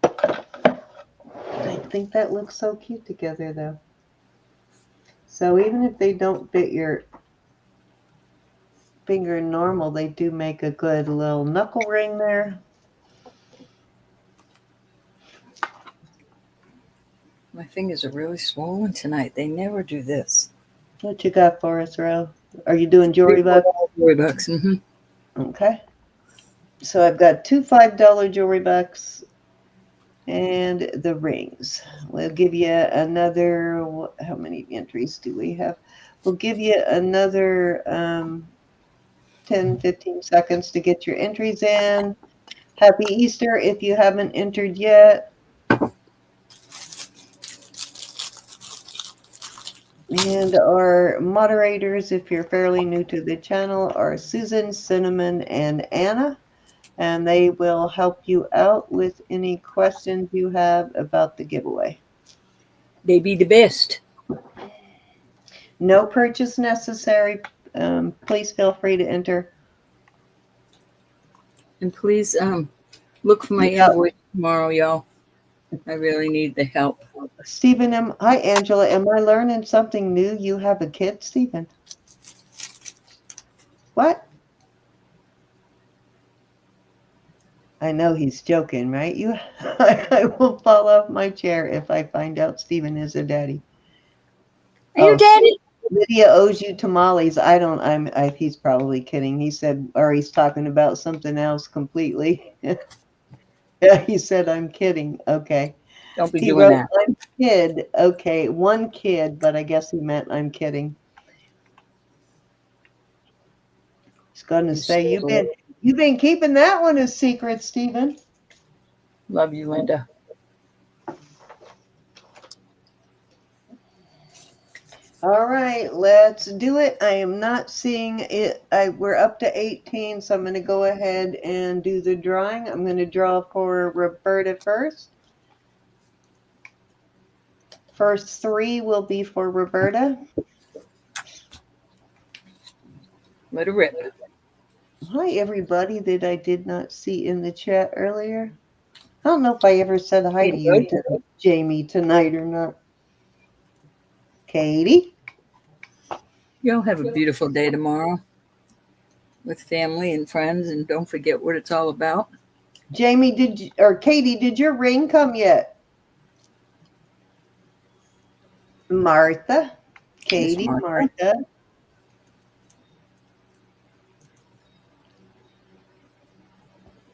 I think that looks so cute together though. So even if they don't fit your finger normal, they do make a good little knuckle ring there. My fingers are really swollen tonight. They never do this. What you got for us, Ro? Are you doing jewelry bucks? Jewelry bucks. Mm-hmm. Okay. So I've got 2 $5 jewelry bucks and the rings. We'll give you another, how many entries do we have? We'll give you another 10, 15 seconds to get your entries in. Happy Easter if you haven't entered yet. And our moderators, if you're fairly new to the channel, are Susan, Cinnamon, and Anna. And they will help you out with any questions you have about the giveaway. They be the best. No purchase necessary. Please feel free to enter. And please Look for my Yeah. invoice tomorrow, y'all. I really need the help. Stephen, hi, Angela. Am I learning something new? You have a kid, Stephen? What? I know he's joking, right? I will fall off my chair if I find out Stephen is a daddy. Are you daddy? Lydia owes you tamales. He's probably kidding. He said, or he's talking about something else completely. Yeah, he said, I'm kidding. Okay. Don't be He doing wrote, that. I'm kid. Okay, one kid, but I guess he meant I'm kidding. He's going to say, you've been keeping that one a secret, Stephen. Love you, Linda. All right, let's do it. I am not seeing it. We're up to 18, so I'm going to go ahead and do the drawing. I'm going to draw for Roberta first. First 3 will be for Roberta. Let her rip. Hi, everybody that I did not see in the chat earlier. I don't know if I ever said hi to you, Jamie, tonight or not. Katie? Y'all have a beautiful day tomorrow with family and friends, and don't forget what it's all about. Jamie, Katie, did your ring come yet? Martha? Katie, Martha.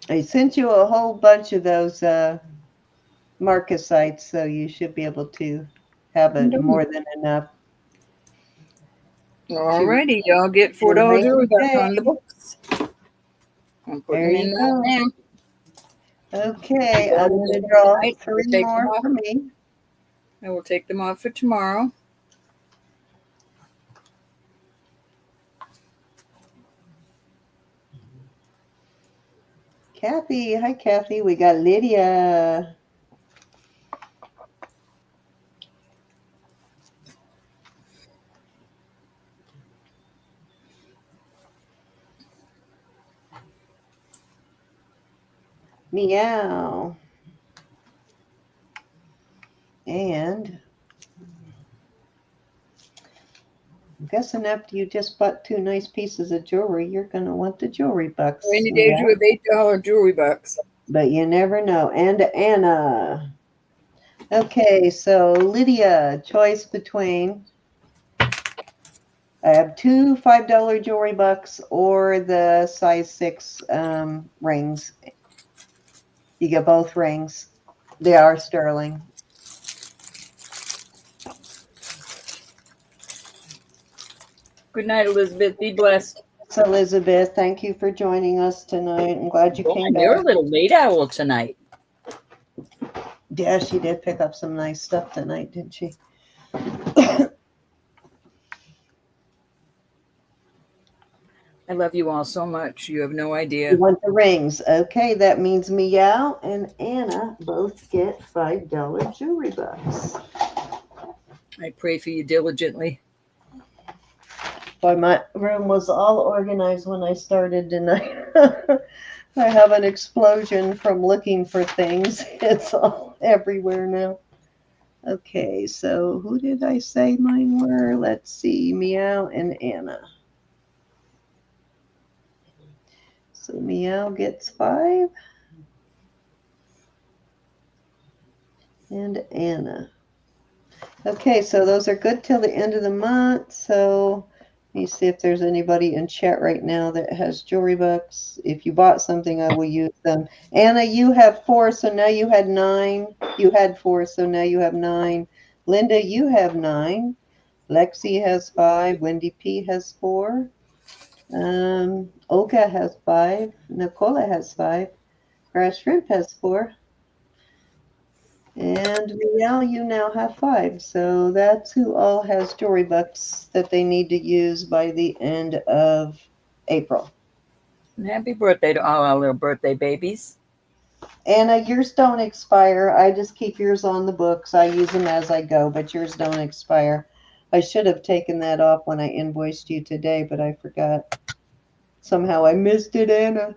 I sent you a whole bunch of those Marasites, so you should be able to have it more than enough. Alrighty, y'all get $4 on the books. I'm putting There in you that go. now. Okay, I'm going to draw 3 more for me. I will take them off for tomorrow. Kathy, hi Kathy. We got Lydia. Meow. And I'm guessing after you just bought 2 nice pieces of jewelry, you're going to want the jewelry bucks. Rainy days with $8 jewelry bucks. But you never know. And Anna. Okay, so Lydia, choice between I have 2 $5 jewelry bucks or the size 6 rings. You get both rings. They are sterling. Good night, Elizabeth. Be blessed. So, Elizabeth, thank you for joining us tonight. I'm glad you came back. You're a little late owl tonight. Yeah, she did pick up some nice stuff tonight, didn't she? I love you all so much. You have no idea. You want the rings. Okay, that means Meow and Anna both get $5 jewelry bucks. I pray for you diligently. Boy, my room was all organized when I started tonight. I have an explosion from looking for things. It's all everywhere now. Okay, so who did I say mine were? Let's see, Meow and Anna. So Meow gets 5. And Anna. Okay, so those are good till the end of the month. So let me see if there's anybody in chat right now that has jewelry bucks. If you bought something, I will use them. Anna, you have 4, so now you had 9. You had 4, so now you have 9. Linda, you have 9. Lexi has 5. Wendy P has 4. Olga has 5. Nicola has 5. Grass Shrimp has 4. And Meow, you now have 5. So that's who all has jewelry bucks that they need to use by the end of April. And happy birthday to all our little birthday babies. Anna, yours don't expire. I just keep yours on the books. I use them as I go, but yours don't expire. I should have taken that off when I invoiced you today, but I forgot. Somehow I missed it, Anna.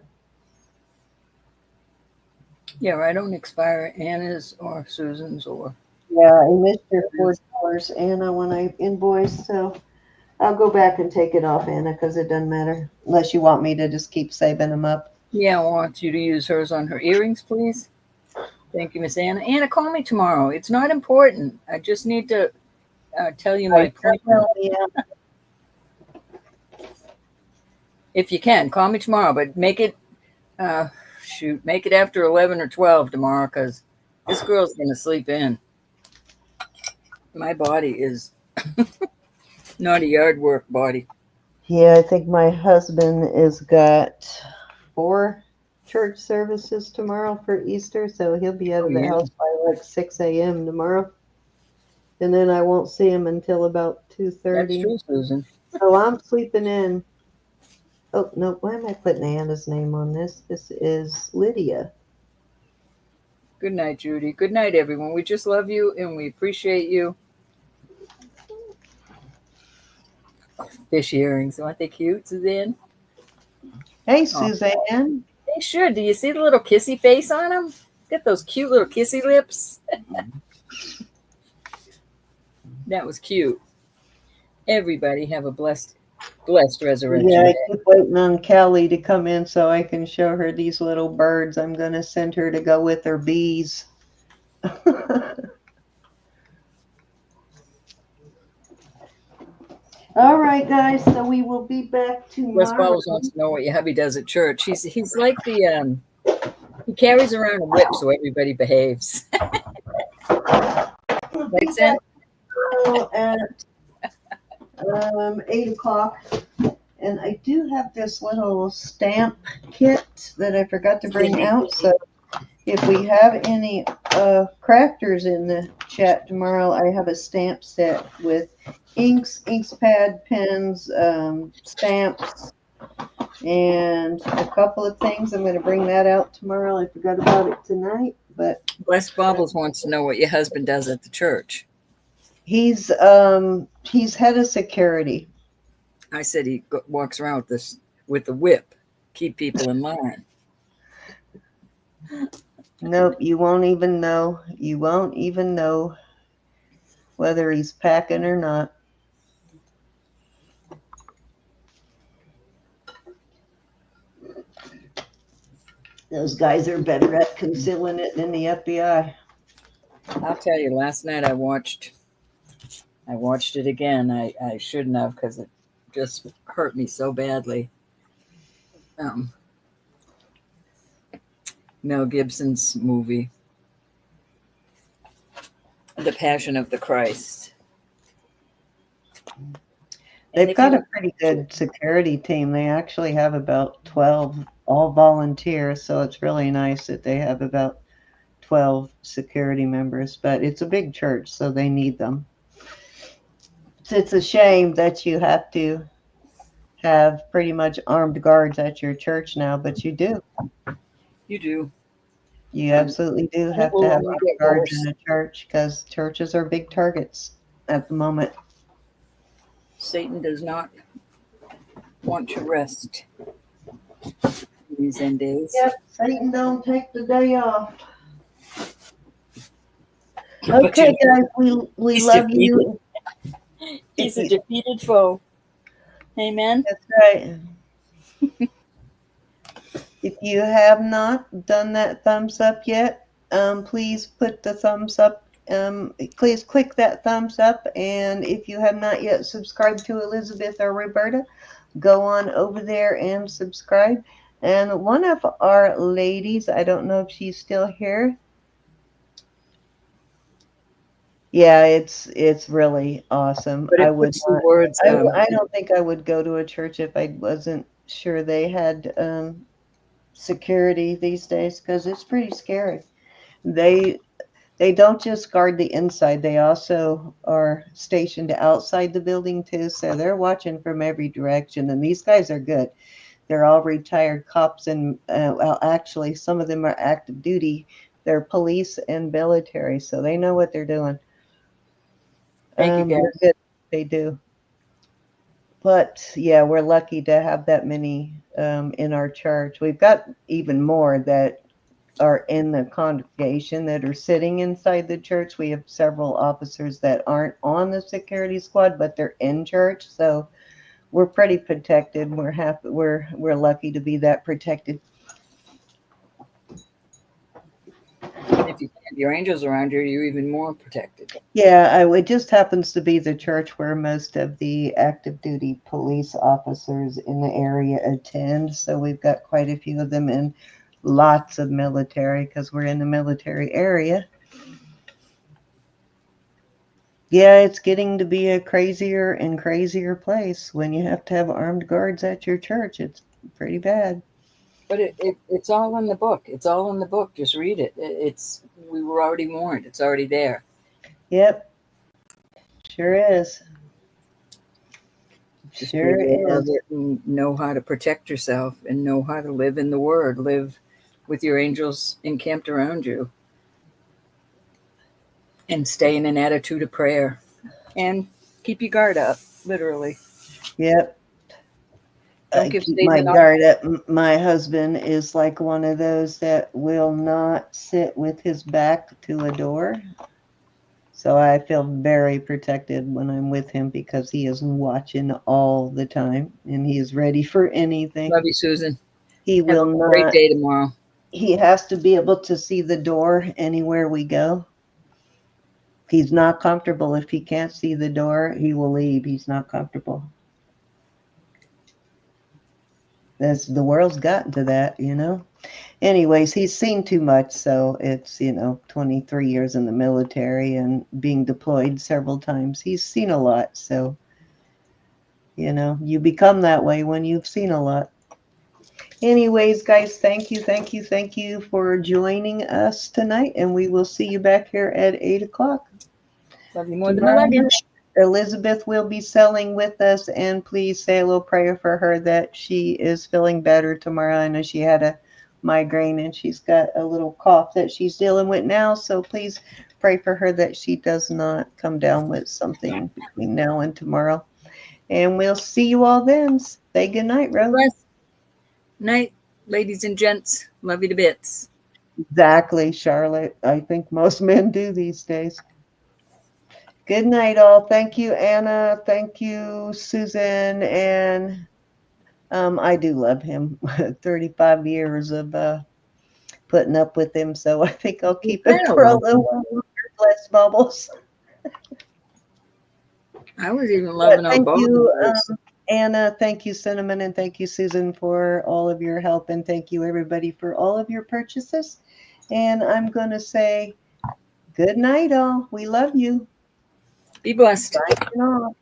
Yeah, I don't expire Anna's or Susan's or. Yeah, I missed your $4, Anna, when I invoiced, so I'll go back and take it off, Anna, because it doesn't matter unless you want me to just keep saving them up. Yeah, I want you to use hers on her earrings, please. Thank you, Miss Anna. Anna, call me tomorrow. It's not important. I just need to tell you my plan. Yeah. If you can, call me tomorrow, but make it make it after 11 or 12 tomorrow, because this girl's gonna sleep in. My body is not a yard work body. Yeah, I think my husband has got 4 church services tomorrow for Easter, so he'll be out of the house by like 6 a.m. tomorrow. And then I won't see him until about 2:30. That's true, Susan. So I'm sleeping in. Oh, no, why am I putting Anna's name on this? This is Lydia. Good night, Judy. Good night, everyone. We just love you and we appreciate you. Fish earrings. Aren't they cute, Suzanne? Hey, Suzanne. They should. Do you see the little kissy face on them? Get those cute little kissy lips. That was cute. Everybody have a blessed resurrection. Yeah, I keep waiting on Callie to come in so I can show her these little birds. I'm going to send her to go with her bees. All right, guys. So we will be back tomorrow. Wes Bowles wants to know what your hubby does at church. He's like the he carries around a whip so everybody behaves. Makes sense. At 8 o'clock, and I do have this little stamp kit that I forgot to bring out. So if we have any crafters in the chat tomorrow, I have a stamp set with inks, pad, pens, stamps, and a couple of things. I'm going to bring that out tomorrow. I forgot about it tonight, but Wes Bobbles wants to know what your husband does at the church. He's head of security. I said he walks around with the whip, keep people in line. Nope, you won't even know. You won't even know whether he's packing or not. Those guys are better at concealing it than the FBI. I'll tell you, last night I watched it again. I shouldn't have, because it just hurt me so badly. Mel Gibson's movie, The Passion of the Christ. They've got a pretty good security team. They actually have about 12 all volunteers, so it's really nice that they have about 12 security members. But it's a big church, so they need them. It's a shame that you have to have pretty much armed guards at your church now, but you do. You do. You absolutely do have to have armed guards in a church, because churches are big targets at the moment. Satan does not want to rest these end days. Yep, Satan don't take the day off. Okay, guys, we love you. He's a defeated foe. Amen. That's right. If you have not done that thumbs up yet, please put the thumbs up. Please click that thumbs up. And if you have not yet subscribed to Elizabeth or Roberta, go on over there and subscribe. And one of our ladies, I don't know if she's still here. Yeah, it's really awesome. But I would not, words, I don't think I would go to a church if I wasn't sure they had security these days, because it's pretty scary. They don't just guard the inside, they also are stationed outside the building too, so they're watching from every direction. And these guys are good. They're all retired cops, and well, actually some of them are active duty. They're police and military, so they know what they're doing. Thank you, guys. They're good. They do. But yeah, we're lucky to have that many in our church. We've got even more that are in the congregation that are sitting inside the church. We have several officers that aren't on the security squad, but they're in church. So we're pretty protected. We're happy. We're lucky to be that protected. And if you have your angels around you, you're even more protected. Yeah, it just happens to be the church where most of the active duty police officers in the area attend. So we've got quite a few of them, and lots of military because we're in the military area. Yeah, it's getting to be a crazier and crazier place when you have to have armed guards at your church. It's pretty bad. But it's all in the book. It's all in the book. Just read it. We were already warned. It's already there. Yep. Sure is. Just Sure be aware of is. it and know how to protect yourself and know how to live in the Word. Live with your angels encamped around you. And stay in an attitude of prayer. And keep your guard up, literally. Yep. Don't I give keep Satan my an guard up. My husband is like one of those that will not sit with his back to a door. So I feel very protected when I'm with him because he is watching all the time and he is ready for anything. Love you, Susan. He Have will a great not. day tomorrow. He has to be able to see the door anywhere we go. He's not comfortable. If he can't see the door, he will leave. He's not comfortable. The world's gotten to that, you know. Anyways, he's seen too much, so it's 23 years in the military and being deployed several times. He's seen a lot, so you become that way when you've seen a lot. Anyways, guys, thank you for joining us tonight, and we will see you back here at 8:00. Love you more than I love you. Elizabeth will be selling with us, and please say a little prayer for her that she is feeling better tomorrow. I know she had a migraine and she's got a little cough that she's dealing with now, so please pray for her that she does not come down with something between now and tomorrow. And we'll see you all then. Say good night, Rose. Bless. Night, ladies and gents. Love you to bits. Exactly, Charlotte. I think most men do these days. Good night, all. Thank you, Anna. Thank you, Susan. And I do love him. 35 years of putting up with him. So I think I'll keep it for a little while longer. Bless Bubbles. I was even loving our Thank both. you, Anna. Thank you, Cinnamon. And thank you, Susan, for all of your help. And thank you, everybody, for all of your purchases. And I'm going to say good night, all. We love you. Be blessed. Signing off.